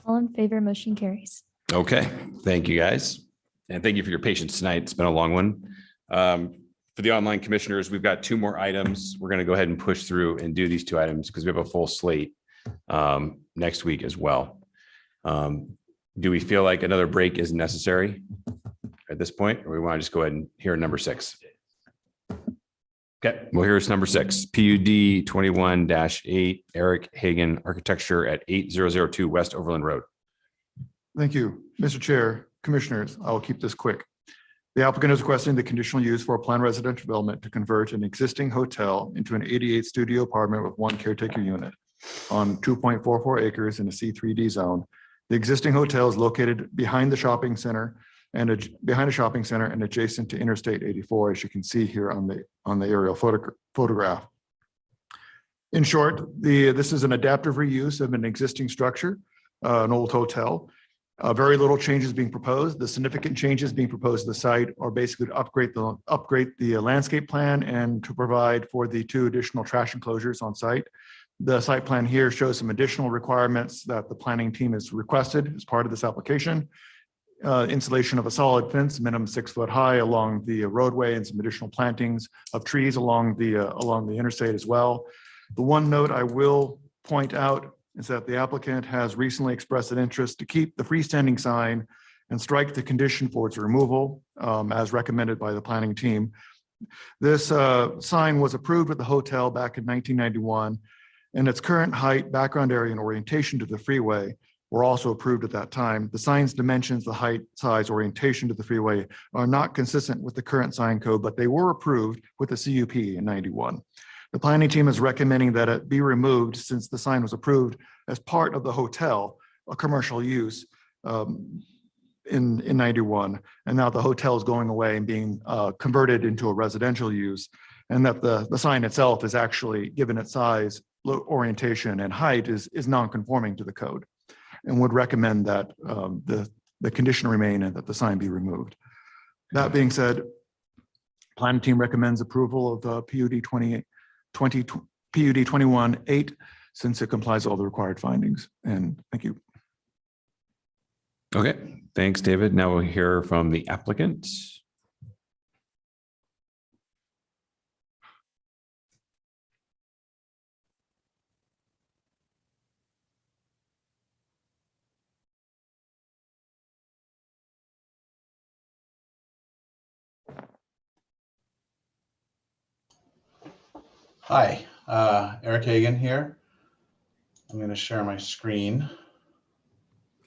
S19: all in favor, motion carries.
S18: Okay, thank you guys. And thank you for your patience tonight. It's been a long one. For the online commissioners, we've got two more items. We're going to go ahead and push through and do these two items because we have a full slate next week as well. Do we feel like another break is necessary at this point, or we want to just go ahead and hear number 6? Okay, well, here's number 6, PUD 21-8, Eric Hagan Architecture at 8002 West Overland Road.
S13: Thank you, Mr. Chair, Commissioners. I will keep this quick. The applicant is requesting the conditional use for a planned residential development to convert an existing hotel into an 88 studio apartment with 1 caretaker unit on 2.44 acres in a C3D zone. The existing hotel is located behind the shopping center and adjacent to Interstate 84, as you can see here on the aerial photograph. In short, this is an adaptive reuse of an existing structure, an old hotel. Very little changes being proposed. The significant changes being proposed to the site are basically to upgrade the landscape plan and to provide for the 2 additional trash enclosures on site. The site plan here shows some additional requirements that the planning team has requested as part of this application. Installation of a solid fence, minimum 6 foot high along the roadway, and some additional plantings of trees along the interstate as well. The one note I will point out is that the applicant has recently expressed an interest to keep the freestanding sign and strike the condition for its removal as recommended by the planning team. This sign was approved with the hotel back in 1991, and its current height, background area, and orientation to the freeway were also approved at that time. The sign's dimensions, the height, size, orientation to the freeway are not consistent with the current sign code, but they were approved with the CUP in 91. The planning team is recommending that it be removed since the sign was approved as part of the hotel, a commercial use. in 91, and now the hotel is going away and being converted into a residential use, and that the sign itself is actually, given its size, orientation, and height, is non-conforming to the code, and would recommend that the condition remain and that the sign be removed. That being said, planning team recommends approval of PUD 21-8 since it complies with all the required findings. And thank you.
S18: Okay, thanks, David. Now we'll hear from the applicant.
S5: Hi, Eric Hagan here. I'm going to share my screen.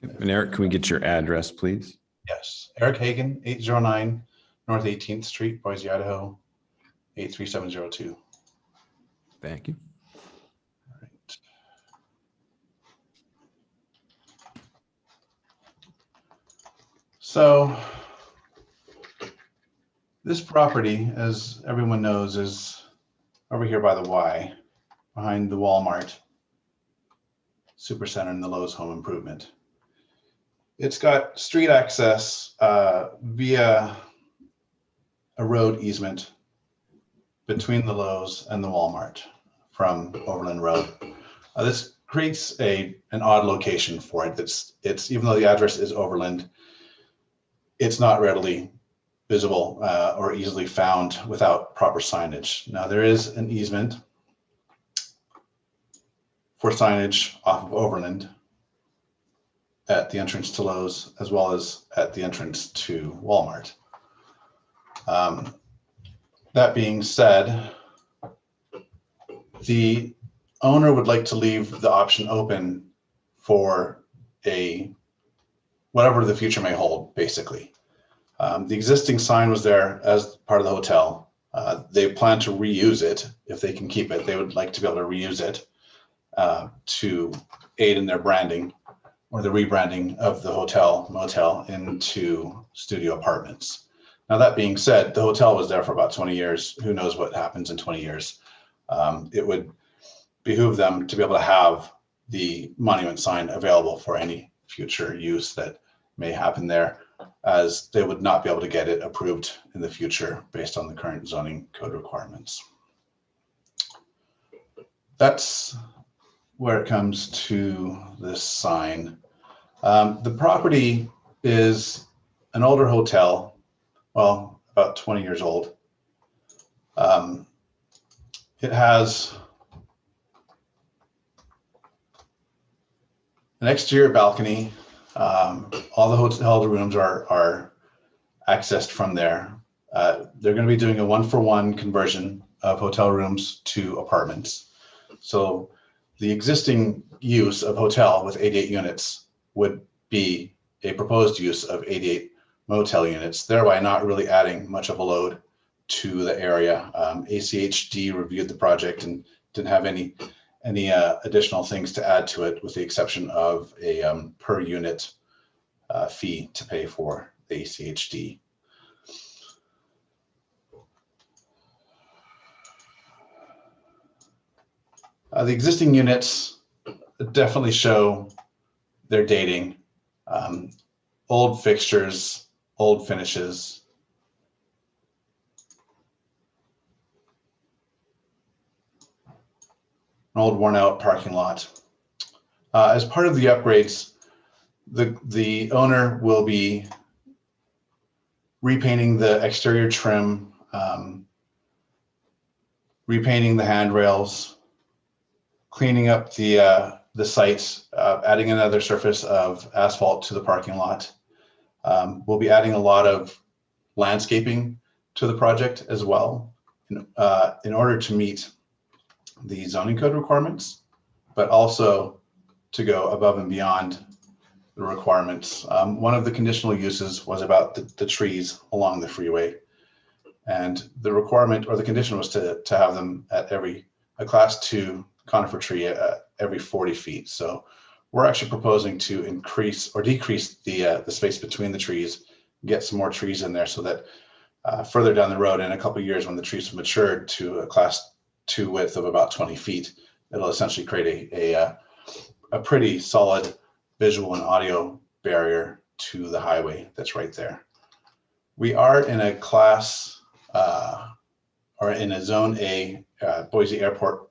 S18: And Eric, can we get your address, please?
S5: Yes, Eric Hagan, 809 North 18th Street, Boise, Idaho, 83702.
S18: Thank you.
S5: All right. So this property, as everyone knows, is over here by the Y, behind the Walmart Supercenter and the Lowe's Home Improvement. It's got street access via a road easement between the Lowe's and the Walmart from Overland Road. This creates an odd location for it. It's even though the address is Overland, it's not readily visible or easily found without proper signage. Now there is an easement for signage off of Overland at the entrance to Lowe's, as well as at the entrance to Walmart. That being said, the owner would like to leave the option open for whatever the future may hold, basically. The existing sign was there as part of the hotel. They plan to reuse it if they can keep it. They would like to be able to reuse it to aid in their branding or the rebranding of the motel into studio apartments. Now, that being said, the hotel was there for about 20 years. Who knows what happens in 20 years? It would behoove them to be able to have the monument sign available for any future use that may happen there, as they would not be able to get it approved in the future based on the current zoning code requirements. That's where it comes to this sign. The property is an older hotel, well, about 20 years old. It has an exterior balcony. All the hotel rooms are accessed from there. They're going to be doing a 1-for-1 conversion of hotel rooms to apartments. So the existing use of hotel with 88 units would be a proposed use of 88 motel units, thereby not really adding much of a load to the area. ACHD reviewed the project and didn't have any additional things to add to it, with the exception of a per unit fee to pay for the ACHD. The existing units definitely show their dating. Old fixtures, old finishes. An old worn out parking lot. As part of the upgrades, the owner will be repainting the exterior trim, repainting the handrails, cleaning up the sites, adding another surface of asphalt to the parking lot. We'll be adding a lot of landscaping to the project as well in order to meet the zoning code requirements, but also to go above and beyond the requirements. One of the conditional uses was about the trees along the freeway, and the requirement or the condition was to have them at a class 2 conifer tree every 40 feet. So we're actually proposing to increase or decrease the space between the trees, get some more trees in there so that further down the road in a couple of years when the trees have matured to a class 2 width of about 20 feet, it'll essentially create a pretty solid visual and audio barrier to the highway that's right there. We are in a class or in a zone A, Boise Airport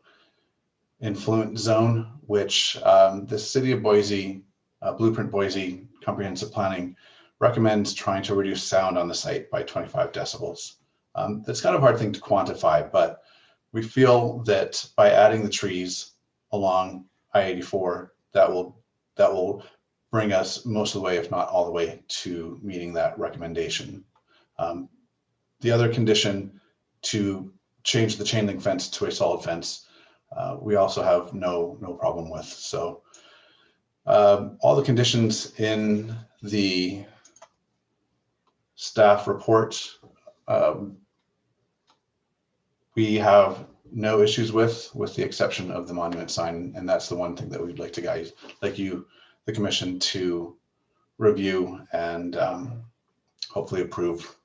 S5: influent zone, which the city of Boise, Blueprint Boise Comprehensive Planning recommends trying to reduce sound on the site by 25 decibels. That's kind of a hard thing to quantify, but we feel that by adding the trees along I-84, that will bring us most of the way, if not all the way, to meeting that recommendation. The other condition to change the chain link fence to a solid fence, we also have no problem with. So all the conditions in the staff report, we have no issues with the exception of the monument sign. And that's the one thing that we'd like to guide, like you, the commission, to review and hopefully approve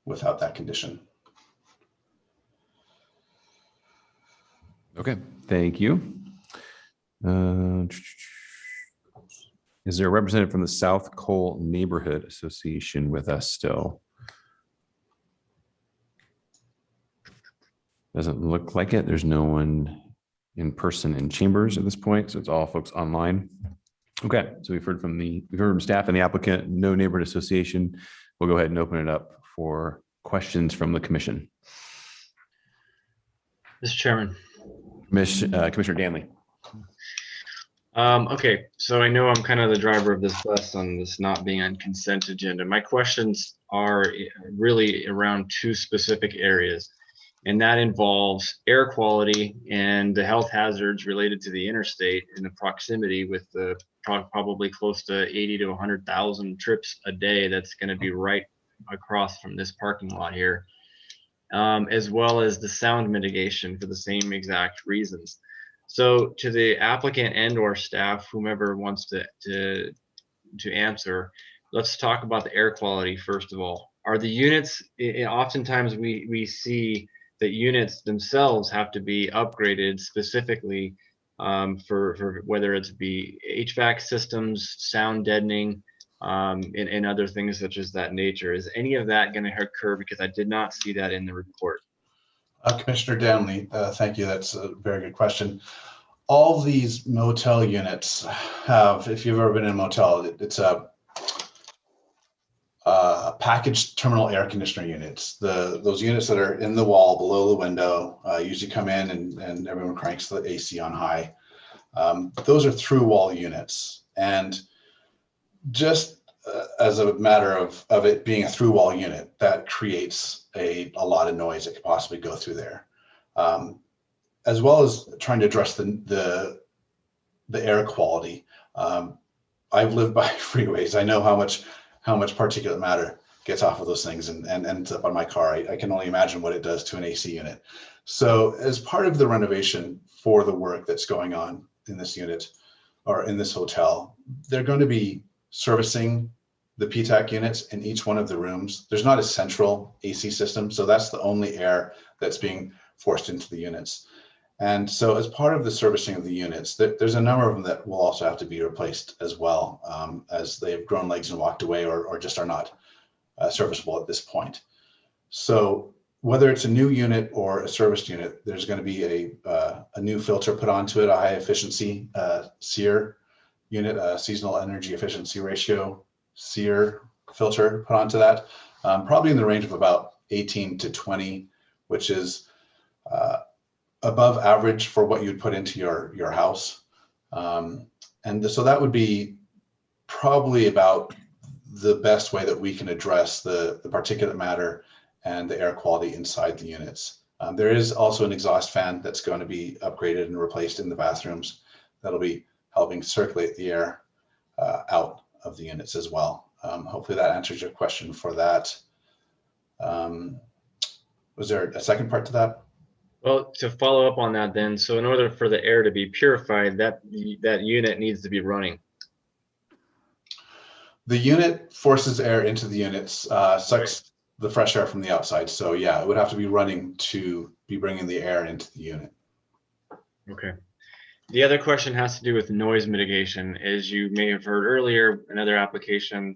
S5: without that condition.
S18: Okay, thank you. Is there a representative from the South Cole Neighborhood Association with us still? Doesn't look like it. There's no one in person in chambers at this point, so it's all folks online. Okay, so we've heard from staff and the applicant, no neighborhood association. We'll go ahead and open it up for questions from the commission.
S3: Mr. Chairman.
S18: Commissioner Danley.
S3: Okay, so I know I'm kind of the driver of this bus on this not being on consent agenda. My questions are really around two specific areas, and that involves air quality and the health hazards related to the interstate and the proximity with the probably close to 80 to 100,000 trips a day that's going to be right across from this parking lot here, as well as the sound mitigation for the same exact reasons. So to the applicant and or staff, whomever wants to answer, let's talk about the air quality first of all. Are the units, oftentimes we see that units themselves have to be upgraded specifically for whether it's be HVAC systems, sound deadening, and other things such as that nature. Is any of that going to occur? Because I did not see that in the report.
S5: Commissioner Danley, thank you. That's a very good question. All these motel units have, if you've ever been in a motel, it's a packaged terminal air conditioner units. Those units that are in the wall below the window usually come in and everyone cranks the AC on high. Those are through wall units. And just as a matter of it being a through wall unit, that creates a lot of noise that could possibly go through there. As well as trying to address the air quality. I've lived by freeways. I know how much particulate matter gets off of those things and ends up on my car. I can only imagine what it does to an AC unit. So as part of the renovation for the work that's going on in this unit or in this hotel, they're going to be servicing the PTAC units in each one of the rooms. There's not a central AC system, so that's the only air that's being forced into the units. And so as part of the servicing of the units, there's a number of them that will also have to be replaced as well, as they've grown legs and walked away or just are not serviceable at this point. So whether it's a new unit or a serviced unit, there's going to be a new filter put onto it, a high efficiency SEER unit, seasonal energy efficiency ratio SEER filter put onto that, probably in the range of about 18 to 20, which is above average for what you'd put into your house. And so that would be probably about the best way that we can address the particulate matter and the air quality inside the units. There is also an exhaust fan that's going to be upgraded and replaced in the bathrooms. That'll be helping circulate the air out of the units as well. Hopefully that answers your question for that. Was there a second part to that?
S3: Well, to follow up on that then, so in order for the air to be purified, that unit needs to be running.
S5: The unit forces air into the units, sucks the fresh air from the outside. So yeah, it would have to be running to be bringing the air into the unit.
S3: Okay. The other question has to do with noise mitigation. As you may have heard earlier, another application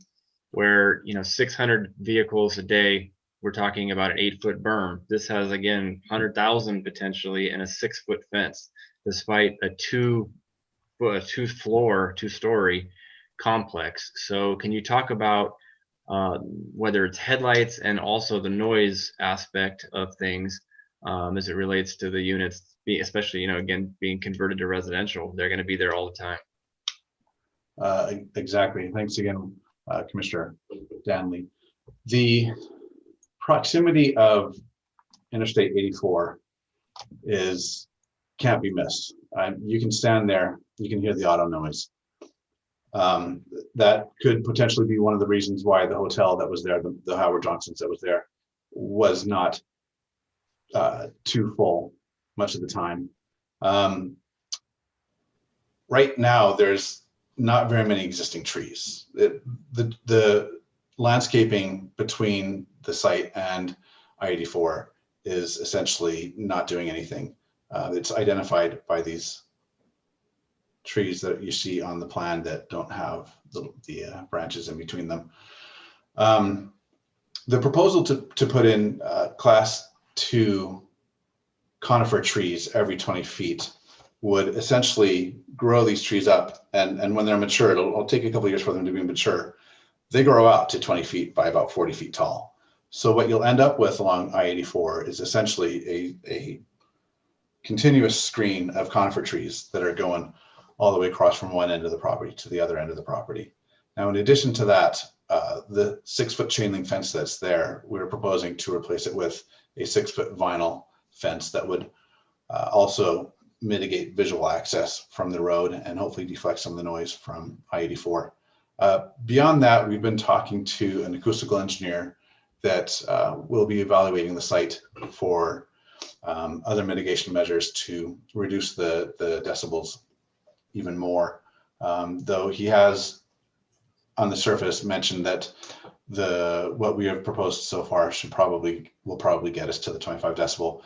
S3: where, 600 vehicles a day, we're talking about an 8-foot berm. This has, again, 100,000 potentially and a 6-foot fence, despite a two-story complex. So can you talk about whether it's headlights and also the noise aspect of things as it relates to the units, especially, again, being converted to residential? They're going to be there all the time.
S5: Exactly. Thanks again, Commissioner Danley. The proximity of Interstate 84 can't be missed. You can stand there, you can hear the auto noise. That could potentially be one of the reasons why the hotel that was there, the Howard Johnson's that was there, was not too full much of the time. Right now, there's not very many existing trees. The landscaping between the site and I-84 is essentially not doing anything. It's identified by these trees that you see on the plan that don't have the branches in between them. The proposal to put in class 2 conifer trees every 20 feet would essentially grow these trees up, and when they're mature, it'll take a couple of years for them to be mature. They grow out to 20 feet by about 40 feet tall. So what you'll end up with along I-84 is essentially a continuous screen of conifer trees that are going all the way across from one end of the property to the other end of the property. Now, in addition to that, the 6-foot chain link fence that's there, we're proposing to replace it with a 6-foot vinyl fence that would also mitigate visual access from the road and hopefully deflect some of the noise from I-84. Beyond that, we've been talking to an acoustical engineer that will be evaluating the site for other mitigation measures to reduce the decibels even more. Though he has, on the surface, mentioned that what we have proposed so far will probably get us to the 25 decibel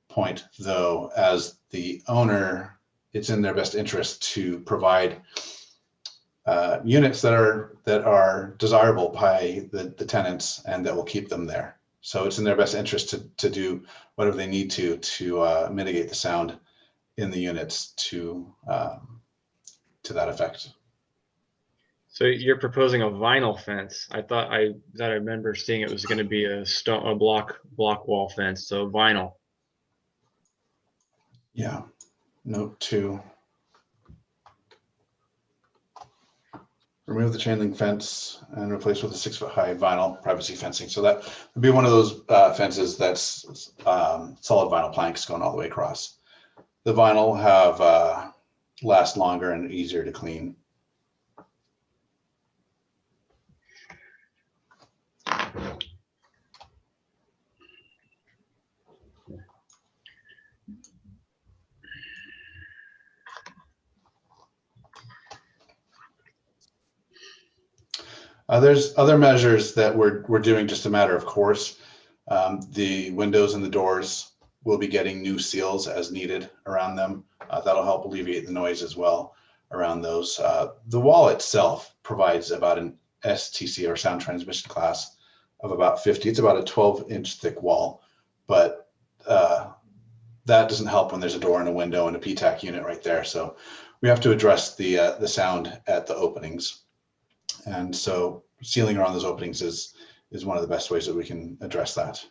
S5: point. Though, as the owner, it's in their best interest to provide units that are desirable by the tenants and that will keep them there. So it's in their best interest to do whatever they need to mitigate the sound in the units to that effect.
S3: So you're proposing a vinyl fence. I remember seeing it was going to be a block wall fence. So vinyl.
S5: Yeah. Note 2. Remove the chain link fence and replace with a 6-foot high vinyl privacy fencing. So that would be one of those fences that's solid vinyl planks going all the way across. The vinyl have last longer and easier to clean. There's other measures that we're doing just a matter of course. The windows and the doors will be getting new seals as needed around them. That'll help alleviate the noise as well around those. The wall itself provides about an STC, or sound transmission class, of about 50. It's about a 12-inch thick wall, but that doesn't help when there's a door and a window and a PTAC unit right there. So we have to address the sound at the openings. And so sealing around those openings is one of the best ways that we can address that.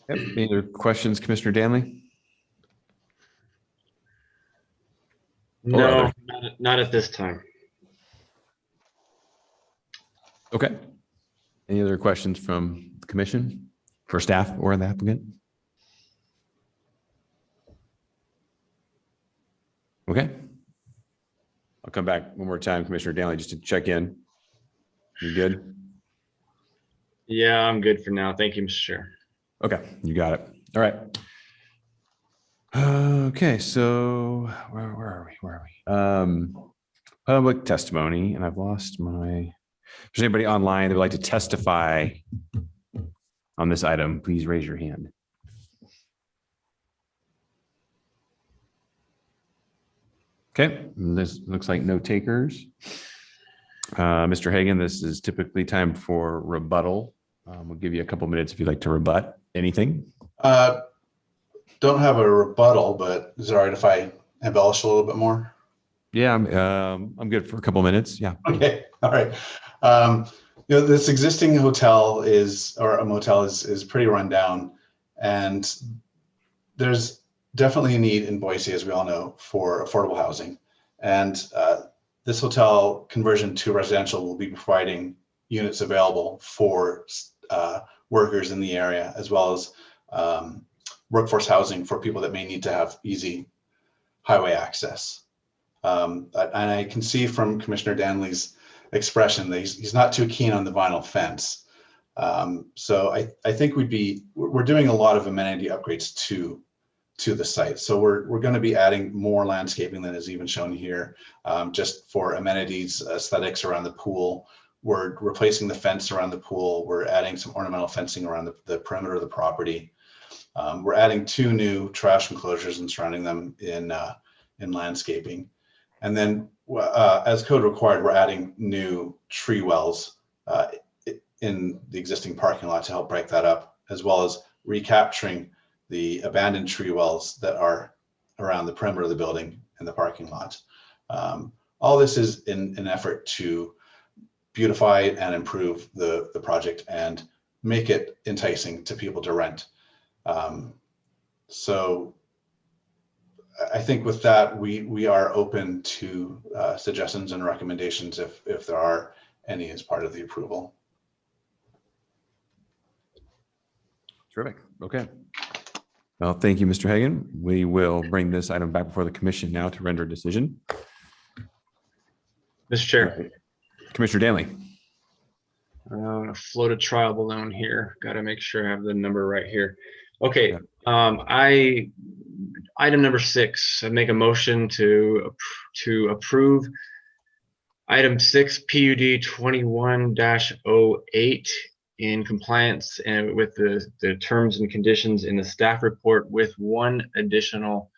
S18: Yep. Any other questions, Commissioner Danley?
S3: No, not at this time.
S18: Okay. Any other questions from the commission for staff or the applicant? Okay. I'll come back one more time, Commissioner Danley, just to check in. You good?
S3: Yeah, I'm good for now. Thank you, Mr. Chair.
S18: Okay, you got it. All right. Okay, so where are we? Where are we? Public testimony, and I've lost my. If there's anybody online that would like to testify on this item, please raise your hand. Okay, this looks like no takers. Mr. Hagan, this is typically time for rebuttal. We'll give you a couple minutes if you'd like to rebut anything.
S5: Don't have a rebuttal, but is it all right if I embellish a little bit more?
S18: Yeah, I'm good for a couple minutes. Yeah.
S5: Okay. All right. This existing hotel or a motel is pretty run down, and there's definitely a need in Boise, as we all know, for affordable housing. And this hotel conversion to residential will be providing units available for workers in the area, as well as workforce housing for people that may need to have easy highway access. And I can see from Commissioner Danley's expression that he's not too keen on the vinyl fence. So I think we're doing a lot of amenity upgrades to the site. So we're going to be adding more landscaping than is even shown here, just for amenities, aesthetics around the pool. We're replacing the fence around the pool. We're adding some ornamental fencing around the perimeter of the property. We're adding 2 new trash enclosures and surrounding them in landscaping. And then as code required, we're adding new tree wells in the existing parking lot to help break that up, as well as recapturing the abandoned tree wells that are around the perimeter of the building and the parking lot. All this is in an effort to beautify and improve the project and make it enticing to people to rent. So I think with that, we are open to suggestions and recommendations if there are any as part of the approval.
S18: Terrific. Okay. Well, thank you, Mr. Hagan. We will bring this item back before the commission now to render a decision.
S3: Mr. Chair.
S18: Commissioner Danley.
S3: I'm gonna float a trial balloon here. Got to make sure I have the number right here. Okay. Item number 6, I make a motion to approve item 6 PUD 21-08 in compliance and with the terms and conditions in the staff report, with one additional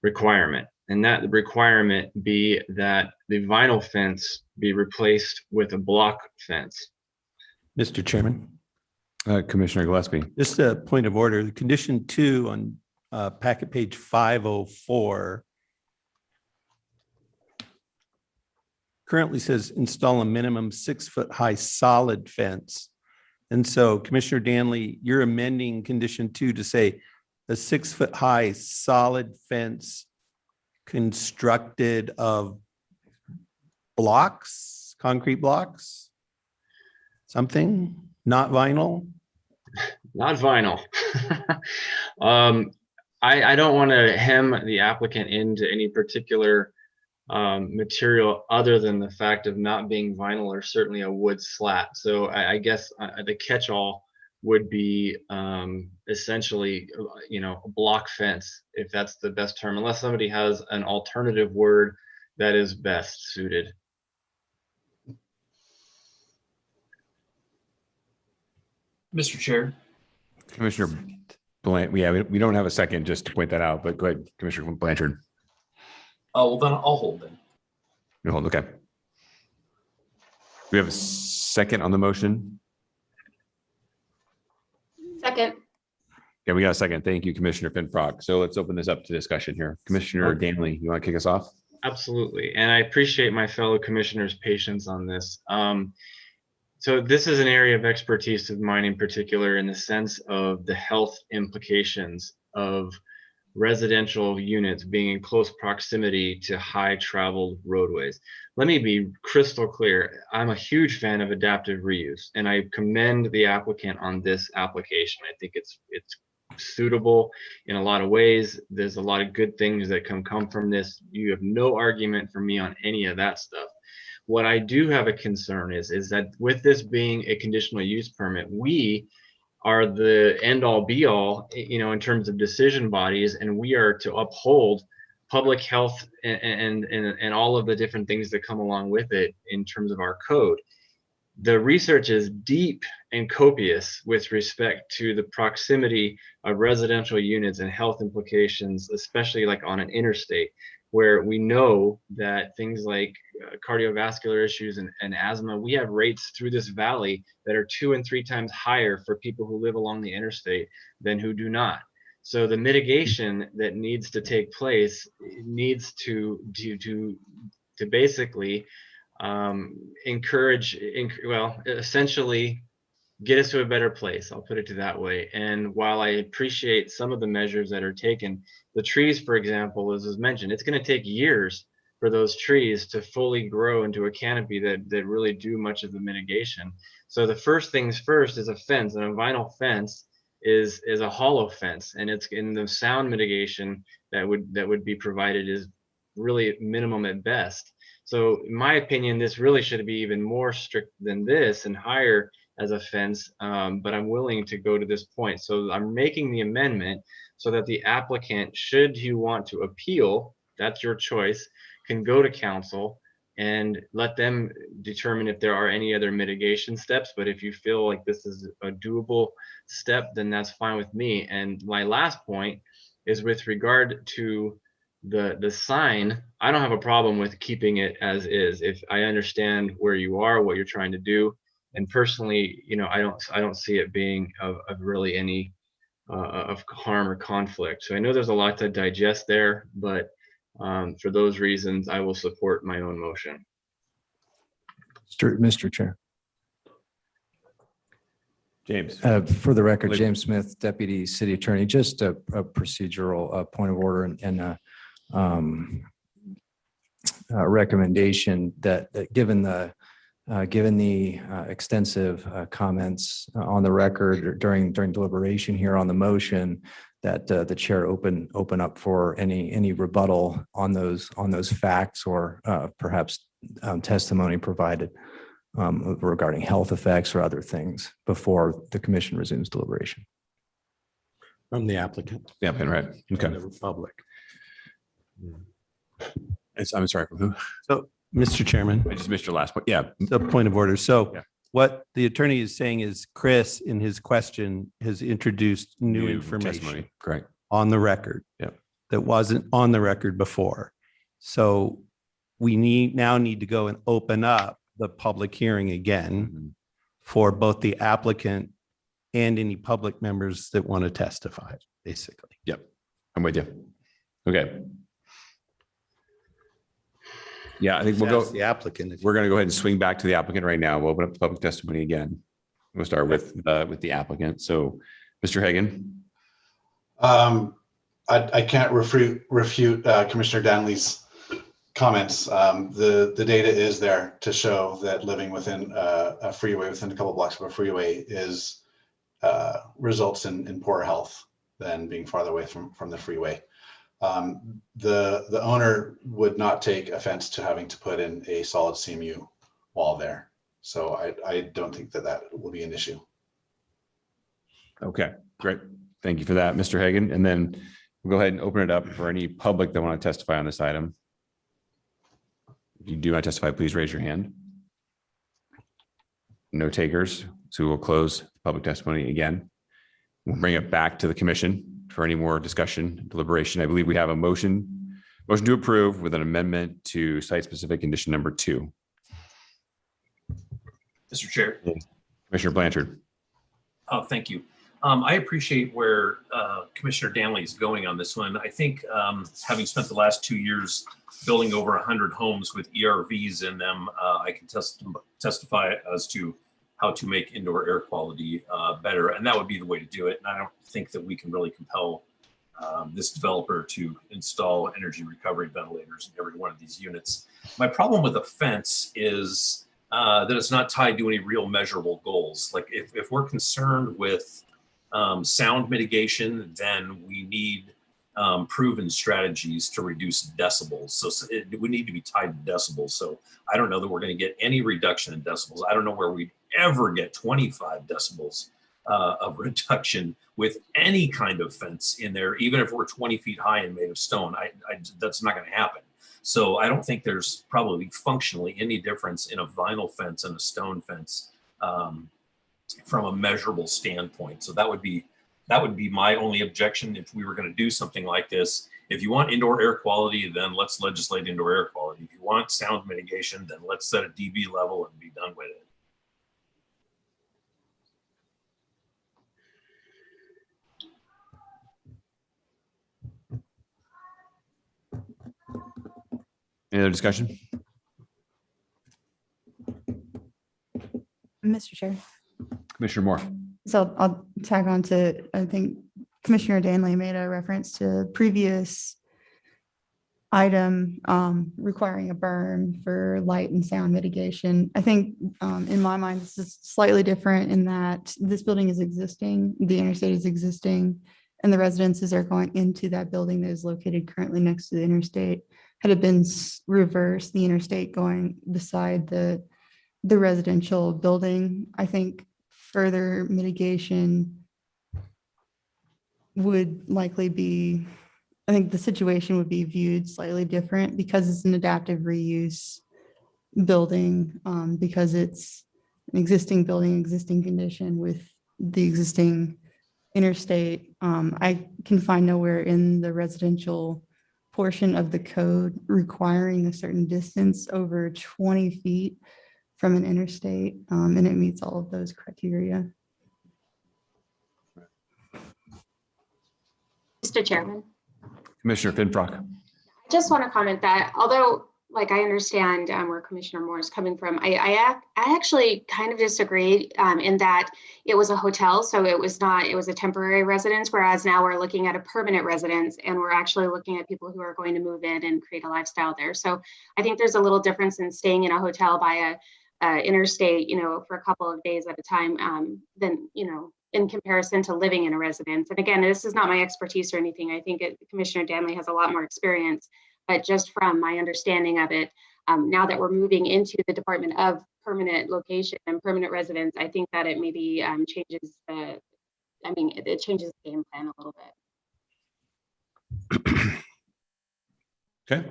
S3: requirement, and that the requirement be that the vinyl fence be replaced with a block fence.
S8: Mr. Chairman.
S18: Commissioner Gillespie.
S8: Just a point of order, the condition 2 on packet page 504 currently says install a minimum 6-foot high solid fence. And so Commissioner Danley, you're amending condition 2 to say a 6-foot high solid fence constructed of blocks, concrete blocks, something, not vinyl?
S3: Not vinyl. I don't want to hem the applicant into any particular material other than the fact of not being vinyl or certainly a wood slat. So I guess the catch-all would be essentially, a block fence, if that's the best term, unless somebody has an alternative word that is best suited.
S10: Mr. Chair.
S18: Commissioner Blanchard. Yeah, we don't have a second just to point that out, but go ahead, Commissioner Blanchard.
S10: Oh, well, then I'll hold then.
S18: You hold, okay. We have a second on the motion.
S16: Second.
S18: Yeah, we got a second. Thank you, Commissioner Finfrock. So let's open this up to discussion here. Commissioner Danley, you want to kick us off?
S3: Absolutely. And I appreciate my fellow commissioners' patience on this. So this is an area of expertise of mine in particular, in the sense of the health implications of residential units being in close proximity to high traveled roadways. Let me be crystal clear. I'm a huge fan of adaptive reuse, and I commend the applicant on this application. I think it's suitable in a lot of ways. There's a lot of good things that can come from this. You have no argument from me on any of that stuff. What I do have a concern is that with this being a conditional use permit, we are the end all be all, in terms of decision bodies, and we are to uphold public health and all of the different things that come along with it in terms of our code. The research is deep and copious with respect to the proximity of residential units and health implications, especially like on an interstate, where we know that things like cardiovascular issues and asthma, we have rates through this valley that are 2 and 3 times higher for people who live along the interstate than who do not. So the mitigation that needs to take place needs to basically essentially get us to a better place. I'll put it to that way. And while I appreciate some of the measures that are taken, the trees, for example, as was mentioned, it's going to take years for those trees to fully grow into a canopy that really do much of the mitigation. So the first things first is a fence, and a vinyl fence is a hollow fence, and it's in the sound mitigation that would be provided is really minimum at best. So in my opinion, this really should be even more strict than this and higher as a fence, but I'm willing to go to this point. So I'm making the amendment so that the applicant, should you want to appeal, that's your choice, can go to council and let them determine if there are any other mitigation steps. But if you feel like this is a doable step, then that's fine with me. And my last point is with regard to the sign. I don't have a problem with keeping it as is if I understand where you are, what you're trying to do. And personally, I don't see it being of really any of harm or conflict. So I know there's a lot to digest there, but for those reasons, I will support my own motion.
S21: Mr. Chair.
S18: James.
S21: For the record, James Smith, Deputy City Attorney, just a procedural point of order and recommendation that given the extensive comments on the record during deliberation here on the motion, that the chair open up for any rebuttal on those facts or perhaps testimony provided regarding health effects or other things before the commission resumes deliberation.
S8: From the applicant.
S18: The applicant, right? Okay.
S8: The Republic.
S18: I'm sorry, from who?
S8: So, Mr. Chairman.
S18: I just missed your last point. Yeah.
S8: The point of order. So what the attorney is saying is Chris, in his question, has introduced new information.
S18: Testimony. Correct.
S8: On the record.
S18: Yeah.
S8: That wasn't on the record before. So we now need to go and open up the public hearing again for both the applicant and any public members that want to testify, basically.
S18: Yep. I'm with you. Okay. Yeah, I think we'll go.
S8: The applicant.
S18: We're going to go ahead and swing back to the applicant right now. We'll open up the public testimony again. We'll start with the applicant. So, Mr. Hagan.
S5: I can't refute Commissioner Danley's comments. The data is there to show that living within a freeway, within a couple blocks of a freeway, results in poorer health than being farther away from the freeway. The owner would not take offense to having to put in a solid CMU wall there. So I don't think that will be an issue.
S18: Okay, great. Thank you for that, Mr. Hagan. And then we'll go ahead and open it up for any public that want to testify on this item. If you do not testify, please raise your hand. No takers. So we'll close public testimony again. We'll bring it back to the commission for any more discussion, deliberation. I believe we have a motion to approve with an amendment to site-specific condition number 2.
S10: Mr. Chair.
S18: Commissioner Blanchard.
S10: Oh, thank you. I appreciate where Commissioner Danley is going on this one. I think having spent the last 2 years building over 100 homes with ERVs in them, I can testify as to how to make indoor air quality better. And that would be the way to do it. And I don't think that we can really compel this developer to install energy recovery ventilators in every one of these units. My problem with a fence is that it's not tied to any real measurable goals. Like if we're concerned with sound mitigation, then we need proven strategies to reduce decibels. So it would need to be tied to decibels. So I don't know that we're going to get any reduction in decibels. I don't know where we'd ever get 25 decibels of reduction with any kind of fence in there, even if we're 20 feet high and made of stone. That's not going to happen. So I don't think there's probably functionally any difference in a vinyl fence and a stone fence from a measurable standpoint. So that would be my only objection if we were going to do something like this. If you want indoor air quality, then let's legislate indoor air quality. If you want sound mitigation, then let's set a dB level and be done with it.
S18: Any other discussion?
S1: Mr. Chair.
S18: Commissioner Moore.
S1: So I'll tag on to, I think Commissioner Danley made a reference to previous item requiring a berm for light and sound mitigation. I think in my mind, this is slightly different in that this building is existing, the interstate is existing, and the residences are going into that building that is located currently next to the interstate. Had it been reversed, the interstate going beside the residential building, I think further mitigation would likely be, I think the situation would be viewed slightly different because it's an adaptive reuse building, because it's an existing building, existing condition with the existing interstate. I can find nowhere in the residential portion of the code requiring a certain distance over 20 feet from an interstate, and it meets all of those criteria.
S16: Mr. Chairman.
S18: Commissioner Finfrock.
S16: I just want to comment that although, like, I understand where Commissioner Moore is coming from, I actually kind of disagree in that it was a hotel, so it was a temporary residence, whereas now we're looking at a permanent residence and we're actually looking at people who are going to move in and create a lifestyle there. So I think there's a little difference in staying in a hotel by a interstate, for a couple of days at a time than, in comparison to living in a residence. And again, this is not my expertise or anything. I think Commissioner Danley has a lot more experience, but just from my understanding of it, now that we're moving into the Department of Permanent Location and Permanent Residence, I think that it maybe changes it changes the game plan a little bit.
S18: Okay.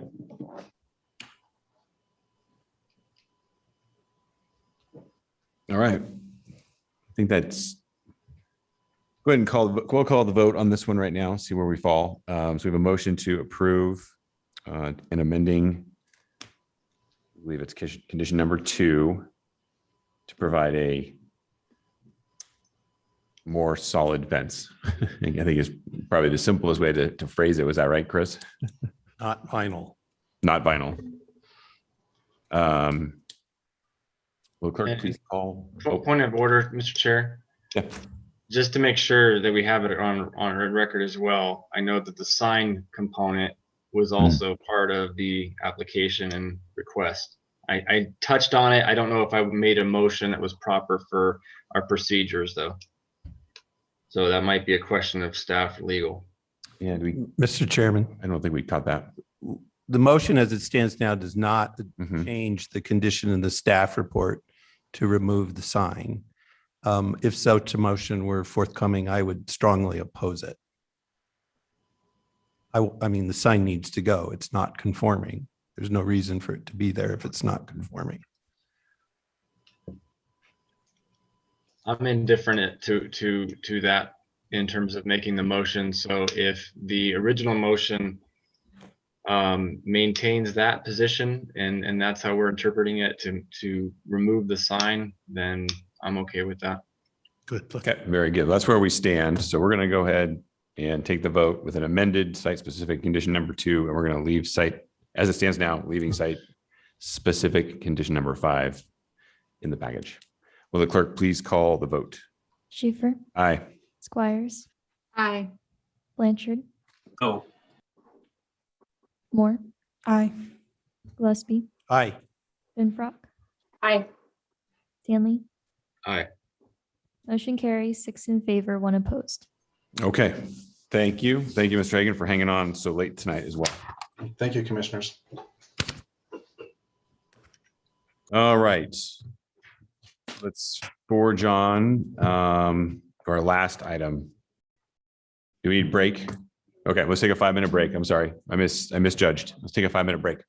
S18: All right. I think that's, go ahead and we'll call the vote on this one right now, see where we fall. So we have a motion to approve and amending, I believe it's condition number 2, to provide a more solid fence. I think is probably the simplest way to phrase it. Was that right, Chris?
S8: Not vinyl.
S18: Not vinyl. Will clerk please call?
S3: Point of order, Mr. Chair.
S18: Yeah.
S3: Just to make sure that we have it on record as well, I know that the sign component was also part of the application and request. I touched on it. I don't know if I made a motion that was proper for our procedures though. So that might be a question of staff legal.
S18: Yeah,
S8: Mr. Chairman.
S18: I don't think we caught that.
S8: The motion as it stands now does not change the condition in the staff report to remove the sign. If such a motion were forthcoming, I would strongly oppose it. I mean, the sign needs to go. It's not conforming. There's no reason for it to be there if it's not conforming.
S3: I'm indifferent to that in terms of making the motion. So if the original motion maintains that position and that's how we're interpreting it to remove the sign, then I'm okay with that.
S8: Good.
S18: Okay, very good. That's where we stand. So we're going to go ahead and take the vote with an amended site-specific condition number 2, and we're going to leave site as it stands now, leaving site-specific condition number 5 in the package. Will the clerk please call the vote?
S19: Schaefer,
S18: Aye.
S19: Squires,
S15: Aye.
S19: Blanchard,
S10: No.
S19: Moore,
S1: Aye.
S19: Gillespie,
S8: Aye.
S19: Finfrock,
S16: Aye.
S19: Stanley.
S3: Aye.
S19: Motion carries 6 in favor, 1 opposed.
S18: Okay. Thank you. Thank you, Mr. Hagan, for hanging on so late tonight as well.
S5: Thank you, commissioners.
S18: All right. Let's forge on to our last item. Do we need break? Okay, let's take a 5-minute break. I'm sorry. I misjudged. Let's take a 5-minute break.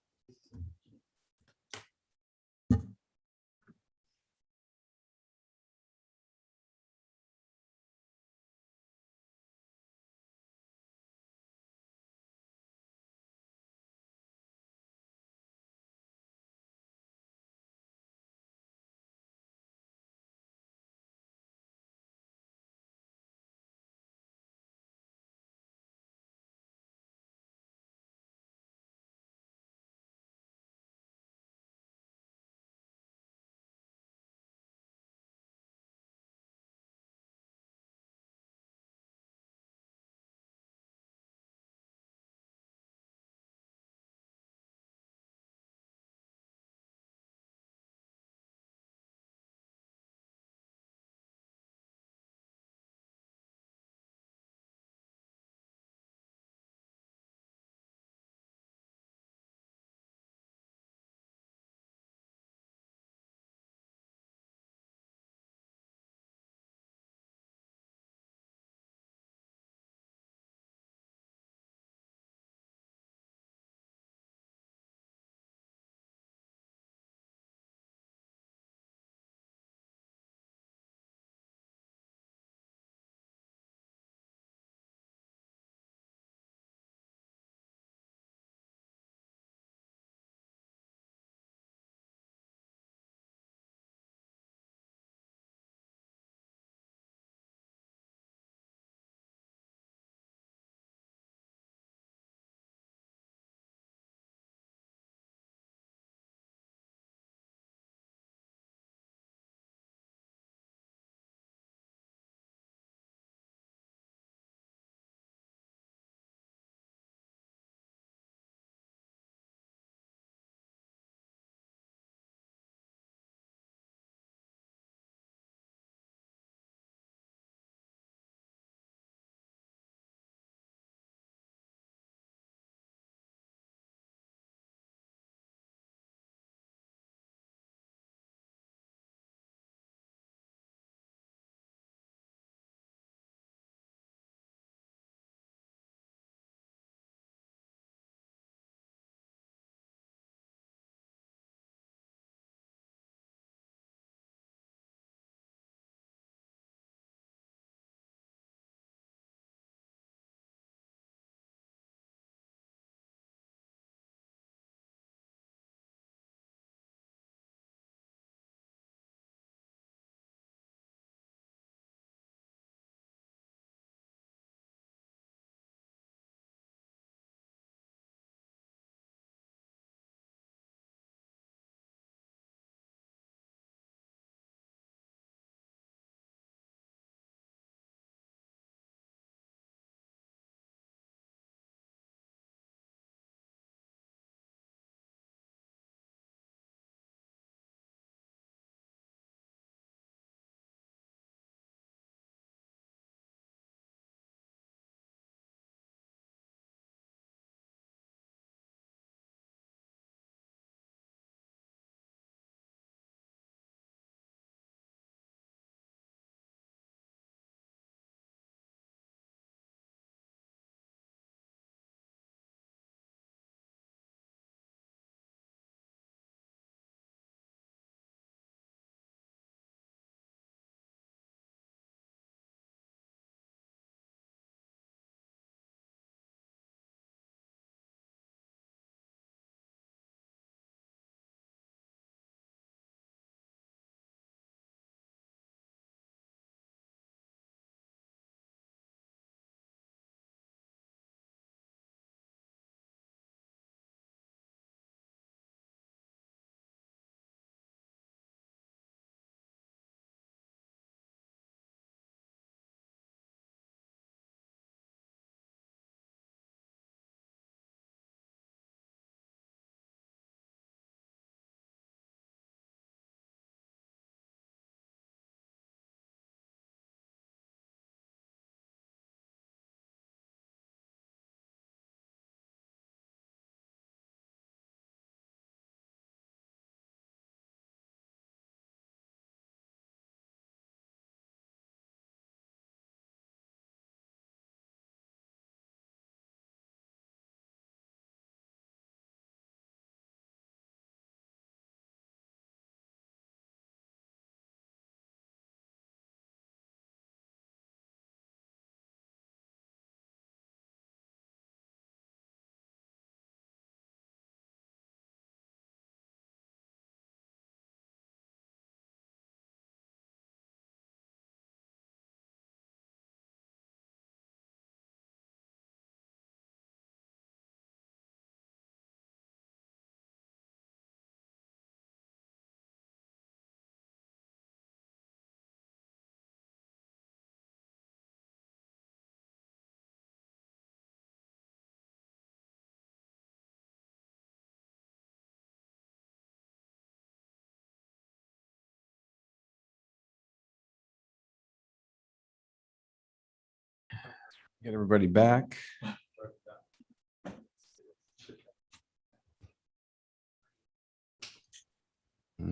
S18: Get everybody back.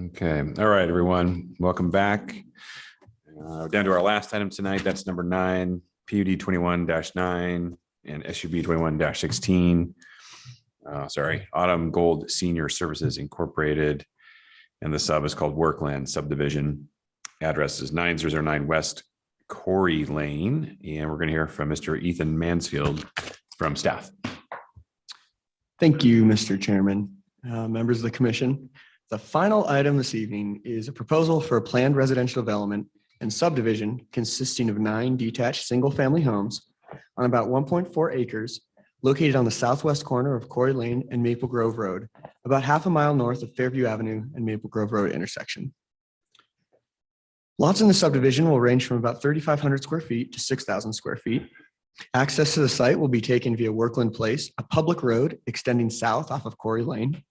S18: Okay, all right, everyone, welcome back. Down to our last item tonight, that's number 9, PUD 21-9 and SUB 21-16. Sorry, Autumn Gold Senior Services Incorporated. And the sub is called Workland Subdivision. Address is 9009 West Corey Lane. And we're going to hear from Mr. Ethan Mansfield from staff.
S7: Thank you, Mr. Chairman, members of the commission. The final item this evening is a proposal for a planned residential development and subdivision consisting of 9 detached single-family homes on about 1.4 acres located on the southwest corner of Corey Lane and Maple Grove Road, about half a mile north of Fairview Avenue and Maple Grove Road intersection. Lots in the subdivision will range from about 3,500 square feet to 6,000 square feet. Access to the site will be taken via Workland Place, a public road extending south off of Corey Lane.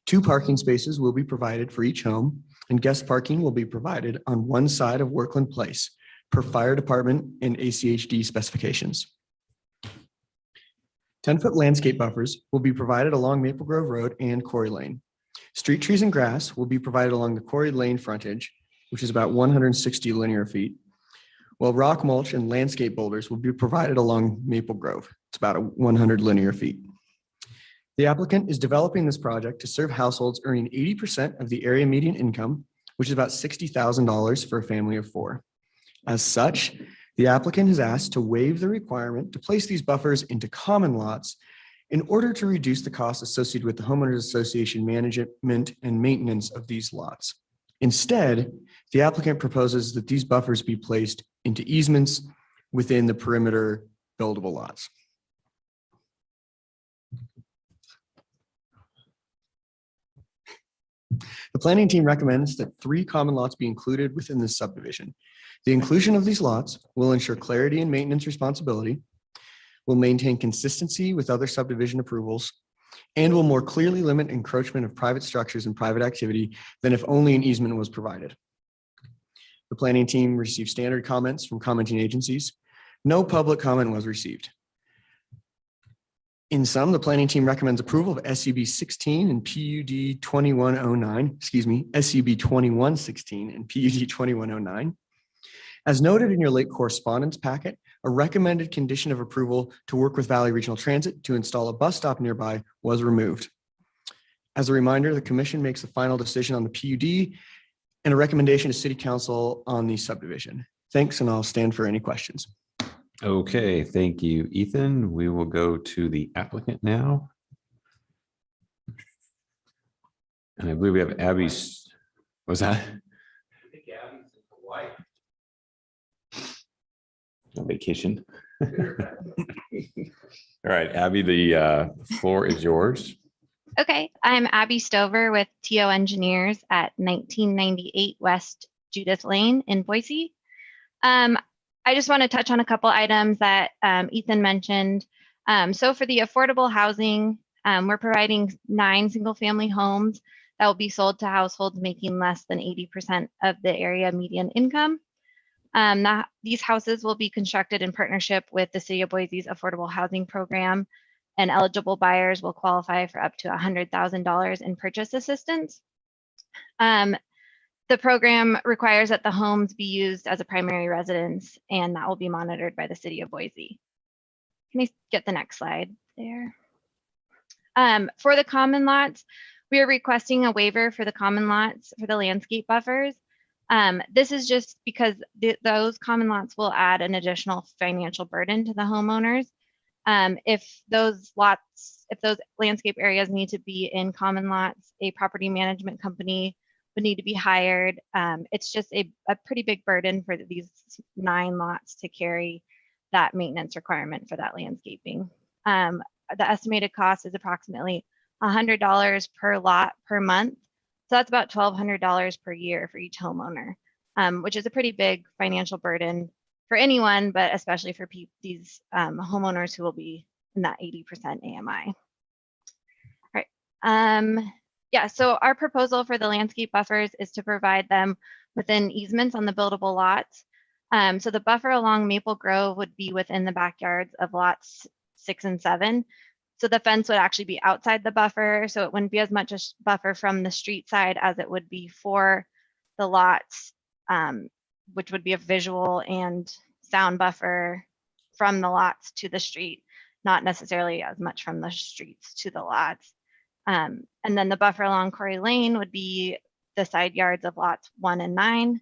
S7: 2 parking spaces will be provided for each home, and guest parking will be provided on one side of Workland Place per fire department and ACHD specifications. 10-foot landscape buffers will be provided along Maple Grove Road and Corey Lane. Street trees and grass will be provided along the Corey Lane frontage, which is about 160 linear feet, while rock mulch and landscape boulders will be provided along Maple Grove. It's about 100 linear feet. The applicant is developing this project to serve households earning 80% of the area median income, which is about $60,000 for a family of 4. As such, the applicant has asked to waive the requirement to place these buffers into common lots in order to reduce the costs associated with the homeowners association management and maintenance of these lots. Instead, the applicant proposes that these buffers be placed into easements within the perimeter buildable lots. The planning team recommends that 3 common lots be included within this subdivision. The inclusion of these lots will ensure clarity and maintenance responsibility, will maintain consistency with other subdivision approvals, and will more clearly limit encroachment of private structures and private activity than if only an easement was provided. The planning team received standard comments from commenting agencies. No public comment was received. In sum, the planning team recommends approval of SCB 16 and PUD 2109, SCB 2116 and PUD 2109. As noted in your late correspondence packet, a recommended condition of approval to work with Valley Regional Transit to install a bus stop nearby was removed. As a reminder, the commission makes the final decision on the PUD and a recommendation to City Council on the subdivision. Thanks, and I'll stand for any questions.
S18: Okay, thank you, Ethan. We will go to the applicant now. And I believe we have Abby's, was that? I think Abby's in Hawaii. On vacation. All right, Abby, the floor is yours.
S17: Okay, I'm Abby Stover with TO Engineers at 1998 West Judith Lane in Boise. I just want to touch on a couple items that Ethan mentioned. So for the affordable housing, we're providing 9 single-family homes that will be sold to households making less than 80% of the area median income. These houses will be constructed in partnership with the City of Boise's Affordable Housing Program, and eligible buyers will qualify for up to $100,000 in purchase assistance. The program requires that the homes be used as a primary residence, and that will be monitored by the City of Boise. Can I get the next slide there? For the common lots, we are requesting a waiver for the common lots for the landscape buffers. This is just because those common lots will add an additional financial burden to the homeowners. If those landscape areas need to be in common lots, a property management company would need to be hired. It's just a pretty big burden for these 9 lots to carry that maintenance requirement for that landscaping. The estimated cost is approximately $100 per lot per month. So that's about $1,200 per year for each homeowner, which is a pretty big financial burden for anyone, but especially for these homeowners who will be in that 80% AMI. All right. Yeah, so our proposal for the landscape buffers is to provide them within easements on the buildable lots. So the buffer along Maple Grove would be within the backyards of lots 6 and 7. So the fence would actually be outside the buffer. So it wouldn't be as much a buffer from the street side as it would be for the lots, which would be a visual and sound buffer from the lots to the street, not necessarily as much from the streets to the lots. And then the buffer along Corey Lane would be the side yards of lots 1 and 9.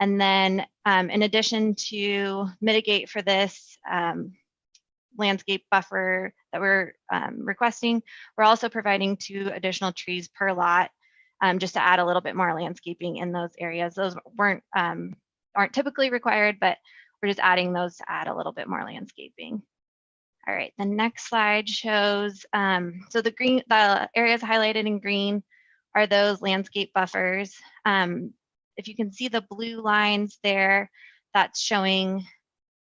S17: And then in addition to mitigate for this landscape buffer that we're requesting, we're also providing 2 additional trees per lot, just to add a little bit more landscaping in those areas. Those aren't typically required, but we're just adding those to add a little bit more landscaping. All right, the next slide shows, so the areas highlighted in green are those landscape buffers. If you can see the blue lines there, that's showing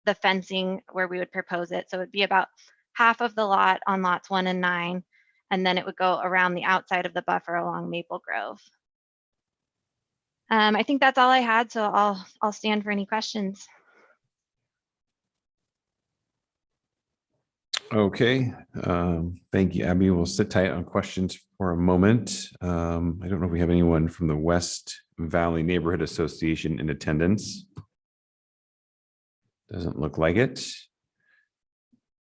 S17: the fencing where we would propose it. So it would be about half of the lot on lots 1 and 9, and then it would go around the outside of the buffer along Maple Grove. I think that's all I had, so I'll stand for any questions.
S18: Okay, thank you, Abby. We'll sit tight on questions for a moment. I don't know if we have anyone from the West Valley Neighborhood Association in attendance. Doesn't look like it.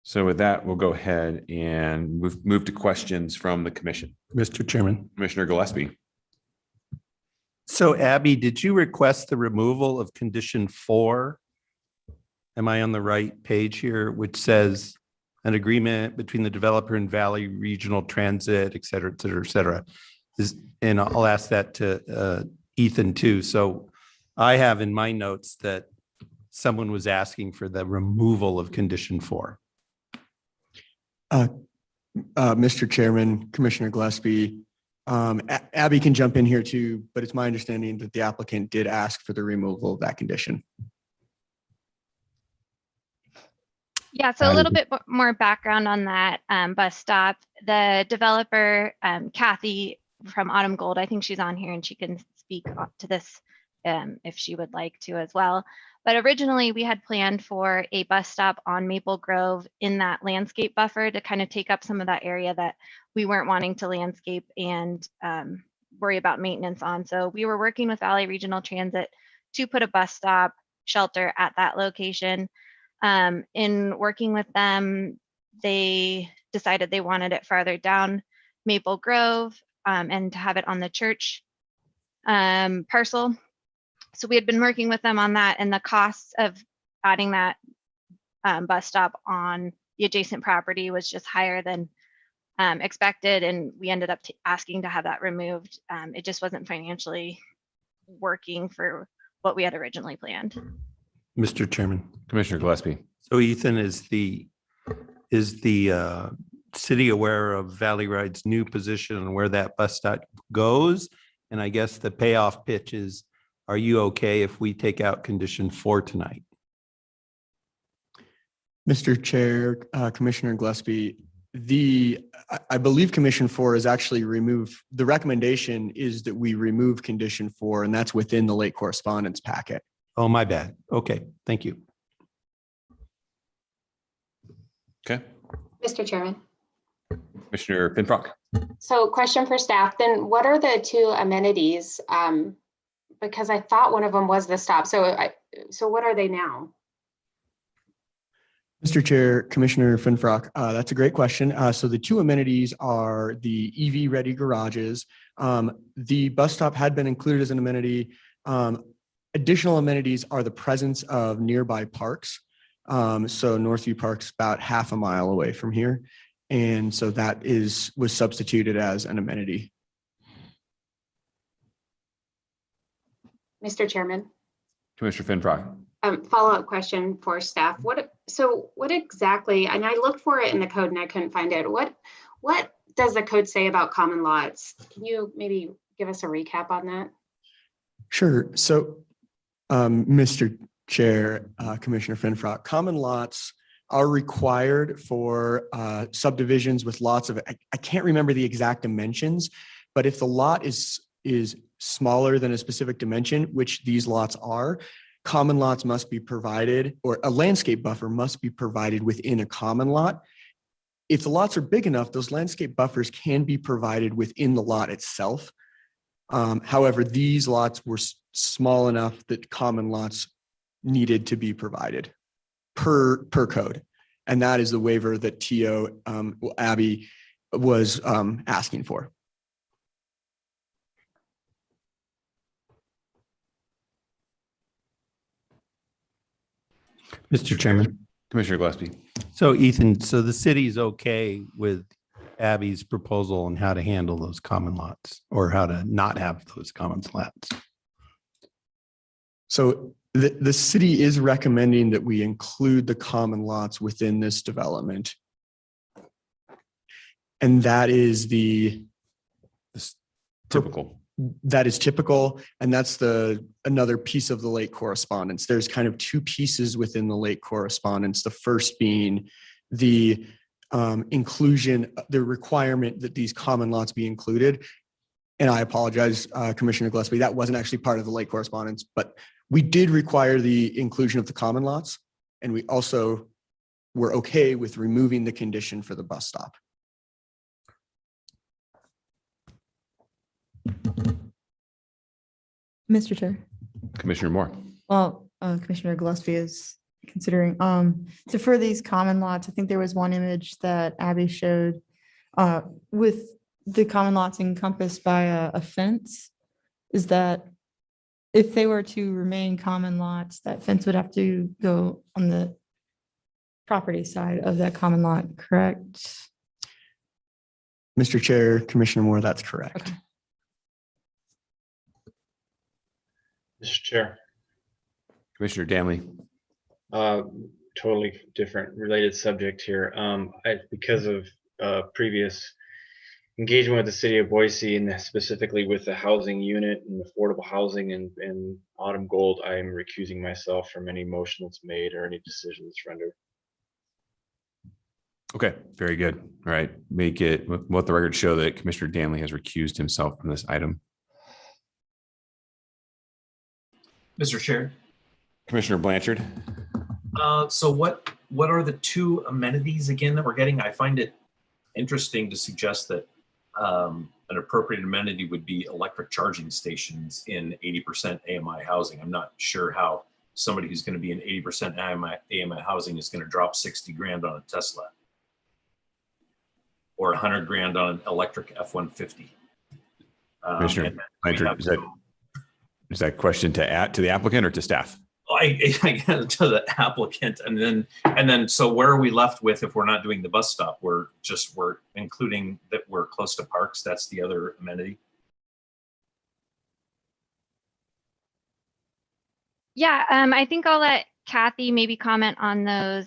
S18: So with that, we'll go ahead and move to questions from the commission.
S8: Mr. Chairman.
S18: Commissioner Gillespie.
S8: So Abby, did you request the removal of condition 4? Am I on the right page here, which says an agreement between the developer and Valley Regional Transit, et cetera, et cetera, et cetera? And I'll ask that to Ethan too. So I have in my notes that someone was asking for the removal of condition 4.
S7: Mr. Chairman, Commissioner Gillespie, Abby can jump in here too, but it's my understanding that the applicant did ask for the removal of that condition.
S17: Yeah, so a little bit more background on that bus stop. The developer, Kathy from Autumn Gold, I think she's on here and she can speak to this if she would like to as well. But originally we had planned for a bus stop on Maple Grove in that landscape buffer to kind of take up some of that area that we weren't wanting to landscape and worry about maintenance on. So we were working with Valley Regional Transit to put a bus stop shelter at that location. In working with them, they decided they wanted it farther down Maple Grove and to have it on the church parcel. So we had been working with them on that, and the costs of adding that bus stop on the adjacent property was just higher than expected, and we ended up asking to have that removed. It just wasn't financially working for what we had originally planned.
S8: Mr. Chairman.
S18: Commissioner Gillespie.
S8: So Ethan, is the city aware of Valley Ride's new position and where that bus stop goes? And I guess the payoff pitch is, are you okay if we take out condition 4 tonight?
S7: Mr. Chair, Commissioner Gillespie, I believe condition 4 is actually removed. The recommendation is that we remove condition 4, and that's within the late correspondence packet.
S8: Oh, my bad. Okay, thank you.
S18: Okay.
S16: Mr. Chairman.
S18: Commissioner Finfrock.
S16: So question for staff, then what are the 2 amenities? Because I thought one of them was the stop. So what are they now?
S7: Mr. Chair, Commissioner Finfrock, that's a great question. So the 2 amenities are the EV ready garages. The bus stop had been included as an amenity. Additional amenities are the presence of nearby parks. So Northview Park's about half a mile away from here. And so that was substituted as an amenity.
S16: Mr. Chairman.
S18: Commissioner Finfrock.
S16: Follow-up question for staff. What exactly, and I looked for it in the code and I couldn't find it. What does the code say about common lots? Can you maybe give us a recap on that?
S7: Sure. So, Mr. Chair, Commissioner Finfrock, common lots are required for subdivisions with lots of, I can't remember the exact dimensions, but if the lot is smaller than a specific dimension, which these lots are, common lots must be provided, or a landscape buffer must be provided within a common lot. If the lots are big enough, those landscape buffers can be provided within the lot itself. However, these lots were small enough that common lots needed to be provided per code. And that is the waiver that Abby was asking for.
S8: Mr. Chairman.
S18: Commissioner Gillespie.
S8: So Ethan, so the city's okay with Abby's proposal on how to handle those common lots or how to not have those common lots?
S7: So the city is recommending that we include the common lots within this development. And that is
S18: typical.
S7: That is typical. And that's another piece of the late correspondence. There's kind of two pieces within the late correspondence. The first being the inclusion, the requirement that these common lots be included. And I apologize, Commissioner Gillespie, that wasn't actually part of the late correspondence, but we did require the inclusion of the common lots. And we also were okay with removing the condition for the bus stop.
S1: Mr. Chair.
S18: Commissioner Moore.
S1: Well, Commissioner Gillespie is considering, so for these common lots, I think there was one image that Abby showed with the common lots encompassed by a fence. Is that if they were to remain common lots, that fence would have to go on the property side of that common lot, correct?
S7: Mr. Chair, Commissioner Moore, that's correct.
S1: Okay.
S3: Mr. Chair.
S18: Commissioner Danley.
S3: Totally different related subject here. Because of previous engagement with the city of Boise and specifically with the housing unit and affordable housing and Autumn Gold, I am recusing myself from any motion that's made or any decision that's rendered.
S18: Okay, very good. All right, make it, let the record show that Commissioner Danley has recused himself from this item.
S10: Mr. Chair.
S18: Commissioner Blanchard.
S10: So what are the two amenities again that we're getting? I find it interesting to suggest that an appropriate amenity would be electric charging stations in 80% AMI housing. I'm not sure how somebody who's going to be in 80% AMI housing is going to drop 60 grand on a Tesla or 100 grand on an electric F-150.
S18: Commissioner Blanchard, is that question to add to the applicant or to staff?
S10: I get to the applicant, and then so where are we left with if we're not doing the bus stop? We're including that we're close to parks. That's the other amenity.
S17: Yeah, I think I'll let Kathy maybe comment on those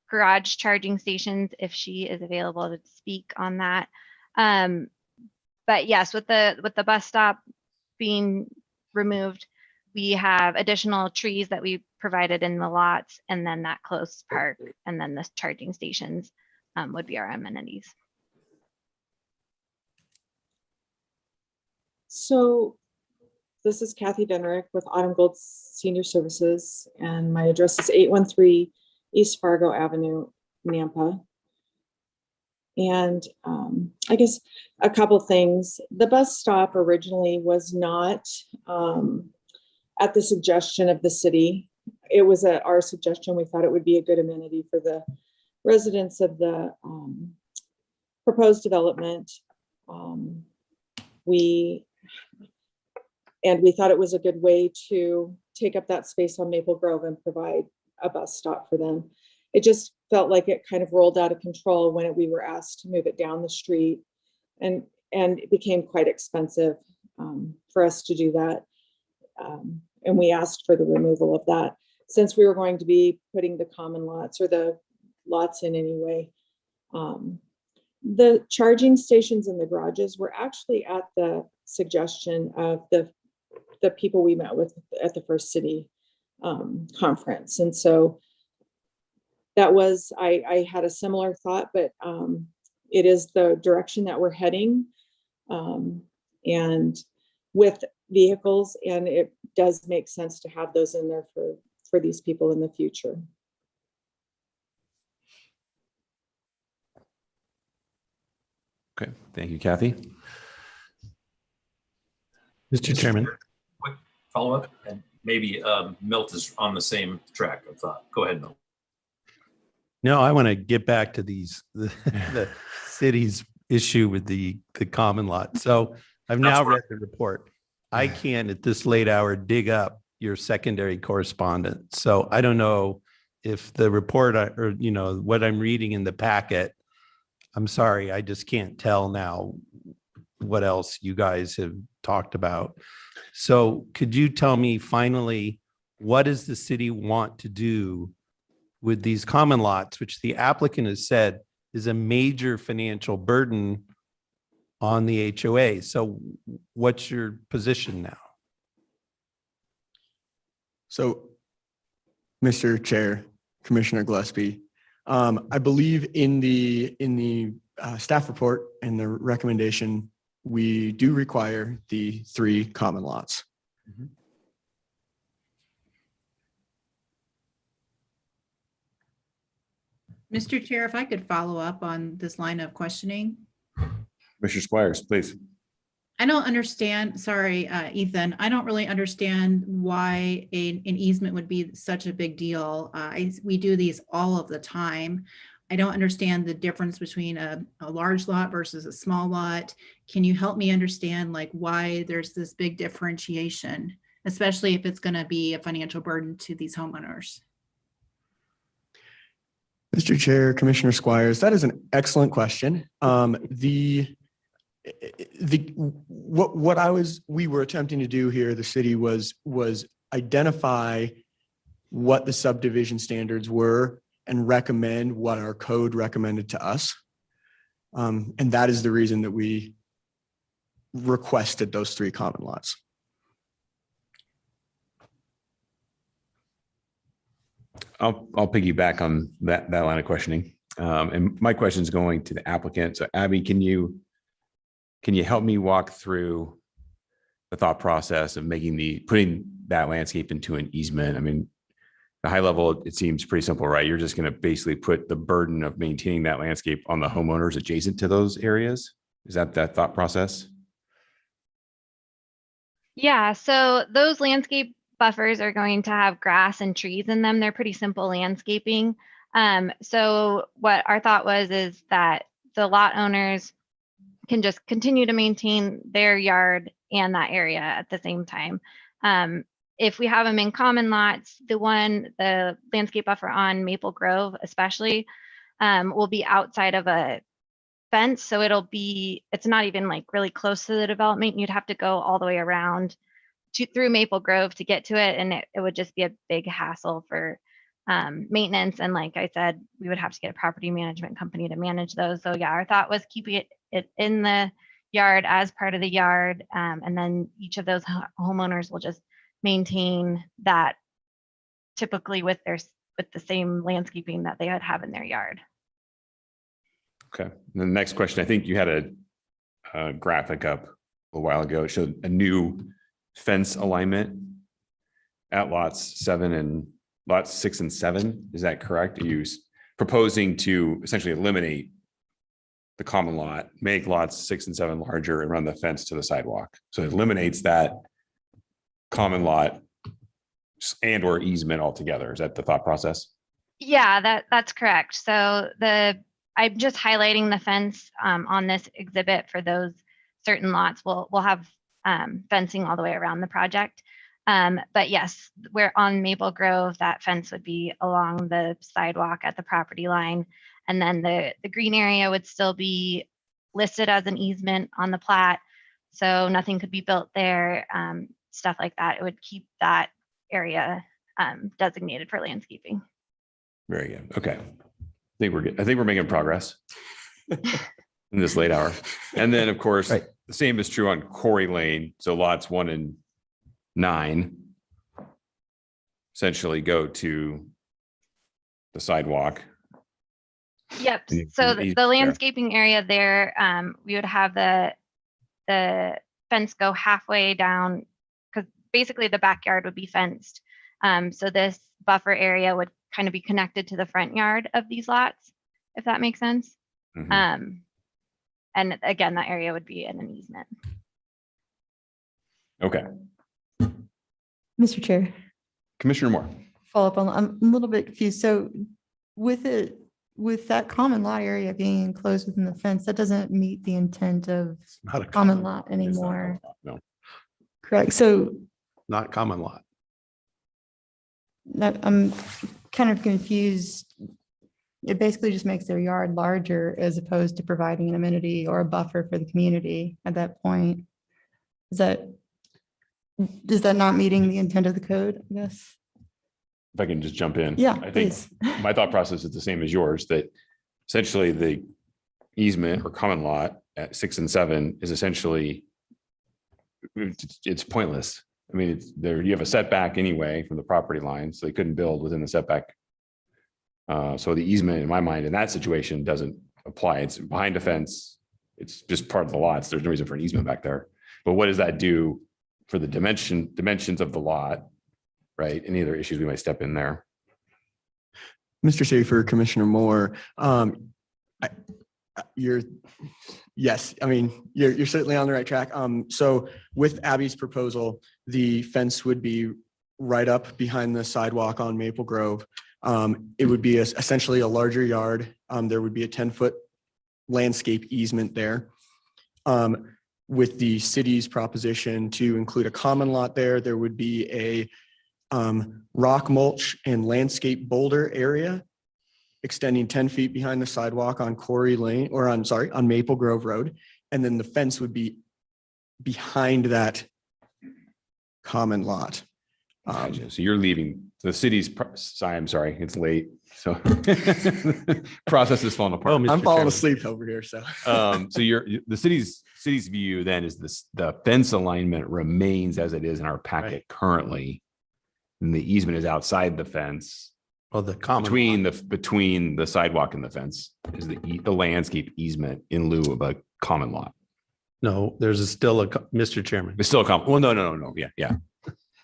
S17: garage charging stations if she is available to speak on that. But yes, with the bus stop being removed, we have additional trees that we provided in the lots, and then that close park, and then the charging stations would be our amenities.
S20: So this is Kathy Denrick with Autumn Gold Senior Services, and my address is 813 East Fargo Avenue, Nampa. And I guess a couple things. The bus stop originally was not at the suggestion of the city. It was at our suggestion. We thought it would be a good amenity for the residents of the proposed development. We thought it was a good way to take up that space on Maple Grove and provide a bus stop for them. It just felt like it kind of rolled out of control when we were asked to move it down the street, and it became quite expensive for us to do that. And we asked for the removal of that since we were going to be putting the common lots or the lots in anyway. The charging stations in the garages were actually at the suggestion of the people we met with at the First City conference. And so that was, I had a similar thought, but it is the direction that we're heading. And with vehicles, and it does make sense to have those in there for these people in the future.
S18: Okay, thank you, Kathy.
S8: Mr. Chairman.
S10: Quick follow-up, and maybe Milt is on the same track of thought. Go ahead, Milt.
S8: No, I want to get back to the city's issue with the common lot. So I've now read the report. I can't at this late hour dig up your secondary correspondence. So I don't know if the report or what I'm reading in the packet. I'm sorry, I just can't tell now what else you guys have talked about. So could you tell me finally, what does the city want to do with these common lots, which the applicant has said is a major financial burden on the HOA? So what's your position now?
S7: So, Mr. Chair, Commissioner Gillespie, I believe in the staff report and the recommendation, we do require the 3 common lots.
S15: Mr. Chair, if I could follow up on this line of questioning.
S18: Mr. Squires, please.
S15: I don't understand, sorry, Ethan, I don't really understand why an easement would be such a big deal. We do these all of the time. I don't understand the difference between a large lot versus a small lot. Can you help me understand like why there's this big differentiation, especially if it's going to be a financial burden to these homeowners?
S7: Mr. Chair, Commissioner Squires, that is an excellent question. We were attempting to do here, the city was identify what the subdivision standards were and recommend what our code recommended to us. And that is the reason that we requested those 3 common lots.
S18: I'll piggyback on that line of questioning. And my question is going to the applicant. So Abby, can you help me walk through the thought process of putting that landscape into an easement? I mean, the high level, it seems pretty simple, right? You're just going to basically put the burden of maintaining that landscape on the homeowners adjacent to those areas. Is that thought process?
S17: Yeah, so those landscape buffers are going to have grass and trees in them. They're pretty simple landscaping. So what our thought was is that the lot owners can just continue to maintain their yard and that area at the same time. If we have them in common lots, the landscape buffer on Maple Grove especially will be outside of a fence. So it's not even like really close to the development. You'd have to go all the way around through Maple Grove to get to it. And it would just be a big hassle for maintenance. And like I said, we would have to get a property management company to manage those. So yeah, our thought was keeping it in the yard as part of the yard. And then each of those homeowners will just maintain that typically with the same landscaping that they would have in their yard.
S18: Okay. And the next question, I think you had a graphic up a while ago. It showed a new fence alignment at lots 6 and 7. Is that correct? Are you proposing to essentially eliminate the common lot, make lots 6 and 7 larger and run the fence to the sidewalk? So it eliminates that common lot and or easement altogether. Is that the thought process?
S17: Yeah, that's correct. So I'm just highlighting the fence on this exhibit for those certain lots. We'll have fencing all the way around the project. But yes, we're on Maple Grove. That fence would be along the sidewalk at the property line. And then the green area would still be listed as an easement on the plat. So nothing could be built there, stuff like that. It would keep that area designated for landscaping.
S18: Very good. Okay. I think we're good. I think we're making progress in this late hour. And then of course, the same is true on Quarry Lane. So lots 1 and 9 essentially go to the sidewalk.
S17: Yep. So the landscaping area there, we would have the fence go halfway down because basically the backyard would be fenced. So this buffer area would kind of be connected to the front yard of these lots, if that makes sense.
S18: Mhm.
S17: And again, that area would be in an easement.
S18: Okay,
S1: Mr. Chair,
S18: Commissioner Moore.
S1: follow up on, I'm a little bit confused. So with that common lot area being enclosed within the fence, that doesn't meet the intent of
S8: Not a
S1: common lot
S8: It's not a
S1: anymore.
S8: No,
S1: Correct. So
S8: not common lot.
S1: I'm kind of confused. It basically just makes their yard larger as opposed to providing an amenity or a buffer for the community at that point. Is that not meeting the intent of the code, I guess?
S18: If I can just jump in.
S1: Yeah,
S18: I think
S1: please.
S18: my thought process is the same as yours, that essentially the easement or common lot at 6 and 7 is essentially, it's pointless. I mean, it's there, you have a setback anyway from the property line, so they couldn't build within the setback. So the easement, in my mind, in that situation doesn't apply. It's behind a fence. It's just part of the lots. There's no reason for an easement back there. But what does that do for the dimensions of the lot? Right? Any other issues we might step in there?
S7: Mr. Schaefer, Commissioner Moore, yes, I mean, you're certainly on the right track. So with Abby's proposal, the fence would be right up behind the sidewalk on Maple Grove. It would be essentially a larger yard. There would be a 10-foot landscape easement there. With the city's proposition to include a common lot there, there would be a rock mulch and landscape boulder area extending 10 feet behind the sidewalk on Quarry Lane, or on Maple Grove Road. And then the fence would be behind that common lot.
S18: Gotcha. So you're leaving the city's, I'm sorry, it's late. So process is falling apart.
S7: I'm falling asleep over here, so.
S18: So the city's view then is the fence alignment remains as it is in our packet currently. And the easement is outside the fence.
S8: Well, the common
S18: between the sidewalk and the fence is the landscape easement in lieu of a common lot.
S8: No, still a, Mr. Chairman.
S18: It's still a common, well, no. Yeah.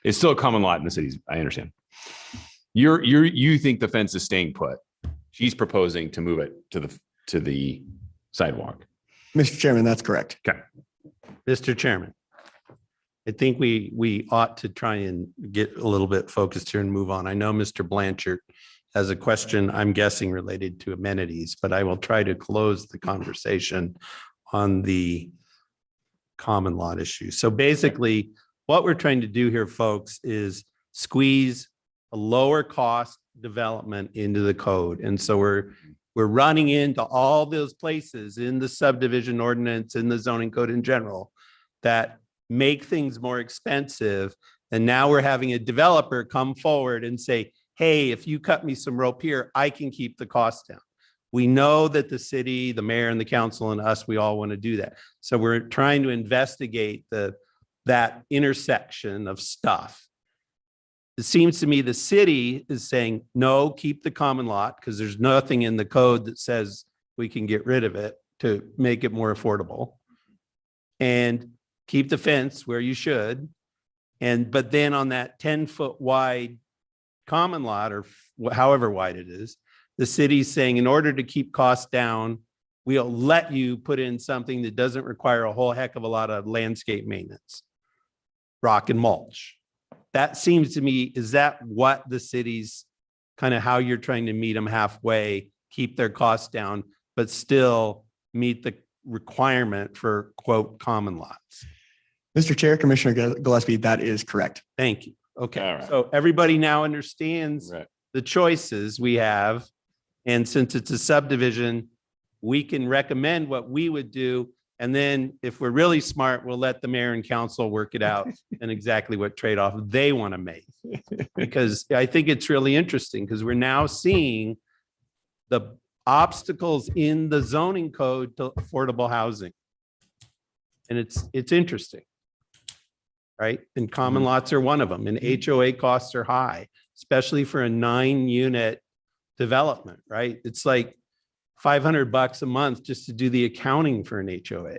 S18: It's still a common lot in the cities. I understand. You think the fence is staying put. She's proposing to move it to the sidewalk.
S7: Mr. Chairman, that's correct.
S18: Okay.
S8: Mr. Chairman, I think we ought to try and get a little bit focused here and move on. I know Mr. Blanchard has a question, I'm guessing related to amenities, but I will try to close the conversation on the common lot issue. So basically, what we're trying to do here, folks, is squeeze a lower cost development into the code. And so we're running into all those places in the subdivision ordinance, in the zoning code in general, that make things more expensive. And now we're having a developer come forward and say, hey, if you cut me some rope here, I can keep the cost down. We know that the city, the mayor and the council and us, we all want to do that. So we're trying to investigate that intersection of stuff. It seems to me the city is saying, no, keep the common lot because there's nothing in the code that says we can get rid of it to make it more affordable. And keep the fence where you should. But then on that 10-foot wide common lot, or however wide it is, the city's saying in order to keep costs down, we'll let you put in something that doesn't require a whole heck of a lot of landscape maintenance, rock and mulch. That seems to me, is that what the city's kind of how you're trying to meet them halfway, keep their costs down, but still meet the requirement for quote common lots?
S7: Mr. Chair, Commissioner Gillespie, that is correct.
S8: Thank you. Okay.
S18: All right.
S8: So everybody now understands the choices we have. And since it's a subdivision, we can recommend what we would do. And then if we're really smart, we'll let the mayor and council work it out and exactly what trade-off they want to make. Because I think it's really interesting because we're now seeing the obstacles in the zoning code to affordable housing. And it's interesting, right? And common lots are one of them, and HOA costs are high, especially for a 9-unit development, right? It's like $500 a month just to do the accounting for an HOA.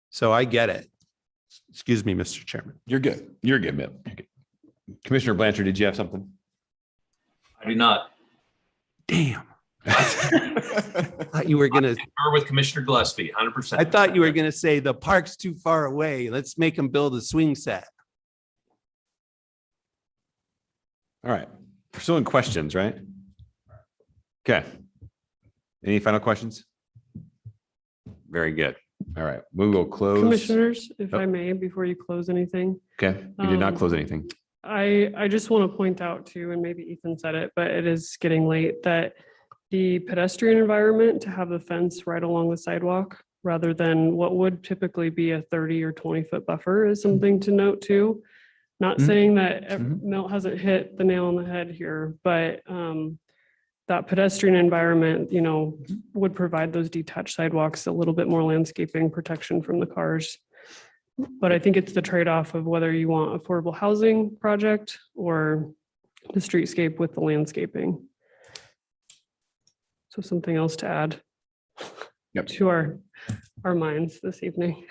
S8: So I get it. Excuse me, Mr. Chairman.
S18: You're good. You're good, Mitt. You're good. Commissioner Blanchard, did you have something?
S10: I do not.
S8: Damn. Thought you were gonna.
S10: Concur with Commissioner Gillespie, 100%.
S8: I thought you were gonna say the park's too far away. Let's make them build a swing set.
S18: All right. Pursuing questions, right? Okay. Any final questions? Very good. All right. We will close.
S4: Commissioners, if
S18: Oh.
S4: I may, before you close anything.
S18: Okay. We did not
S4: Um,
S18: close anything.
S4: I just want to point out too, and maybe Ethan said it, but it is getting late, that the pedestrian environment to have the fence right along the sidewalk rather than what would typically be a 30 or 20-foot buffer is something to note too. Not
S18: Mhm.
S4: saying that
S18: Mhm.
S4: Milt hasn't hit the nail on the head here, but that pedestrian environment, would provide those detached sidewalks a little bit more landscaping protection from the cars. But I think it's the trade-off of whether you want affordable housing project or the streetscape with the landscaping. So something else to add to our minds this evening.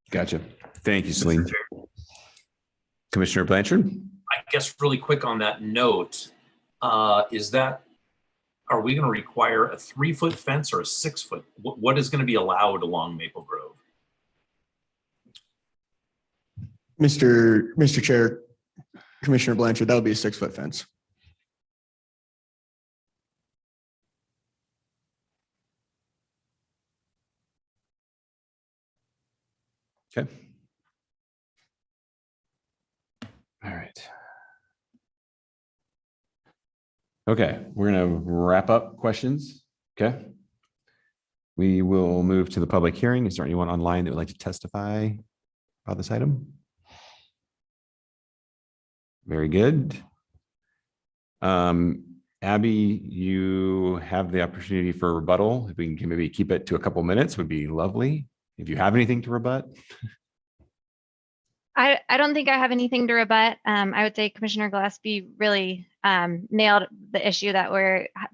S18: Gotcha. Thank you, Celine. Commissioner Blanchard?
S10: I guess really quick on that note, are we going to require a 3-foot fence or a 6-foot? What is going to be allowed along Maple Grove?
S7: Mr. Chair, Commissioner Blanchard, that would be a 6-foot fence.
S18: Okay. All right. Okay, we're going to wrap up questions. Okay. We will move to the public hearing. Is there anyone online that would like to testify about this item? Very good. Abby, you have the opportunity for rebuttal. If we can maybe keep it to a couple minutes, would be lovely. If you have anything to rebut.
S17: I don't think I have anything to rebut. I would say Commissioner Gillespie really nailed the issue that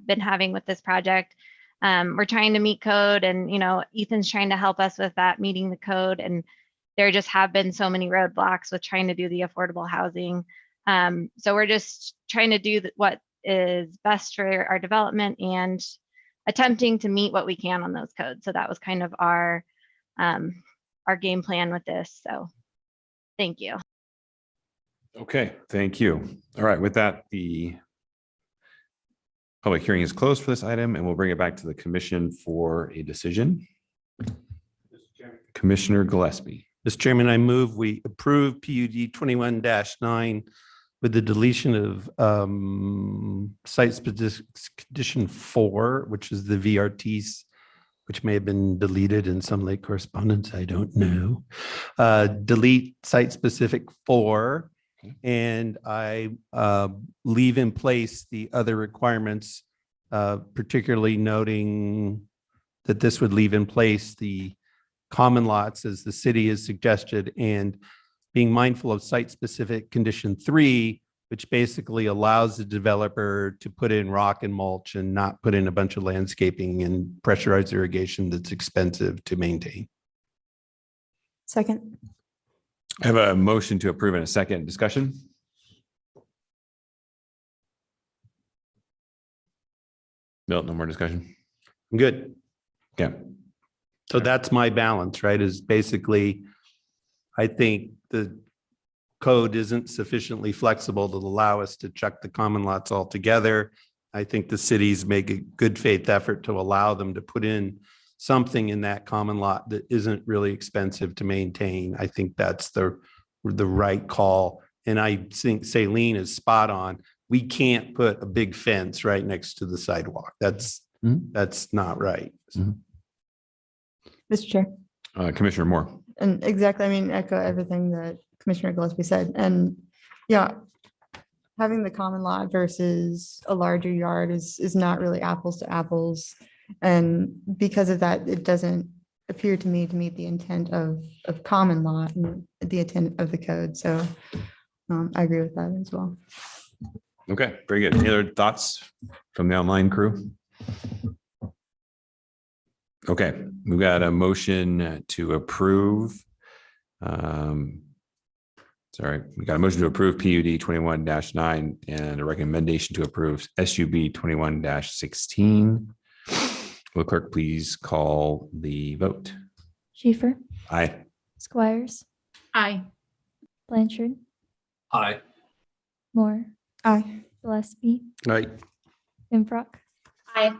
S17: been having with this project. We're trying to meet code, and Ethan's trying to help us with that, meeting the code. And there just have been so many roadblocks with trying to do the affordable housing. So we're just trying to do what is best for our development and attempting to meet what we can on those codes. So that was kind of our game plan with this. So thank you.
S18: Okay, thank you. All right, with that, the public hearing is closed for this item, and we'll bring it back to the commission for a decision. Commissioner Gillespie.
S8: Mr. Chairman, I move we approve PUD 21-9 with the deletion of site specific condition 4, which is the VRTs, which may have been deleted in some late correspondence. I don't know. Delete site specific 4, and I leave in place the other requirements, particularly noting that this would leave in place the common lots as the city has suggested, and being mindful of site-specific condition 3, which basically allows the developer to put in rock and mulch and not put in a bunch of landscaping and pressurized irrigation that's expensive to maintain.
S1: Second.
S18: I have a motion to approve in a second. Discussion? Milt, no more discussion?
S8: I'm good.
S18: Okay.
S8: So that's my balance, right? Is basically, I think the code isn't sufficiently flexible to allow us to chuck the common lots all together. I think the cities make a good faith effort to allow them to put in something in that common lot that isn't really expensive to maintain. I think that's the right call. And I think Saleen is spot on. We can't put a big fence right next to the sidewalk. That's not right.
S1: Mr. Chair.
S18: Commissioner Moore.
S1: And exactly, I mean, echo everything that Commissioner Gillespie said. And yeah, having the common lot versus a larger yard is not really apples to apples. And because of that, it doesn't appear to me to meet the intent of common lot and the intent of the code. So I agree with that as well.
S18: Okay, very good. Any other thoughts from the online crew? Okay, we've got a motion to approve Sorry, we got a motion to approve PUD 21-9 and a recommendation to approve SUB 21-16. Will clerk please call the vote?
S19: Schaefer,
S18: Aye.
S19: Squires,
S15: Aye.
S19: Blanchard,
S10: Aye.
S19: Moore,
S1: Aye.
S19: Gillespie,
S8: Aye.
S19: Finfrock.
S16: Aye.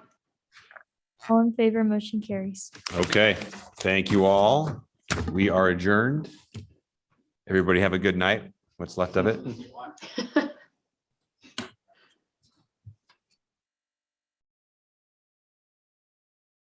S19: All in favor, motion carries.
S18: Okay, thank you all. We are adjourned. Everybody have a good night. What's left of it?